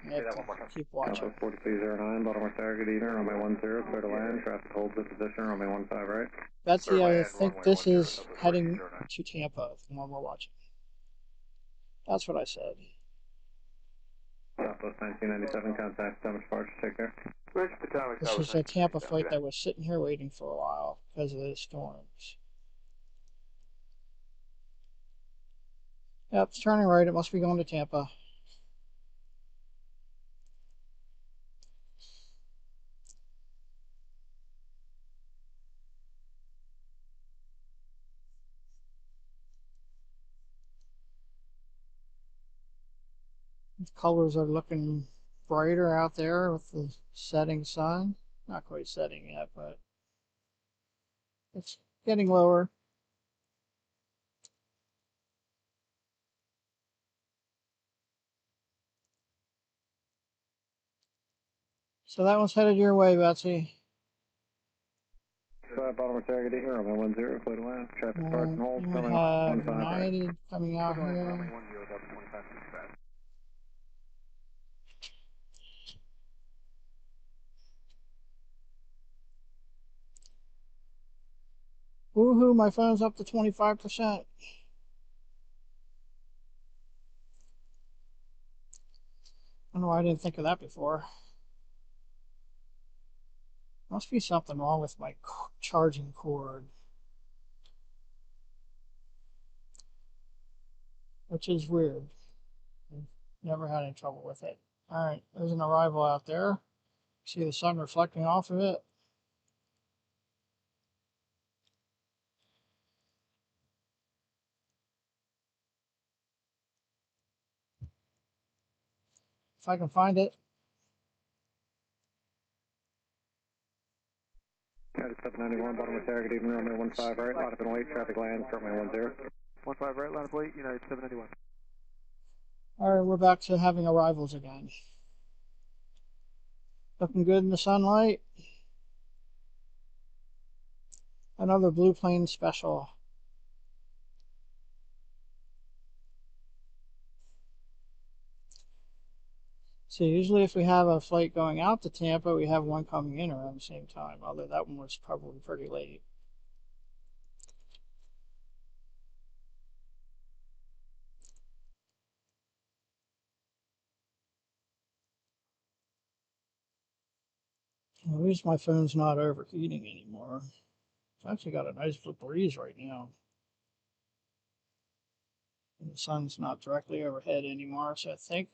Speaker 3: I have to keep watching.
Speaker 1: 4209, Baltimore Tower, good evening, runway 10, clear to land, traffic holds at position, runway 15 right.
Speaker 3: Betsy, I think this is heading to Tampa, the one we're watching. That's what I said.
Speaker 1: Southwest 1997, contact Thomas Departure, take care.
Speaker 3: This is a Tampa flight that was sitting here waiting for a while because of the storms. Yep, it's turning right. It must be going to Tampa. The colors are looking brighter out there with the setting sun. Not quite setting yet, but it's getting lower. So that one's headed your way, Betsy.
Speaker 1: Baltimore Tower, good evening, runway 10, clear to land, traffic starts and holds,
Speaker 3: We
Speaker 1: runway
Speaker 3: have
Speaker 1: 15 right.
Speaker 3: United coming out here. Woohoo, my phone's up to 25%. I don't know why I didn't think of that before. Must be something wrong with my charging cord, which is weird. I've never had any trouble with it. Alright, there's an arrival out there. See the sun reflecting off of it. If I can find it.
Speaker 1: United 791, Baltimore Tower, good evening, runway 15 right, line up and wait, traffic lands, runway 10.
Speaker 2: 15 right, line up late, United 791.
Speaker 3: Alright, we're back to having arrivals again. Looking good in the sunlight. Another blue plane special. So usually if we have a flight going out to Tampa, we have one coming in around the same time, although that one was probably pretty late. At least my phone's not overheating anymore. It's actually got a nice breeze right now. And the sun's not directly overhead anymore, so I think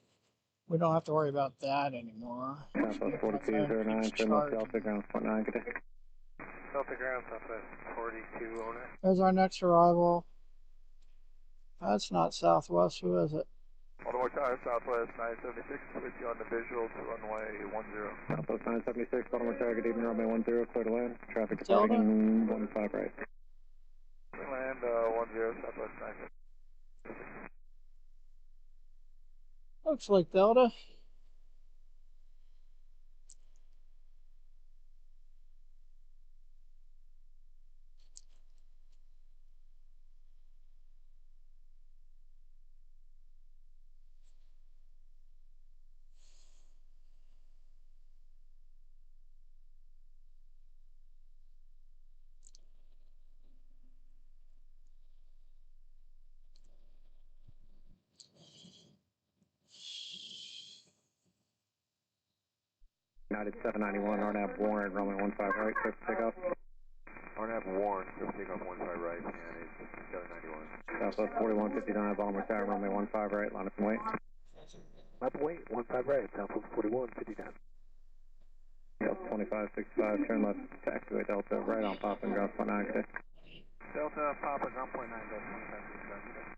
Speaker 3: we don't have to worry about that anymore.
Speaker 1: Southwest 4209, turn left Delta, ground 49, good day.
Speaker 11: Delta ground, Southwest 4209.
Speaker 3: There's our next arrival. That's not Southwest, who is it?
Speaker 11: Baltimore Tower, Southwest 976, with you on the visual to runway 10.
Speaker 1: Southwest 976, Baltimore Tower, good evening, runway 10, clear to land, traffic
Speaker 3: Delta?
Speaker 1: departing 15 right.
Speaker 11: Land 10, Southwest 976.
Speaker 3: Looks like Delta.
Speaker 1: United 791, RNAV Warren, runway 15 right, clear for takeoff.
Speaker 9: RNAV Warren, clear for takeoff 15 right, and it's 791.
Speaker 1: Southwest 4159, Baltimore Tower, runway 15 right, line up and wait.
Speaker 2: Line up and wait, 15 right, Southwest 4159.
Speaker 1: Delta 2565, turn left, taxiway Delta, right on Papa and ground 9, okay.
Speaker 2: Delta, Papa, ground 9, Delta 2565.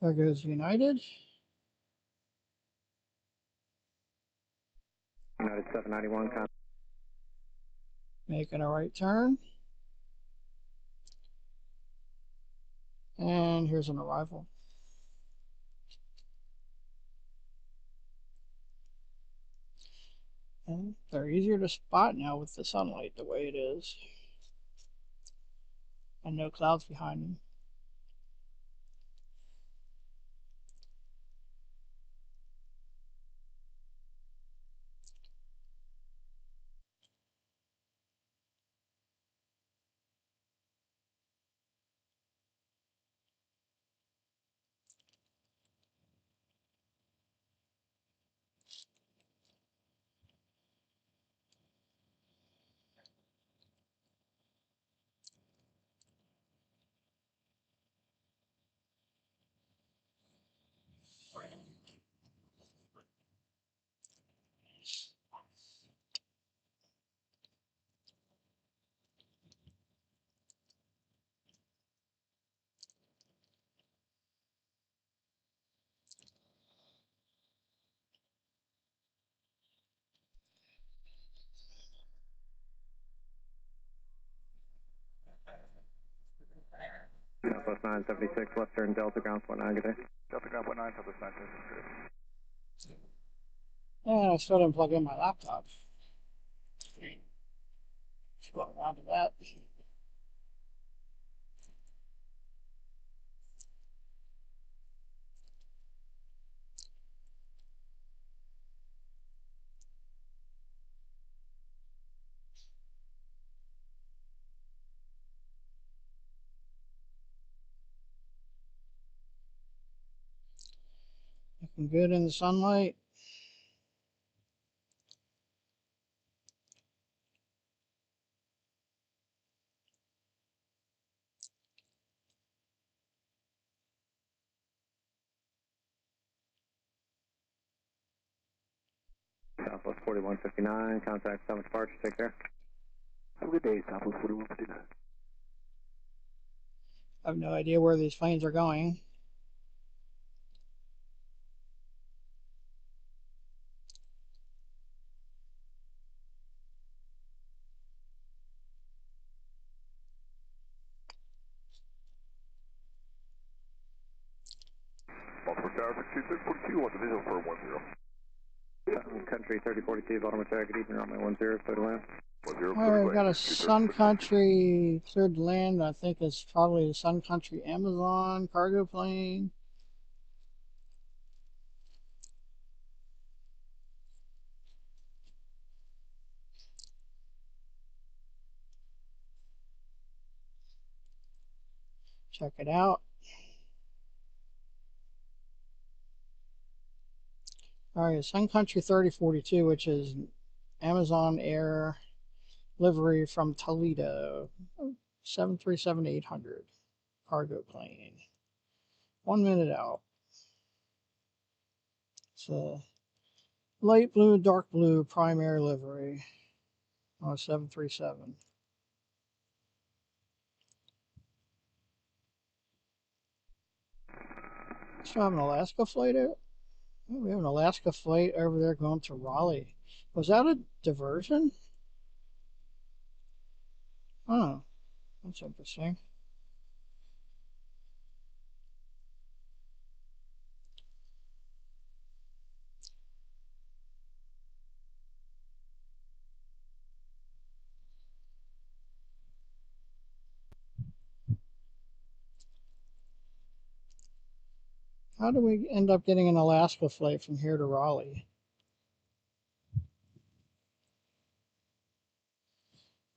Speaker 3: There goes United.
Speaker 1: United 791,
Speaker 3: Making a right turn. And here's an arrival. And they're easier to spot now with the sunlight the way it is. And no clouds behind them.
Speaker 1: Southwest 976, left turn Delta, ground 9, good day.
Speaker 2: Delta, ground 9, Southwest 976.
Speaker 3: And I still didn't plug in my laptop. Let's go around to that. Looking good in the sunlight.
Speaker 1: Southwest 4159, contact summit departure, take care.
Speaker 2: Have a good day, Southwest 4159.
Speaker 3: I have no idea where these planes are going.
Speaker 11: Baltimore Tower 62642, what's the visual for 10?
Speaker 1: Country 3042, Baltimore Tower, good evening, runway 10, clear to land.
Speaker 11: 10,
Speaker 3: We've got a Sun Country cleared to land. I think it's probably the Sun Country Amazon cargo plane. Check it out. All right, Sun Country 3042, which is Amazon Air livery from Toledo, 737-800 cargo plane. 1 minute out. It's a light blue, dark blue primary livery on a 737. Still have an Alaska flight out? Oh, we have an Alaska flight over there going to Raleigh. Was that a diversion? Oh, That's interesting. How do we end up getting an Alaska flight from here to Raleigh?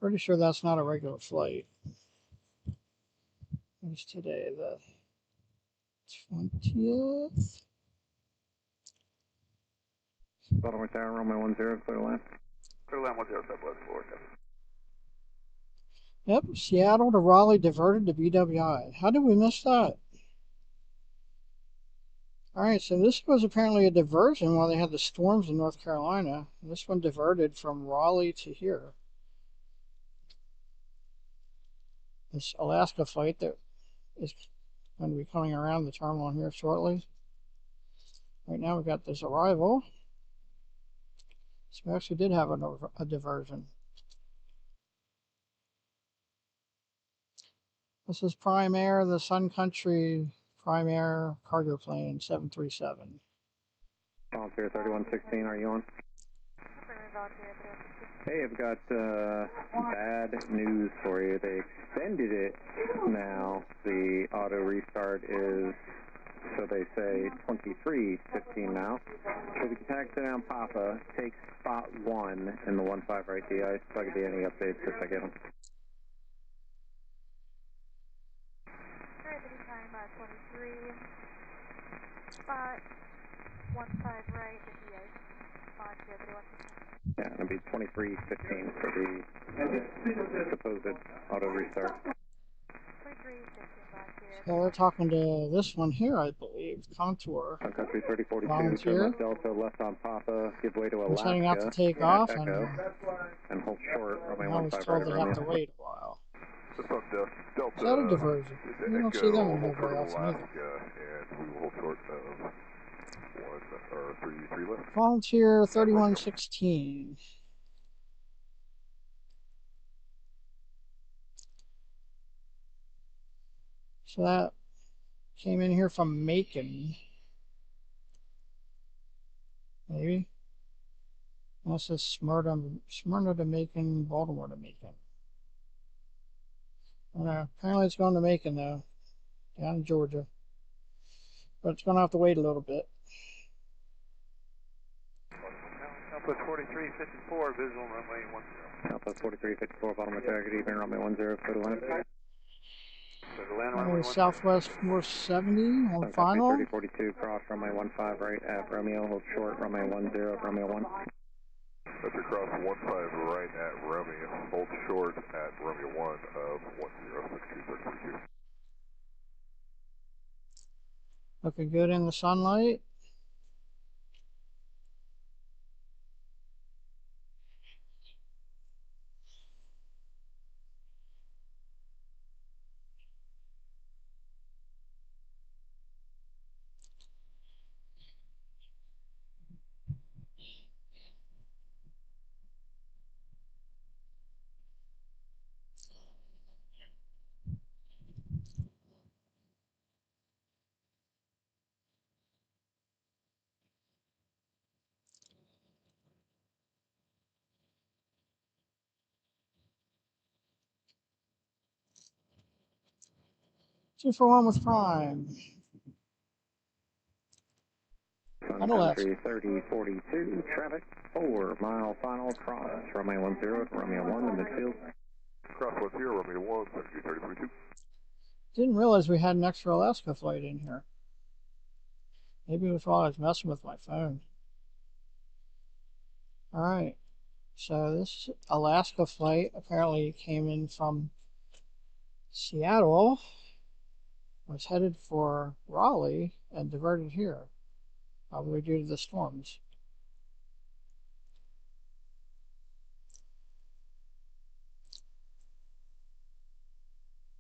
Speaker 3: Pretty sure that's not a regular flight. It's today, the 20th.
Speaker 1: Baltimore Tower, runway 10, clear land.
Speaker 11: Clear land 10, Southwest 4.
Speaker 3: Yep, Seattle to Raleigh diverted to BWI. How did we miss that? Alright, so this was apparently a diversion while they had the storms in North Carolina. This one diverted from Raleigh to here. This Alaska flight that is going to be coming around the terminal here shortly. Right now we've got this arrival. So we actually did have a diversion. This is Prime Air, the Sun Country Prime Air cargo plane 737.
Speaker 1: Volunteer 3116, are you on? Hey, I've got bad news for you. They extended it now. The auto restart is, so they say, 23:15 now. So we can taxi down Papa, take spot 1 in the 15 right DI. If I could be any updates if I get them.
Speaker 7: Time 23, spot 15 right, the DI, spot 3116.
Speaker 1: Yeah, it'll be 23:15 for the supposed auto restart.
Speaker 7: 23:15 back here.
Speaker 3: So they're talking to this one here, I believe, Contour.
Speaker 1: On country 3042,
Speaker 3: Volunteer.
Speaker 1: turn left Delta, left on Papa, give way to Alaska.
Speaker 3: He's heading out to take off,
Speaker 1: Echo, and hold short, runway
Speaker 3: I was
Speaker 1: 15
Speaker 3: told
Speaker 1: right
Speaker 3: they
Speaker 1: at
Speaker 3: have to
Speaker 1: Romeo.
Speaker 3: wait a while.
Speaker 11: Delta.
Speaker 3: Is that a diversion? You don't see them in here very often either.
Speaker 11: And we will hold short of 3 left.
Speaker 3: Volunteer 3116. So that came in here from Macon. Maybe. Unless it's Smyrna to Macon, Baltimore to Macon. I don't know. Apparently it's going to Macon though. Down in Georgia. But it's going to have to wait a little bit.
Speaker 11: Southwest 4354, visual runway 10.
Speaker 1: Southwest 4354, Baltimore Tower, good evening, runway 10, clear to land.
Speaker 3: Southwest 470 on
Speaker 1: Country
Speaker 3: final.
Speaker 1: 3042, cross runway 15 right at Romeo, hold short, runway 10 at Romeo 1.
Speaker 11: That's across 15 right at Romeo, hold short at Romeo 1 of 106232.
Speaker 3: Looking good in the sunlight. Two for one with Prime.
Speaker 1: Sun Country 3042, traffic 4 mile final cross, runway 10 at Romeo 1 in midfield.
Speaker 11: Cross 10, Romeo 1, Country 3042.
Speaker 3: Didn't realize we had an extra Alaska flight in here. Maybe it was while I was messing with my phone. Alright. So this Alaska flight apparently came in from Seattle, was headed for Raleigh, and diverted here, probably due to the storms.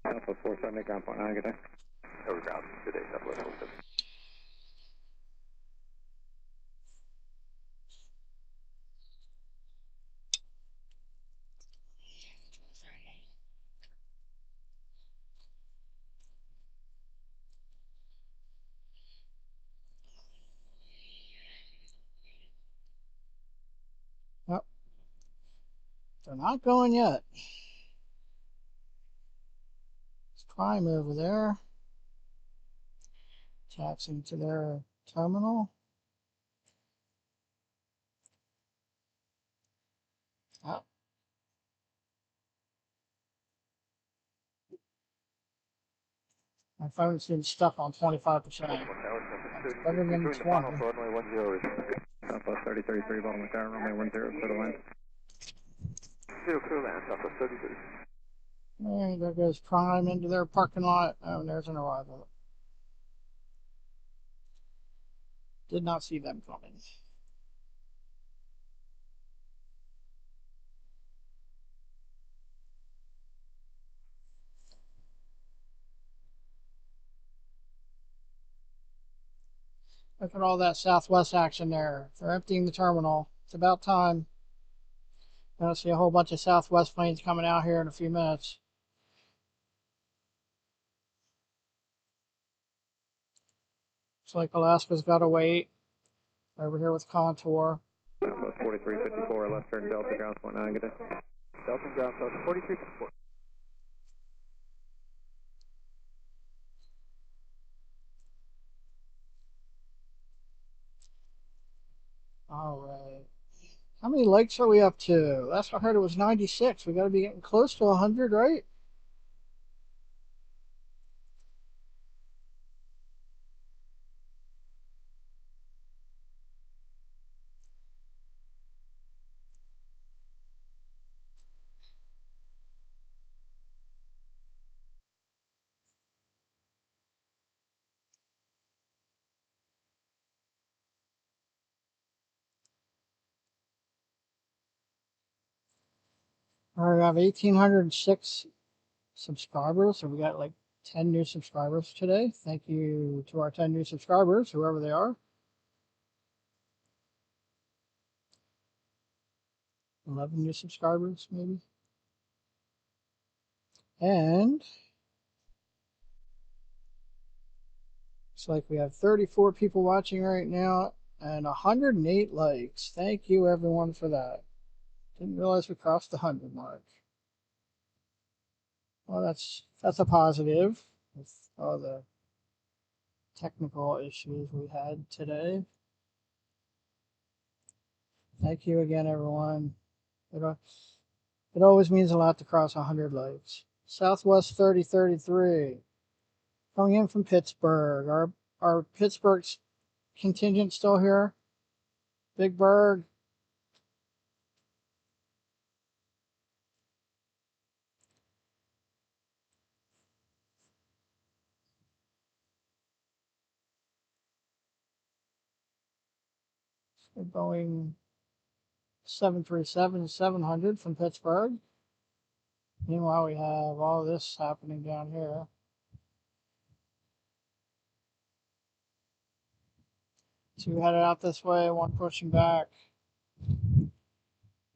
Speaker 1: Southwest 470, ground point 9, good day.
Speaker 11: Over ground, good day, Southwest 470.
Speaker 3: They're not going yet. It's Prime over there. Taxing to their terminal. Oh. My phone's been stuck on 25%. That's better than 20.
Speaker 1: Southwest 3033, Baltimore Tower, runway 10, clear to land.
Speaker 2: Zero, clear land, Southwest 3033.
Speaker 3: Alright, there goes Prime into their parking lot. Oh, and there's an arrival. Did not see them coming. Look at all that Southwest action there. They're emptying the terminal. It's about time. I'm going to see a whole bunch of Southwest planes coming out here in a few minutes. Looks like Alaska's got to wait. Over here with Contour.
Speaker 1: Southwest 4354, left turn Delta, ground point 9, good day.
Speaker 2: Delta, ground south 4354.
Speaker 3: Alright. How many lakes are we up to? Last I heard it was 96. We got to be getting close to 100, right? Alright, we have 1,806 subscribers. So we got like 10 new subscribers today. Thank you to our 10 new subscribers, whoever they are. 11 new subscribers, maybe. And looks like we have 34 people watching right now and 108 likes. Thank you, everyone, for that. Didn't realize we crossed the 100 mark. Well, that's a positive with all the technical issues we had today. Thank you again, everyone. It always means a lot to cross 100 likes. Southwest 3033. Coming in from Pittsburgh. Our Pittsburgh contingent still here? Big Berg. Boeing 737-700 from Pittsburgh. Meanwhile, we have all this happening down here. Two headed out this way, one pushing back.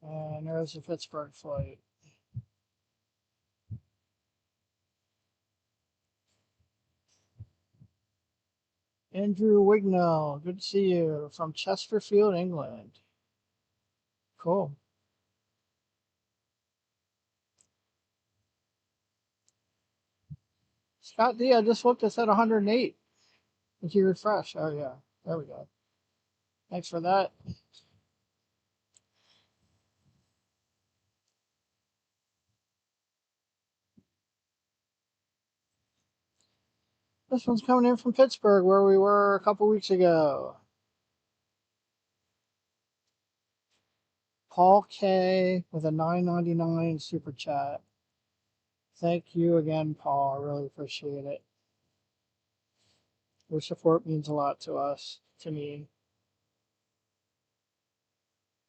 Speaker 3: And there's the Pittsburgh flight. Andrew Wignell, good to see you, from Chesterfield, England. Cool. Scott D, I just looked, it's at 108. If you refresh, oh yeah, there we go. Thanks for that. This one's coming in from Pittsburgh, where we were a couple weeks ago. Paul K with a $9.99 super chat. Thank you again, Paul. I really appreciate it. Your support means a lot to us, to me.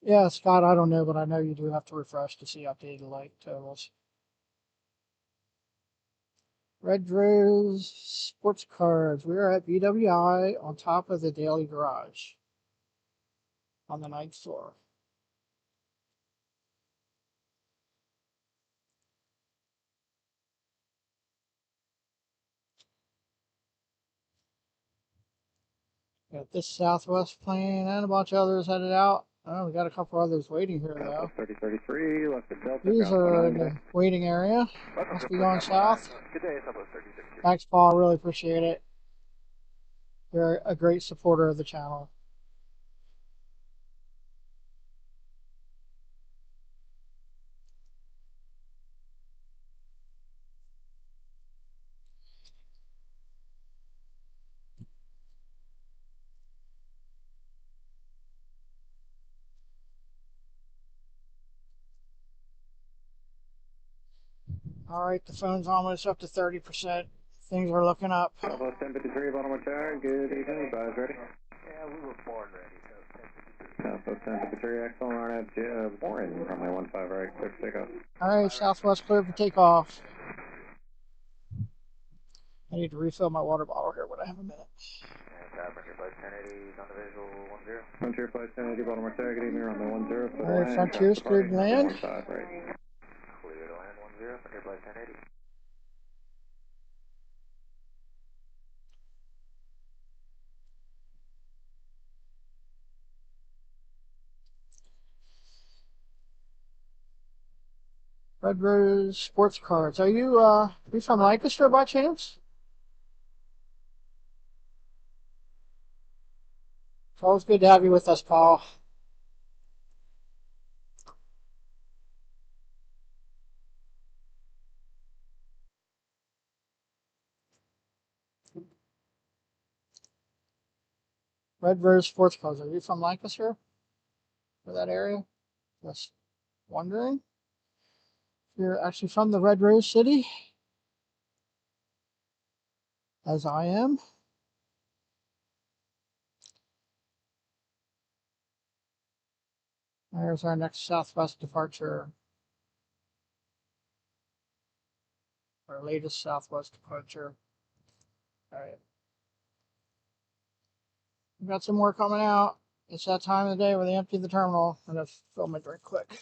Speaker 3: Yeah, Scott, I don't know, but I know you do have to refresh to see updated like totals. Red Rose Sports Cards. We are at BWI on top of the Daily Garage on the 9th floor. Got this Southwest plane and a bunch of others headed out. Oh, we got a couple others waiting here, though.
Speaker 1: 3033, left at Delta.
Speaker 3: These are in the waiting area. Must be going south.
Speaker 2: Good day, Southwest 36.
Speaker 3: Thanks, Paul. Really appreciate it. You're a great supporter of the channel. All right, the phone's almost up to 30%. Things are looking up.
Speaker 1: Southwest 1053, Baltimore Tower. Good evening. Advise ready.
Speaker 2: Yeah, we were born ready, so 1053.
Speaker 1: Southwest 1053, excellent. RNAV Warren, runway 15 right, clear for takeoff.
Speaker 3: All right, Southwest clear for takeoff. I need to refill my water bottle here when I have a minute.
Speaker 2: Frontier Flight 1080 on the visual 10.
Speaker 1: Frontier Flight 1080, Baltimore Tower. Good evening, runway 10.
Speaker 3: All right, Frontier's cleared to land.
Speaker 1: 15 right.
Speaker 2: Clear to land 10, Frontier Flight 1080.
Speaker 3: Red Rose Sports Cards. Are you from Lancaster by chance? It's always good to have you with us, Paul. Red Rose Sports Cards. Are you from Lancaster? Or that area? Just wondering. You're actually from the Red Rose City, as I am. There's our next Southwest departure. Our latest Southwest departure. All right. We've got some more coming out. It's that time of the day where they empty the terminal. I'm going to fill my drink quick.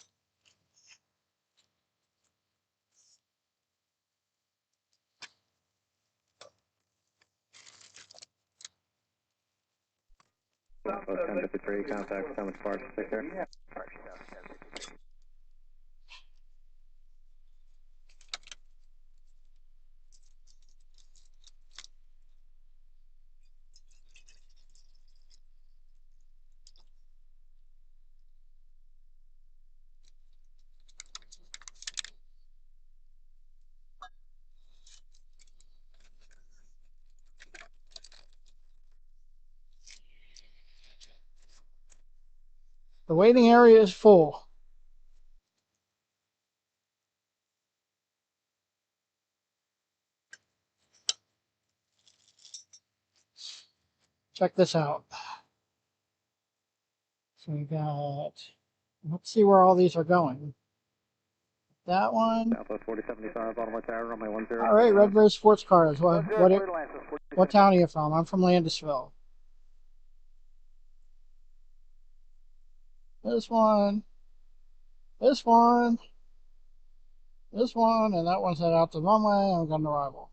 Speaker 1: Southwest 1053, contact Summit Park, take care.
Speaker 3: The waiting area is full. Check this out. So we got, let's see where all these are going. That one.
Speaker 1: Southwest 4075, Baltimore Tower, runway 10.
Speaker 3: All right, Red Rose Sports Cars. What town are you from? I'm from Landisville. This one, this one, this one, and that one's head out the runway. I'm going to arrival.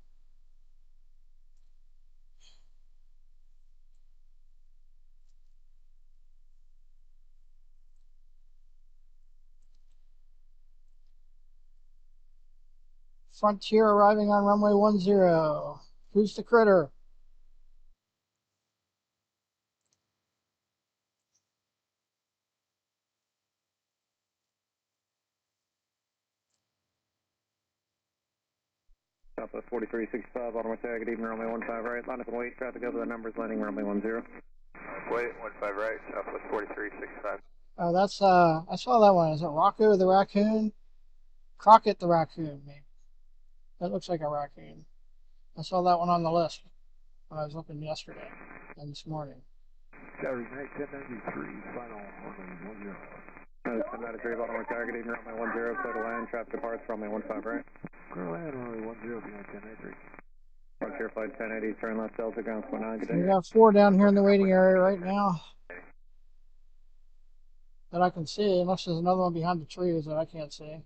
Speaker 3: Frontier arriving on runway 10. Who's the critter?
Speaker 1: Southwest 4365, Baltimore Tower, good evening, runway 15 right, line up and wait, traffic over the numbers, landing runway 10.
Speaker 2: Wait, 15 right, Southwest 4365.
Speaker 3: Oh, that's, I saw that one. Is it Rocco the raccoon? Crockett the raccoon, maybe. That looks like a raccoon. I saw that one on the list when I was looking yesterday and this morning.
Speaker 11: Saturday night, 1093, final runway 10.
Speaker 1: 1093, Baltimore Tower, good evening, runway 10, clear to land, traffic departs, runway 15 right.
Speaker 11: Clear to land, runway 10, behind 1093.
Speaker 1: Frontier Flight 1080, turn left, Delta, ground 9, good day.
Speaker 3: We got 4 down here in the waiting area right now that I can see, unless there's another one behind the trees that I can't see.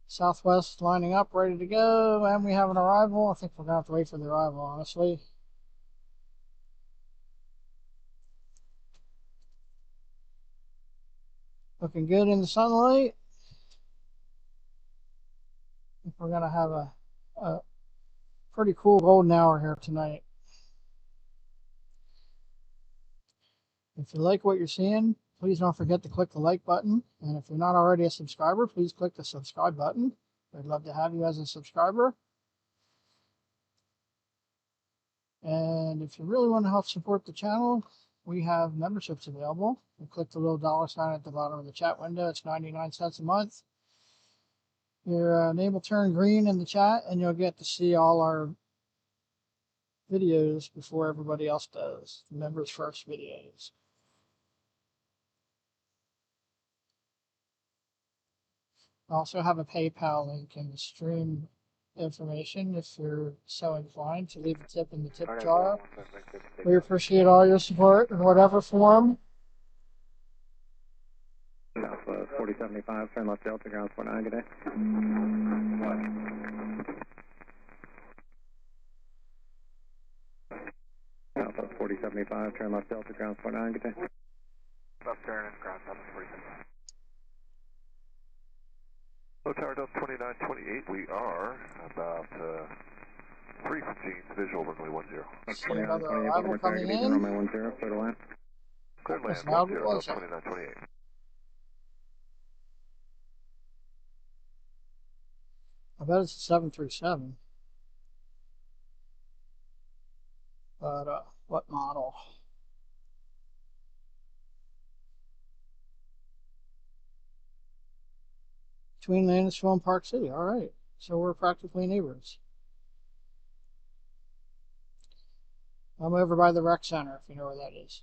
Speaker 3: Southwest lining up, ready to go, and we have an arrival. I think we're going to have to wait for the arrival, honestly. Looking good in the sunlight. I think we're going to have a pretty cool golden hour here tonight. If you like what you're seeing, please don't forget to click the like button. And if you're not already a subscriber, please click the subscribe button. We'd love to have you as a subscriber. And if you really want to help support the channel, we have memberships available. You click the little $sign at the bottom of the chat window. It's 99 cents a month. Your name will turn green in the chat, and you'll get to see all our videos before everybody else does. Members first videos. I also have a PayPal link in the stream information if you're so inclined to leave a tip in the tip jar. We appreciate all your support in whatever form.
Speaker 1: Southwest 4075, turn left Delta, ground 49, good day. Southwest 4075, turn left Delta, ground 49, good day.
Speaker 11: Left turn, ground 745. Low tower Delta 2928, we are about 3 from Jeans, visual runway 10.
Speaker 3: See another arrival coming in.
Speaker 1: Runway 10, clear to land.
Speaker 11: Clear land, 10, Delta 2928.
Speaker 3: I bet it's a 737. But what model? Between Landisville and Park City. All right. So we're practically neighbors. I'm over by the rec center, if you know where that is.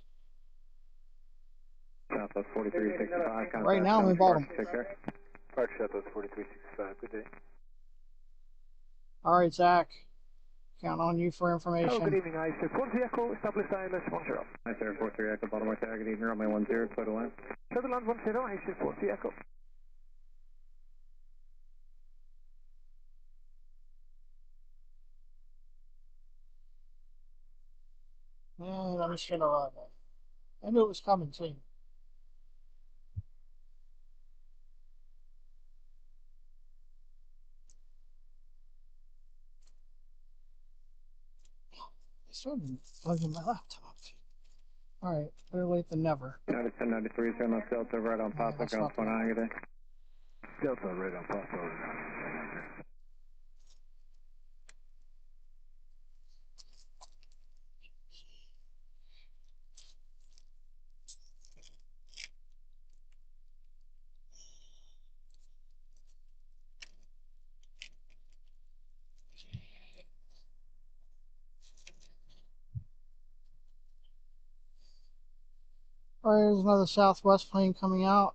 Speaker 1: Southwest 4365.
Speaker 3: Right now I'm in Baltimore.
Speaker 1: Take care.
Speaker 11: Park Southwest 4365, good day.
Speaker 3: All right, Zach. Count on you for information.
Speaker 2: Oh, good evening, Icelandair 40 Echo, established ILS 10.
Speaker 1: Icelandair 43 Echo, Baltimore tag, good evening, runway 10, clear to land.
Speaker 2: Clear to land 10, Icelandair 40 Echo.
Speaker 3: And I'm just going to arrive. I knew it was coming too. I started plugging my laptop. Alright, better late than never.
Speaker 1: 1093, turn left Delta, right on Papa, ground 29, good day.
Speaker 11: Delta, right on Papa,
Speaker 3: Alright, there's another Southwest plane coming out.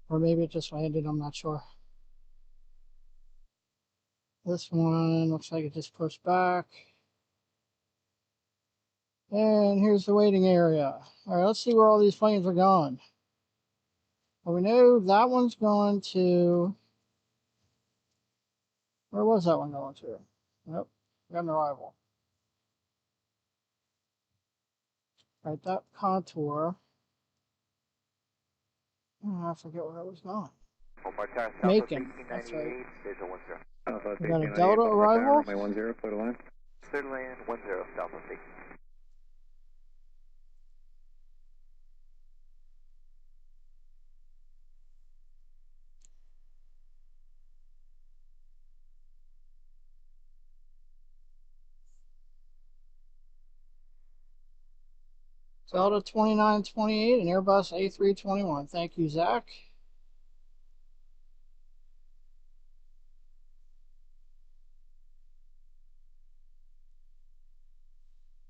Speaker 3: Or maybe it just landed, I'm not sure. This one looks like it just pushed back. And here's the waiting area. Alright, let's see where all these planes are going. Well, we know that one's going to... Where was that one going to? Nope, we got an arrival. Right, that contour. Oh, I forget where I was going. Macon, that's right. We got a Delta arrival.
Speaker 1: Runway 10, clear to land.
Speaker 11: Clear to land 10, Southwest 8.
Speaker 3: Delta 2928 and Airbus A321. Thank you, Zach.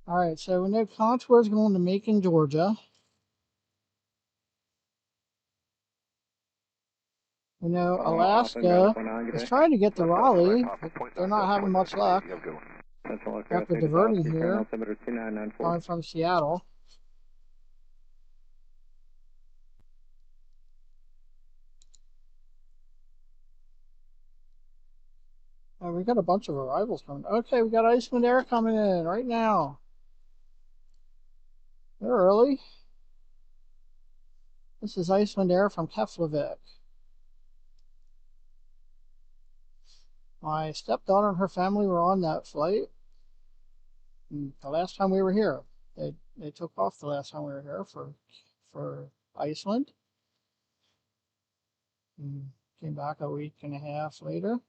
Speaker 3: Alright, so we know contour is going to Macon, Georgia. We know Alaska is trying to get to Raleigh, but they're not having much luck after diverting here, coming from Seattle. We got a bunch of arrivals coming. Okay, we got Icelandair coming in right now. They're early. This is Icelandair from Keflavik. My stepdaughter and her family were on that flight the last time we were here. They took off the last time we were here for Iceland. And came back a week and a half later.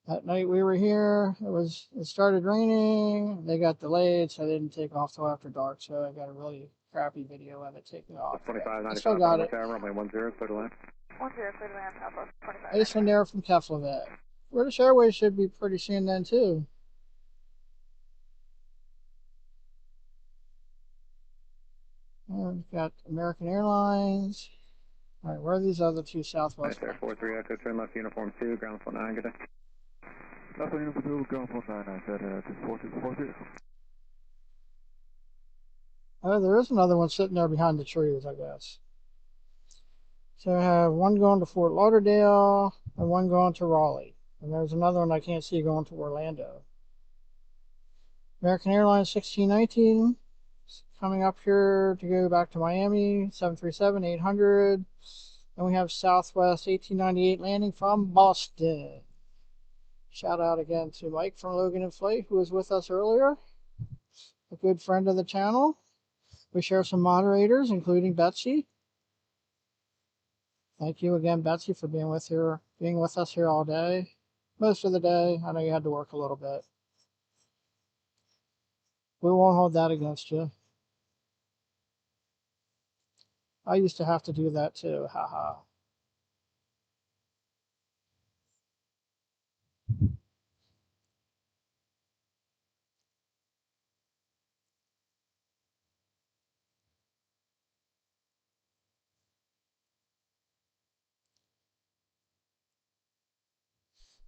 Speaker 3: That night we were here, it started raining. They got delayed, so they didn't take off till after dark. So I got a really crappy video of it taking off. I still got it.
Speaker 1: 10, clear to land.
Speaker 7: 10, clear to land, Papa, 25.
Speaker 3: Icelandair from Keflavik. British Airways should be pretty soon then too. And we've got American Airlines. All right, where are these other two Southwest?
Speaker 1: Nice, 43 Echo, turn left, uniform 2, ground floor 9, good day.
Speaker 9: Left uniform 2, ground floor 9, I said 240.
Speaker 3: Oh, there is another one sitting there behind the trees, I guess. So I have one going to Fort Lauderdale and one going to Raleigh. And there's another one I can't see going to Orlando. American Airlines 1619 coming up here to go back to Miami, 737-800. And we have Southwest 1898 landing from Boston. Shout out again to Mike from Logan and Flight, who was with us earlier. A good friend of the channel. We share some moderators, including Betsy. Thank you again, Betsy, for being with us here all day. Most of the day. I know you had to work a little bit. We won't hold that against you. I used to have to do that too. Haha.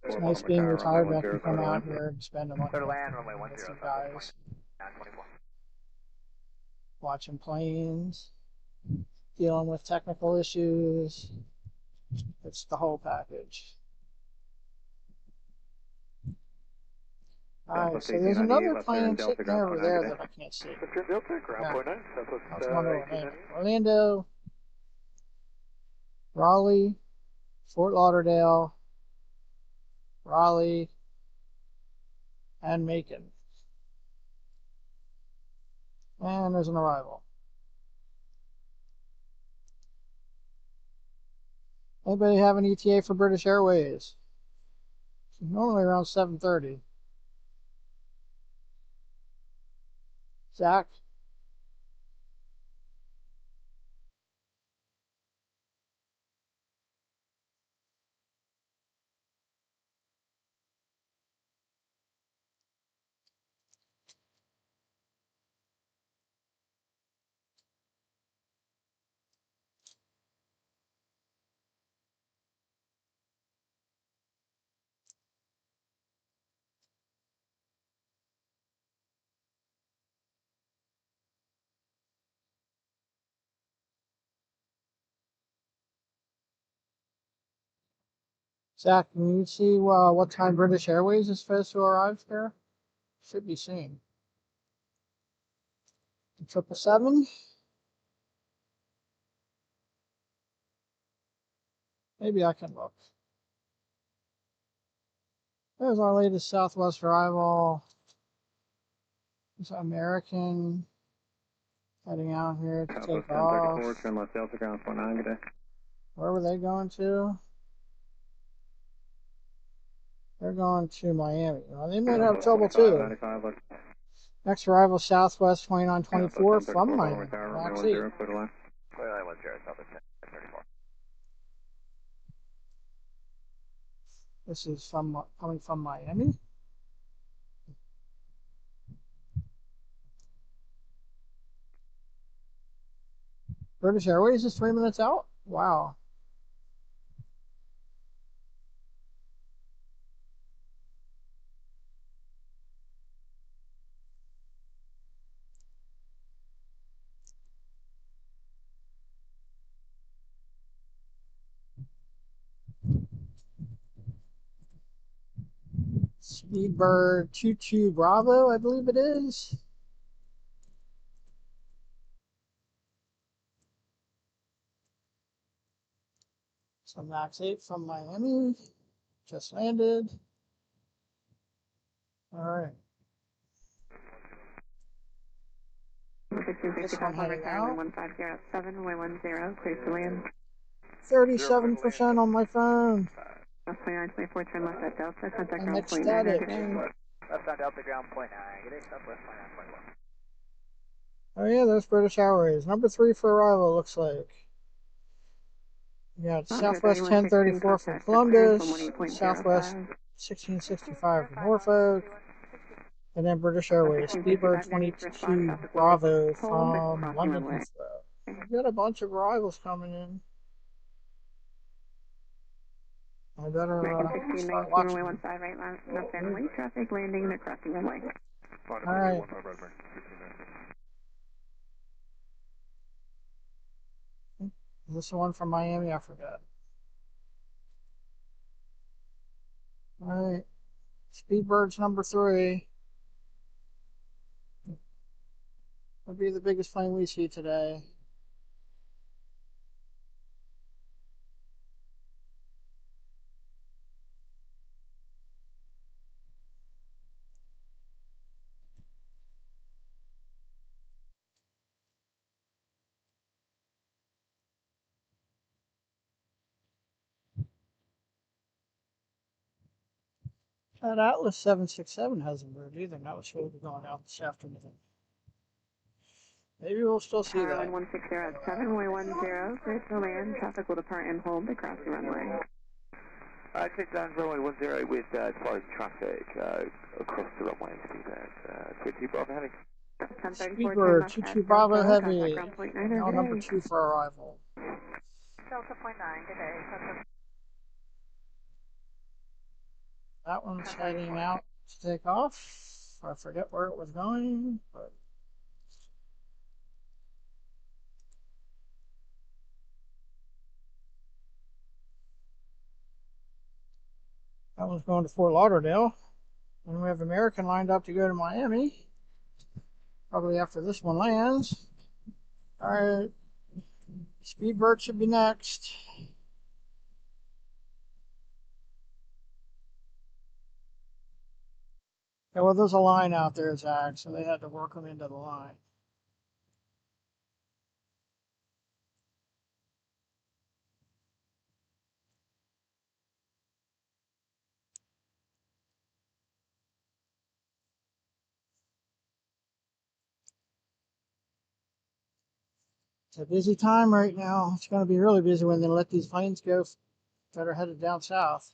Speaker 3: It's nice being retired. I can come out here and spend a month with you guys. Watching planes, dealing with technical issues. It's the whole package. Alright, so there's another plane sitting over there that I can't see. That's one over Orlando, Raleigh, Fort Lauderdale, Raleigh, and Macon. And there's an arrival. Anybody have an ETA for British Airways? It's normally around 7:30. Zach? Zach, can you see what time British Airways is supposed to arrive here? Should be soon. 777? Maybe I can look. There's our latest Southwest arrival. It's American heading out here to take off. Where were they going to? They're going to Miami. Well, they might have trouble too. Next arrival, Southwest 2924 from Miami. Actually, this is coming from Miami. British Airways is 3 minutes out? Wow. Speedbird 22 Bravo, I believe it is. So Max 8 from Miami. Just landed. Alright. This one heading out.
Speaker 10: 1507, runway 10, clear to land.
Speaker 3: 37% on my phone.
Speaker 10: Left 2924, turn left at Delta, contact
Speaker 3: I'm
Speaker 10: ground point
Speaker 3: ecstatic.
Speaker 10: 9, good day.
Speaker 2: Left on Delta, ground point 9, good day, southwest 29.1.
Speaker 3: Oh yeah, there's British Airways. Number 3 for arrival, looks like. We got Southwest 1034 from Columbus, Southwest 1665 from Norfolk, and then British Airways, Speedbird 22 Bravo from London Heathrow. We've got a bunch of arrivals coming in. I better start watching.
Speaker 10: Runway 15, right, left runway, traffic landing, they're crossing runway.
Speaker 3: Alright. Is this the one from Miami? I forgot. Alright. Speedbird's number 3. Will be the biggest plane we see today. That Atlas 767 hasn't moved either. That was supposed to be going out this afternoon. Maybe we'll still see that.
Speaker 10: 1607, runway 10, clear to land, traffic will depart and hold across the runway.
Speaker 5: Take down runway 10 with as far as traffic across the runway. See that. 22 Bravo heavy.
Speaker 3: Speedbird 22 Bravo heavy. Now number 2 for arrival.
Speaker 7: Delta point 9, good day.
Speaker 3: That one's heading out to take off. I forget where it was going, but that one's going to Fort Lauderdale. And we have American lined up to go to Miami. Probably after this one lands. Alright. Speedbird should be next. Yeah, well, there's a line out there, Zach, so they had to work them into the line. It's a busy time right now. It's going to be really busy when they let these planes go that are headed down south.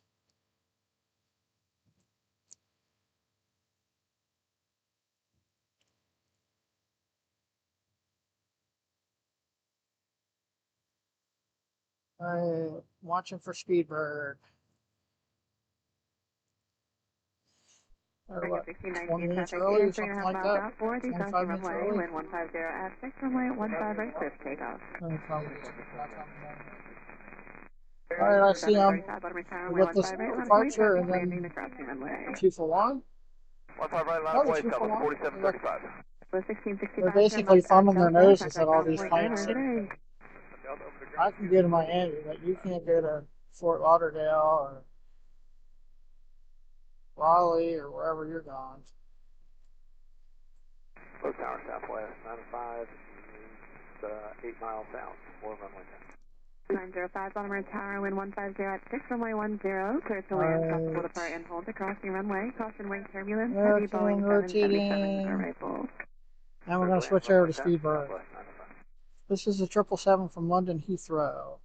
Speaker 3: Alright, watching for Speedbird. Or what, 20 minutes early or something like that? 25 minutes early?
Speaker 10: Wind 150 at 6, runway 15 right, clear for takeoff.
Speaker 3: Alright, I see we got this departure and then 2 for 1.
Speaker 5: 15 right, line way, south 4735.
Speaker 3: They're basically thumbing their noses at all these planes. I can go to Miami, but you can't go to Fort Lauderdale or Raleigh or wherever you're going.
Speaker 5: Low tower southwest, 95, 8 miles south, 4 runway
Speaker 10: 905, Baltimore Tower, wind 150 at 6, runway 10, clear to land, traffic will depart and hold across the runway, caution wing turbulence, heavy Boeing 777 arrival.
Speaker 3: Now we're going to switch over to Speedbird. This is the 777 from London Heathrow.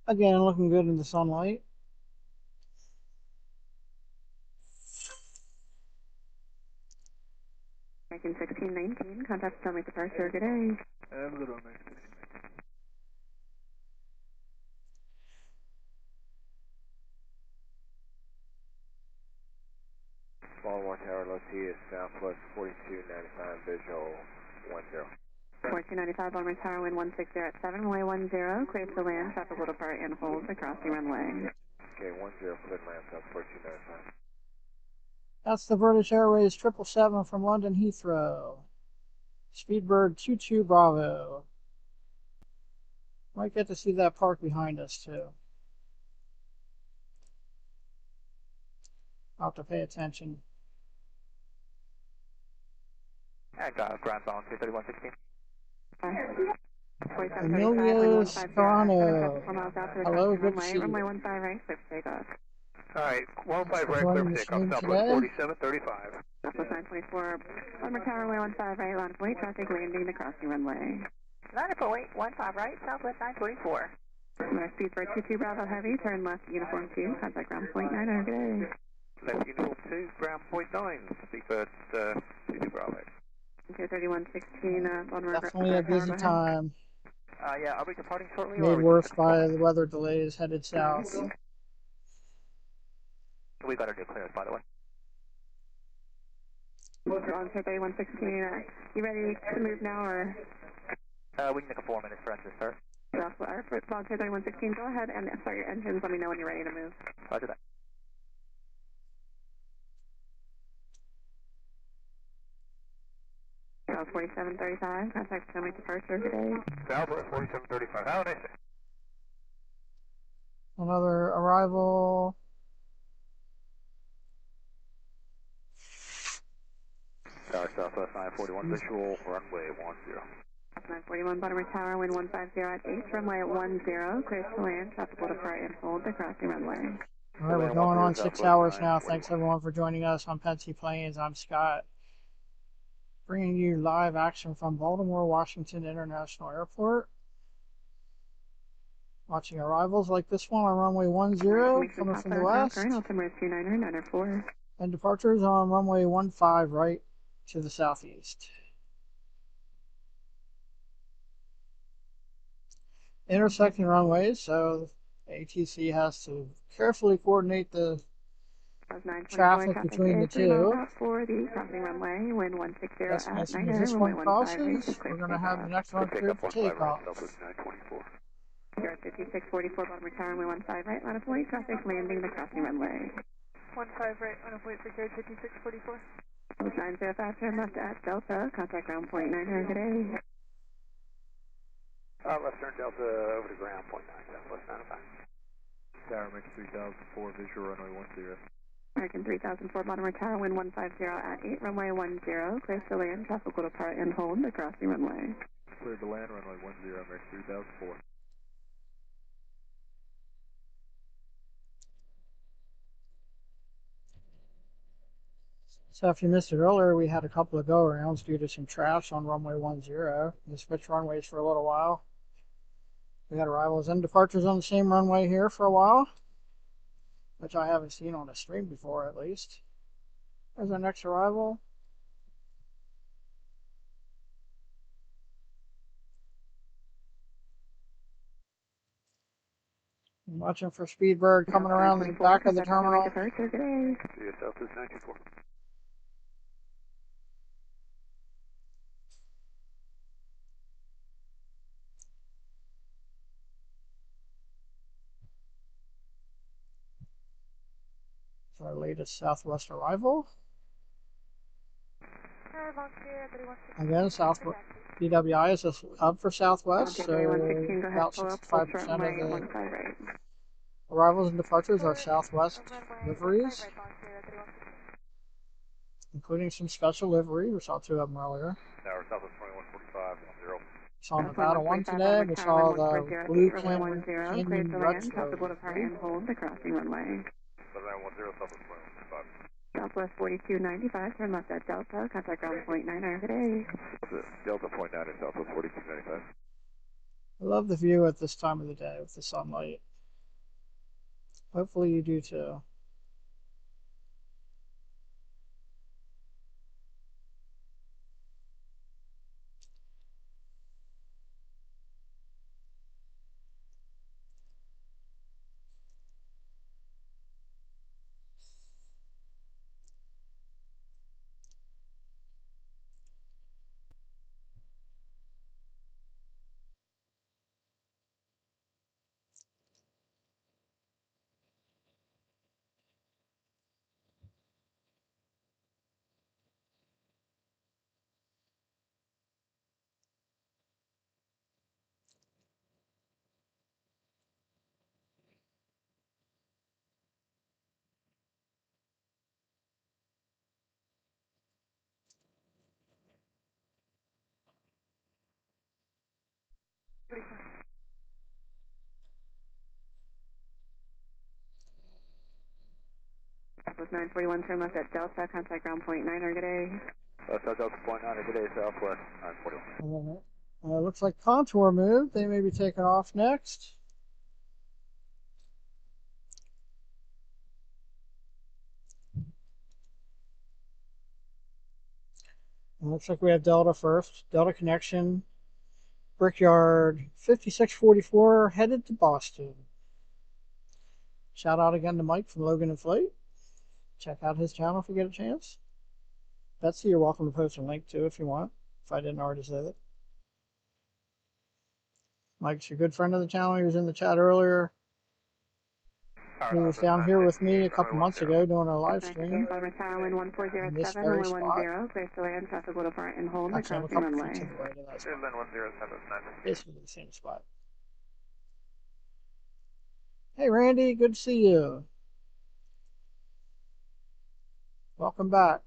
Speaker 3: Again, looking good in the sunlight.
Speaker 10: American 1619, contact Potomac departure, good day.
Speaker 2: Good on there.
Speaker 5: Baltimore Tower, low T is southwest 4295, visual 10.
Speaker 10: 4295, Baltimore Tower, wind 160 at 7, runway 10, clear to land, traffic will depart and hold across the runway.
Speaker 5: Okay, 10, clear to land, south 4295.
Speaker 3: That's the British Airways 777 from London Heathrow. Speedbird 22 Bravo. Might get to see that park behind us too. I'll have to pay attention.
Speaker 2: And ground balance 3116.
Speaker 3: Emilio Serrano. Hello, good to see you.
Speaker 10: Runway 15 right, clear for takeoff.
Speaker 2: Alright, 15 right, clear for takeoff. Southwest 4735.
Speaker 10: Southwest 924, Baltimore Tower, runway 15 right, line of weight, traffic landing the crossing runway.
Speaker 7: 9.15 right, Southwest 924.
Speaker 10: Speedbird 22 Bravo Heavy, turn left, uniform 2, contact ground point 9, good day.
Speaker 2: Left uniform 2, ground point 9, Speedbird 22 Bravo.
Speaker 10: 3116, Baltimore.
Speaker 3: Definitely a busy time.
Speaker 2: Yeah, are we departing shortly?
Speaker 3: Made worse by the weather delays headed south.
Speaker 2: We got our new clearance, by the way.
Speaker 10: Volunteer 3116, you ready to move now, or?
Speaker 2: We can take a 4-minute for entrance, sir.
Speaker 10: Volunteer 3116, go ahead and start your engines. Let me know when you're ready to move.
Speaker 2: Roger that.
Speaker 10: South 4735, contact coming departure today.
Speaker 2: Southwest 4735, how nice.
Speaker 3: Another arrival.
Speaker 5: Tower Southwest 941, visual, runway 10.
Speaker 10: 941, Baltimore Tower, wind 150 at 8, runway at 10, clear to land, tropical depart and hold the crossing runway.
Speaker 3: All right, we're going on 6 hours now. Thanks everyone for joining us on Pensy Plains. I'm Scott, bringing you live action from Baltimore Washington International Airport. Watching arrivals like this one on runway 10 coming from the west, and departures on runway 15 right to the southeast. Intersecting runways, so ATC has to carefully coordinate the traffic between the two. Destination is this one crosses. We're going to have the next one cleared for takeoff.
Speaker 10: 5644 Baltimore Tower, runway 15 right, line of weight, traffic landing the crossing runway.
Speaker 7: 15 right, line of weight for carriage 5644.
Speaker 10: 905, turn left at Delta, contact ground point 9, good day.
Speaker 5: Left turn Delta over to ground point 9, Southwest 905.
Speaker 11: Tower Mix 3004, visual runway 10.
Speaker 10: American 3004, Baltimore Tower, wind 150 at 8, runway 10, clear to land, traffic will depart and hold the crossing runway.
Speaker 11: Clear to land, runway 10, American 3004.
Speaker 3: So if you missed it earlier, we had a couple of go-arounds due to some trash on runway 10. We switched runways for a little while. We had arrivals and departures on the same runway here for a while, which I haven't seen on a stream before, at least. There's our next arrival. I'm watching for Speedbird coming around the back of the terminal. It's our latest Southwest arrival. Again, Southwest BWI is a hub for Southwest, so about 65% of the arrivals and departures are Southwest liveries, including some special livery. We saw 2 of them earlier.
Speaker 5: Tower Southwest 2145, 10.
Speaker 3: Saw Nevada 1 today. We saw the Blue Canyon Retro.
Speaker 10: Hold the crossing runway.
Speaker 5: 10, Southwest 2145.
Speaker 10: Southwest 4295, turn left at Delta, contact ground point 9, good day.
Speaker 5: Delta point 9 and Southwest 4295.
Speaker 3: I love the view at this time of the day with the sunlight. Hopefully you do too.
Speaker 10: 941, turn left at Delta, contact ground point 9, good day.
Speaker 2: Delta point 9, good day, Southwest 941.
Speaker 3: Looks like Contour moved. They may be taking off next. It looks like we have Delta first. Delta connection. Brickyard 5644 headed to Boston. Shout out again to Mike from Logan and Flight. Check out his channel if you get a chance. Betsy, you're welcome to post a link too if you want, if I didn't already say that. Mike's a good friend of the channel. He was in the chat earlier. He was down here with me a couple months ago doing a live stream. In this very spot. Actually, I'm a couple feet to the right of that spot. Basically the same spot. Hey Randy, good to see you. Welcome back.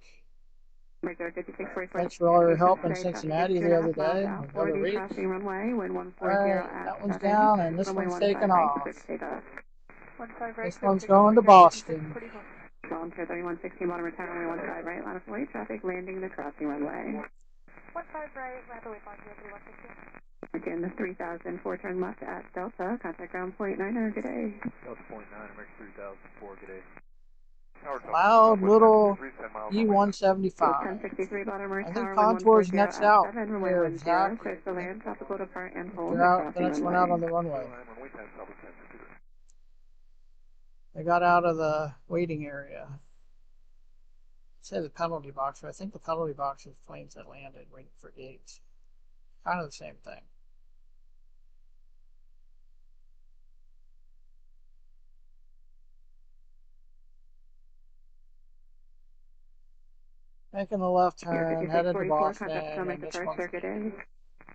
Speaker 3: Thanks for all your help in Cincinnati the other day. The other week. Alright, that one's down and this one's taking off. This one's going to Boston.
Speaker 10: Volunteer 3116, bottom return, runway 15 right, line of flight, traffic landing the crossing runway.
Speaker 7: 15 right, rapidly 50316.
Speaker 10: Again, the 3004, turn left at Delta, contact ground point 9, good day.
Speaker 2: Delta point 9, American 3004, good day.
Speaker 3: Loud little E175.
Speaker 10: 1063, bottom
Speaker 3: I think Contour's next out here, Zach.
Speaker 10: Land, tropical depart and hold.
Speaker 3: They're out, the next one out on the runway. They got out of the waiting area. Say the penalty box, but I think the penalty box is planes that landed waiting for gates. Kind of the same thing. Making the left turn, headed to Boston, and this one's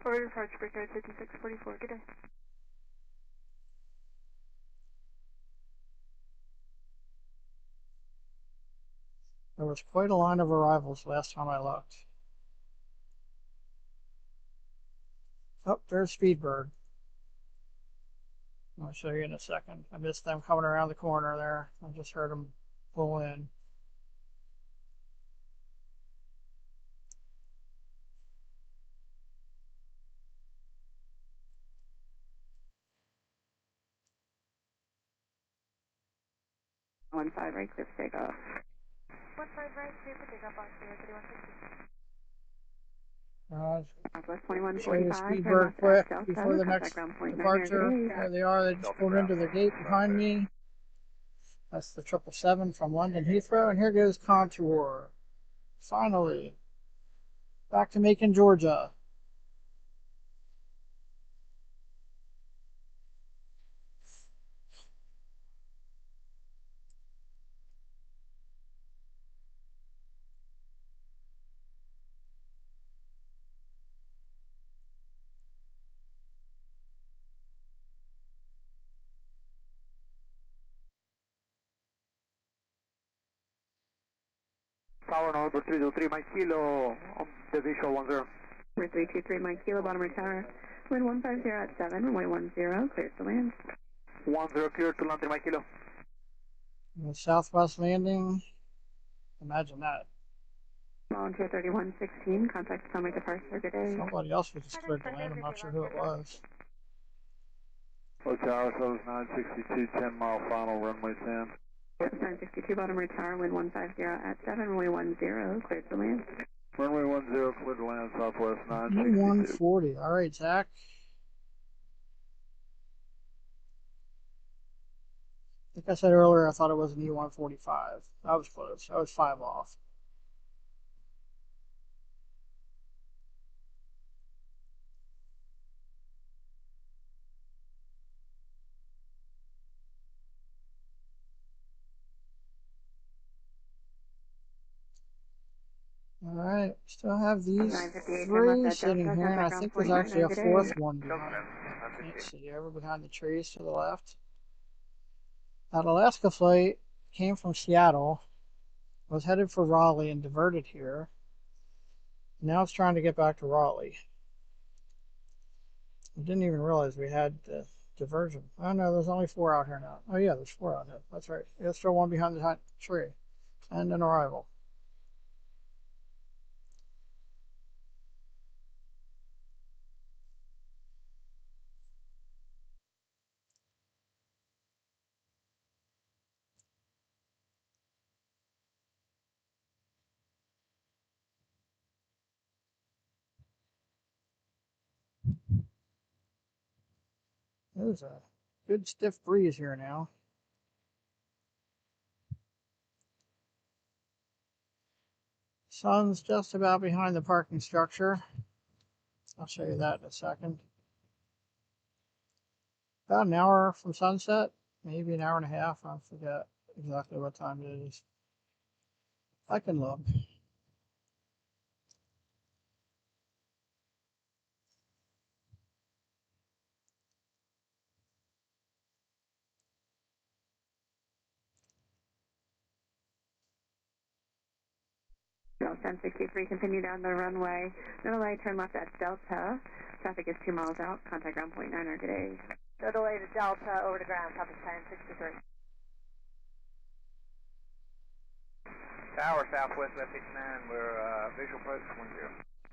Speaker 7: Order departure, Brickyard 5644, good day.
Speaker 3: There was quite a line of arrivals last time I looked. Oh, there's Speedbird. I'll show you in a second. I missed them coming around the corner there. I just heard them pull in.
Speaker 10: One 5 right, clear for takeoff.
Speaker 7: 15 right, clear for takeoff on 3160.
Speaker 3: Show you Speedbird quick before the next departure. There they are. They just pulled into the gate behind me. That's the 777 from London Heathrow. And here goes Contour. Finally. Back to Macon, Georgia.
Speaker 2: Tower number 323, Mike Kilo, on the visual 10.
Speaker 10: 323, Mike Kilo, bottom tower. Wind 150 at 7, runway 10, clear to land.
Speaker 2: 10 clear to land, Mike Kilo.
Speaker 3: The southwest landing. Imagine that.
Speaker 10: Volunteer 3116, contact Potomac departure, good day.
Speaker 3: Somebody else was just cleared to land. I'm not sure who it was.
Speaker 11: Tower, so 962, 10 mile final, runway 10.
Speaker 10: 962, bottom tower, wind 150 at 7, runway 10, clear to land.
Speaker 11: Runway 10, clear to land, southwest 962.
Speaker 3: 140. All right, Zach. Like I said earlier, I thought it was an E145. I was close. I was 5 off. All right, still have these 3 sitting here, and I think there's actually a 4th one behind. Can't see over behind the trees to the left. That Alaska flight came from Seattle, was headed for Raleigh and diverted here. Now it's trying to get back to Raleigh. I didn't even realize we had the diversion. Oh no, there's only 4 out here now. Oh yeah, there's 4 out here. That's right. There's still one behind the tree. And an arrival. There's a good stiff breeze here now. Sun's just about behind the parking structure. I'll show you that in a second. About an hour from sunset, maybe an hour and a half. I forget exactly what time it is. I can look.
Speaker 10: Delta 1063, continue down the runway. No delay, turn left at Delta. Traffic is 2 miles out. Contact ground point 9 good day.
Speaker 7: No delay to Delta, over to ground, copy 1063.
Speaker 2: Tower, southwest left 89, we're visual post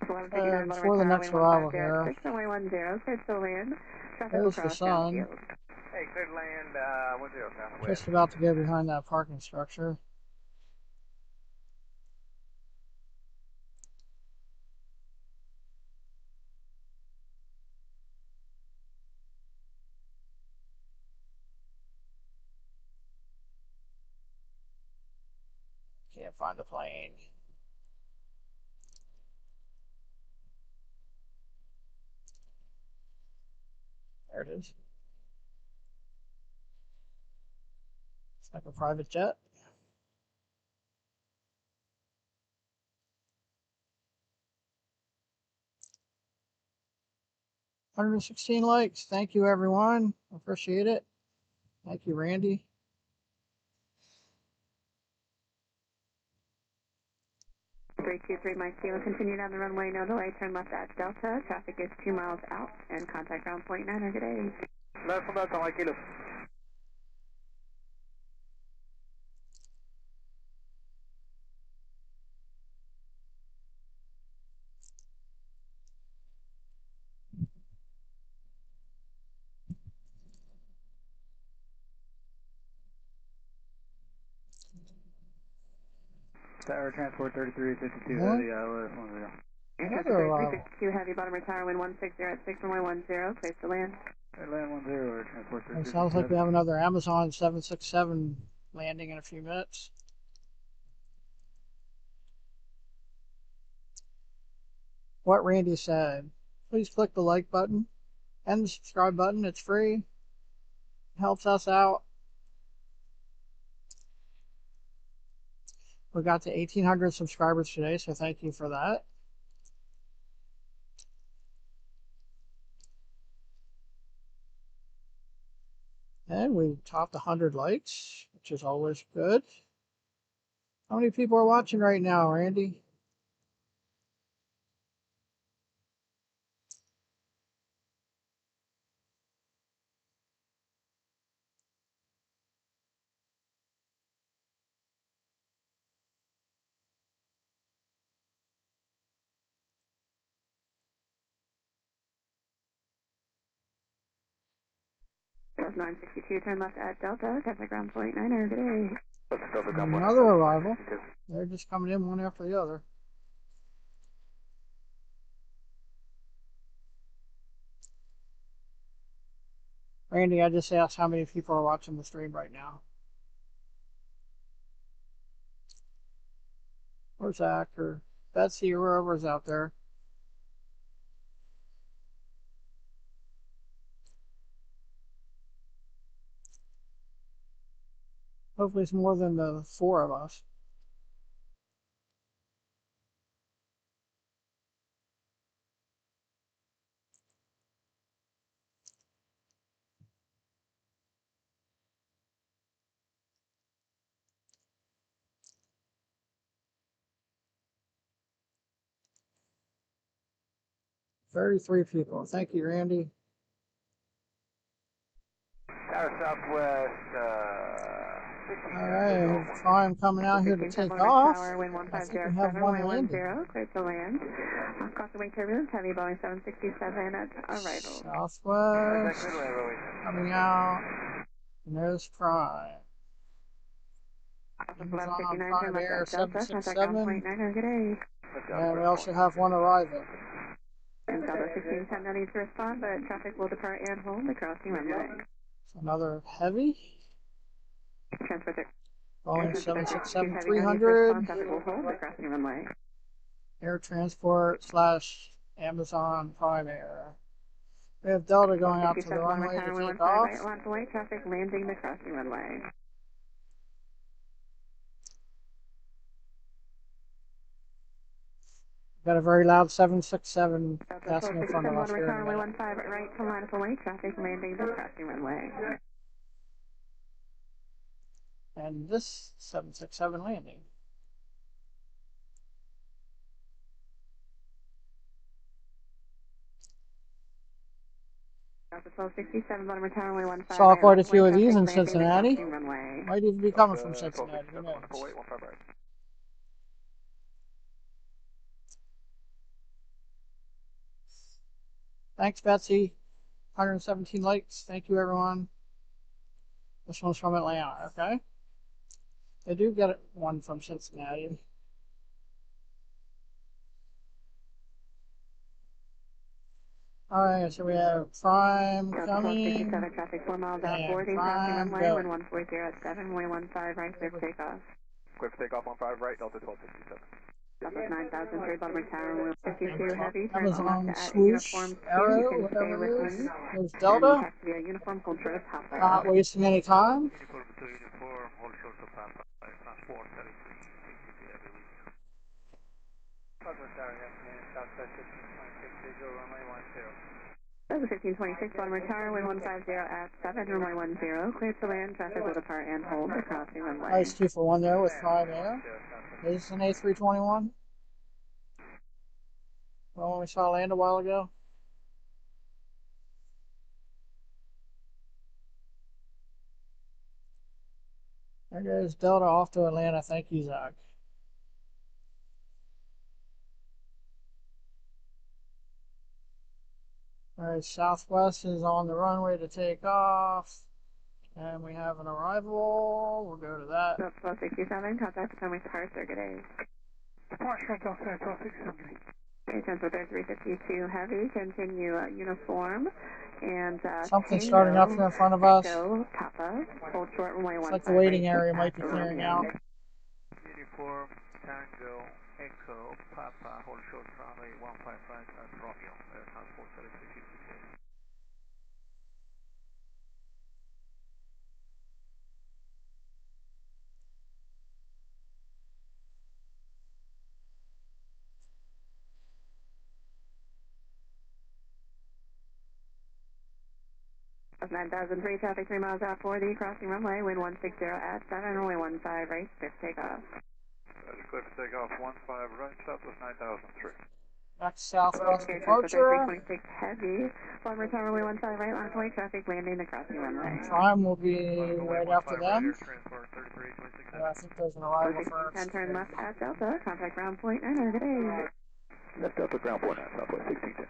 Speaker 2: 10.
Speaker 3: For the next arrival here.
Speaker 10: 610, cleared to land. Traffic will
Speaker 3: There's the
Speaker 10: cross
Speaker 3: sun.
Speaker 10: downfield.
Speaker 2: Hey, clear to land 10 southwest.
Speaker 3: Just about to go behind that parking structure. Can't find the plane. There it is. It's like a private jet. $116 likes. Thank you, everyone. Appreciate it. Thank you, Randy.
Speaker 10: Three two three, Mike Kilo, continue down the runway, no delay, turn left at Delta. Traffic is 2 miles out, and contact ground point 9 good day.
Speaker 2: Left from Delta, Mike Kilo. Tower transport 3352, heavy, ILS 10.
Speaker 3: Another arrival.
Speaker 10: 362 heavy, Baltimore Tower, wind 16 at 6, runway 10, place to land.
Speaker 2: Land 10, transport 3352.
Speaker 3: It sounds like we have another Amazon 767 landing in a few minutes. What Randy said. Please click the like button and the subscribe button. It's free. It helps us out. We got to 1,800 subscribers today, so thank you for that. And we topped 100 likes, which is always good. How many people are watching right now, Randy?
Speaker 10: That's 962, turn left at Delta, contact ground point 9 good day.
Speaker 3: Another arrival. They're just coming in one after the other. Randy, I just asked how many people are watching the stream right now. Or Zach, or Betsy, or whoever's out there. Hopefully it's more than the 4 of us. $33 people. Thank you, Randy.
Speaker 2: Tower southwest
Speaker 3: Alright, Prime coming out here to take off. I think we have one landing.
Speaker 10: Clear to land. Crossing turbulence, heavy Boeing 767 at arrival.
Speaker 3: Southwest, coming out, and there's Prime. Amazon Prime Air 767, and we also have one arrival.
Speaker 10: And Delta 1610 no need to respond, but traffic will depart and hold the crossing runway.
Speaker 3: Another heavy.
Speaker 10: Transport
Speaker 3: Boeing 767-300.
Speaker 10: Traffic will hold the crossing runway.
Speaker 3: Air Transport / Amazon Prime Air. We have Delta going out to the runway to take off.
Speaker 10: Lots of light traffic landing the crossing runway.
Speaker 3: Got a very loud 767 passing in front of us here in a minute.
Speaker 10: 15 right to line for light traffic landing the crossing runway.
Speaker 3: And this 767 landing. Saw quite a few of these in Cincinnati. Might even be coming from Cincinnati. Who knows? Thanks, Betsy. 117 likes. Thank you, everyone. This one's from Atlanta, okay? They do get one from Cincinnati. Alright, so we have Prime coming.
Speaker 10: Traffic 4 miles out,
Speaker 3: And
Speaker 10: 40,
Speaker 3: Prime
Speaker 10: runway,
Speaker 3: go.
Speaker 10: 140 at 7, way 15 right, clear for takeoff.
Speaker 2: Clear for takeoff on 5 right, Delta 1267.
Speaker 10: Delta 9003, Baltimore Tower, 52 heavy, turn
Speaker 3: Amazon
Speaker 10: left at
Speaker 3: swoosh,
Speaker 10: uniform 2,
Speaker 3: arrow,
Speaker 10: you can
Speaker 3: whatever
Speaker 10: stay
Speaker 3: it
Speaker 10: with
Speaker 3: is.
Speaker 10: me.
Speaker 3: There's Delta.
Speaker 10: Taxi via uniform, hold short of Papa.
Speaker 3: Not wasting any time.
Speaker 11: Uniform to uniform, hold short to Papa. Transport 33.
Speaker 10: Delta 1526, Baltimore Tower, wind 150 at 7, runway 10, clear to land, traffic will depart and hold the crossing runway.
Speaker 3: Nice 2 for 1 there with Prime Air. Is this an A321? The one we saw land a while ago? There goes Delta off to Atlanta. Thank you, Zach. Alright, Southwest is on the runway to take off. And we have an arrival. We'll go to that.
Speaker 10: Delta 1267, contact time with departure, circuit A.
Speaker 4: Departure, Delta 1267.
Speaker 10: Okay, Transport 352 heavy, continue uniform. And
Speaker 3: something starting up here in front of us.
Speaker 10: Go, Papa, hold short runway 15.
Speaker 3: It's like the waiting area might be clearing out.
Speaker 11: Uniform, Tango, Echo, Papa, hold short runway 155 at Romeo, transport 3352.
Speaker 10: Of 9003, traffic 3 miles out for the crossing runway, wind 160 at 7, runway 15 right, clear for takeoff.
Speaker 11: Clear for takeoff 15 right, southwest 9003.
Speaker 3: That's Southwest
Speaker 10: Okay,
Speaker 3: departure.
Speaker 10: 326 heavy, Baltimore Tower, runway 15 right, line 20, traffic landing the crossing runway.
Speaker 3: Prime will be right after them. I think there's an arrival first.
Speaker 10: 10 turn left at Delta, contact ground point 9, good day.
Speaker 5: Left Delta ground point at southwest 1610.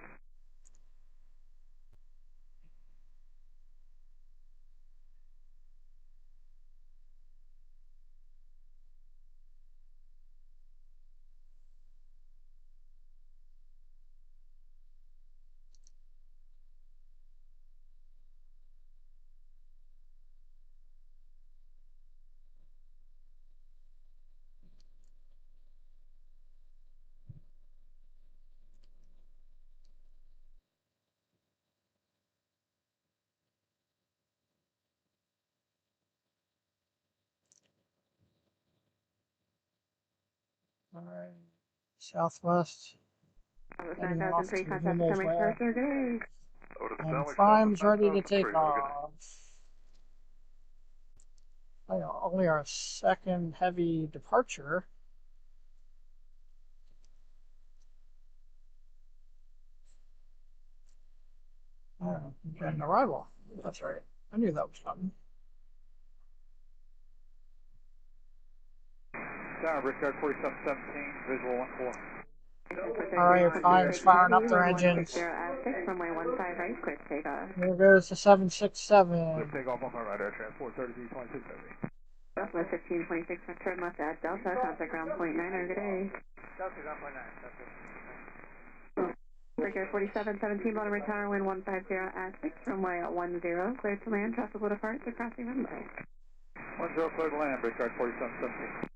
Speaker 3: Alright. Southwest. Heading off to who knows where. And Prime's ready to take off. Only our second heavy departure. Oh, we got an arrival. That's right. I knew that was coming.
Speaker 2: Tower, Brickyard 4717, visual 14.
Speaker 3: Alright, Prime's firing up their engines.
Speaker 10: Runway 15 right, clear to take off.
Speaker 3: Here goes the 767.
Speaker 2: Clear take off on my radar, transport 3326
Speaker 10: Southwest 1526, turn left at Delta, contact ground point 9, good day.
Speaker 2: Delta ground point 9,
Speaker 10: Brickyard 4717, Baltimore Tower, wind 150 at 6, runway 10, clear to land, traffic will depart to crossing runway.
Speaker 2: 10, clear to land, Brickyard 4717.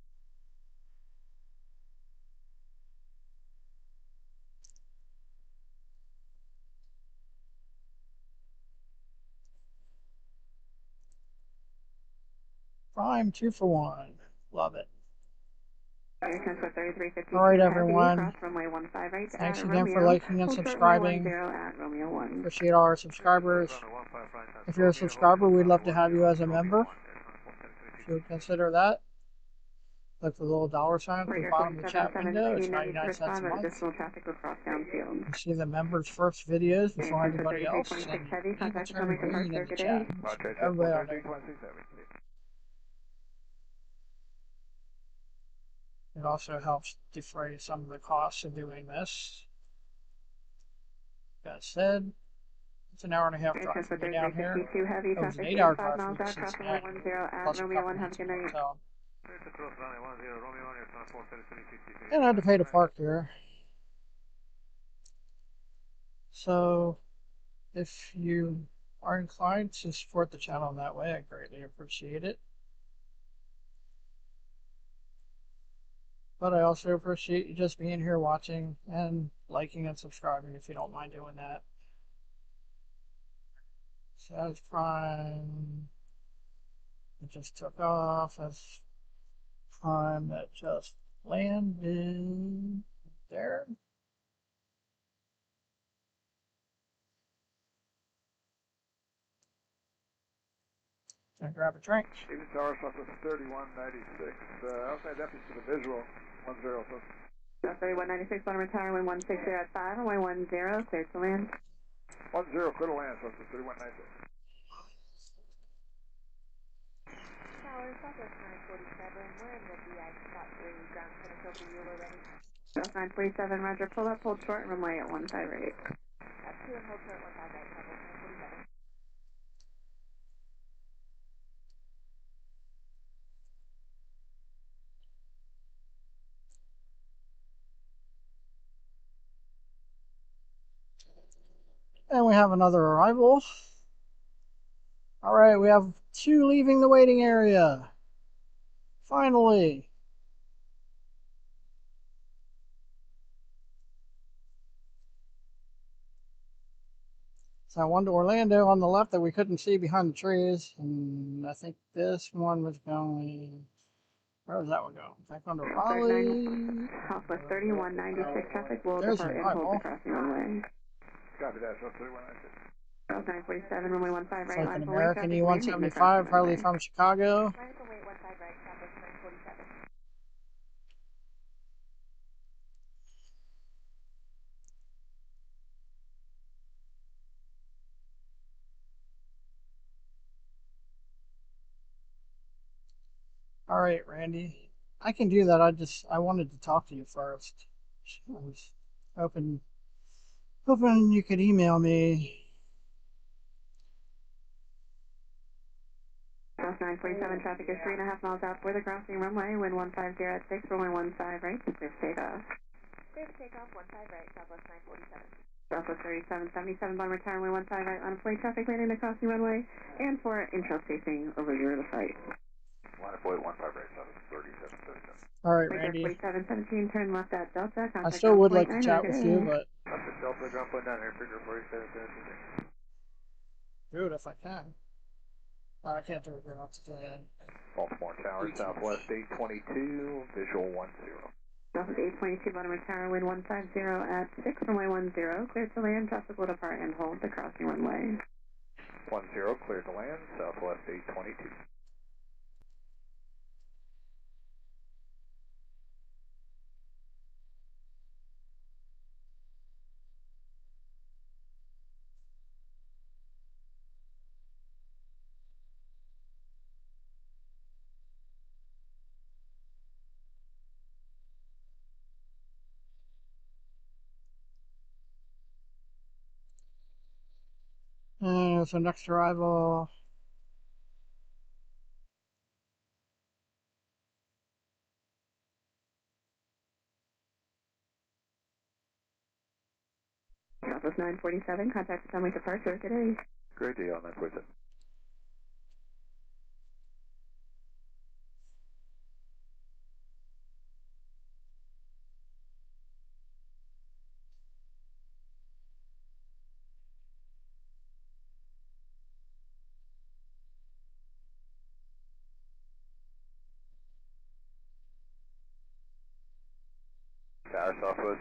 Speaker 3: Prime 2 for 1. Love it.
Speaker 10: All
Speaker 3: right, everyone.
Speaker 10: Right,
Speaker 3: thanks again for liking and subscribing. Appreciate all our subscribers. If you're a subscriber, we'd love to have you as a member. If you would consider that, look for the little dollar sign at the bottom of the chat window. It's 99 cents a month. You see the members' first videos before anybody else, and you can turn green in the chat. Everybody on there. It also helps defray some of the costs of doing this. That said, it's an hour and a half drive from down here. It was an 8-hour drive from Cincinnati, plus a couple minutes in the hotel. And I had to pay to park there. So, if you are inclined to support the channel in that way, I greatly appreciate it. But I also appreciate you just being here watching and liking and subscribing if you don't mind doing that. So that's Prime. It just took off. That's Prime that just landed there. Gonna grab a drink.
Speaker 2: Steven Tower, Southwest 3196. Outside deputies to the visual 10.
Speaker 10: South 3196, Baltimore Tower, wind 160 at 5, runway 10, clear to land.
Speaker 2: 10, clear to land, Southwest 3196.
Speaker 7: Tower, Southwest 947, we're in the BI spot 3, ground center Copa, Euler ready.
Speaker 10: South 947, roger, pull up, hold short, runway at 15 right.
Speaker 7: That's 2 and hold short 15 right, Southwest 947.
Speaker 3: And we have another arrival. All right, we have 2 leaving the waiting area. Finally. So one to Orlando on the left that we couldn't see behind the trees. And I think this one was going... Where was that one going? Back onto Raleigh.
Speaker 10: Southwest 3196, traffic will
Speaker 3: There's
Speaker 10: depart
Speaker 3: an
Speaker 10: and hold
Speaker 3: arrival.
Speaker 10: the crossing runway.
Speaker 2: Copy that, Southwest 3196.
Speaker 10: South 947, runway 15 right.
Speaker 3: It's like an American E-175, hardly from Chicago.
Speaker 7: Minus away 15 right, Southwest 947.
Speaker 3: All right, Randy. I can do that. I wanted to talk to you first. I was hoping you could email me.
Speaker 10: South 947, traffic is 3.5 miles out for the crossing runway, wind 150 at 6, runway 15 right, clear to take off.
Speaker 7: Clear to take off 15 right, Southwest 947.
Speaker 10: Southwest 3777, Baltimore Tower, wind 15 right, on plate traffic landing the crossing runway, and for intro spacing overview of the site.
Speaker 11: Line of flight 15 right, Southwest 3777.
Speaker 3: All right, Randy.
Speaker 10: 4717, turn left at Delta.
Speaker 3: I still would like to chat with you, but...
Speaker 2: Delta, ground point 9, figure 4776.
Speaker 3: Do it if I can. I can't do it right today.
Speaker 2: Baltimore Tower, Southwest 822, visual 10.
Speaker 10: Southwest 822, Baltimore Tower, wind 150 at 6, runway 10, clear to land, traffic will depart and hold the crossing runway.
Speaker 2: 10, clear to land, Southwest 822.
Speaker 3: So next arrival.
Speaker 10: Southwest 947, contact family departure. Good day.
Speaker 11: Great deal, 947. Tower Southwest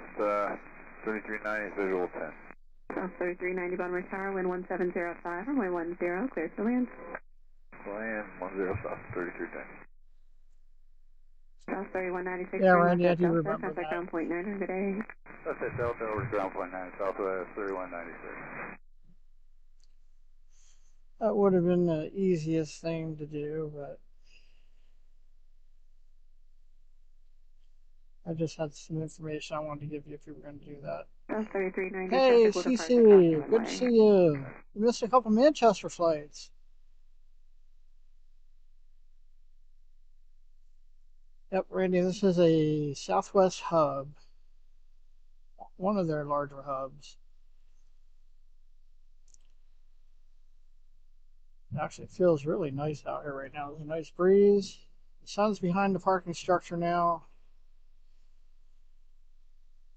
Speaker 11: 3390, visual 10.
Speaker 10: South 3390, Baltimore Tower, wind 1705, runway 10, clear to land.
Speaker 11: Land 10 South 3310.
Speaker 10: South 3196,
Speaker 3: Yeah, Randy, I do
Speaker 10: Delta,
Speaker 3: remember
Speaker 10: contact
Speaker 3: that.
Speaker 10: ground point 9, good day.
Speaker 11: That's it, Delta over to ground point 9, Southwest 3196.
Speaker 3: That would have been the easiest thing to do, but I just had some information I wanted to give you if you were going to do that.
Speaker 10: South 3390,
Speaker 3: Hey,
Speaker 10: traffic will depart
Speaker 3: CC,
Speaker 10: crossing
Speaker 3: good to see you. You missed a couple Manchester flights. Yep, Randy, this is a Southwest hub. One of their larger hubs. Actually, it feels really nice out here right now. There's a nice breeze. The sun's behind the parking structure now.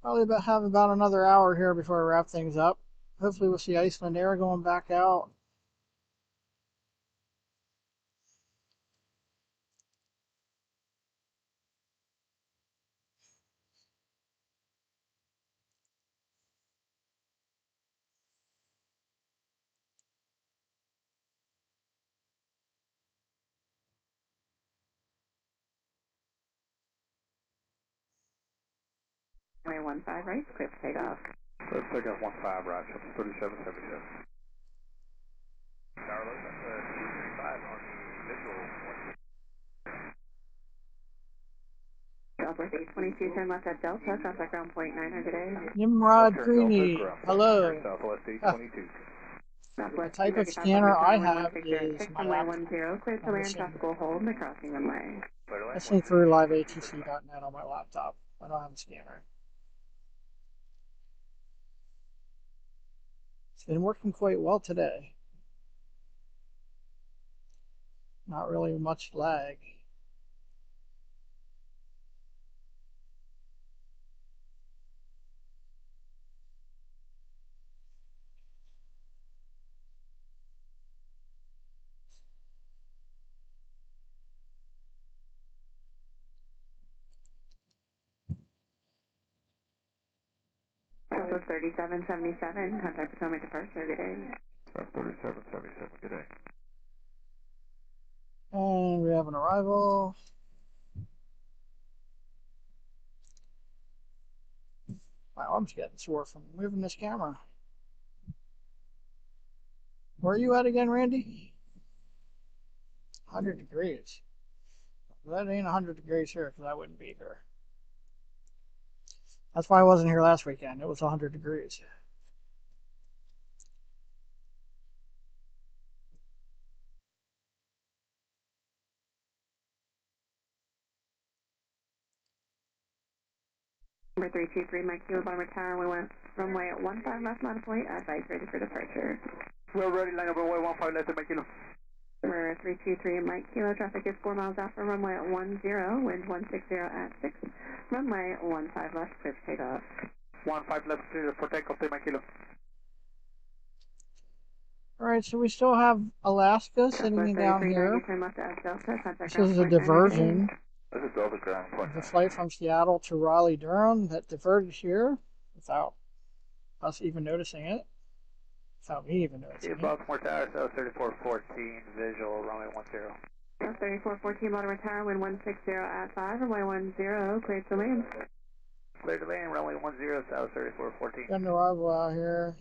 Speaker 3: Probably have about another hour here before I wrap things up. Hopefully we'll see Icelandair going back out.
Speaker 10: Runway 15, right, clear to take off.
Speaker 11: Let's take up 15 right, 3777. Tower load, that's 235 on the visual.
Speaker 10: Southwest 822, turn left at Delta, contact ground point 9, good day.
Speaker 3: Nimrod Greeny, hello.
Speaker 11: Southwest 822.
Speaker 3: The type of scanner I have is my
Speaker 10: runway
Speaker 3: laptop.
Speaker 10: 10, clear to land, traffic will hold in the crossing runway.
Speaker 3: Listening through liveatc.net on my laptop. I don't have a scanner. It's been working quite well today. Not really much lag.
Speaker 10: Southwest 3777, contact Potomac departure, good day.
Speaker 11: 3777, good day.
Speaker 3: And we have an arrival. My arm's getting sore from moving this camera. Where are you at again, Randy? 100 degrees. Well, that ain't 100 degrees here because I wouldn't be here. That's why I wasn't here last weekend. It was 100 degrees.
Speaker 10: Number 323, Mike Kilo, Baltimore Tower, runway at 15 left, not a point, advice ready for departure.
Speaker 2: We're ready, line up runway 15 left to Mike Kilo.
Speaker 10: Number 323, Mike Kilo, traffic is 4 miles out for runway at 10, wind 160 at 6, runway 15 left, clear to take off.
Speaker 2: 15 left, clear for takeoff to Mike Kilo.
Speaker 3: Alright, so we still have Alaska sitting down here. This is a diversion.
Speaker 11: This is Delta ground point.
Speaker 3: The flight from Seattle to Raleigh-Durham that diverted here without us even noticing it. Without me even noticing it.
Speaker 2: Baltimore Tower, South 3414, visual, runway 10.
Speaker 10: South 3414, Baltimore Tower, wind 160 at 5, runway 10, clear to land.
Speaker 2: Clear to land, runway 10, South 3414.
Speaker 3: Got an arrival out here.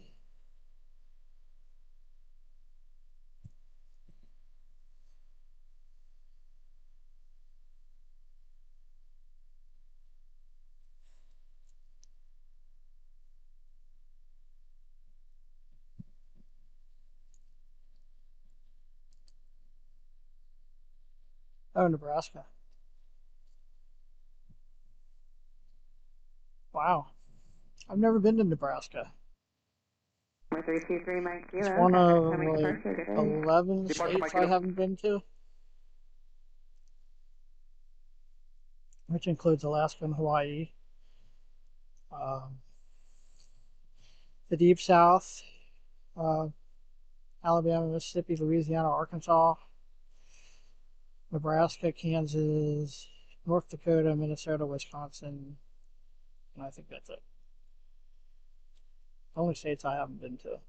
Speaker 3: Oh, Nebraska. Wow. I've never been to Nebraska. It's one of like 11 states I haven't been to, which includes Alaska and Hawaii, the Deep South, Alabama, Mississippi, Louisiana, Arkansas, Nebraska, Kansas, North Dakota, Minnesota, Wisconsin, and I think that's it. The only states I haven't been to.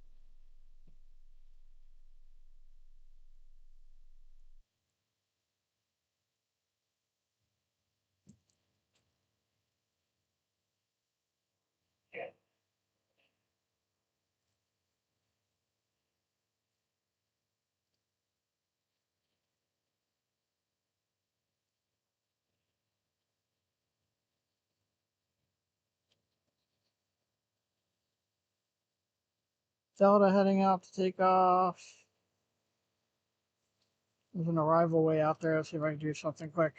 Speaker 3: Delta heading out to take off. There's an arrival way out there. Let's see if I can do something quick.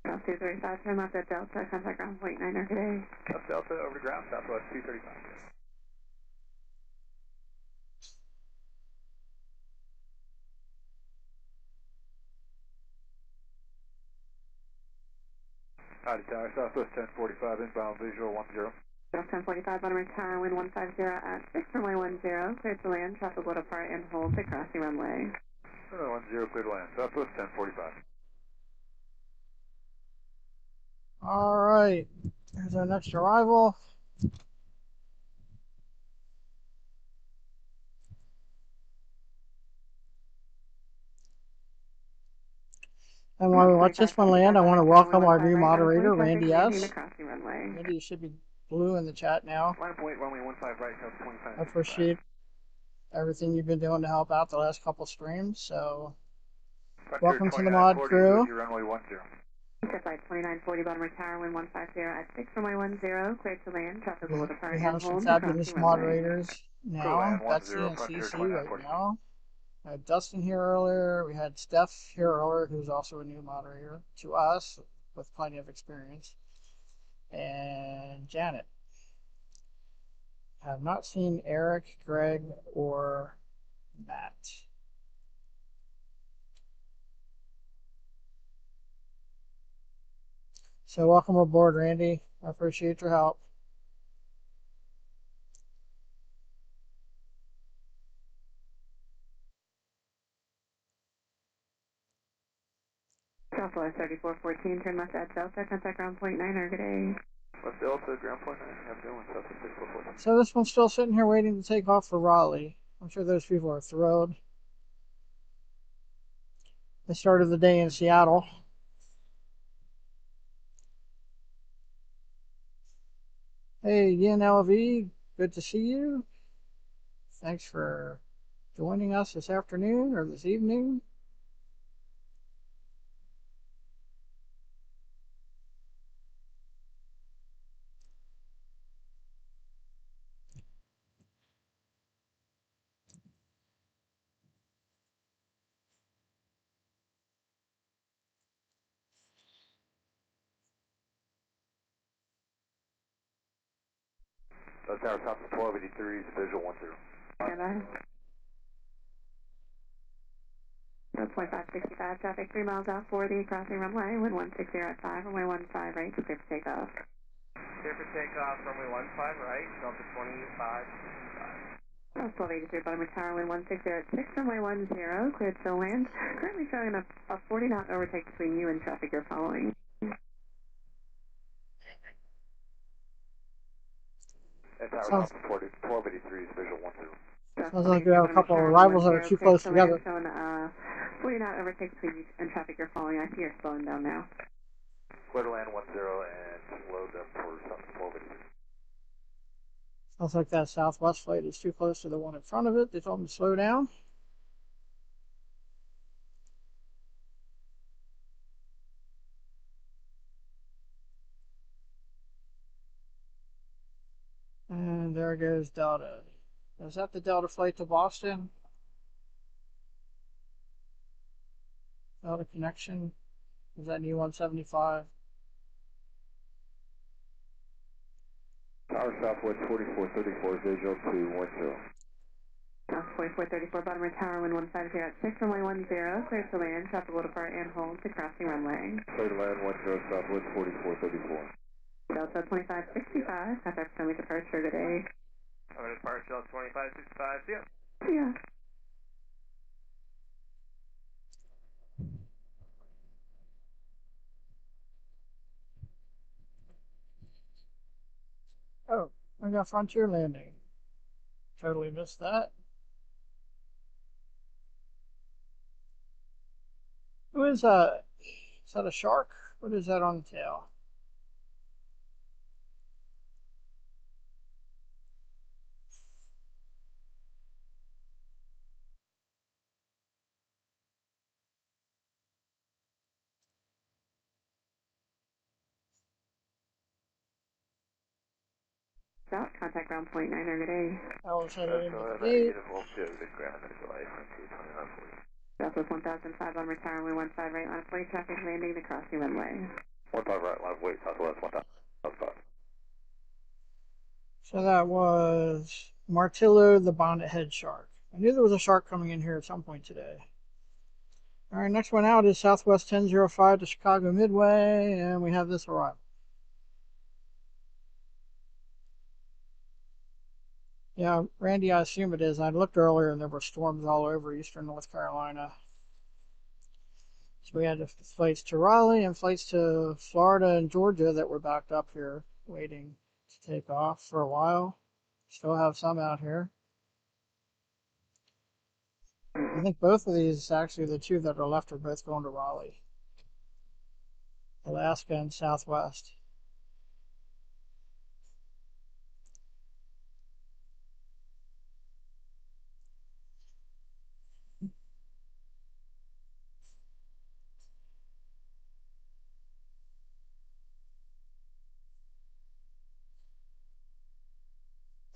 Speaker 10: 235, turn left at Delta, contact ground point 9 today.
Speaker 2: Left Delta, over to ground, southwest 235. Howdy Tower, southwest 1045, inbound visual 10.
Speaker 10: South 1045, Baltimore Tower, wind 150 at 6, runway 10, cleared to land, traffic will depart and hold to crossing runway.
Speaker 11: Runway 10, cleared to land, southwest 1045.
Speaker 3: All right, here's our next arrival. And while we watch this one land, I want to welcome our new moderator, Randy S. Randy, you should be blue in the chat now.
Speaker 2: Line point, runway 15 right, south 25.
Speaker 3: I appreciate everything you've been doing to help out the last couple streams, so welcome to the mod crew.
Speaker 2: Runway 10.
Speaker 10: Flight 2940, Baltimore Tower, wind 150 at 6, runway 10, cleared to land, traffic will depart
Speaker 3: We
Speaker 10: and
Speaker 3: have some
Speaker 10: hold
Speaker 3: fabulous moderators now. Betsy and
Speaker 2: Frontier
Speaker 3: Cece right now. I had Dustin here earlier. We had Steph here earlier, who's also a new moderator to us with plenty of experience. And Janet. I have not seen Eric, Greg, or Matt. So welcome aboard, Randy. I appreciate your help.
Speaker 10: Southwest 3414, turn left at Delta, contact ground point 9, good day.
Speaker 2: West Delta, ground point 9, have a good one, southwest 3414.
Speaker 3: So this one's still sitting here waiting to take off for Raleigh. I'm sure those people are thrilled. They started the day in Seattle. Hey, YNLV, good to see you. Thanks for joining us this afternoon or this evening.
Speaker 11: Tower, south 1283, visual 10.
Speaker 10: Standby. That's 2565, traffic 3 miles out for the crossing runway, wind 160 at 5, runway 15 right, clear for takeoff.
Speaker 2: Clear for takeoff, runway 15 right, Delta 25.
Speaker 10: South 1283, Baltimore Tower, wind 160 at 6, runway 10, cleared to land. Currently showing a 40 knot overtake between you and traffic you're following.
Speaker 11: Tower, 1283, visual 10.
Speaker 3: Sounds like we have a couple of rivals that are too close together.
Speaker 10: Showing 40 knot overtake between you and traffic you're following. I see you're slowing down now.
Speaker 11: Clear to land 10 and load them for south 1283.
Speaker 3: Sounds like that Southwest flight is too close to the one in front of it. They told them to slow down. And there goes Delta. Is that the Delta flight to Boston? Out of connection. Is that E175?
Speaker 9: Tower Southwest 4434, visual to 10.
Speaker 10: South 4434, Baltimore Tower, wind 150 at 6, runway 10, clear to land, stop to depart and hold to crossing runway.
Speaker 9: Clear to land 10 Southwest 4434.
Speaker 10: Delta 2565, contact friendly departure, good day.
Speaker 2: I'm going to depart Delta 2565, see ya.
Speaker 10: See ya.
Speaker 3: Oh, I got Frontier landing. Totally missed that. Who is that? Is that a shark? What is that on the tail?
Speaker 10: South, contact ground point 9, good day.
Speaker 3: I was headed into the gate.
Speaker 10: Southwest 1005 on return, runway 15 right line of way, traffic landing to crossing runway.
Speaker 9: 15 right line of way, Southwest 1005.
Speaker 3: So that was Martillo, the bonnet head shark. I knew there was a shark coming in here at some point today. All right, next one out is Southwest 1005 to Chicago Midway, and we have this arrival. Yeah, Randy, I assume it is. I looked earlier and there were storms all over eastern North Carolina. So we had flights to Raleigh and flights to Florida and Georgia that were backed up here waiting to take off for a while. Still have some out here. I think both of these, actually the two that are left, are both going to Raleigh. Alaska and Southwest.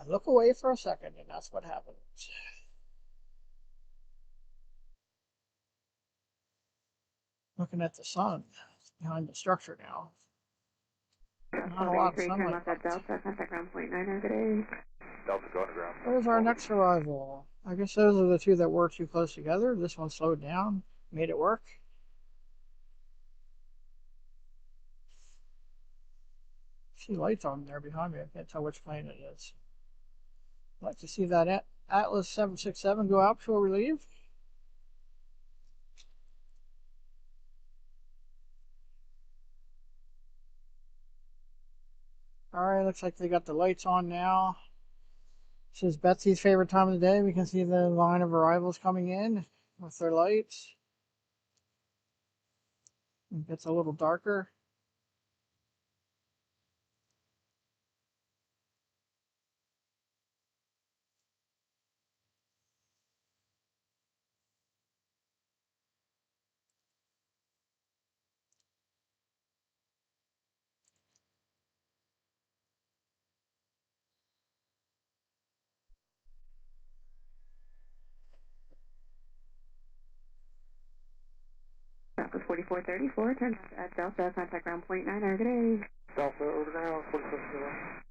Speaker 3: I look away for a second and that's what happens. Looking at the sun behind the structure now. Not a lot of sunlight.
Speaker 10: Delta, contact ground point 9, good day.
Speaker 9: Delta going to ground.
Speaker 3: There's our next arrival. I guess those are the two that were too close together. This one slowed down, made it work. See lights on there behind me. I can't tell which plane it is. I'd like to see that Atlas 767 go out before we leave. Alright, looks like they got the lights on now. This is Betsy's favorite time of the day. We can see the line of arrivals coming in with their lights. It gets a little darker.
Speaker 10: Southwest 4434, turn at Delta, contact ground point 9, good day.
Speaker 9: Delta over ground 4434.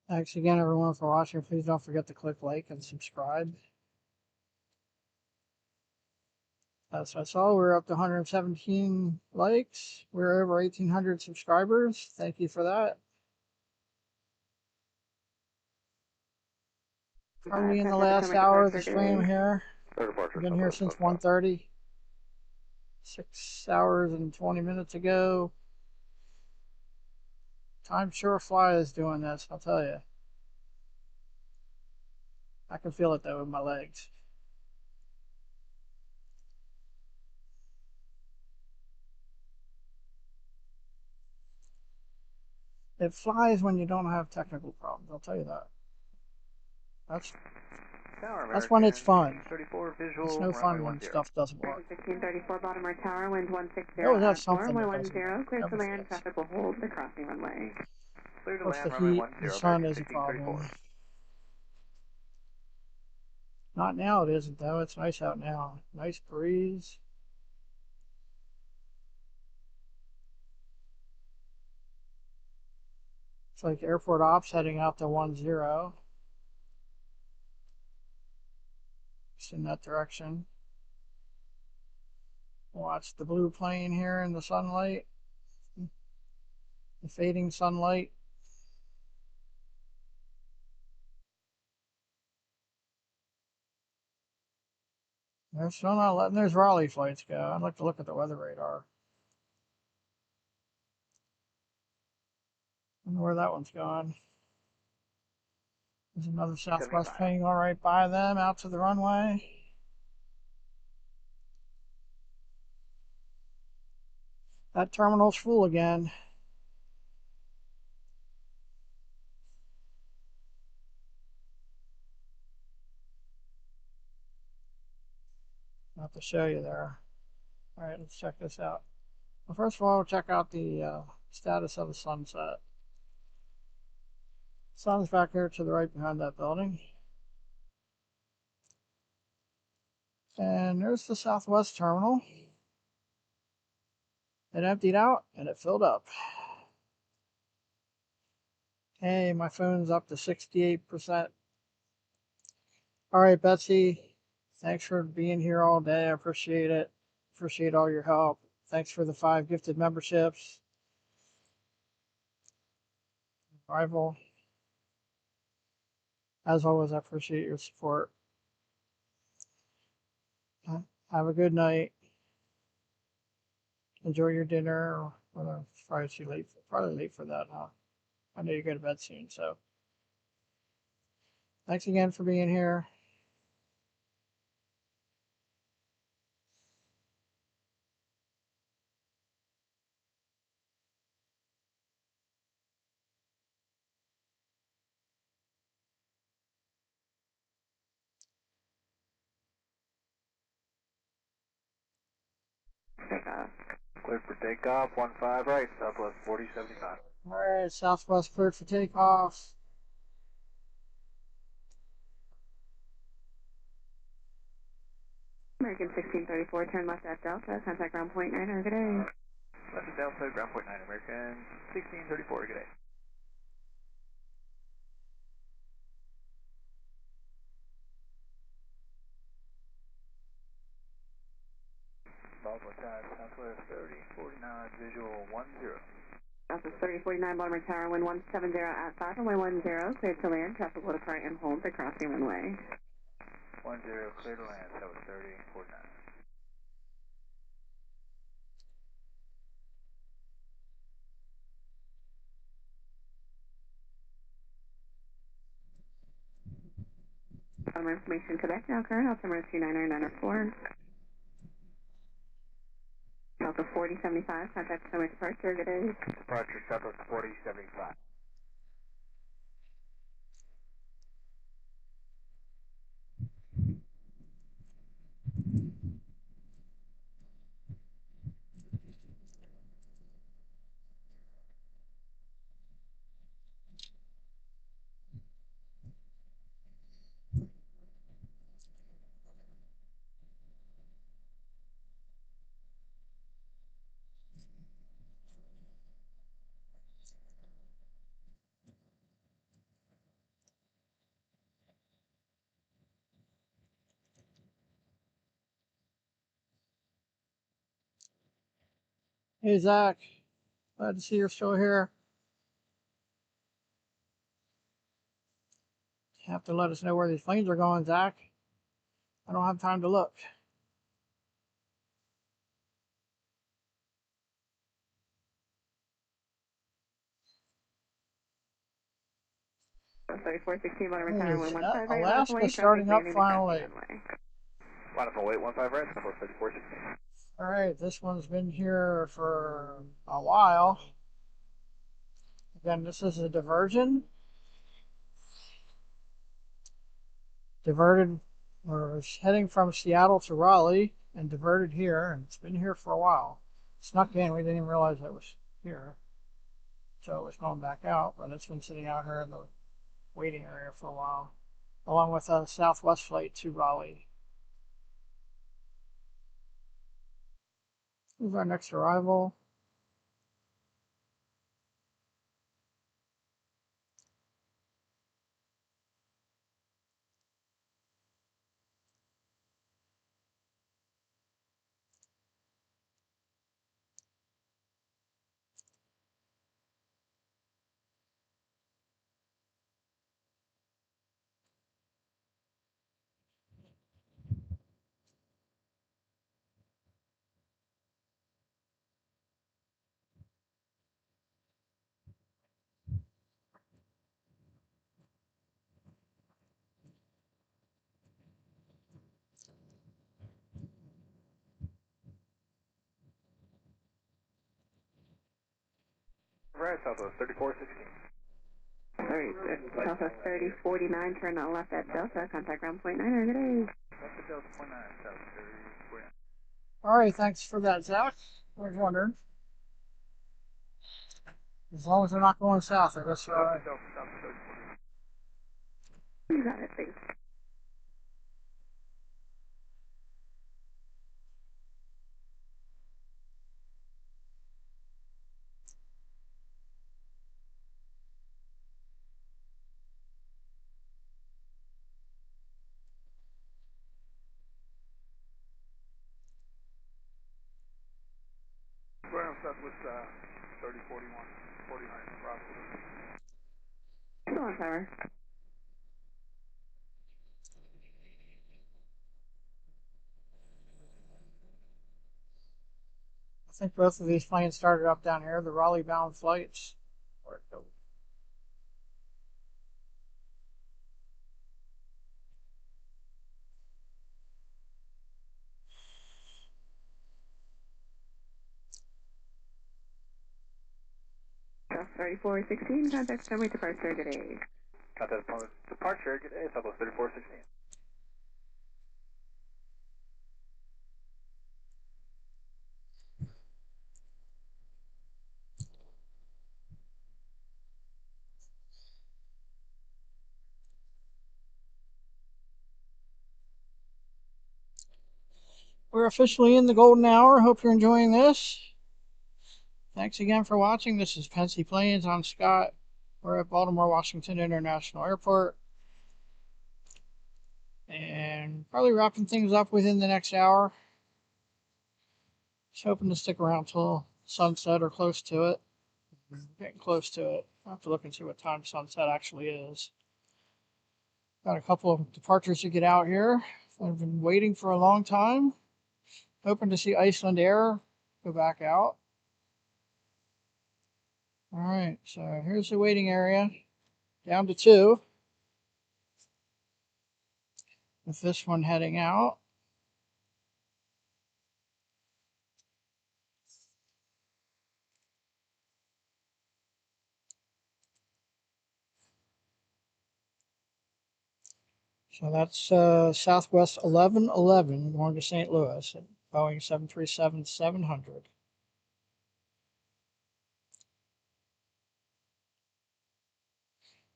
Speaker 3: Thanks again, everyone, for watching. Please don't forget to click like and subscribe. As I saw, we're up to 117 likes. We're over 1,800 subscribers. Thank you for that. Probably in the last hour of the stream here. I've been here since 1:30. 6 hours and 20 minutes ago. Time sure flies doing this, I'll tell you. I can feel it though in my legs. It flies when you don't have technical problems, I'll tell you that. That's when it's fun. It's no fun when stuff doesn't work.
Speaker 10: 1634 Baltimore Tower, wind 160
Speaker 3: You always have
Speaker 10: at 4,
Speaker 3: something that
Speaker 10: runway
Speaker 3: doesn't
Speaker 10: 10,
Speaker 3: work.
Speaker 10: clear to
Speaker 3: Never
Speaker 10: land,
Speaker 3: fails.
Speaker 10: traffic will hold the crossing runway.
Speaker 2: Clear to
Speaker 3: Plus
Speaker 2: land,
Speaker 3: the
Speaker 2: runway
Speaker 3: heat,
Speaker 2: 10,
Speaker 3: the sun
Speaker 2: vector
Speaker 3: is a
Speaker 2: 1634.
Speaker 3: problem. Not now it isn't though, it's nice out now. Nice breeze. It's like airport ops heading out to 10. Just in that direction. Watch the blue plane here in the sunlight. The fading sunlight. They're still not letting those Raleigh flights go. I'd like to look at the weather radar. I wonder where that one's going. There's another Southwest plane going right by them out to the runway. That terminal's full again. I'll have to show you there. All right, let's check this out. Well, first of all, we'll check out the status of the sunset. Sun's back here to the right behind that building. And there's the Southwest terminal. It emptied out and it filled up. Hey, my phone's up to 68%. All right, Betsy, thanks for being here all day. I appreciate it. Appreciate all your help. Thanks for the 5 gifted memberships. Rival. As always, I appreciate your support. Have a good night. Enjoy your dinner. Well, it's probably too late. Probably late for that, huh? I know you go to bed soon, so. Thanks again for being here.
Speaker 2: Clear for takeoff, 15 right, Southwest 4075.
Speaker 3: All right, Southwest cleared for takeoff.
Speaker 10: American 1634, turn left at Delta, contact ground point 9, good day.
Speaker 2: Left at Delta, ground point 9, American 1634, good day. Baltimore Tower, Southwest 3049, visual 10.
Speaker 10: Southwest 3049, Baltimore Tower, wind 170 at 5, runway 10, clear to land, traffic will depart and hold the crossing runway.
Speaker 2: 10, clear to land, Southwest 3049.
Speaker 10: Baltimore information, Quebec, now current, altimeter 29904. Delta 4075, contact summary departure, good day.
Speaker 2: Departure, Southwest 4075.
Speaker 3: Hey, Zach. Glad to see you're still here. You have to let us know where these planes are going, Zach. I don't have time to look. Alaska starting up finally.
Speaker 2: Line up and wait, 15 right, Southwest 3416.
Speaker 3: All right, this one's been here for a while. Again, this is a diversion. Diverted, or is heading from Seattle to Raleigh and diverted here, and it's been here for a while. Snuck in, we didn't even realize it was here. So it was going back out, but it's been sitting out here in the waiting area for a while, along with a Southwest flight to Raleigh. Here's our next arrival.
Speaker 2: Right, Southwest 3416.
Speaker 10: Alright, Southwest 3049, turn left at Delta, contact ground point 9, good day.
Speaker 2: Left at Delta point 9, South 3049.
Speaker 3: Alright, thanks for that, Zach. I was wondering. As long as they're not going south, I guess you're alright.
Speaker 10: You got it, thanks.
Speaker 2: Ground Southwest 3041, 49, Bravo.
Speaker 10: Go on, Tower.
Speaker 3: I think both of these planes started up down here, the Raleigh-bound flights. Where'd it go?
Speaker 10: South 3416, contact runway departure, good day.
Speaker 2: Contact departure, good day, Southwest 3416.
Speaker 3: We're officially in the golden hour. Hope you're enjoying this. Thanks again for watching. This is Pensy Planes. I'm Scott. We're at Baltimore, Washington International Airport. And probably wrapping things up within the next hour. Just hoping to stick around till sunset or close to it. Getting close to it. I'll have to look and see what time sunset actually is. Got a couple of departures to get out here. I've been waiting for a long time. Hoping to see Icelandair go back out. All right, so here's the waiting area. Down to 2. With this one heading out. So that's Southwest 1111 going to St. Louis at Boeing 737-700.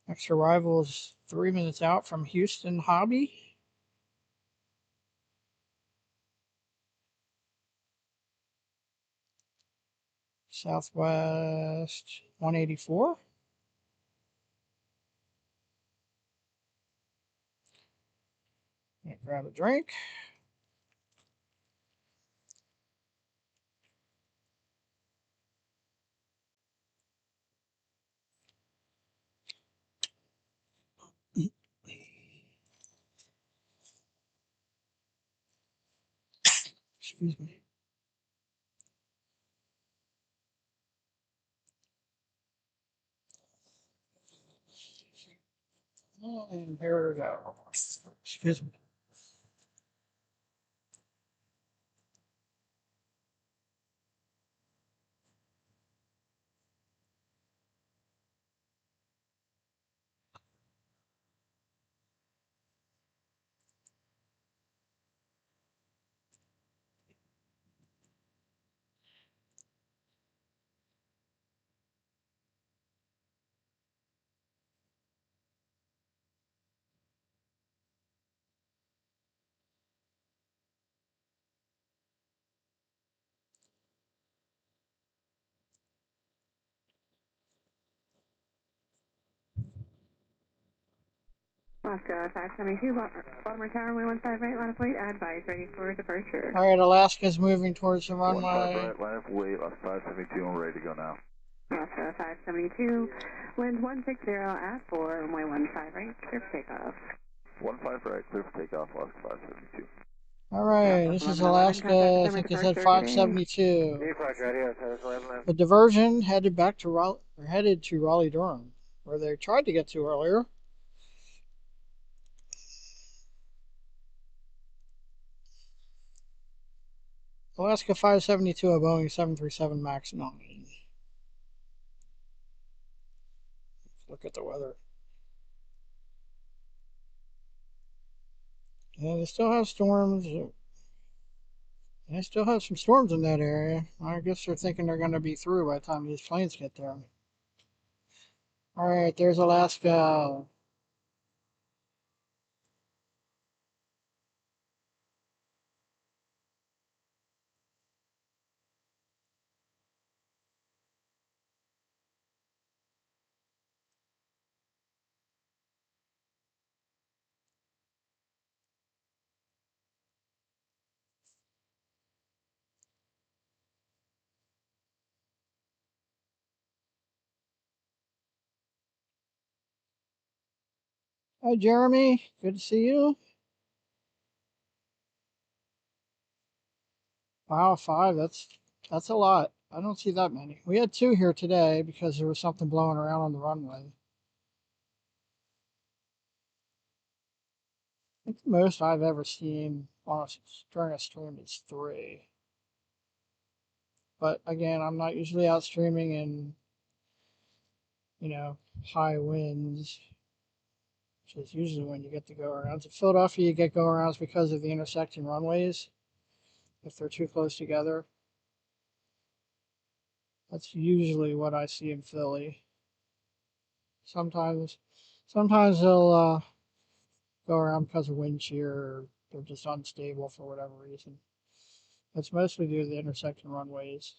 Speaker 3: Next arrival is 3 minutes out from Houston Hobby. Southwest 184. Grab a drink. Excuse me. And here we go. Excuse me.
Speaker 10: Alaska 572, Baltimore Tower, runway 15 right, line of flight, advise, ready for departure.
Speaker 3: All right, Alaska's moving towards the
Speaker 11: 15
Speaker 3: runway.
Speaker 11: right, line of weight, 572, I'm ready to go now.
Speaker 10: Alaska 572, wind 160 at 4, runway 15 right, clear for takeoff.
Speaker 11: 15 right, clear for takeoff, Alaska 572.
Speaker 3: All right, this is Alaska. I think they said 572. The diversion headed back to Raleigh, Durham, where they tried to get to earlier. Alaska 572, a Boeing 737 MAX 9. Look at the weather. Yeah, they still have storms. They still have some storms in that area. I guess they're thinking they're going to be through by the time these planes get there. All right, there's Alaska. Hi, Jeremy. Good to see you. Wow, 5. That's a lot. I don't see that many. We had 2 here today because there was something blowing around on the runway. I think the most I've ever seen during a stream is 3. But again, I'm not usually out streaming in, high winds, which is usually when you get the go-arounds. In Philadelphia, you get go-arounds because of the intersecting runways. If they're too close together, that's usually what I see in Philly. Sometimes they'll go around because of wind shear, or they're just unstable for whatever reason. It's mostly due to the intersecting runways.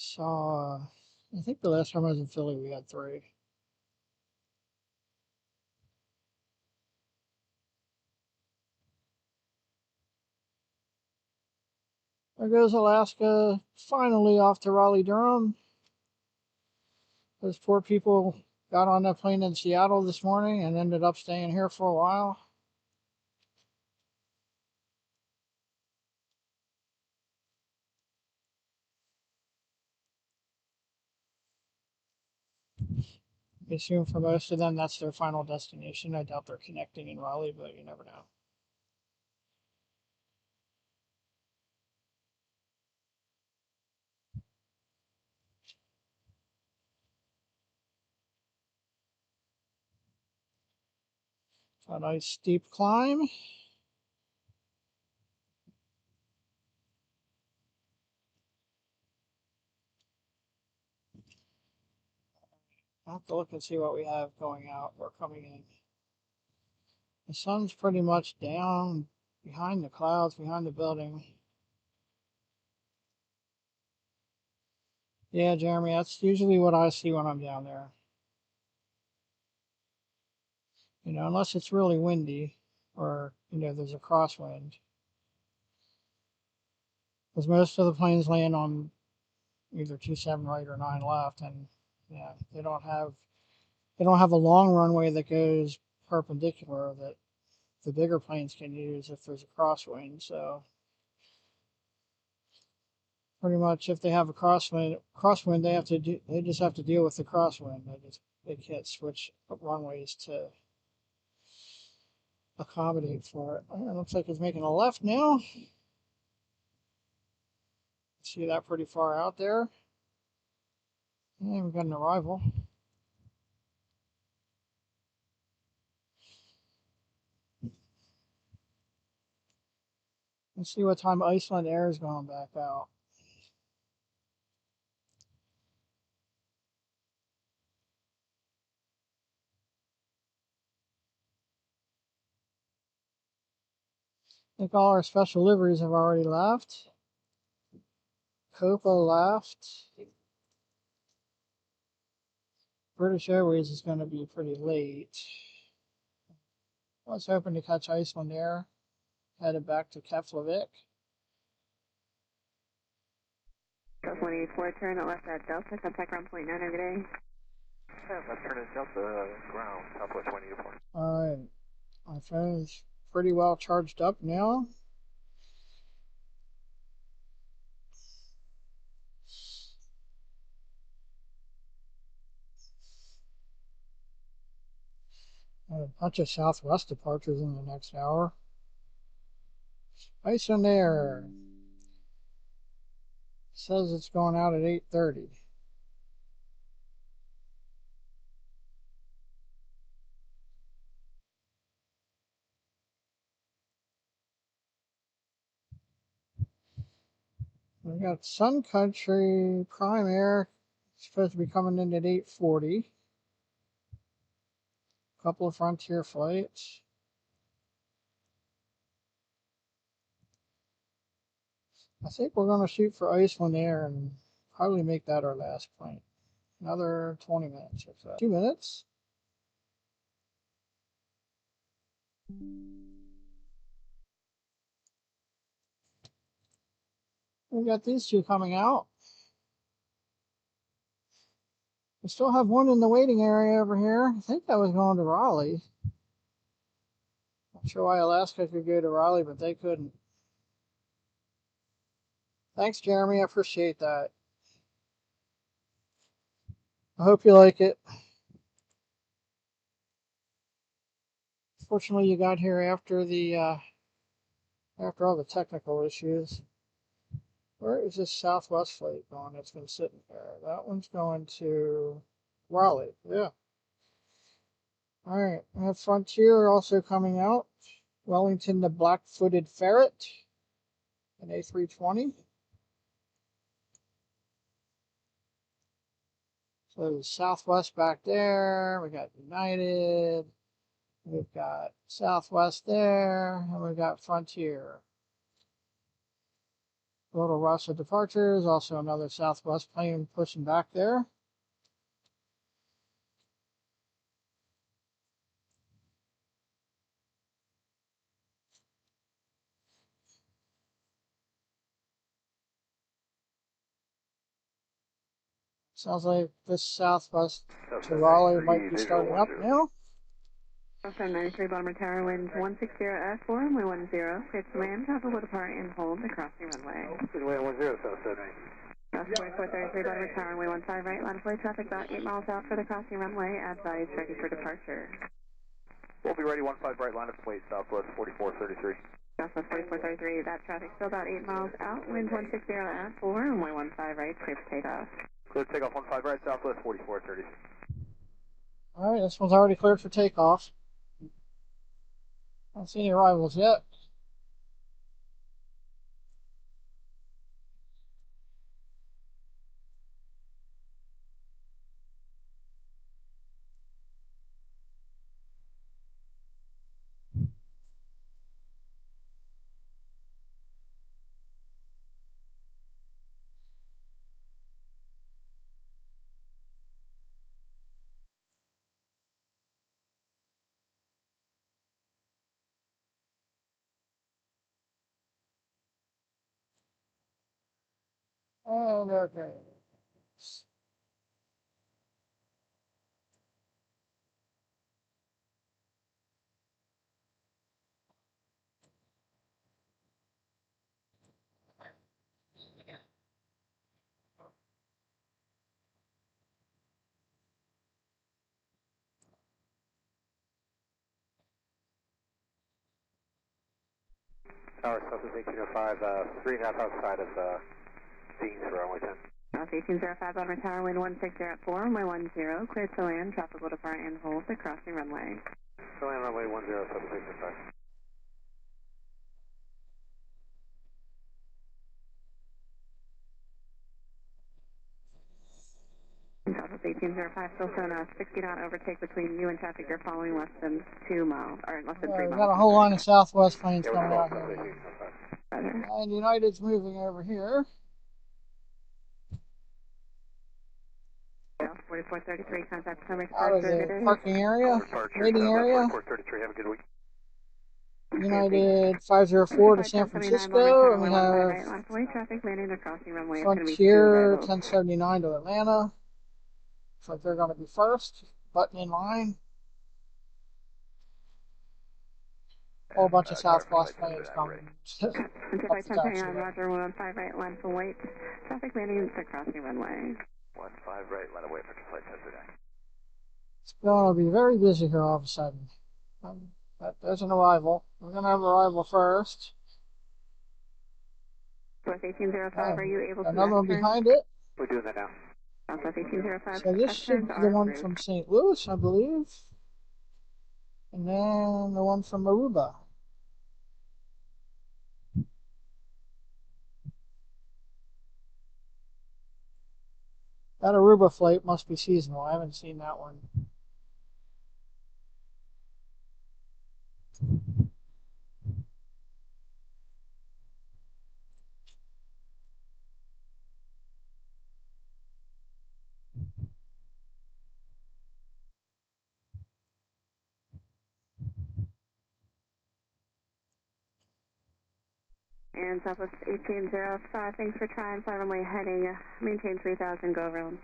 Speaker 3: So, I think the last time I was in Philly, we had 3. There goes Alaska, finally off to Raleigh, Durham. Those poor people got on that plane in Seattle this morning and ended up staying here for a while. I assume for most of them, that's their final destination. I doubt they're connecting in Raleigh, but you never know. A nice steep climb. I'll have to look and see what we have going out or coming in. The sun's pretty much down behind the clouds, behind the building. Yeah, Jeremy, that's usually what I see when I'm down there. Unless it's really windy or, there's a crosswind. Because most of the planes land on either 27 right or 9 left, and yeah, they don't have a long runway that goes perpendicular that the bigger planes can use if there's a crosswind. So pretty much, if they have a crosswind, they just have to deal with the crosswind. They can't switch runways to accommodate for it. It looks like it's making a left now. See that pretty far out there. And we've got an arrival. Let's see what time Icelandair is going back out. I think all our special liveries have already left. Copa left. British Airways is going to be pretty late. I was hoping to catch Icelandair, headed back to Keflavik.
Speaker 10: Delta 184, turn left at Delta, contact ground point 9 over day.
Speaker 2: Yeah, left turn is Delta, ground, Southwest 184.
Speaker 3: Alright, my phone is pretty well charged up now. I have a bunch of Southwest departures in the next hour. Icelandair says it's going out at 8:30. We got Sun Country Prime Air supposed to be coming in at 8:40. A couple of Frontier flights. I think we're going to shoot for Icelandair and probably make that our last plane. Another 20 minutes or so. 2 minutes. We got these two coming out. We still have one in the waiting area over here. I think that was going to Raleigh. Not sure why Alaska could go to Raleigh, but they couldn't. Thanks, Jeremy. I appreciate that. I hope you like it. Fortunately, you got here after after all the technical issues. Where is this Southwest flight going? It's been sitting there. That one's going to Raleigh. Yeah. All right. We have Frontier also coming out. Wellington, the Black-Footed Ferret, an A320. So Southwest back there. We got United. We've got Southwest there, and we've got Frontier. Little rush of departures. Also another Southwest plane pushing back there. Sounds like this Southwest to Raleigh might be starting up now.
Speaker 10: Southbound 93, Baltimore Tower, wind 160 at 4, runway 10, clear to land, travel with depart and hold the crossing runway.
Speaker 2: Runway 10, South 7.
Speaker 10: Southbound 433, Baltimore Tower, runway 15 right, line of flight traffic about 8 miles out for the crossing runway, add values ready for departure.
Speaker 2: We'll be ready, 15 right, line of flight, Southwest 4433.
Speaker 10: Southwest 4433, that traffic still about 8 miles out, wind 160 at 4, runway 15 right, clear for takeoff.
Speaker 2: Clear to takeoff 15 right, Southwest 4430.
Speaker 3: Alright, this one's already cleared for takeoff. I don't see any arrivals yet. And okay.
Speaker 2: Tower, Southwest 1805, 3.5 outside of Deans for runway 10.
Speaker 10: South 1805, Baltimore Tower, wind 160 at 4, runway 10, clear to land, traffic will depart and hold the crossing runway.
Speaker 2: To land runway 10, Southwest 1805.
Speaker 10: Southwest 1805, still showing a 60 knot overtake between you and traffic you're following less than 2 miles, or less than 3 miles.
Speaker 3: We got a whole line of Southwest planes
Speaker 2: Yeah,
Speaker 3: coming out here. And United's moving over here.
Speaker 10: 4433, contact summary
Speaker 3: Out of
Speaker 10: departure.
Speaker 3: the parking area, waiting area.
Speaker 2: 4433, have a good week.
Speaker 3: United 504 to San Francisco, and we have Frontier 1079 to Atlanta. Looks like they're going to be first, button in line. Whole bunch of Southwest planes coming.
Speaker 10: Up the taxi. Roger, 115 right, line for wait. Traffic landing to crossing runway.
Speaker 9: 15 right, line away for flight 1039.
Speaker 3: It's going to be very busy here all of a sudden. There's an arrival. We're going to have an arrival first.
Speaker 10: North 1805, are you able to
Speaker 3: another one behind it.
Speaker 2: We're doing that now.
Speaker 10: North 1805.
Speaker 3: So this should be the one from St. Louis, I believe. And then the one from Aruba. That Aruba flight must be seasonal. I haven't seen that one.
Speaker 10: And Southwest 1805, thanks for trying, fly runway heading, maintain 3000, go around.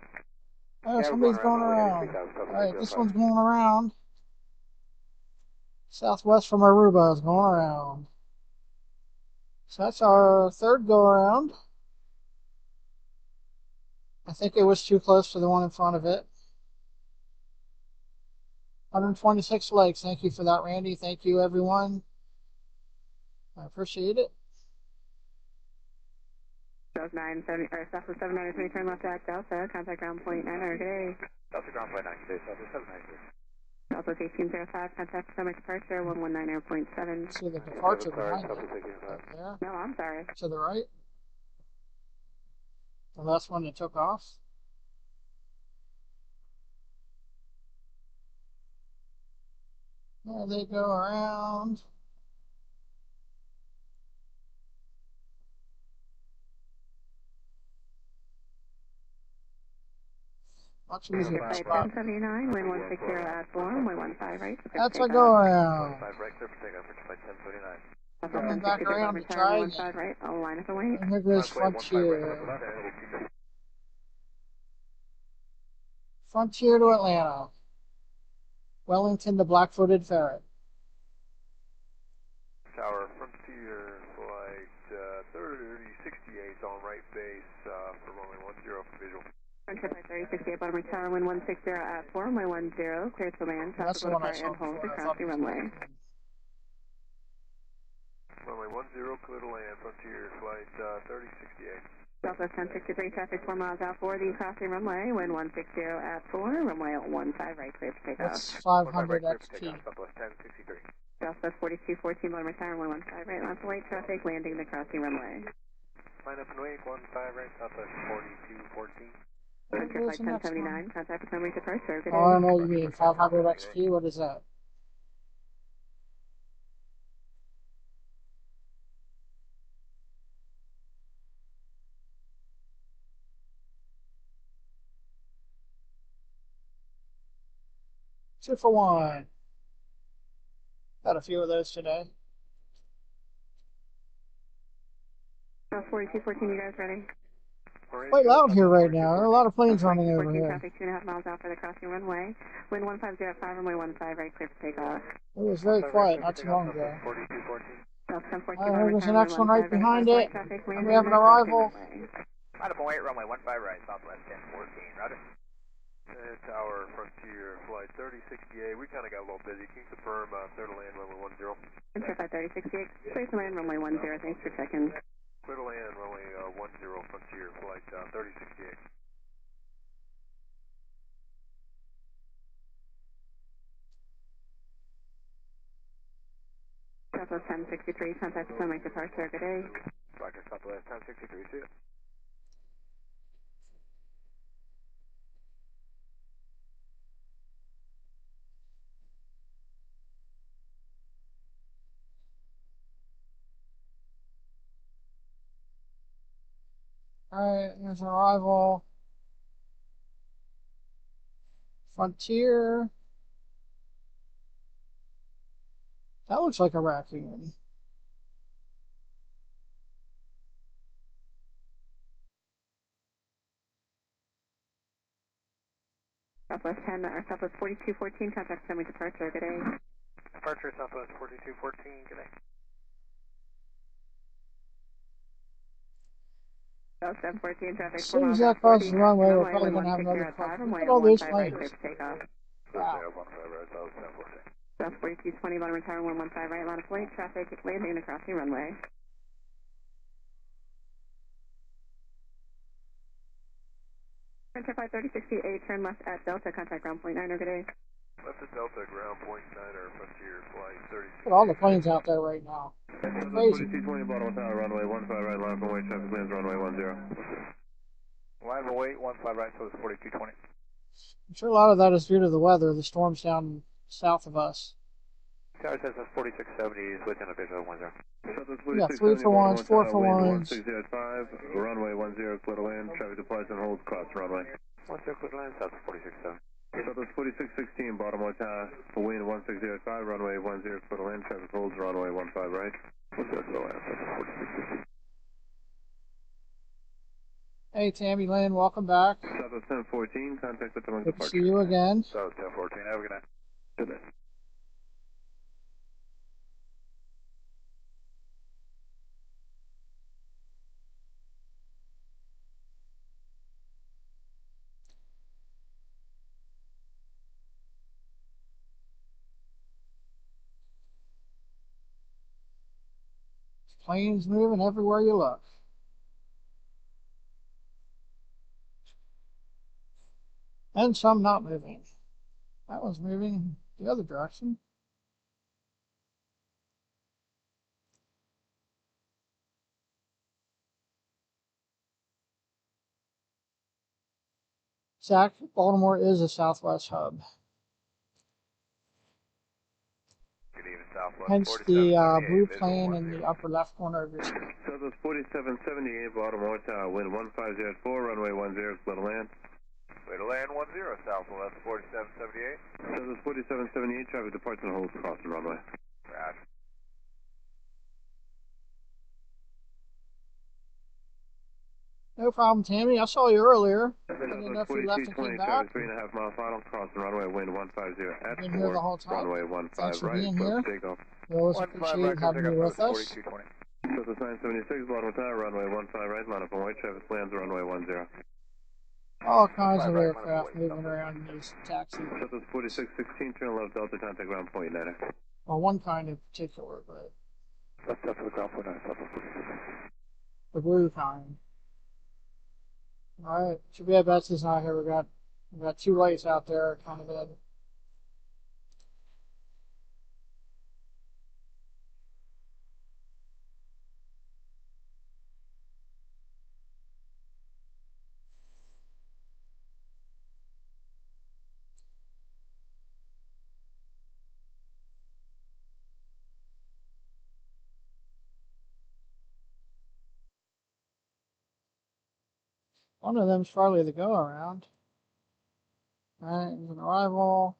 Speaker 3: Oh, somebody's going around. Alright, this one's going around. Southwest from Aruba is going around. So that's our third go around. I think it was too close to the one in front of it. 126 likes. Thank you for that, Randy. Thank you, everyone. I appreciate it.
Speaker 10: Southwest 793, turn left at Delta, contact ground point 900, good day.
Speaker 9: Delta ground point 9, good day, Southwest 793.
Speaker 10: Southwest 1805, contact summit departure 119.7.
Speaker 3: See the departure behind it. There.
Speaker 10: No, I'm sorry.
Speaker 3: To the right. The last one that took off. There they go around. Much easier.
Speaker 10: 1079, wind 160 at 4, wind 15 right.
Speaker 3: That's a go around.
Speaker 9: 5 right, clear for takeoff for flight 1039.
Speaker 3: Coming back around to try again.
Speaker 10: Right, I'll line up the wing.
Speaker 3: And here goes Frontier. Frontier to Atlanta. Wellington to Black-footed Ferret.
Speaker 11: Tower, Frontier, flight 3068 on right base for runway 10 for visual.
Speaker 10: Frontier flight 3068, Baltimore Tower, wind 160 at 4, runway 10, clear to land,
Speaker 3: That's the one I saw
Speaker 10: and hold
Speaker 3: before.
Speaker 10: across the runway.
Speaker 11: Runway 10, clear to land, Frontier, flight 3068.
Speaker 10: Southwest 1063, traffic 4 miles out for the crossing runway, wind 160 at 4, runway 15 right, clear for takeoff.
Speaker 3: That's 500 XT.
Speaker 11: Southwest 1063.
Speaker 10: Southwest 4214, Baltimore Tower, wind 15 right, line for wait, traffic landing the crossing runway.
Speaker 11: Line up and wait, 15 right, Southwest 4214.
Speaker 10: Frontier flight 1079, contact summary departure.
Speaker 3: Oh, I don't know what you mean. 500 XT? What is that? Two for one. Got a few of those today.
Speaker 10: 4214, you guys ready?
Speaker 3: Quite loud here right now. There are a lot of planes running over here.
Speaker 10: Traffic 2.5 miles out for the crossing runway. Wind 15 at 5, runway 15 right, clear for takeoff.
Speaker 3: It was very quiet not too long ago.
Speaker 11: 4214.
Speaker 3: There's the next one right behind it. And we have an arrival.
Speaker 9: Line up and wait, runway 15 right, Southwest 1014, roger.
Speaker 11: Tower, Frontier, flight 3068. We kind of got a little busy. Can you confirm clear to land, runway 10?
Speaker 10: Frontier flight 3068, clear to land, runway 10. Thanks for checking.
Speaker 11: Clear to land, runway 10, Frontier, flight 3068.
Speaker 10: Southwest 1063, contact summary departure, good day.
Speaker 11: Roger, Southwest 1063, see you.
Speaker 3: Alright, here's an arrival. Frontier. That looks like a raccoon.
Speaker 10: Southwest 10 or Southwest 4214, contact semi departure, good day.
Speaker 2: Departure Southwest 4214, good day.
Speaker 10: South 714, traffic
Speaker 3: As
Speaker 10: 4
Speaker 3: soon as
Speaker 10: miles
Speaker 3: that
Speaker 10: out
Speaker 3: crosses
Speaker 10: 40,
Speaker 3: the runway, we're
Speaker 10: runway
Speaker 3: probably going to have
Speaker 10: 160
Speaker 3: another
Speaker 10: at
Speaker 3: problem.
Speaker 10: 5,
Speaker 3: Look
Speaker 10: runway
Speaker 3: at all those
Speaker 10: 15 right,
Speaker 3: planes.
Speaker 10: clear for takeoff.
Speaker 3: Wow.
Speaker 10: South 4220, Baltimore Tower 115 right, line of flight, traffic landing and crossing runway. Center 53068, turn left at Delta, contact ground point 9, good day.
Speaker 11: Left at Delta, ground point 9er, Frontier, flight 36.
Speaker 3: Look at all the planes out there right now. Crazy.
Speaker 1: 4220, Baltimore Tower, runway 15 right, line from weight, traffic lands, runway 10.
Speaker 2: Line of weight, 15 right, so it's 4220.
Speaker 3: I'm sure a lot of that is due to the weather. The storm's down south of us.
Speaker 9: Tower says 4670 is within a visual 10.
Speaker 3: We got 3 for 1s, 4 for 1s.
Speaker 1: 16 at 5, runway 10, clear to land, traffic departs and holds, cross runway.
Speaker 9: 10 clear to land, south 4670.
Speaker 1: Southwest 4616, Baltimore Tower, wind 16 at 5, runway 10, clear to land, traffic holds, runway 15 right. 10 clear to land, southwest 4616.
Speaker 3: Hey, Tammy Lynn, welcome back.
Speaker 1: Southwest 1014, contact with the
Speaker 3: Good to see you again.
Speaker 11: South 1014, have a good night.
Speaker 1: Good night.
Speaker 3: Planes moving everywhere you look. And some not moving. That one's moving the other direction. Zach, Baltimore is a Southwest hub.
Speaker 11: Good evening, Southwest
Speaker 3: Hence the blue
Speaker 11: 4778,
Speaker 3: plane
Speaker 11: visual
Speaker 3: in
Speaker 11: 10.
Speaker 3: the upper left corner of your screen.
Speaker 1: Southwest 4778, Baltimore Tower, wind 15 at 4, runway 10, clear to land.
Speaker 11: Way to land 10, Southwest 4778.
Speaker 1: Southwest 4778, traffic departs and holds, cross the runway.
Speaker 11: Roger.
Speaker 3: No problem, Tammy. I saw you earlier. I didn't know
Speaker 1: Southwest
Speaker 3: if you left and came
Speaker 1: 4220,
Speaker 3: back.
Speaker 1: traffic 3.5 mile final, cross the runway, wind 10 at
Speaker 3: Been here the
Speaker 1: 4,
Speaker 3: whole time.
Speaker 1: runway
Speaker 3: Thanks
Speaker 1: 15
Speaker 3: for
Speaker 1: right,
Speaker 3: being
Speaker 1: close
Speaker 3: here.
Speaker 1: takeoff.
Speaker 3: We always
Speaker 2: 15
Speaker 3: appreciate
Speaker 2: right,
Speaker 3: having you with us.
Speaker 2: 4220.
Speaker 1: Southwest 976, Baltimore Tower, runway 15 right, line up on white, traffic lands, runway 10.
Speaker 3: All kinds of
Speaker 2: Right,
Speaker 3: aircraft moving around in these taxis.
Speaker 1: Southwest 4616, turn left, Delta, contact ground point 9.
Speaker 3: Well, one kind in particular, but
Speaker 9: Left for the ground point 9, southwest 4670.
Speaker 3: the blue kind. Alright, should be at Betsy's not here. We got 2 lights out there kind of in. One of them's probably the go around. Alright, there's an arrival.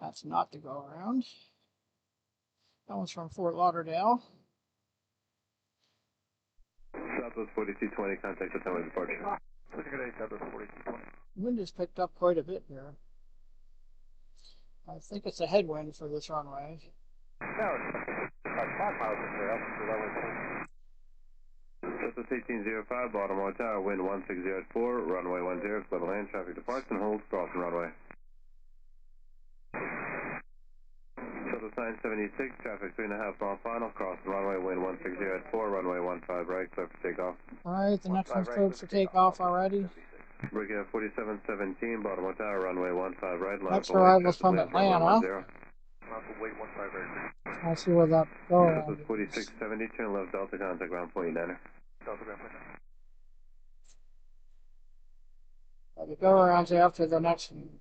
Speaker 3: That's not the go around. That one's from Fort Lauderdale.
Speaker 1: Southwest 4220, contact the time of departure.
Speaker 2: Good day, Southwest 4220.
Speaker 3: Wind has picked up quite a bit here. I think it's a headwind for this runway.
Speaker 2: No, it's about 5 miles in there, up to level 10.
Speaker 1: Southwest 1805, Baltimore Tower, wind 16 at 4, runway 10, clear to land, traffic departs and holds, crossing runway. Southwest 976, traffic 3.5 mile final, crossing runway, wind 16 at 4, runway 15 right, clear for takeoff.
Speaker 3: Alright, the next one's cleared for takeoff already.
Speaker 1: Breaking at 4717, Baltimore Tower, runway 15 right, line
Speaker 3: Next
Speaker 1: up on
Speaker 3: arrival's
Speaker 1: white,
Speaker 3: from
Speaker 1: traffic lands, runway
Speaker 3: Atlanta.
Speaker 1: 10.
Speaker 11: Weight 15 right.
Speaker 3: I'll see where that go around
Speaker 1: Southwest 4670, turn left, Delta, contact ground point 9.
Speaker 11: Delta ground point 9.
Speaker 3: The go arounds after the next one.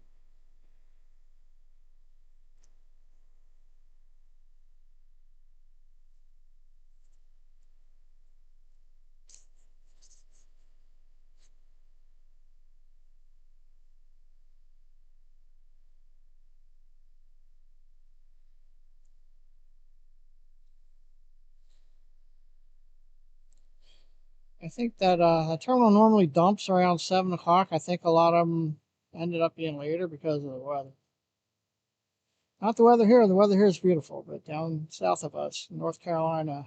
Speaker 3: I think that the terminal normally dumps around 7 o'clock. I think a lot of them ended up being later because of the weather. Not the weather here. The weather here is beautiful, but down south of us, North Carolina,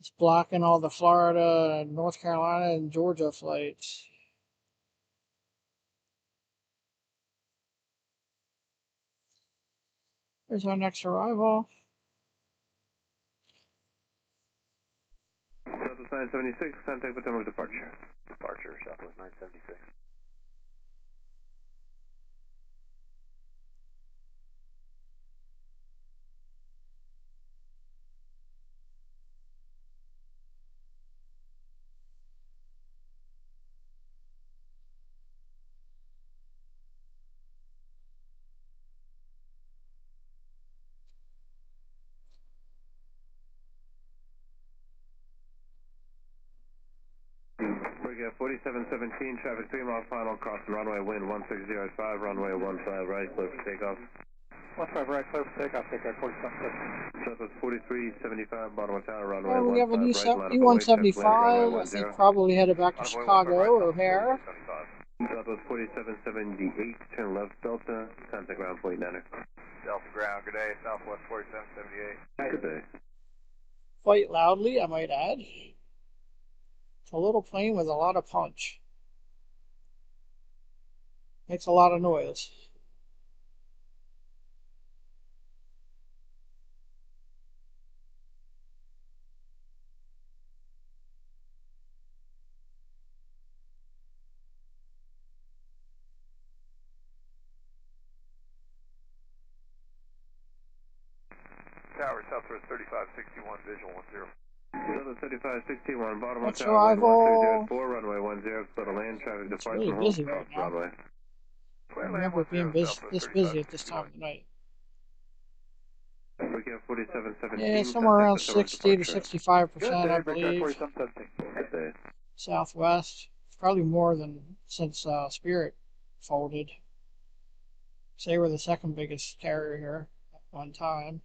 Speaker 3: it's blocking all the Florida, North Carolina, and Georgia flights. Here's our next arrival.
Speaker 12: Southwest 976, contact Potomac departure. Departure, Southwest 976. Brigade 4717, traffic 3 miles final, cross the runway, wind 16085, runway 15 right, clear for takeoff.
Speaker 2: 15 right, clear for takeoff, take care, 4717.
Speaker 12: Southwest 4375, Baltimore Tower, runway
Speaker 3: We have a
Speaker 12: 15 right, line up await,
Speaker 3: E175, I think probably headed back to Chicago or O'Hare.
Speaker 12: Southwest 4778, turn left Delta, contact ground point 9er.
Speaker 13: Delta ground, good day, Southwest 4778.
Speaker 12: Good day.
Speaker 3: Quite loudly, I might add. It's a little plane with a lot of punch. Makes a lot of noise.
Speaker 13: Tower, Southwest 3561, visual 10.
Speaker 12: Southwest 3561, Baltimore
Speaker 3: Next
Speaker 12: Tower, wind
Speaker 3: arrival.
Speaker 12: 1304, runway 10, clear to land, traffic
Speaker 3: It's
Speaker 12: departs
Speaker 3: really
Speaker 12: from home,
Speaker 3: busy right
Speaker 12: cross
Speaker 3: now.
Speaker 12: runway.
Speaker 3: I remember it being this busy at this time of the night.
Speaker 12: Brigade 4717,
Speaker 3: Yeah, somewhere around
Speaker 12: contact
Speaker 3: 60 to
Speaker 12: departure.
Speaker 3: 65%, I believe.
Speaker 2: 4717.
Speaker 12: Good day.
Speaker 3: Southwest. It's probably more than since Spirit folded. They were the second biggest carrier here at one time.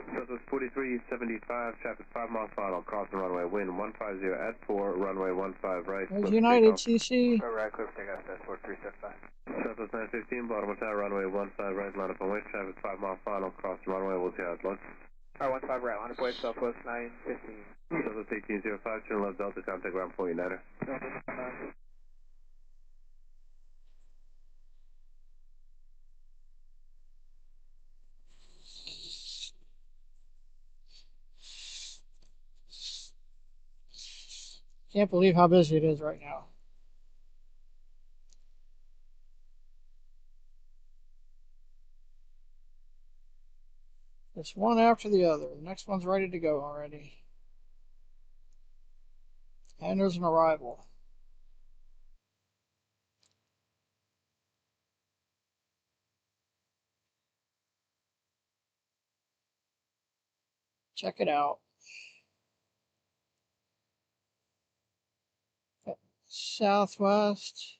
Speaker 12: Southwest 4375, traffic 5 miles final, cross the runway, wind 150 at 4, runway 15 right.
Speaker 3: There's United CC.
Speaker 13: Right, clear for takeoff, Southwest 375.
Speaker 12: Southwest 915, Baltimore Tower, runway 15 right, line up and wait, traffic 5 miles final, cross the runway, we'll see how it looks.
Speaker 2: Alright, 15 right, line up await, Southwest 915.
Speaker 12: Southwest 1805, turn left Delta, contact ground point 9er.
Speaker 3: Can't believe how busy it is right now. It's one after the other. The next one's ready to go already. And there's an arrival. Check it out. Southwest.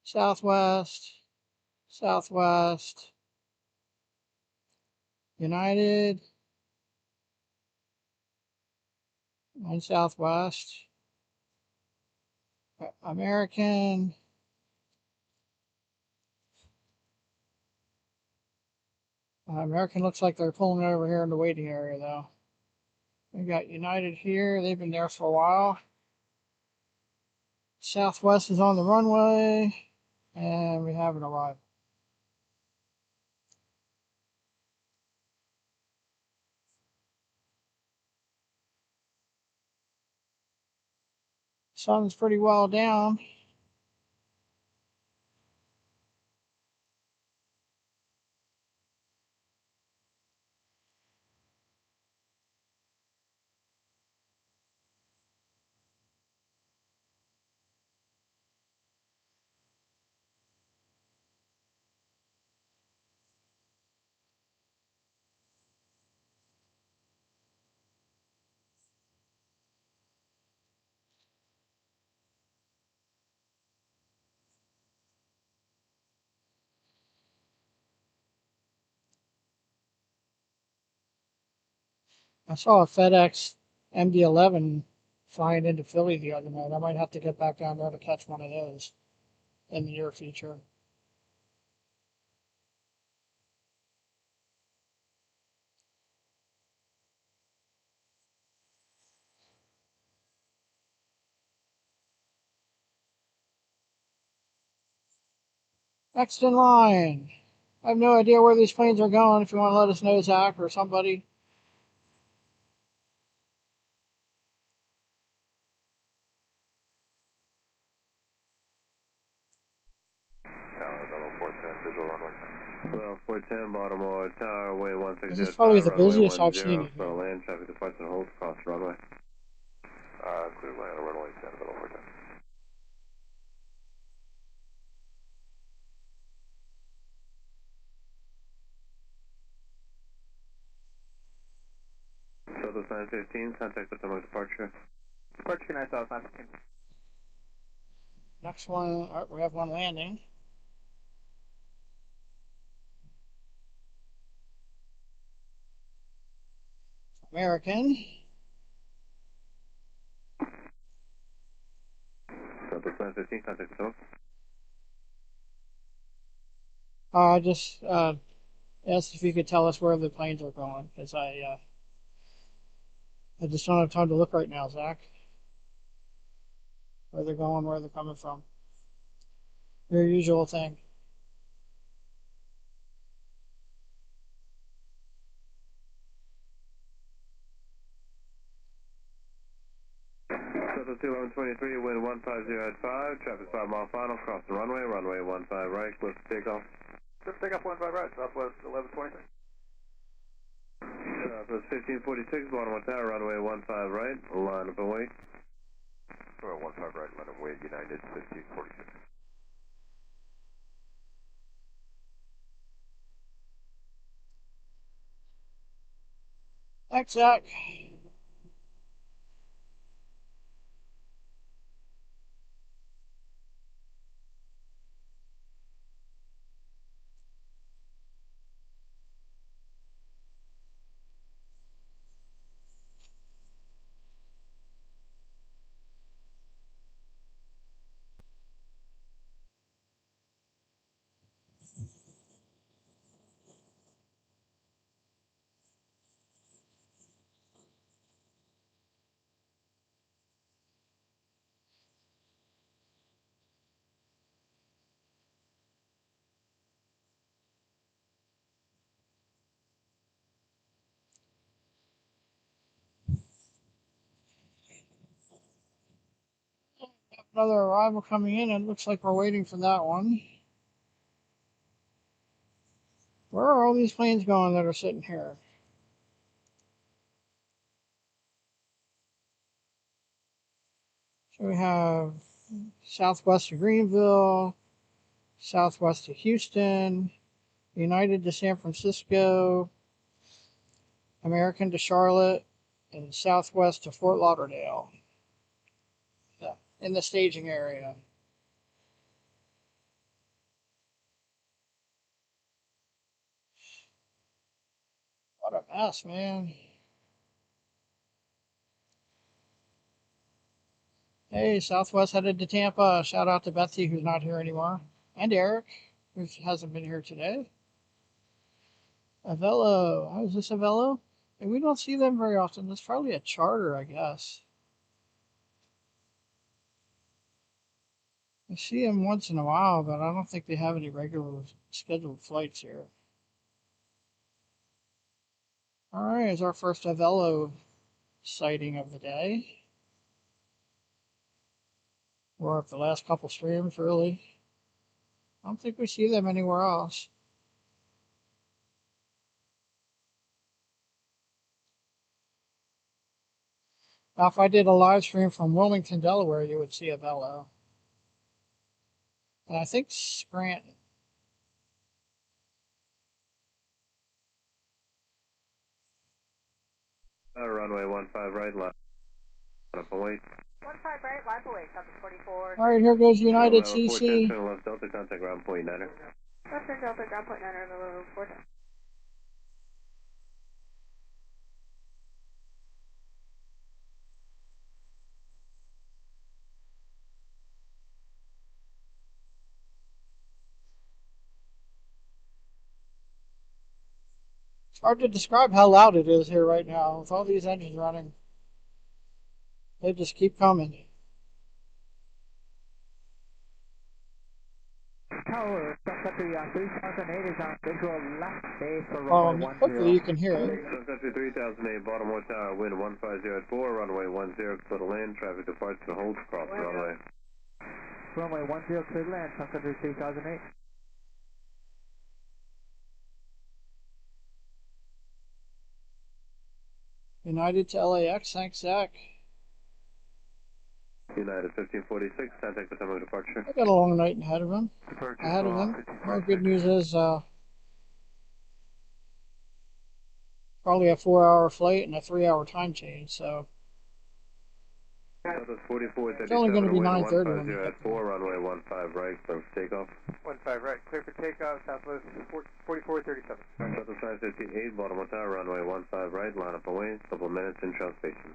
Speaker 3: Southwest. Southwest. United. And Southwest. American. American looks like they're pulling over here in the waiting area, though. We got United here. They've been there for a while. Southwest is on the runway. And we have an arrival. Sun's pretty well down. I saw a FedEx MD-11 flying into Philly the other night. I might have to get back down there to catch one of those in the near future. Next in line. I have no idea where these planes are going. If you want to let us know, Zach or somebody.
Speaker 5: Tower 410, visual runway.
Speaker 12: Well, 410, Baltimore Tower, wind 1605,
Speaker 3: This is probably the
Speaker 12: runway
Speaker 3: busiest
Speaker 12: 10,
Speaker 3: I've seen it.
Speaker 12: so land traffic departure hold across the runway.
Speaker 5: Clear land, runway 10, middle 410.
Speaker 12: Southwest 915, contact Potomac departure.
Speaker 2: Departure United South 915.
Speaker 3: Next one, we have one landing. American.
Speaker 12: Southwest 915, contact Potomac.
Speaker 3: I just asked if you could tell us where the planes are going, because I just don't have time to look right now, Zach. Where they're going, where they're coming from. Your usual thing.
Speaker 12: Southwest 1123, wind 150 at 5, traffic 5 mile final, cross the runway 15 right, close to takeoff.
Speaker 2: Just take off 15 right, Southwest 1123.
Speaker 12: Southwest 1546, Baltimore Tower, runway 15 right, line up and wait.
Speaker 5: Runway 15 right, line up and wait, United 1546.
Speaker 3: Thanks, Zach. Another arrival coming in. It looks like we're waiting for that one. Where are all these planes going that are sitting here? So we have southwest to Greenville, southwest to Houston, United to San Francisco, American to Charlotte, and southwest to Fort Lauderdale. Yeah, in the staging area. What a mess, man. Hey, Southwest headed to Tampa. Shout out to Betsy, who's not here anymore. And Eric, who hasn't been here today. Avello. Oh, is this Avello? And we don't see them very often. That's probably a charter, I guess. I see them once in a while, but I don't think they have any regular scheduled flights here. All right, here's our first Avello sighting of the day. Or up the last couple streams, really. I don't think we see them anywhere else. Now, if I did a live stream from Wilmington, Delaware, you would see Avello. And I think Scranton.
Speaker 12: Runway 15 right, line up and wait.
Speaker 7: 15 right, line away, Southwest 44.
Speaker 3: All right, here goes United CC.
Speaker 12: Left Delta, contact ground point 9er.
Speaker 7: Western Delta, ground point 9er, below 410.
Speaker 3: It's hard to describe how loud it is here right now with all these engines running. They just keep coming.
Speaker 2: Tower, Subcountry 3008 is on visual left base for runway 10.
Speaker 3: Hopefully you can hear it.
Speaker 12: Subcountry 3008, Baltimore Tower, wind 150 at 4, runway 10, clear to land, traffic departs and holds across the runway.
Speaker 2: Runway 10, clear to land, Subcountry 3008.
Speaker 3: United to LAX, thanks Zach.
Speaker 12: United 1546, contact the time of departure.
Speaker 3: I got a long night ahead of him. Well, good news is probably a 4-hour flight and a 3-hour time change, so it's only going to be 9:30 when we get
Speaker 12: at 4, runway 15 right, clear for takeoff.
Speaker 2: 15 right, clear for takeoff, Southwest 4437.
Speaker 12: Southwest 558, Baltimore Tower, runway 15 right, line up away, couple of minutes, inbound station.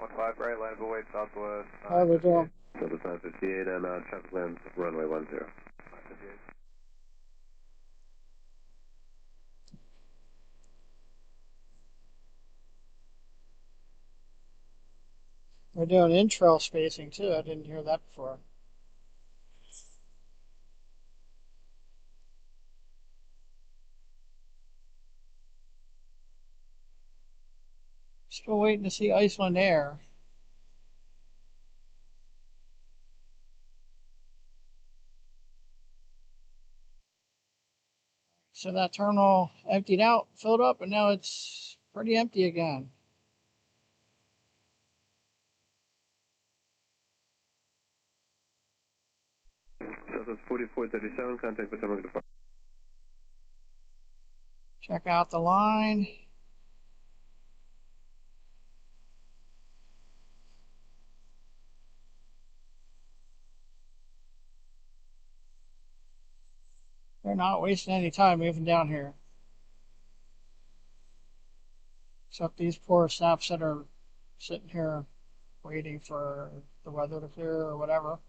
Speaker 13: 15 right, line up away, Southwest.
Speaker 3: how are we doing?
Speaker 12: Southwest 558 and traffic lands, runway 10.
Speaker 3: We're doing in-trail spacing too. I didn't hear that before. Still waiting to see Icelandair. So that terminal emptied out, filled up, and now it's pretty empty again.
Speaker 12: Southwest 4437, contact the time of departure.
Speaker 3: Check out the line. They're not wasting any time moving down here. Except these poor snaps that are sitting here waiting for the weather to clear or whatever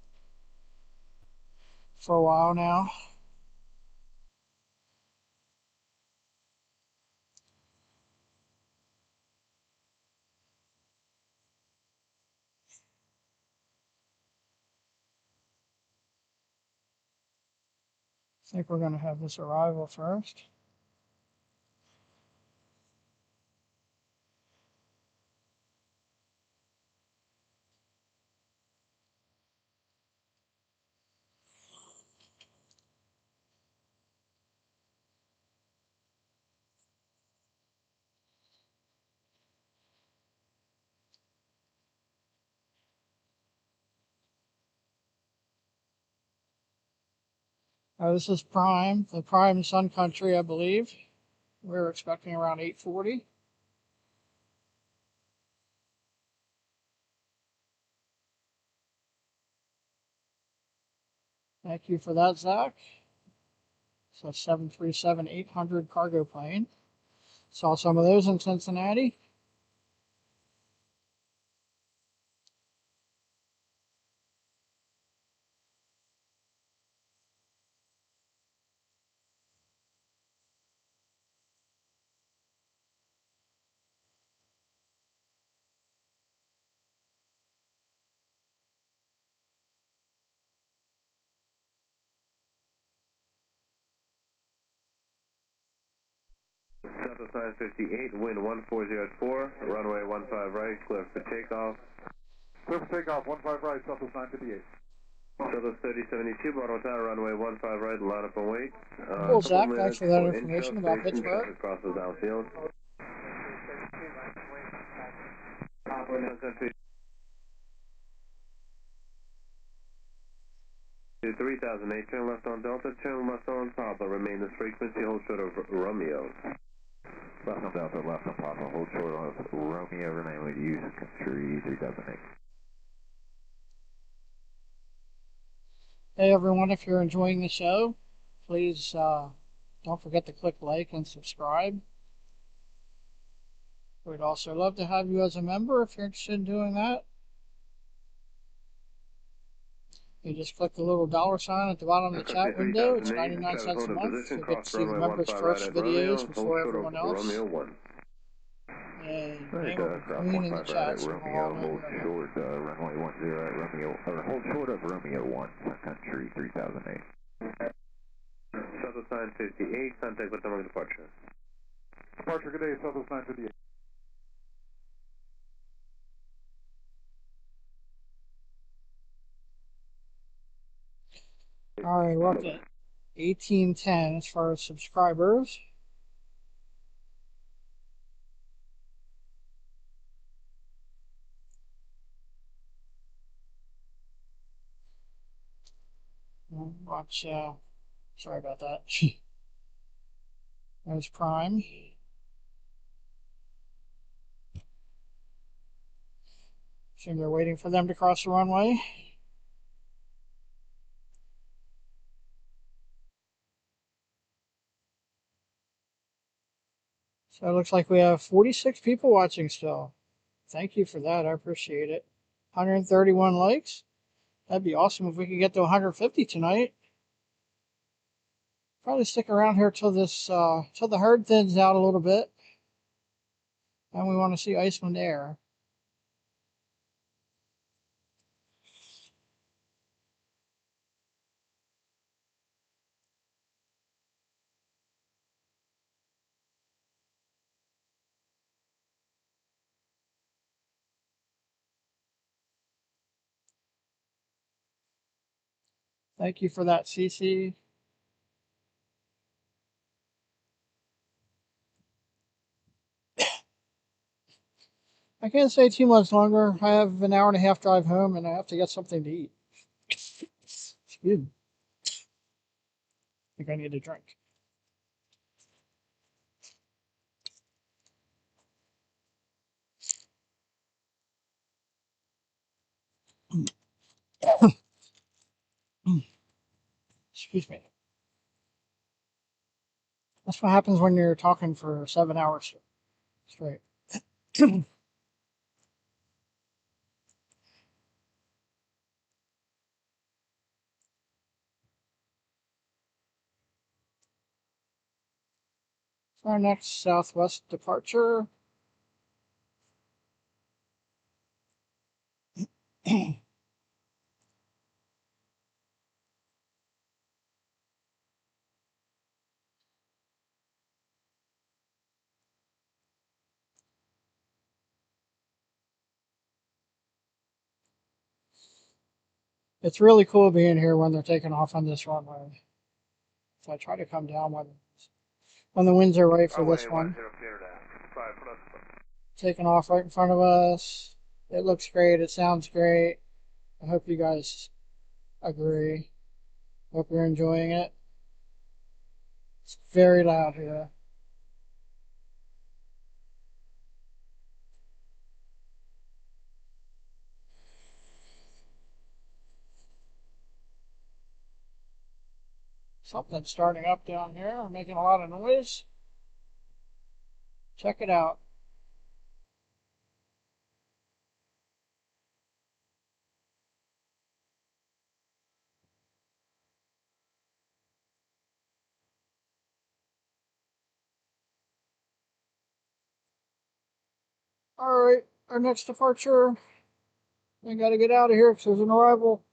Speaker 3: for a while now. I think we're going to have this arrival first. This is Prime, the Prime Sun Country, I believe. We're expecting around 8:40. Thank you for that, Zach. So 737-800 cargo plane. Saw some of those in Cincinnati.
Speaker 12: Southwest 958, wind 140 at 4, runway 15 right, clear for takeoff.
Speaker 11: Clear for takeoff, 15 right, Southwest 958.
Speaker 12: Southwest 3072, Baltimore Tower, runway 15 right, line up and wait.
Speaker 3: Cool, Zach. Thanks for that information about Pittsburgh.
Speaker 12: Crosses outfield. 3008, turn left on Delta, turn left on Papa, remain this frequency, hold short of Romeo.
Speaker 9: Left on Delta, left on Papa, hold short of Romeo, remain with use country 3008.
Speaker 3: Hey everyone, if you're enjoying the show, please don't forget to click like and subscribe. We'd also love to have you as a member if you're interested in doing that. You just click the little $sign at the bottom of the chat window. It's 99 cents a month. You'll get to see the members' first videos before everyone else. And name will be green in the chat, so we'll all know you're
Speaker 9: short, runway 10 at Romeo, or hold short of Romeo 1, country 3008.
Speaker 12: Southwest 958, contact with number departure.
Speaker 11: Departure, good day, Southwest 958.
Speaker 3: Alright, we're up to 1810 as far as subscribers. Watch, sorry about that. There's Prime. Assume they're waiting for them to cross the runway. So it looks like we have 46 people watching still. Thank you for that. I appreciate it. 131 likes. That'd be awesome if we could get to 150 tonight. Probably stick around here till till the herd thins out a little bit. And we want to see Icelandair. Thank you for that, CC. I can't stay too much longer. I have an hour and a half drive home and I have to get something to eat. Excuse me. I think I need a drink. Excuse me. That's what happens when you're talking for 7 hours straight. Our next Southwest departure. It's really cool being here when they're taking off on this runway. So I try to come down when the winds are right for this one. Taking off right in front of us. It looks great. It sounds great. I hope you guys agree. Hope you're enjoying it. It's very loud here. Something's starting up down here, making a lot of noise. Check it out. Alright, our next departure. I gotta get out of here because there's an arrival.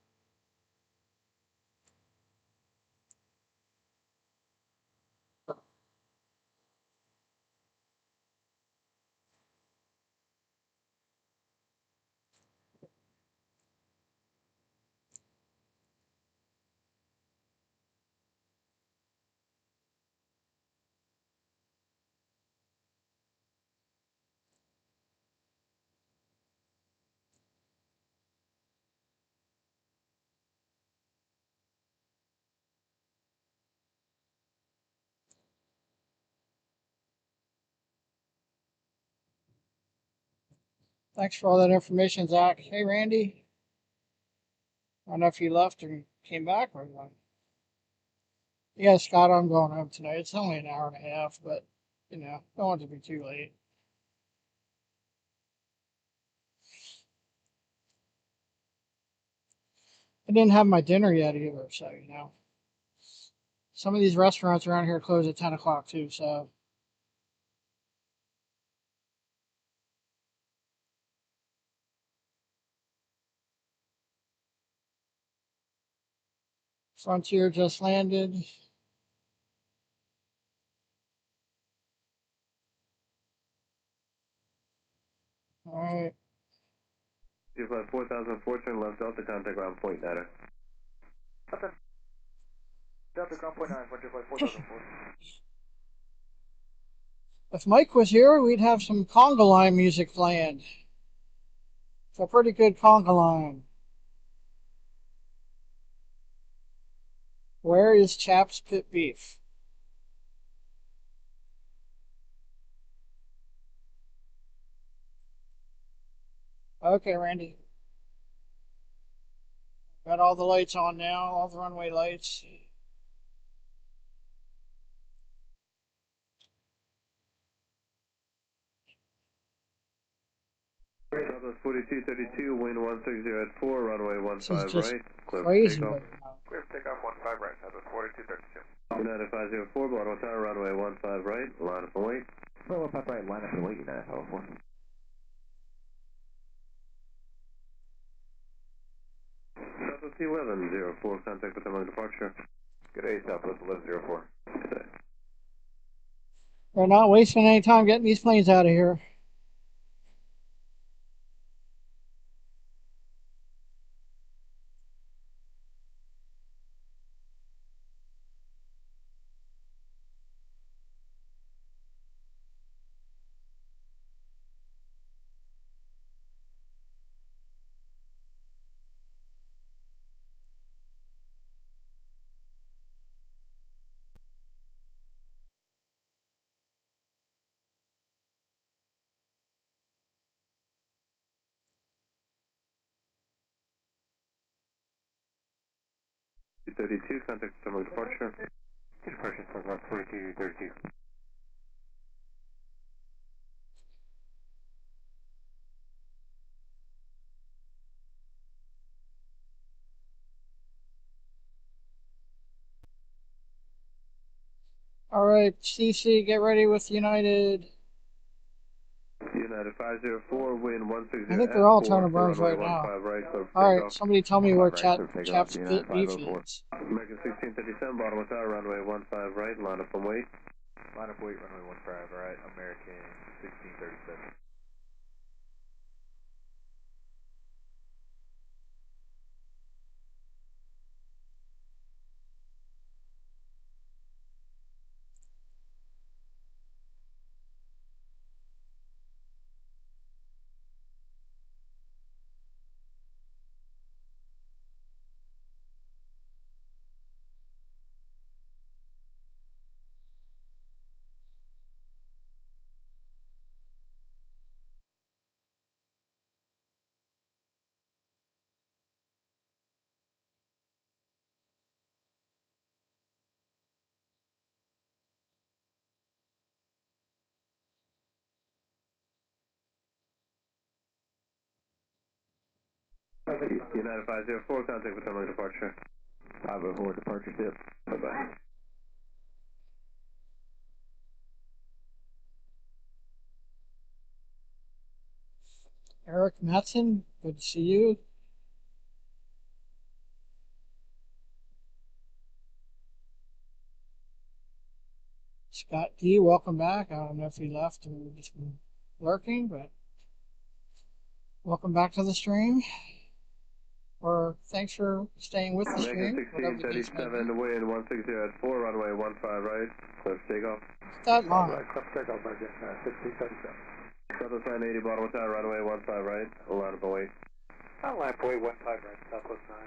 Speaker 3: Thanks for all that information, Zach. Hey, Randy. I don't know if you left or came back or what. Yeah, Scott, I'm going home tonight. It's only an hour and a half, but, you know, don't want it to be too late. I didn't have my dinner yet either, so, you know. Some of these restaurants around here close at 10 o'clock too, so. Frontier just landed. All right.
Speaker 12: You flight 4004, turn left Delta, contact ground point data.
Speaker 2: Delta ground point 9, Frontier flight 4004.
Speaker 3: If Mike was here, we'd have some conga line music playing. It's a pretty good conga line. Where is Chap's Pit Beef? Okay, Randy. Got all the lights on now, all the runway lights.
Speaker 12: Southwest 4232, wind 160 at 4, runway 15 right. Clear for
Speaker 3: Crazy
Speaker 12: takeoff.
Speaker 3: right now.
Speaker 13: Clear for takeoff 15 right, Southwest 4232.
Speaker 12: United 504, Baltimore Tower, runway 15 right, line up and wait.
Speaker 9: Well, up right, line up and wait, United 504.
Speaker 12: Southwest 1104, contact with them on departure.
Speaker 13: Good day, Southwest 1104.
Speaker 12: Good day.
Speaker 3: We're not wasting any time getting these planes out of here.
Speaker 12: Departure, contact with them on departure.
Speaker 13: Departure, Southwest 4232.
Speaker 3: All right, CC, get ready with United.
Speaker 12: United 504, wind 160
Speaker 3: I think they're all
Speaker 12: at 4,
Speaker 3: turning burns right
Speaker 12: runway
Speaker 3: now.
Speaker 12: 15 right, clear for
Speaker 3: All right,
Speaker 12: takeoff.
Speaker 3: somebody tell me where Chap's Pit Beef
Speaker 9: oh
Speaker 3: is.
Speaker 12: American 1637, Baltimore Tower, runway 15 right, line up and wait.
Speaker 13: Line up wait, runway 15 right, American 1637.
Speaker 12: United 504, contact with them on departure.
Speaker 9: 504, departure ship.
Speaker 12: Bye-bye.
Speaker 3: Eric Matson, good to see you. Scott D, welcome back. I don't know if he left or just been lurking, but welcome back to the stream. Or thanks for staying with the stream.
Speaker 12: American 1637, wind 160 at 4, runway 15 right, clear for takeoff.
Speaker 3: That line.
Speaker 12: Right, clear for takeoff, American 1637. Southwest 980, Baltimore Tower, runway 15 right, line up and wait.
Speaker 6: Line up wait, 15 right, Southwest 9.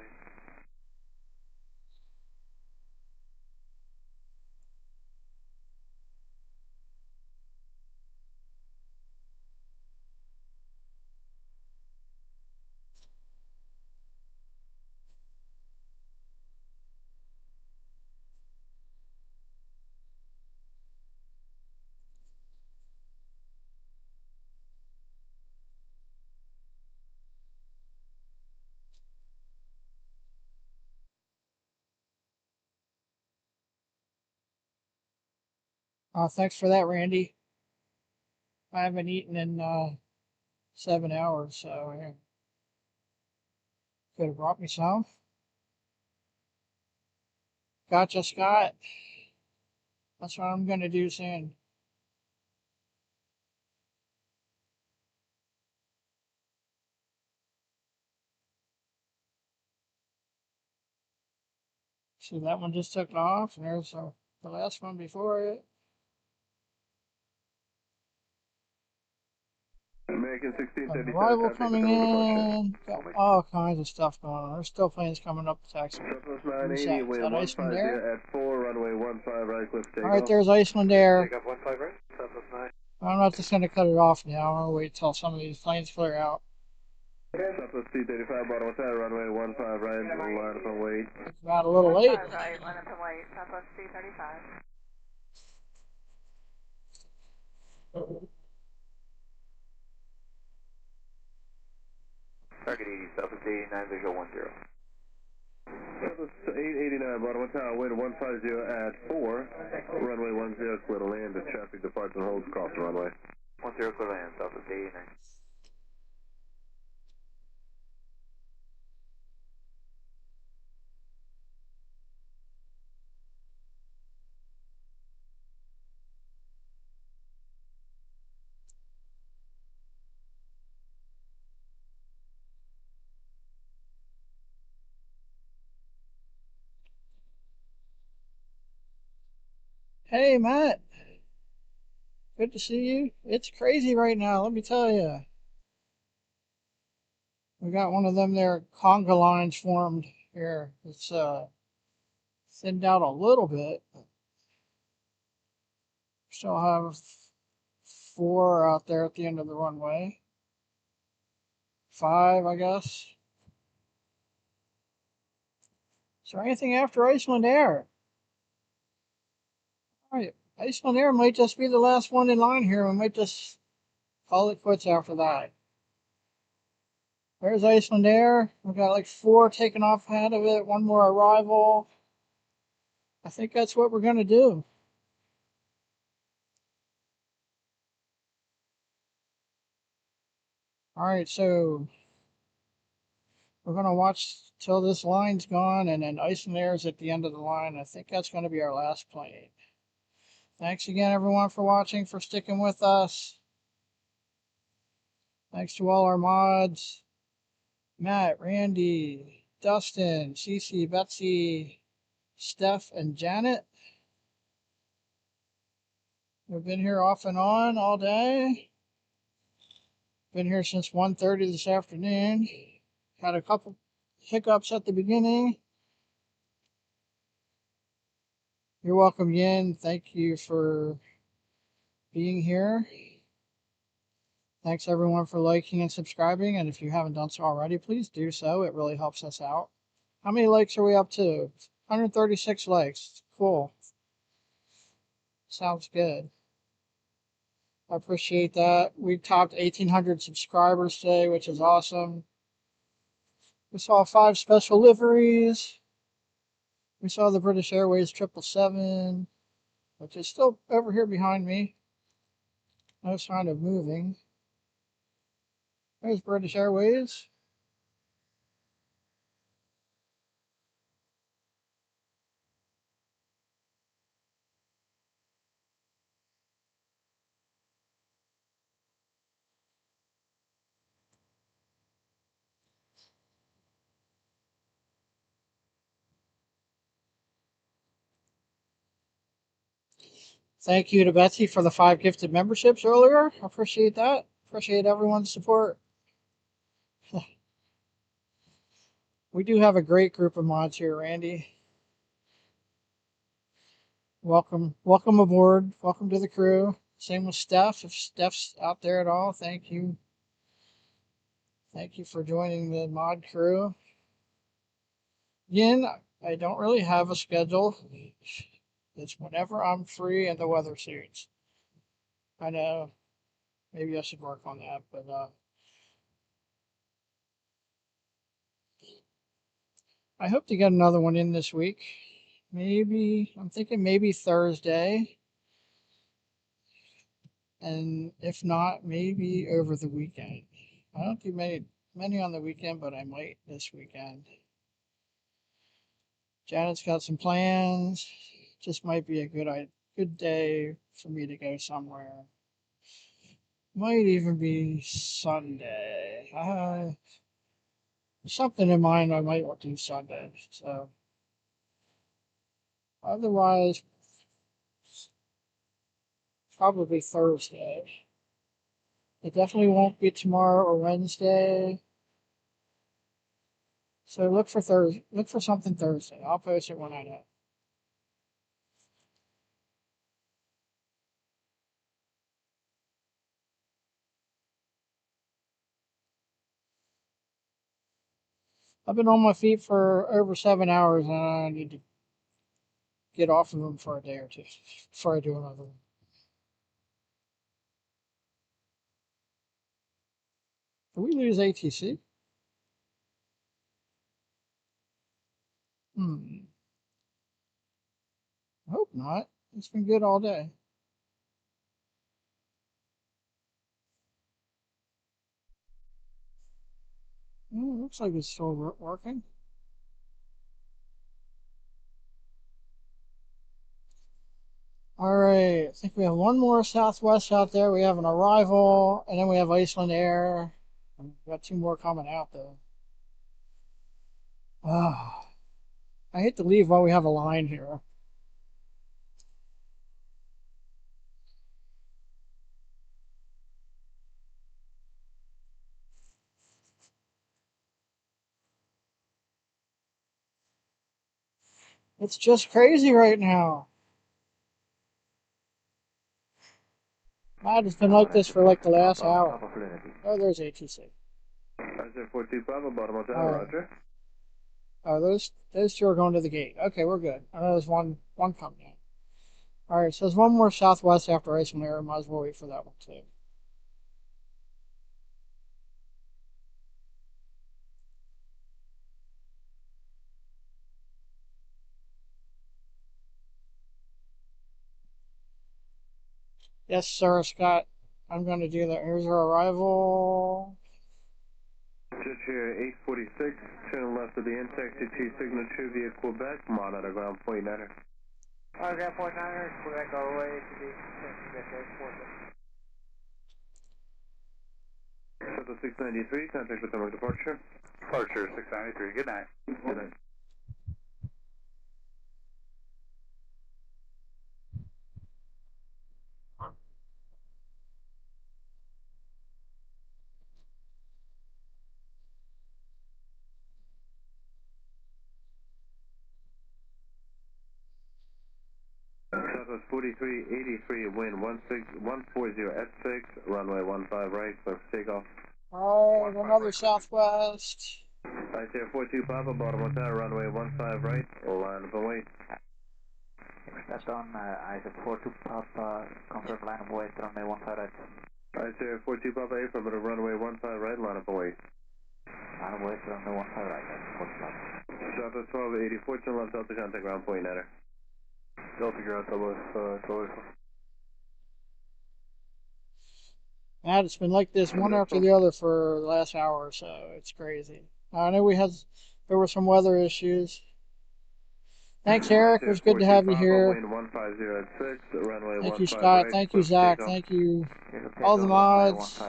Speaker 3: Thanks for that, Randy. I haven't eaten in 7 hours, so yeah. Could have brought me some. Gotcha, Scott. That's what I'm going to do soon. See, that one just took off, and there's the last one before it.
Speaker 12: American 1637.
Speaker 3: Arrival coming in. Got all kinds of stuff going on. There's still planes coming up to taxi.
Speaker 12: Southwest 980, wind 150 at 4, runway 15 right, cliff takeoff.
Speaker 3: Alright, there's Icelandair.
Speaker 12: Take up 15 right, Southwest 9.
Speaker 3: I'm not just going to cut it off now. I'm going to wait till some of these planes clear out.
Speaker 12: Southwest 235, bottom 10, runway 15 right, line up and wait.
Speaker 3: It's about a little late.
Speaker 7: Right, line up and wait, Southwest 235.
Speaker 13: Target 80, Southwest 89, visual 10.
Speaker 12: Southwest 889, bottom tower, wind 150 at 4, runway 10, clear to land, the traffic departs and holds across the runway.
Speaker 13: 10, clear to land, Southwest 89.
Speaker 3: Hey, Matt. Good to see you. It's crazy right now, let me tell you. We got one of them there conga lines formed here. It's thinned out a little bit. Still have 4 out there at the end of the runway. 5, I guess. Is there anything after Icelandair? Alright, Icelandair might just be the last one in line here. We might just call it quits after that. There's Icelandair. We've got like 4 taking off ahead of it, 1 more arrival. I think that's what we're going to do. Alright, so we're going to watch till this line's gone, and then Icelandair's at the end of the line. I think that's going to be our last plane. Thanks again, everyone, for watching, for sticking with us. Thanks to all our mods. Matt, Randy, Dustin, Cece, Betsy, Steph, and Janet. We've been here off and on all day. Been here since 1:30 this afternoon. Had a couple hiccups at the beginning. You're welcome, Yin. Thank you for being here. Thanks, everyone, for liking and subscribing. And if you haven't done so already, please do so. It really helps us out. How many likes are we up to? 136 likes. Cool. Sounds good. I appreciate that. We topped 1,800 subscribers today, which is awesome. We saw 5 special liveries. We saw the British Airways 777, which is still over here behind me. No sign of moving. There's British Airways. Thank you to Betsy for the 5 gifted memberships earlier. I appreciate that. Appreciate everyone's support. We do have a great group of mods here, Randy. Welcome aboard. Welcome to the crew. Same with Steph. If Steph's out there at all, thank you. Thank you for joining the mod crew. Yin, I don't really have a schedule. It's whenever I'm free and the weather suits. I know. Maybe I should work on that, but I hope to get another one in this week. Maybe, I'm thinking maybe Thursday. And if not, maybe over the weekend. I don't do many on the weekend, but I might this weekend. Janet's got some plans. Just might be a good day for me to go somewhere. Might even be Sunday. Something in mind I might want to do Sunday. So otherwise, probably Thursday. It definitely won't be tomorrow or Wednesday. So look for something Thursday. I'll post it when I know. I've been on my feet for over 7 hours, and I need to get off of them for a day or two before I do another one. Did we lose ATC? I hope not. It's been good all day. Looks like it's still working. All right, I think we have one more Southwest out there. We have an arrival, and then we have Icelandair. We've got 2 more coming out, though. I hate to leave while we have a line here. It's just crazy right now. It's been like this for like the last hour. Oh, there's ATC.
Speaker 12: Roger, 42 Papa, bottom hotel, roger.
Speaker 3: Oh, those 2 are going to the gate. Okay, we're good. I know there's one coming in. All right, so there's one more Southwest after Icelandair. Might as well wait for that one too. Yes, sir, Scott. I'm going to do that. Here's our arrival.
Speaker 12: Just here, 846, turn left of the intake to T signature via Quebec, monitor ground point niner.
Speaker 2: Ground point niner, Quebec all the way to the Quebec airport.
Speaker 12: Delta 693, contact with Potomac departure.
Speaker 13: Departure 693, good night.
Speaker 12: Good night. Southwest 4383, wind 140 at 6, runway 15 right, clear for takeoff.
Speaker 3: All right, another Southwest.
Speaker 12: Icelandair 42 Papa, bottom hotel, runway 15 right, line up and wait.
Speaker 14: That's on Icelandair 42 Papa, confirm line up and wait, runway 15 right.
Speaker 12: Icelandair 42 Papa, affirmative, runway 15 right, line up and wait.
Speaker 14: Line up and wait, runway 15 right,
Speaker 12: Southwest 1284, turn left Delta, contact ground point niner.
Speaker 13: Delta ground, Southwest
Speaker 3: Matt, it's been like this one after the other for the last hour or so. It's crazy. I know there were some weather issues. Thanks, Eric. It was good to have you here. Thank you, Scott. Thank you, Zach. Thank you, all the mods.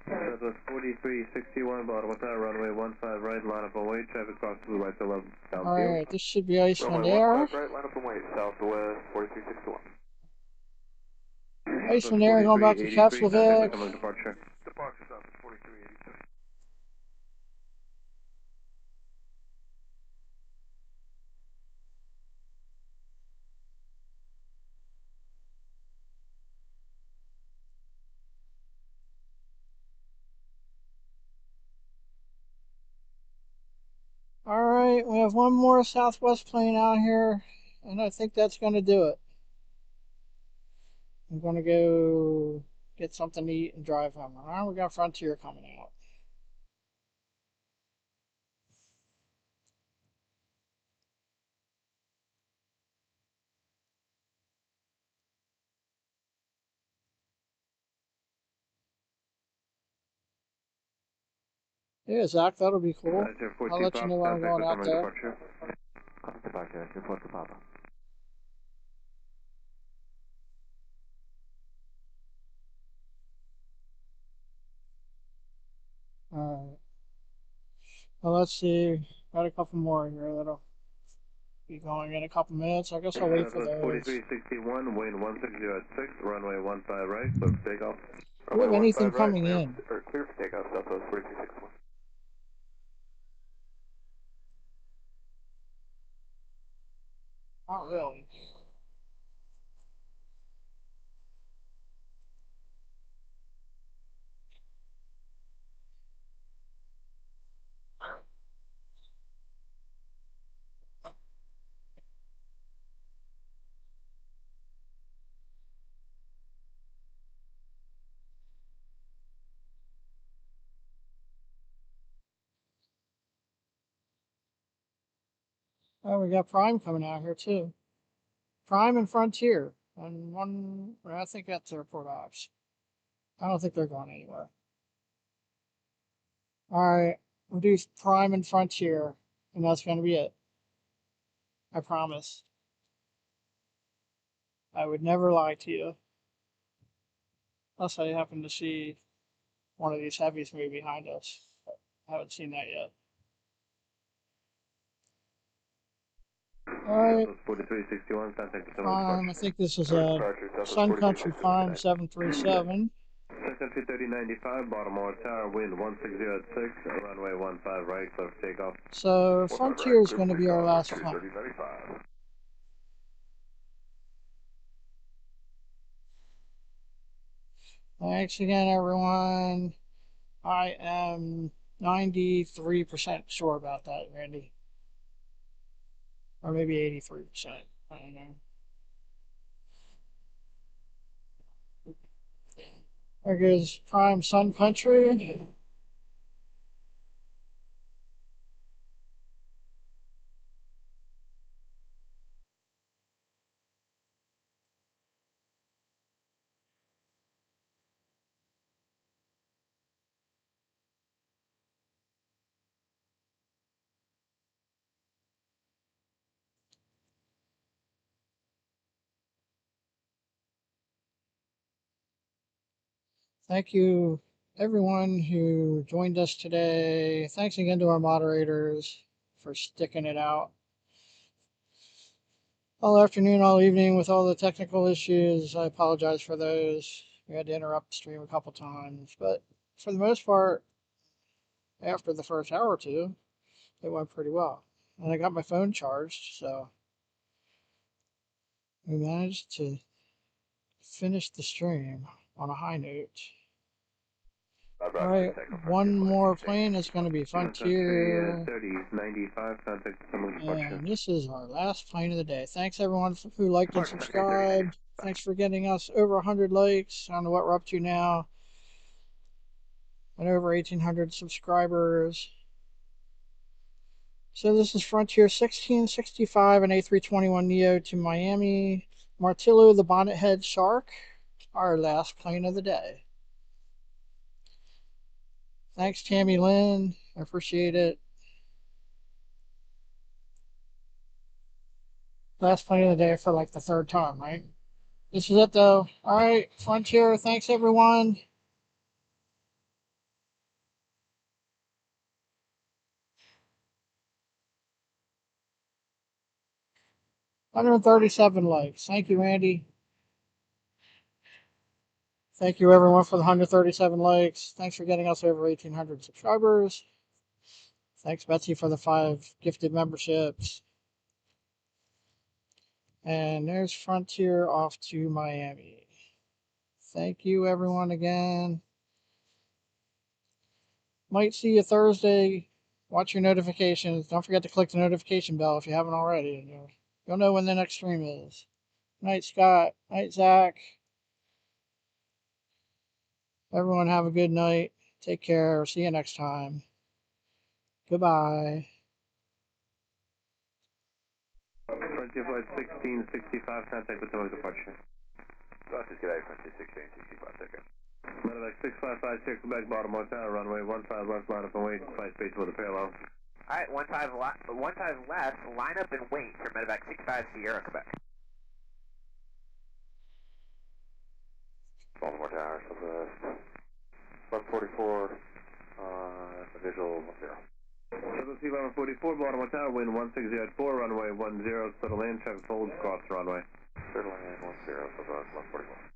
Speaker 12: Southwest 4361, bottom hotel, runway 15 right, line up and wait, traffic crosses the right to left downfield.
Speaker 3: Alright, this should be Icelandair.
Speaker 13: Runway 15 right, line up and wait, Southwest 4361.
Speaker 3: Icelandair going back to Keflavik.
Speaker 12: Departure.
Speaker 13: Departure Southwest 4383.
Speaker 3: Alright, we have one more Southwest plane out here, and I think that's going to do it. I'm going to go get something to eat and drive home. Alright, we got Frontier coming out. Yeah, Zach, that'll be cool. I'll let you know when I'm
Speaker 12: contact
Speaker 3: going
Speaker 12: with
Speaker 3: out
Speaker 12: runway
Speaker 3: there.
Speaker 12: departure.
Speaker 9: Departure, report to Papa.
Speaker 3: Alright. Well, let's see. Got a couple more here that'll be going in a couple minutes. I guess I'll wait for those.
Speaker 12: 4361, wind 160 at 6, runway 15 right, clear for takeoff.
Speaker 3: Do we have anything coming
Speaker 5: clear,
Speaker 3: in?
Speaker 5: Or clear for takeoff, Southwest 4361.
Speaker 3: Not really. Oh, we got Prime coming out here too. Prime and Frontier. And one, I think that's Airport Ops. I don't think they're going anywhere. Alright, we'll do Prime and Frontier. And that's going to be it. I promise. I would never lie to you. Unless I happen to see one of these heavies move behind us. But I haven't seen that yet. Alright.
Speaker 12: 4361, contact with
Speaker 3: I think this is a Sun Country Prime 737.
Speaker 12: Section 23095, Baltimore Tower, wind 160 at 6, runway 15 right, clear for takeoff.
Speaker 3: So Frontier is going to be our last flight. Thanks again, everyone. I am 93% sure about that, Randy. Or maybe 83%. I don't know. There goes Prime Sun Country. Thank you, everyone who joined us today. Thanks again to our moderators for sticking it out all afternoon, all evening with all the technical issues. I apologize for those. We had to interrupt the stream a couple times, but for the most part, after the first hour or two, it went pretty well. And I got my phone charged, so we managed to finish the stream on a high note. Alright, one more plane is going to be Frontier.
Speaker 12: 3095, contact with
Speaker 3: And this is our last plane of the day. Thanks everyone who liked and subscribed. Thanks for getting us over 100 likes. I don't know what we're up to now. And over 1,800 subscribers. So this is Frontier 1665 and A321neo to Miami. Martillo the Bonnethead Shark, our last plane of the day. Thanks, Tammy Lynn. I appreciate it. Last plane of the day for like the third time, right? This is it though. All right, Frontier. Thanks everyone. $137 likes. Thank you, Andy. Thank you everyone for the 137 likes. Thanks for getting us over 1,800 subscribers. Thanks, Betsy, for the 5 gifted memberships. And there's Frontier off to Miami. Thank you, everyone, again. Might see you Thursday. Watch your notifications. Don't forget to click the notification bell if you haven't already. You'll know when the next stream is. Night, Scott. Night, Zach. Everyone have a good night. Take care. See you next time. Goodbye.
Speaker 12: Frontier flight 1665, contact with the departure.
Speaker 5: South is good, Frontier 1665, take care.
Speaker 12: Medevac 6556, Quebec, Baltimore Tower, runway 15 left, line up and wait, flight space with a parallel.
Speaker 2: Alright, 15 left, line up and wait for Medevac 65 Sierra, Quebec.
Speaker 5: Baltimore Tower, Southwest 1144, visual 10.
Speaker 12: Southwest 1144, Baltimore Tower, wind 160 at 4, runway 10, clear to land, traffic holds, cross runway.
Speaker 5: Clear to land 10, Southwest 1144.